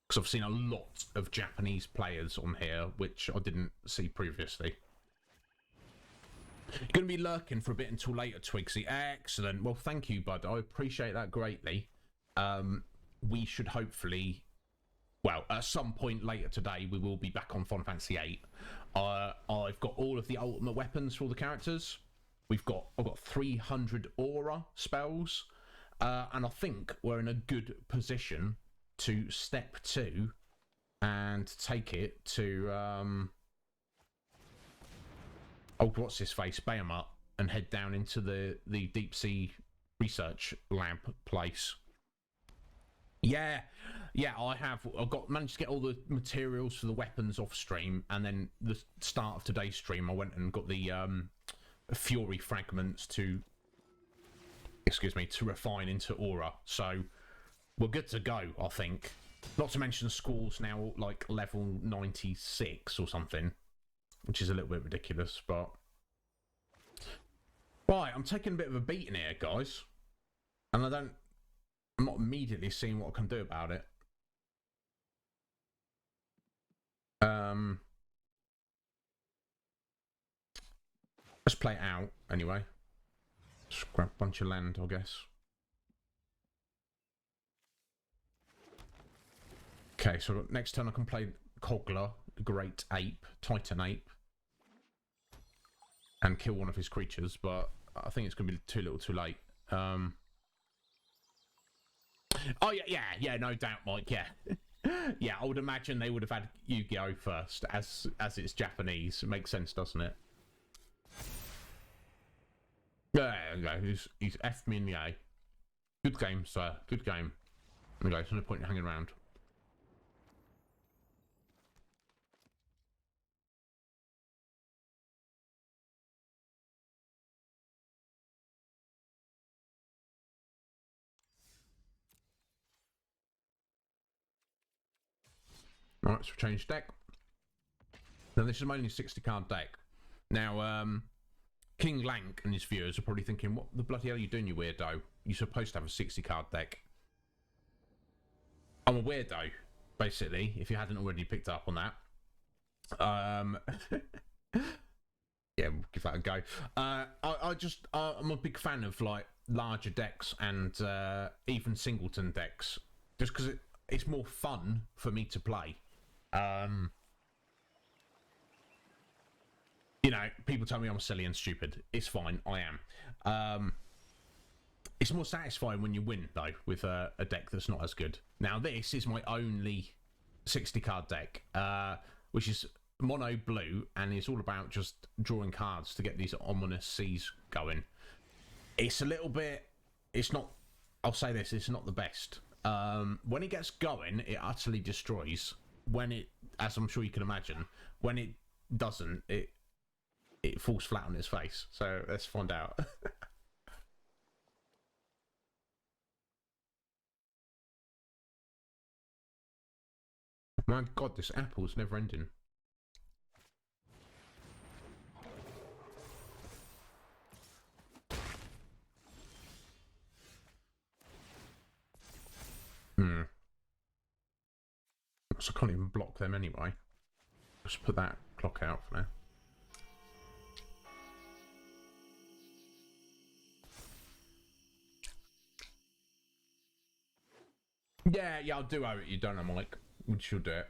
Because I've seen a lot of Japanese players on here, which I didn't see previously. You're going to be lurking for a bit until later, Twigsy. Excellent. Well, thank you, bud. I appreciate that greatly. We should hopefully... Well, at some point later today, we will be back on Final Fantasy VIII. I've got all of the ultimate weapons for all the characters. I've got 300 aura spells. And I think we're in a good position to step 2 and take it to... Oh, what's his face? Bahamut, and head down into the deep sea research lab place. Yeah, I've managed to get all the materials for the weapons off stream, and then the start of today's stream, I went and got the Fury fragments to refine into aura. So we're good to go, I think. Not to mention Squall's now like level 96 or something, which is a little bit ridiculous, but... Right, I'm taking a bit of a beating here, guys. And I'm not immediately seeing what I can do about it. Let's play it out, anyway. Just grab a bunch of land, I guess. Okay, so next turn I can play Cogler, Great Ape, Titan Ape, and kill one of his creatures, but I think it's going to be too little too late. Oh, yeah, no doubt, Mike, yeah. Yeah, I would imagine they would have had Yu-Gi-Oh! First, as it's Japanese. It makes sense, doesn't it? Yeah, he's F'd me in the A. Good game, sir. Good game. Okay, there's no point in hanging around. Alright, so change deck. Now, this is only a 60 card deck. Now, King Lank and his viewers are probably thinking, what the bloody hell are you doing, you weirdo? You're supposed to have a 60 card deck. I'm a weirdo, basically, if you hadn't already picked up on that. Yeah, we'll give that a go. I'm a big fan of like larger decks and even singleton decks, just because it's more fun for me to play. You know, people tell me I'm silly and stupid. It's fine, I am. It's more satisfying when you win, though, with a deck that's not as good. Now, this is my only 60 card deck, which is mono blue, and it's all about just drawing cards to get these ominous C's going. It's a little bit... It's not... I'll say this, it's not the best. When it gets going, it utterly destroys. When it... As I'm sure you can imagine, when it doesn't, it falls flat on its face. So, let's find out. My God, this apple's never ending. So I can't even block them anyway. Just put that clock out for now. Yeah, I'll do owe it you, don't I, Mike? We should do it.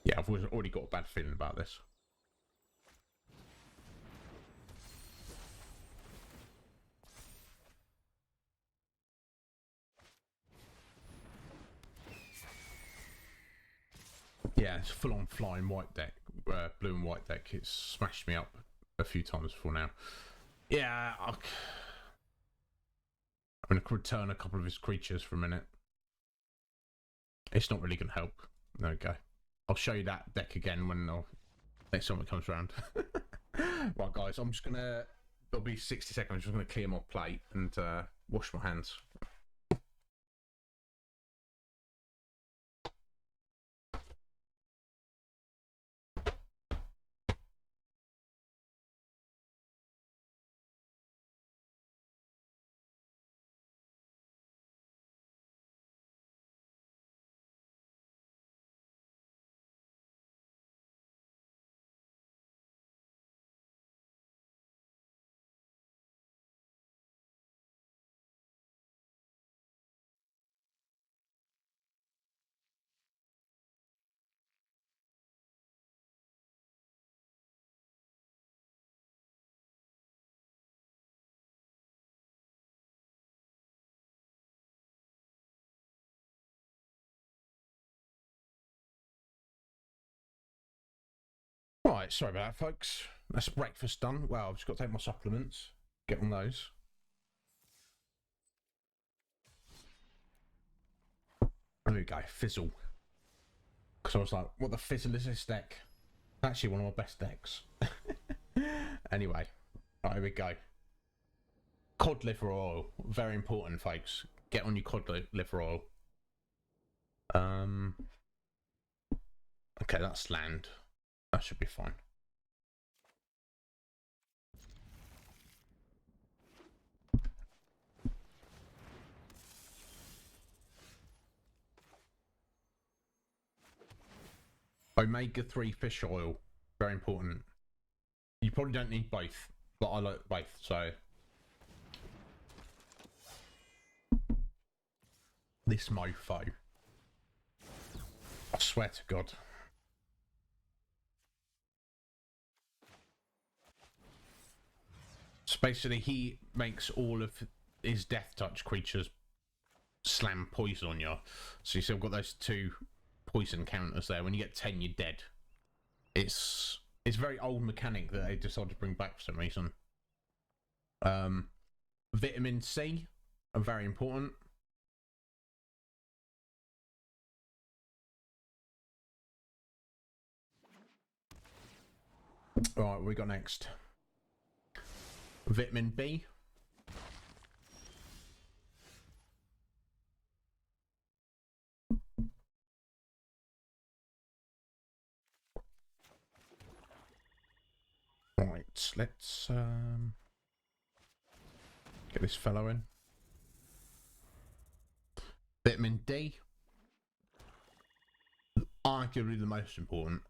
Yeah, I've already got a bad feeling about this. Yeah, it's full-on flying white deck, blue and white deck. It's smashed me up a few times before now. Yeah, I'm going to return a couple of his creatures for a minute. It's not really going to help. There we go. I'll show you that deck again when next time it comes around. Right, guys, I'm just going to... It'll be 60 seconds. I'm just going to clear my plate and wash my hands. Right, sorry about that, folks. That's breakfast done. Well, I've just got to take my supplements. Get on those. There we go, Fizzle. Because I was like, what the fizzle is this deck? It's actually one of my best decks. Anyway, right, here we go. Cod liver oil, very important, folks. Get on your cod liver oil. Okay, that's land. That should be fine. Omega-3 fish oil, very important. You probably don't need both, but I like both, so. This mofo. I swear to God. So basically, he makes all of his death touch creatures slam poison on you. So you still got those 2 poison counters there. When you get 10, you're dead. It's a very old mechanic that they decided to bring back for some reason. Vitamin C are very important. All right, what we got next? Vitamin B. Right, let's get this fellow in. Vitamin D. Arguably the most important.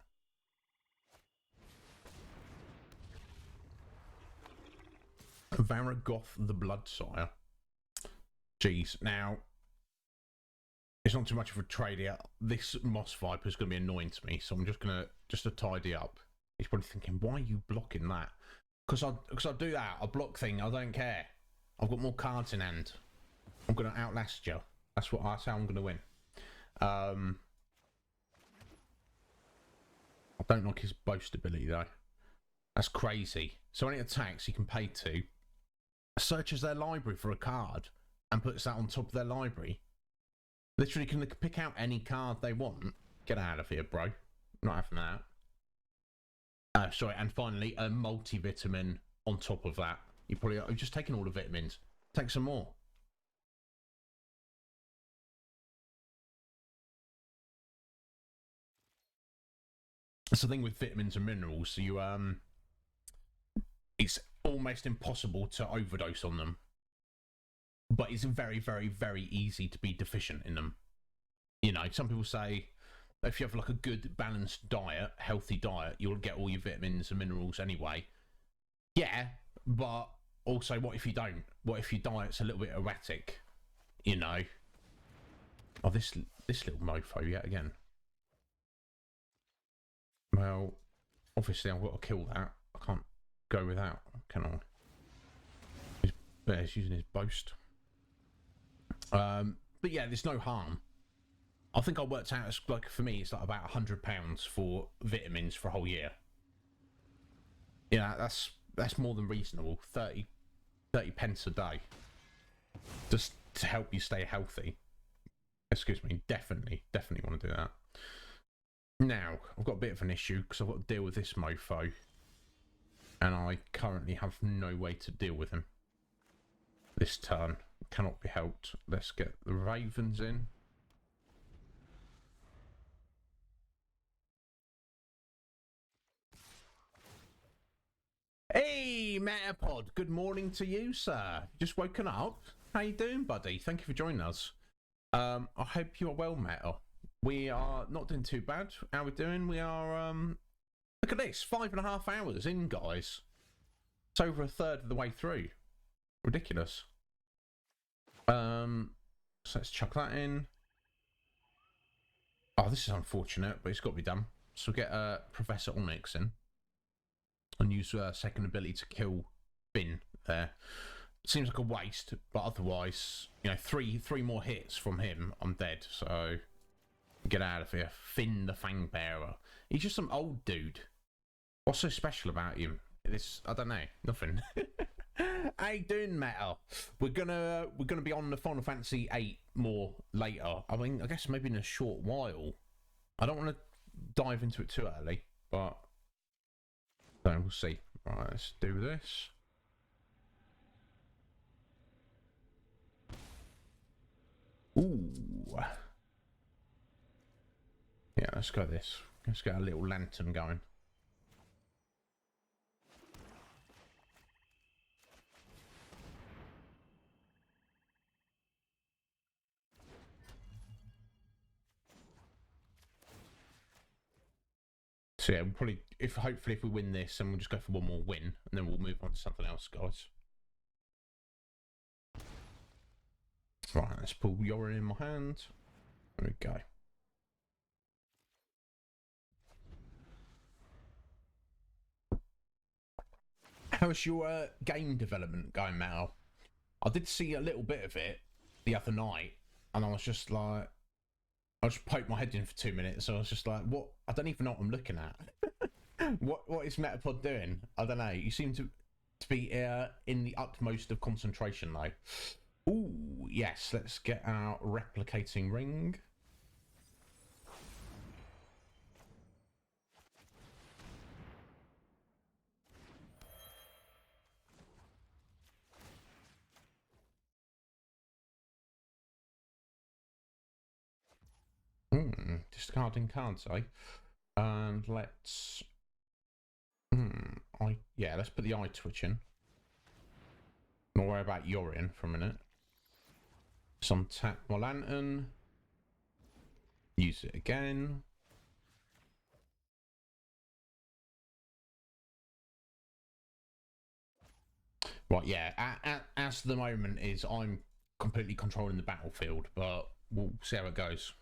Varagoth the Bloodsire. Jeez, now it's not too much of a trade here. This Moss Viper is going to be annoying to me, so I'm just to tidy up. He's probably thinking, why are you blocking that? Because I do that. I block thing. I don't care. I've got more cards in hand. I'm going to outlast you. That's how I'm going to win. I don't like his boast ability though. That's crazy. So when it attacks, he can pay 2. Searches their library for a card and puts that on top of their library. Literally can pick out any card they want. Get out of here, bro. Not having that. Sorry, and finally, a multivitamin on top of that. You've just taken all the vitamins. Take some more. It's the thing with vitamins and minerals. So it's almost impossible to overdose on them, but it's very, very, very easy to be deficient in them. You know, some people say if you have like a good balanced diet, healthy diet, you'll get all your vitamins and minerals anyway. Yeah, but also what if you don't? What if your diet's a little bit erratic? You know. Oh, this little mofo yet again. Well, obviously I've got to kill that. I can't go without, can I? He's using his boast. But yeah, there's no harm. I think I worked out, like, for me, it's like about £100 for vitamins for a whole year. Yeah, that's more than reasonable. 30 pence a day. Just to help you stay healthy. Excuse me, definitely want to do that. Now, I've got a bit of an issue because I've got to deal with this mofo. And I currently have no way to deal with him. This turn cannot be helped. Let's get the ravens in. Hey, Metapod. Good morning to you, sir. Just woken up. How you doing, buddy? Thank you for joining us. I hope you are well, Meta. We are not doing too bad. How we doing? We are, look at this. 5.5 hours in, guys. It's over a third of the way through. Ridiculous. So let's chuck that in. Oh, this is unfortunate, but it's got to be done. So we'll get Professor Onyx in. And use second ability to kill Finn there. Seems like a waste, but otherwise, you know, three more hits from him, I'm dead. So get out of here. Finn the Fangbearer. He's just some old dude. What's so special about him? I don't know. Nothing. How you doing, Meta? We're gonna be on the Final Fantasy VIII more later. I mean, I guess maybe in a short while. I don't want to dive into it too early, but so we'll see. Right, let's do this. Yeah, let's go this. Let's get a little lantern going. So yeah, we'll probably, hopefully if we win this, then we'll just go for one more win, and then we'll move on to something else, guys. Right, let's pull Yorin in my hand. There we go. How's your game development going, Mal? I did see a little bit of it the other night, and I was just like, I just poked my head in for 2 minutes. So I was just like, what? I don't even know what I'm looking at. What is Metapod doing? I don't know. You seem to be in the utmost of concentration, though. Ooh, yes. Let's get our replicating ring. Discarding cards, eh? And let's... yeah, let's put the eye twitch in. Not worry about Yorin for a minute. Some tap my lantern. Use it again. Right, yeah. As the moment is, I'm completely controlling the battlefield, but we'll see how it goes.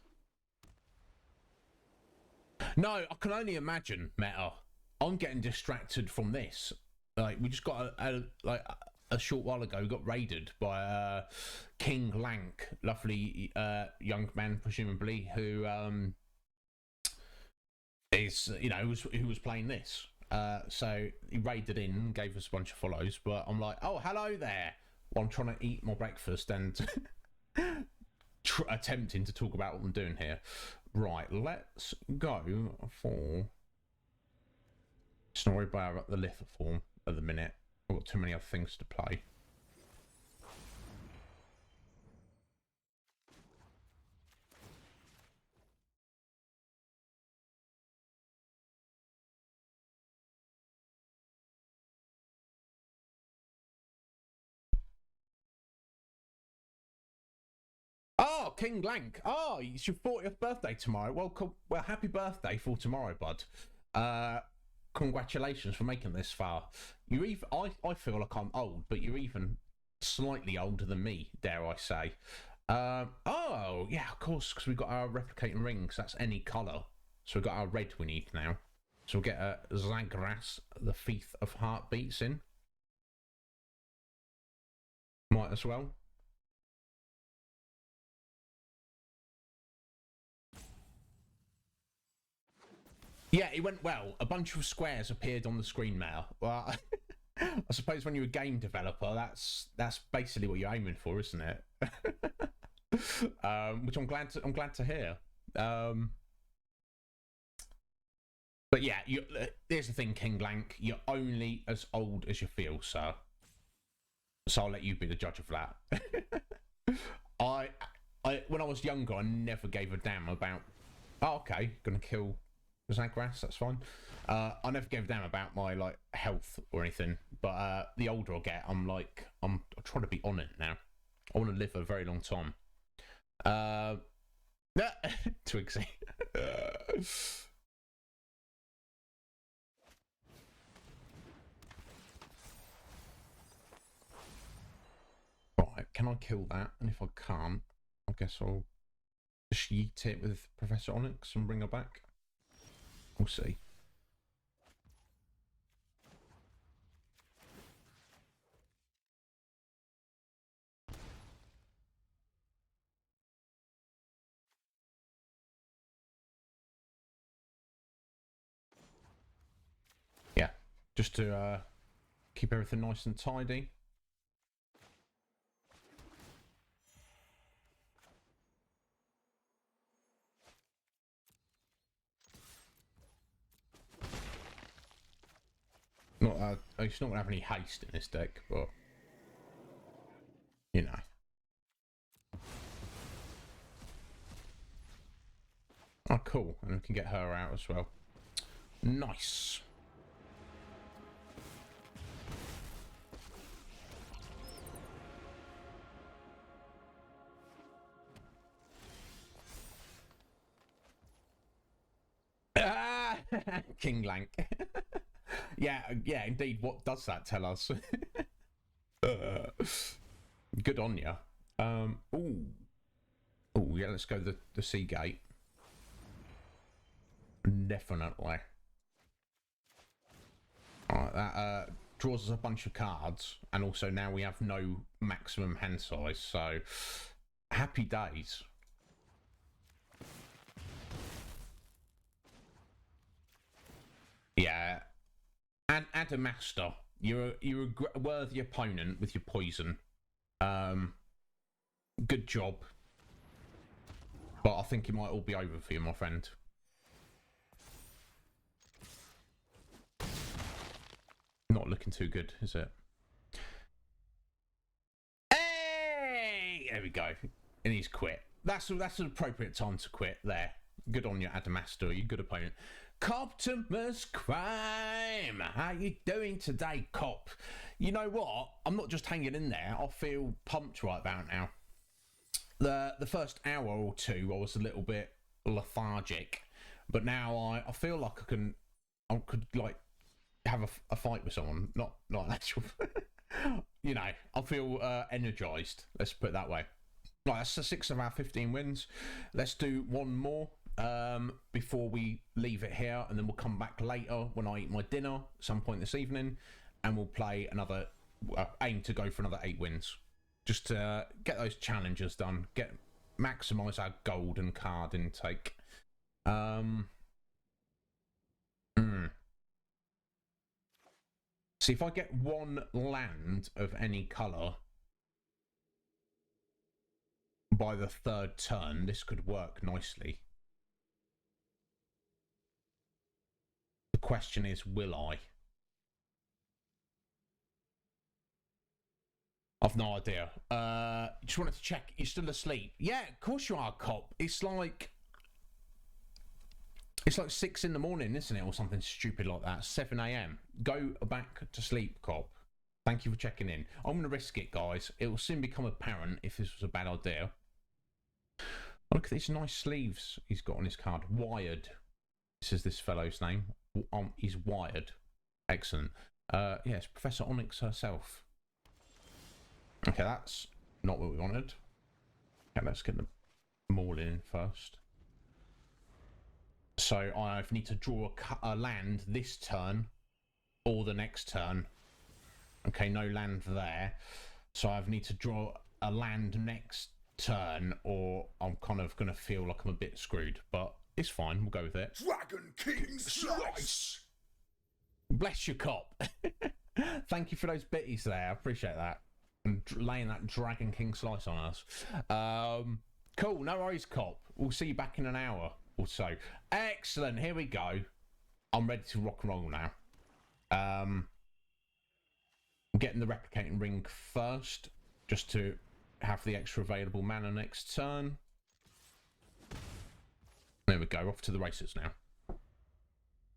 No, I can only imagine, Meta. I'm getting distracted from this. Like, we just got a short while ago, we got raided by King Lank, lovely young man, presumably, who is, you know, who was playing this. So he raided in, gave us a bunch of follows, but I'm like, oh, hello there. While I'm trying to eat my breakfast and attempting to talk about what I'm doing here. Right, let's go for Snorri Bar at the lithoform at the minute. I've got too many other things to play. Oh, King Lank. Oh, it's your 40th birthday tomorrow. Well, happy birthday for tomorrow, bud. Congratulations for making this far. You're even, I feel like I'm old, but you're even slightly older than me, dare I say. Oh, yeah, of course, because we've got our replicating rings. That's any colour. So we've got our red we need now. So we'll get a Zagras, the Thief of Heartbeats in. Might as well. Yeah, it went well. A bunch of squares appeared on the screen now. Well, I suppose when you're a game developer, that's basically what you're aiming for, isn't it? Which I'm glad to hear. But yeah, here's the thing, King Lank. You're only as old as you feel, sir. So I'll let you be the judge of that. When I was younger, I never gave a damn about. Oh, okay, gonna kill Zagras, that's fine. I never gave a damn about my health or anything, but the older I get, I'm trying to be on it now. I want to live a very long time. Twigsy. Right, can I kill that? And if I can't, I guess I'll just yeet it with Professor Onyx and bring her back. We'll see. Yeah, just to keep everything nice and tidy. It's not gonna have any haste in this deck, but you know. Oh, cool. And we can get her out as well. Nice. Ah! King Lank. Yeah, indeed. What does that tell us? Good on ya. Ooh, yeah. Let's go the sea gate. Definitely. Alright, that draws us a bunch of cards, and also now we have no maximum hand size. So happy days. Yeah, and Adamastor, you're a worthy opponent with your poison. Good job, but I think it might all be over for you, my friend. Not looking too good, is it? Hey, there we go. And he's quit. That's an appropriate time to quit there. Good on you, Adamastor. You good opponent. Coptimus Crime, how you doing today, Cop? You know what? I'm not just hanging in there. I feel pumped right about now. The first hour or two, I was a little bit lethargic, but now I feel like I could like have a fight with someone. Not an actual. You know, I feel energized. Let's put it that way. Right, that's 6 of our 15 wins. Let's do one more before we leave it here, and then we'll come back later when I eat my dinner at some point this evening, and we'll play another. Aim to go for another 8 wins, just to get those challenges done. Maximise our gold and card intake. See if I get one land of any colour by the 3rd turn, this could work nicely. The question is, will I? I've no idea. Just wanted to check. You're still asleep? Yeah, of course you are, Cop. It's like 6 in the morning, isn't it? Or something stupid like that. 7 a.m. Go back to sleep, Cop. Thank you for checking in. I'm going to risk it, guys. It will soon become apparent if this was a bad idea. Oh, look at these nice sleeves he's got on his card. Wired. This is this fellow's name. He's Wired. Excellent. Yes, Professor Onyx herself. Okay, that's not what we wanted. Okay, let's get them all in first. So I need to draw a land this turn or the next turn. Okay, no land there. So I need to draw a land next turn, or I'm kind of going to feel like I'm a bit screwed. But it's fine, we'll go with it. Dragon King Slice! Bless you, Cop. Thank you for those bitties there. I appreciate that. And laying that Dragon King Slice on us. Cool, no worries, Cop. We'll see you back in an hour or so. Excellent, here we go. I'm ready to rock and roll now. I'm getting the replicating ring first, just to have the extra available mana next turn. There we go, off to the races now.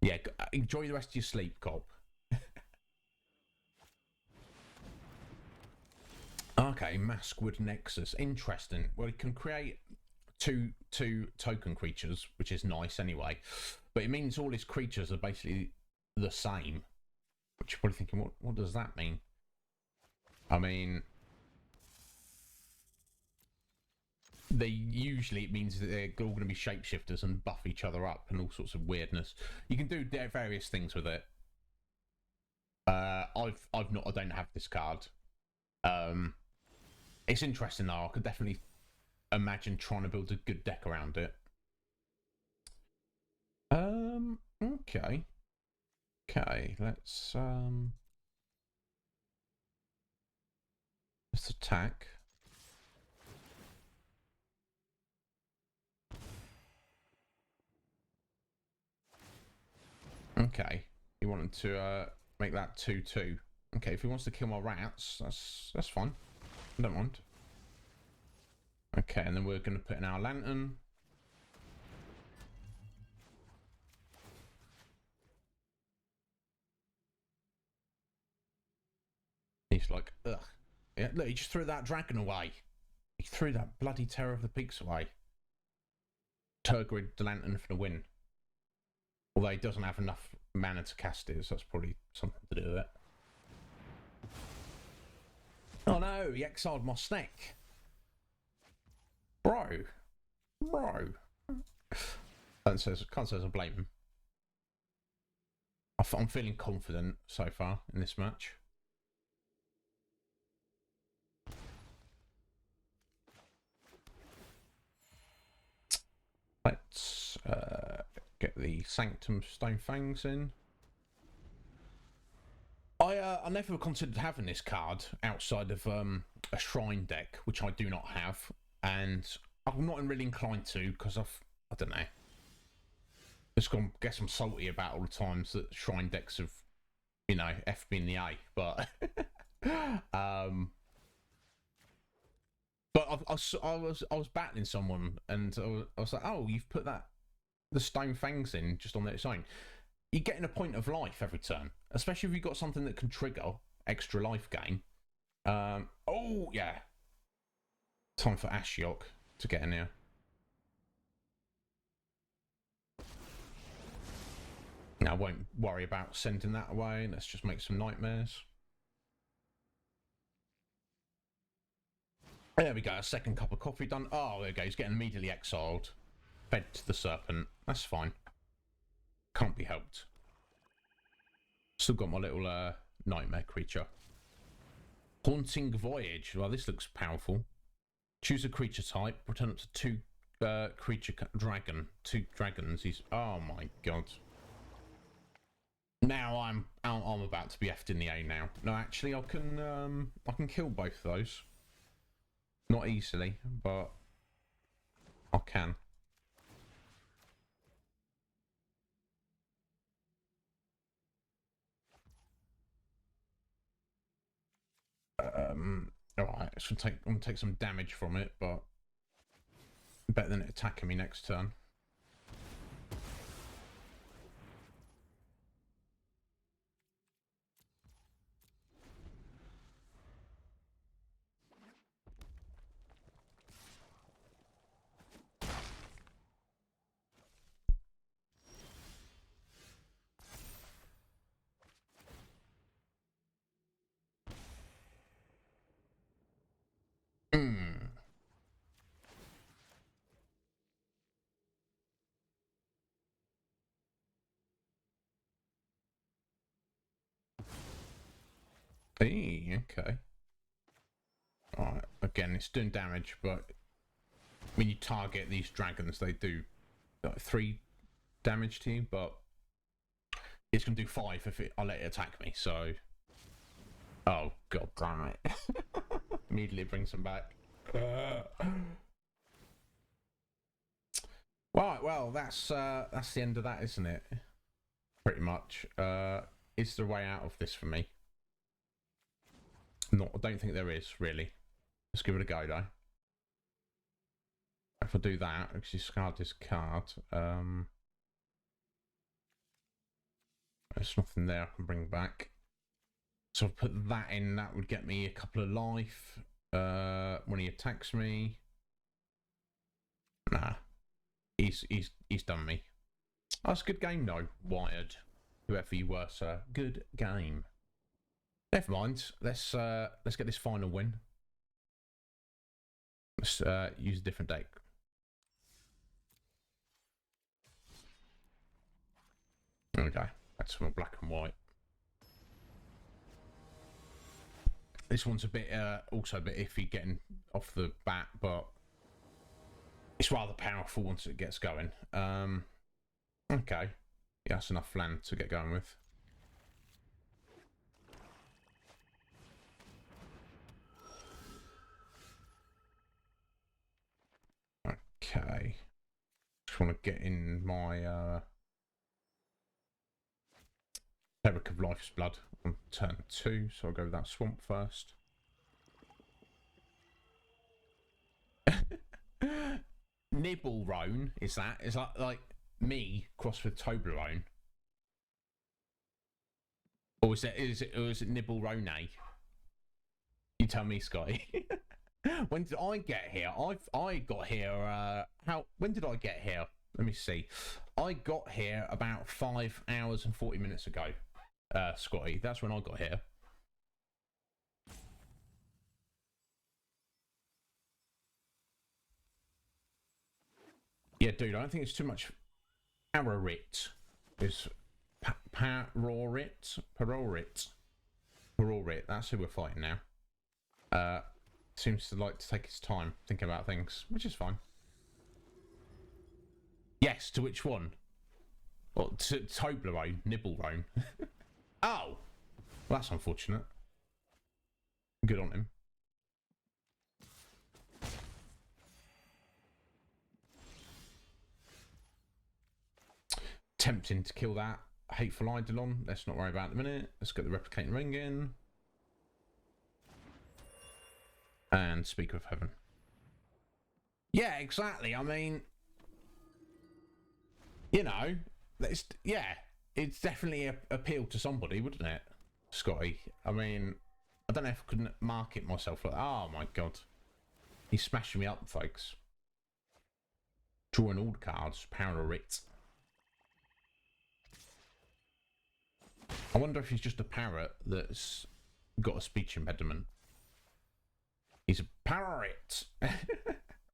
Yeah, enjoy the rest of your sleep, Cop. Okay, Maskwood Nexus. Interesting. Well, it can create two token creatures, which is nice anyway. But it means all his creatures are basically the same. Which you're probably thinking, what does that mean? I mean, it means that they're all going to be shapeshifters and buff each other up and all sorts of weirdness. You can do various things with it. I don't have this card. It's interesting though. I could definitely imagine trying to build a good deck around it. Okay. Let's attack. Okay. He wanted to make that 2/2. Okay, if he wants to kill my rats, that's fine. I don't mind. Okay, and then we're going to put in our lantern. Yeah, look, he just threw that dragon away. He threw that bloody Terror of the Peaks away. Tergrid the Lantern for the win. Although he doesn't have enough mana to cast it, so that's probably something to do with it. Oh no, he exiled my snake. Bro. Can't say I blame him. I'm feeling confident so far in this match. Let's get the Sanctum Stone Fangs in. I never considered having this card outside of a Shrine deck, which I do not have, and I'm not really inclined to because I don't know. Just gonna guess I'm salty about all the times that Shrine decks have, you know, F me in the A, but but I was battling someone and I was like, oh, you've put the Stone Fangs in just on its own. You're getting a point of life every turn, especially if you've got something that can trigger extra life gain. Oh yeah, time for Ashiok to get in here. Now I won't worry about sending that away. Let's just make some nightmares. There we go, a second cup of coffee done. Oh, there we go, he's getting immediately exiled. Fed to the Serpent. That's fine. Can't be helped. Still got my little nightmare creature. Haunting Voyage. Well, this looks powerful. Choose a creature type. Return up to 2 creature dragon. 2 dragons. He's... Oh my god. Now I'm about to be effed in the A now. No, actually I can kill both of those. Not easily, but I can. Alright, I'm gonna take some damage from it, but better than it attacking me next turn. Hey, okay. Alright, again, it's doing damage, but when you target these dragons, they do like 3 damage to you, but it's going to do 5 if I let it attack me, so... Oh, god damn it. Immediately brings them back. Right, well, that's the end of that, isn't it? Pretty much. Is there a way out of this for me? No, I don't think there is, really. Let's give it a go, though. If I do that, because you discard this card, there's nothing there I can bring back. So I'll put that in, that would get me a couple of life. When he attacks me. Nah. He's done me. That's a good game though, Wired. Whoever you were, sir. Good game. Never mind. Let's get this final win. Let's use a different deck. Okay, that's more black and white. This one's a bit also a bit iffy getting off the bat, but it's rather powerful once it gets going. Okay, yeah, that's enough land to get going with. Okay, just want to get in my Cleric of Life's Blood on turn 2, so I'll go with that swamp first. Nibelrone, is that? Is that like me crossed with Toblerone? Or is it Nibelrone? You tell me, Scotty. When did I get here? I got here. When did I get here? Let me see. I got here about 5 hours and 40 minutes ago. Scotty, that's when I got here. Yeah, dude, I don't think it's too much. Pararit. It's Parorit. Parorit. That's who we're fighting now. Seems to like to take his time thinking about things, which is fine. Yes, to which one? Well, to Toblerone, Nibblebone. Oh! Well, that's unfortunate. Good on him. Tempting to kill that hateful Eidolon. Let's not worry about it in a minute. Let's get the replicating ring in. And Speaker of Heaven. Yeah, exactly. I mean, you know, it's definitely appealed to somebody, wouldn't it, Scotty? I mean, I don't know if I couldn't market myself like, oh my god, he's smashing me up, folks. Drawing all the cards, Parorit. I wonder if he's just a parrot that's got a speech impediment. He's a parrot.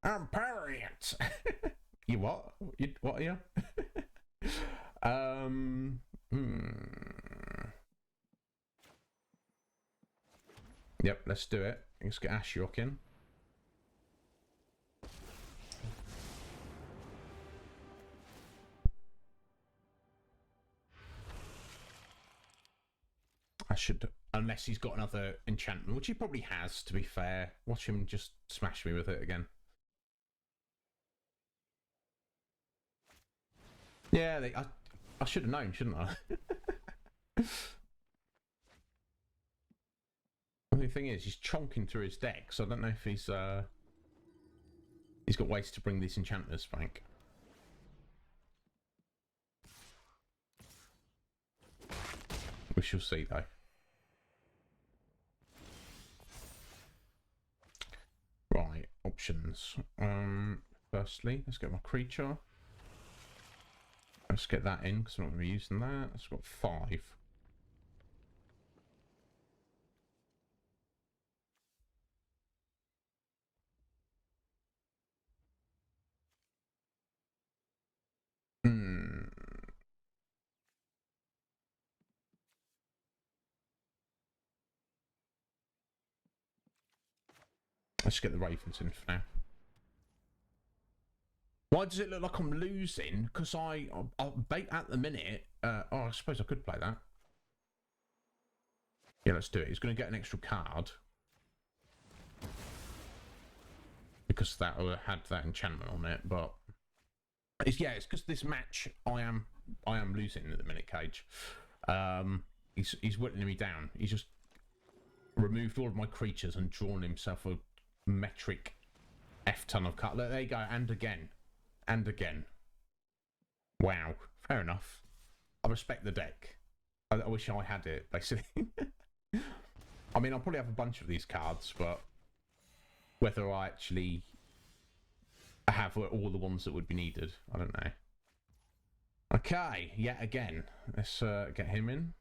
I'm parrot. You what? What are you? Yep, let's do it. Let's get Ashiok in. I should, unless he's got another enchantment, which he probably has, to be fair. Watch him just smash me with it again. Yeah, I should have known, shouldn't I? The thing is, he's chonking through his deck, so I don't know if he's got ways to bring these enchantments back. We shall see, though. Right, options. Firstly, let's get my creature. Let's get that in because I'm not going to be using that. It's got 5. Let's get the Ravens in for now. Why does it look like I'm losing? Because I'll bait at the minute. Oh, I suppose I could play that. Yeah, let's do it. He's going to get an extra card. Because that had that enchantment on it, but... it's because this match I am losing at the minute, Cage. He's whittling me down. He's just removed all of my creatures and drawn himself a metric F-ton of cards. There you go, and again. And again. Wow, fair enough. I respect the deck. I wish I had it, basically. I mean, I'll probably have a bunch of these cards, but whether I actually have all the ones that would be needed, I don't know. Okay, yet again. Let's get him in.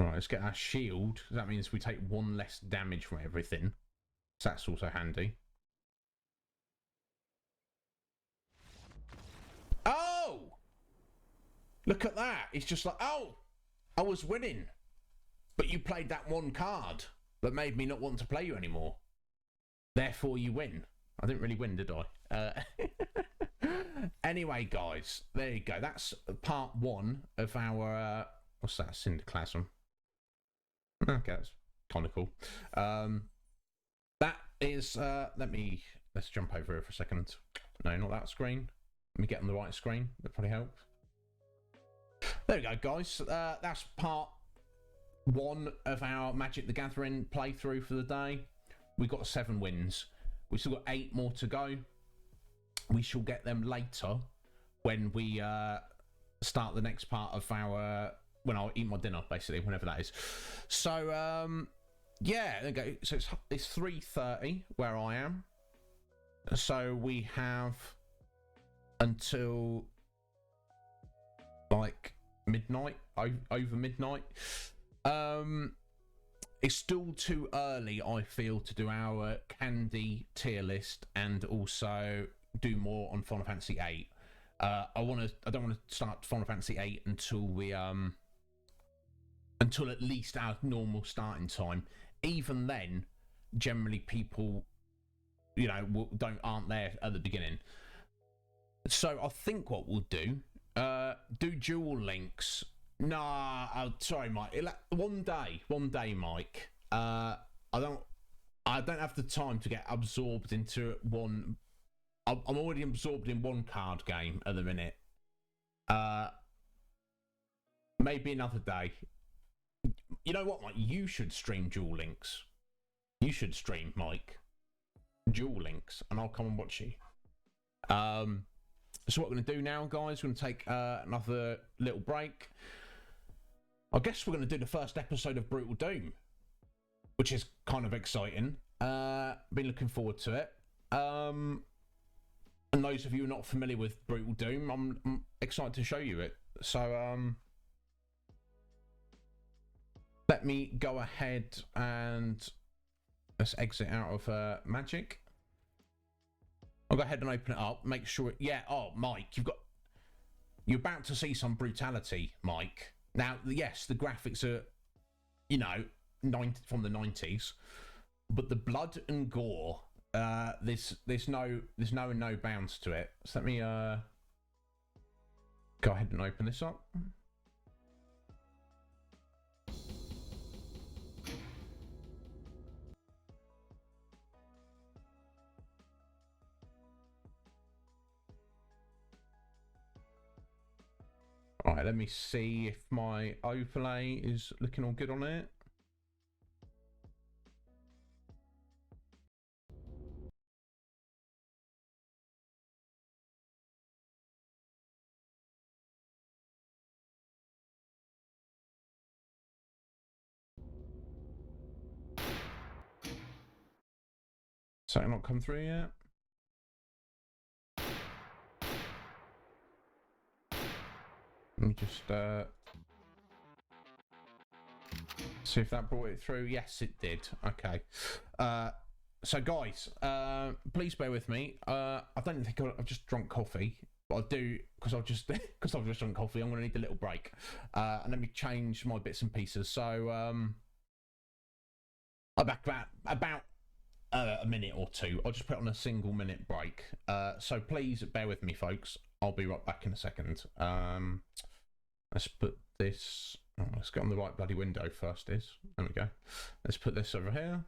Alright, let's get our shield. That means we take 1 less damage from everything. So that's also handy. Oh! Look at that. It's just like, oh! I was winning. But you played that 1 card that made me not want to play you anymore. Therefore you win. I didn't really win, did I? Anyway, guys, there you go. That's part 1 of our... what's that? Syndiclasm. Okay, that's kind of cool. That is... let's jump over here for a second. No, not that screen. Let me get on the right screen. That probably help. There we go, guys. That's part 1 of our Magic the Gathering playthrough for the day. We've got 7 wins. We've still got 8 more to go. We shall get them later when we start the next part of our when I eat my dinner, basically, whenever that is. So yeah, there you go. So it's 3:30 where I am. So we have until like midnight, over midnight. It's still too early, I feel, to do our candy tier list and also do more on Final Fantasy VIII. I don't want to start Final Fantasy VIII until we until at least our normal starting time. Even then, generally people, you know, aren't there at the beginning. So I think what we'll do dual links. Nah, sorry, Mike. One day, Mike. I don't have the time to get absorbed into one. I'm already absorbed in one card game at the minute. Maybe another day. You know what, Mike? You should stream Duel Links. You should stream, Mike, Duel Links, and I'll come and watch you. So what we're going to do now, guys, we're going to take another little break. I guess we're going to do the first episode of Brutal Doom, which is kind of exciting. Been looking forward to it. And those of you who are not familiar with Brutal Doom, I'm excited to show you it. So let me go ahead and let's exit out of Magic. I'll go ahead and open it up. Make sure. Yeah. Oh, Mike, you're about to see some brutality, Mike. Now, yes, the graphics are, you know, from the 90s, but the blood and gore, there's no bounds to it. So let me go ahead and open this up. All right, let me see if my overlay is looking all good on it. Something not come through yet? Let me just see if that brought it through. Yes, it did. Okay. So guys, please bear with me. I don't think I've just drunk coffee, but I do because I've just drunk coffee. I'm going to need a little break, and let me change my bits and pieces. So I'm back about a minute or two. I'll just put on a single minute break. So please bear with me, folks. I'll be right back in a second. Let's put this. Oh, let's get on the right bloody window first. There we go. Let's put this over here.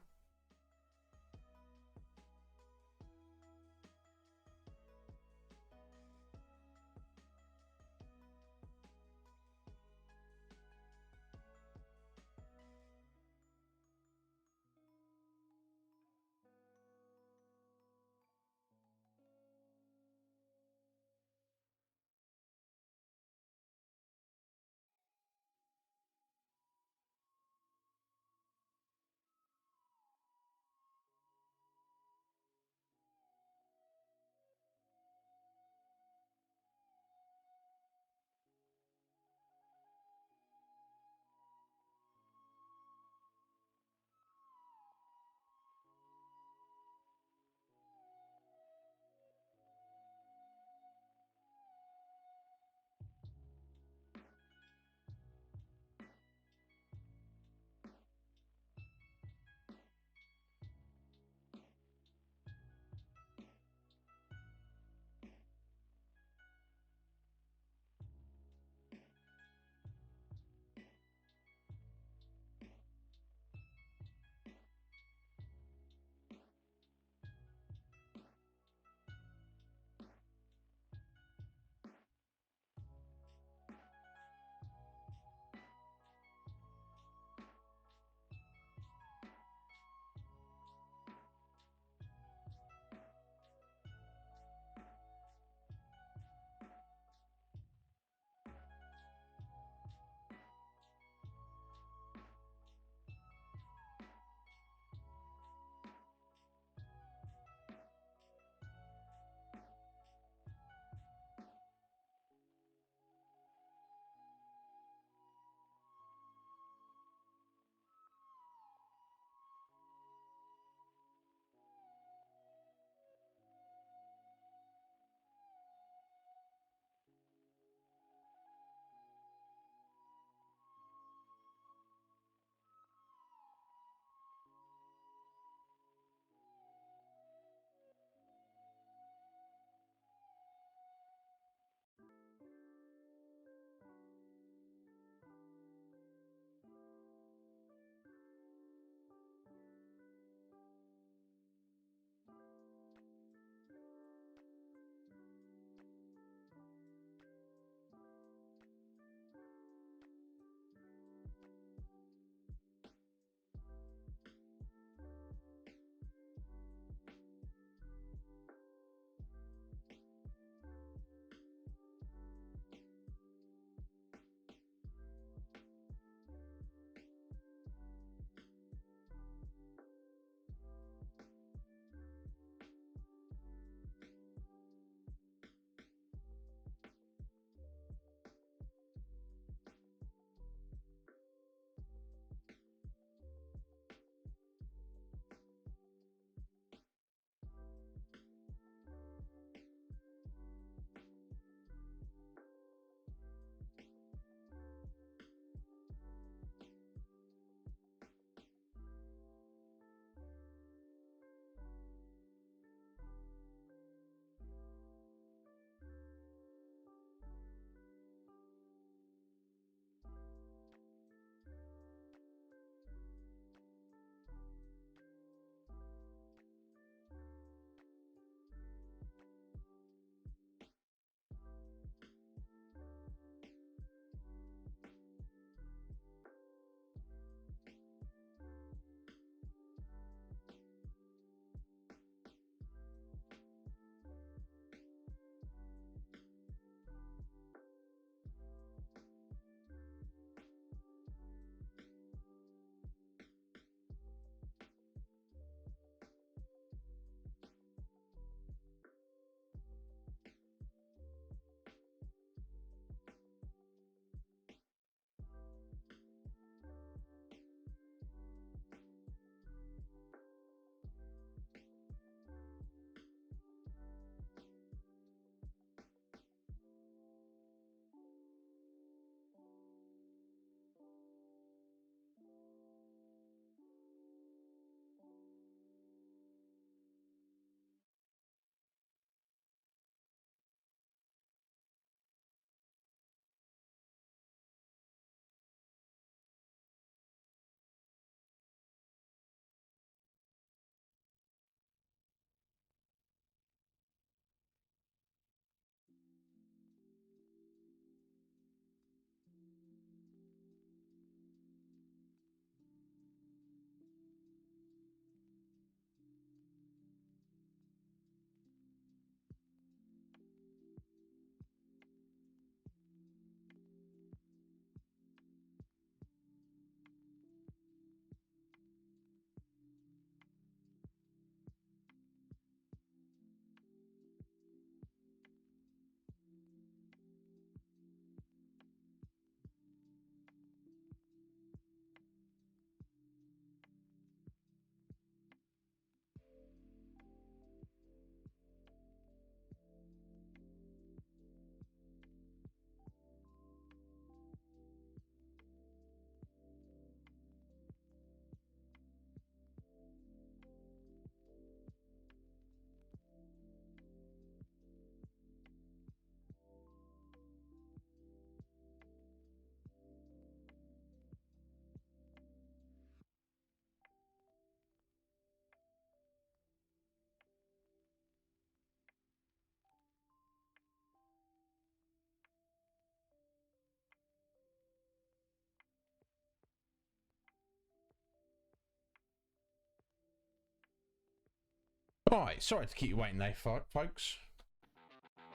Alright, sorry to keep you waiting there, folks.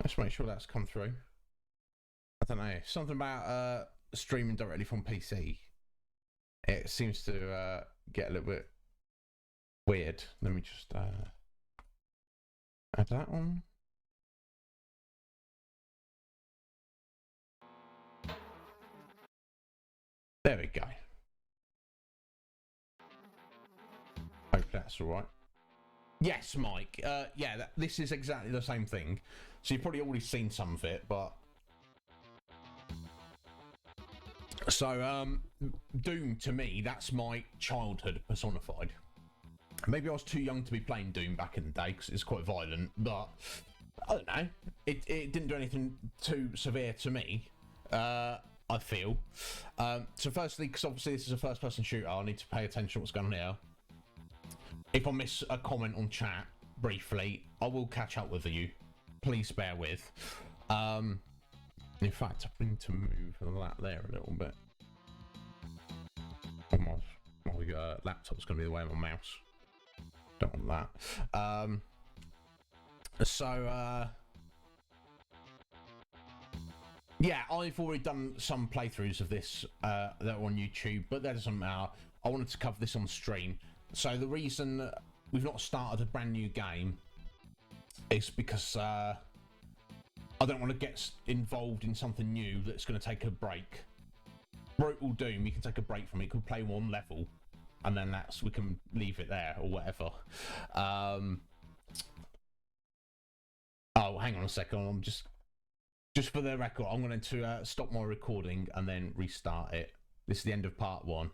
Let's make sure that's come through. I don't know, something about streaming directly from PC. It seems to get a little bit weird. Let me just add that on. There we go. Hope that's all right. Yes, Mike. Yeah, this is exactly the same thing. So you've probably already seen some of it, but... So, Doom, to me, that's my childhood personified. Maybe I was too young to be playing Doom back in the day, because it's quite violent, but... I don't know. It didn't do anything too severe to me, I feel. So firstly, because obviously this is a first-person shooter, I need to pay attention to what's going on here. If I miss a comment on chat, briefly, I will catch up with you. Please bear with. In fact, I need to move that there a little bit. Oh, my laptop's going to be the way of my mouse. Don't want that. Yeah, I've already done some playthroughs of this that are on YouTube, but that doesn't matter. I wanted to cover this on stream. So the reason we've not started a brand new game is because I don't want to get involved in something new that's going to take a break. Brutal Doom, you can take a break from it. You could play one level, and then we can leave it there or whatever. Oh, hang on a second. I'm just for the record, I'm going to stop my recording and then restart it. This is the end of part 1.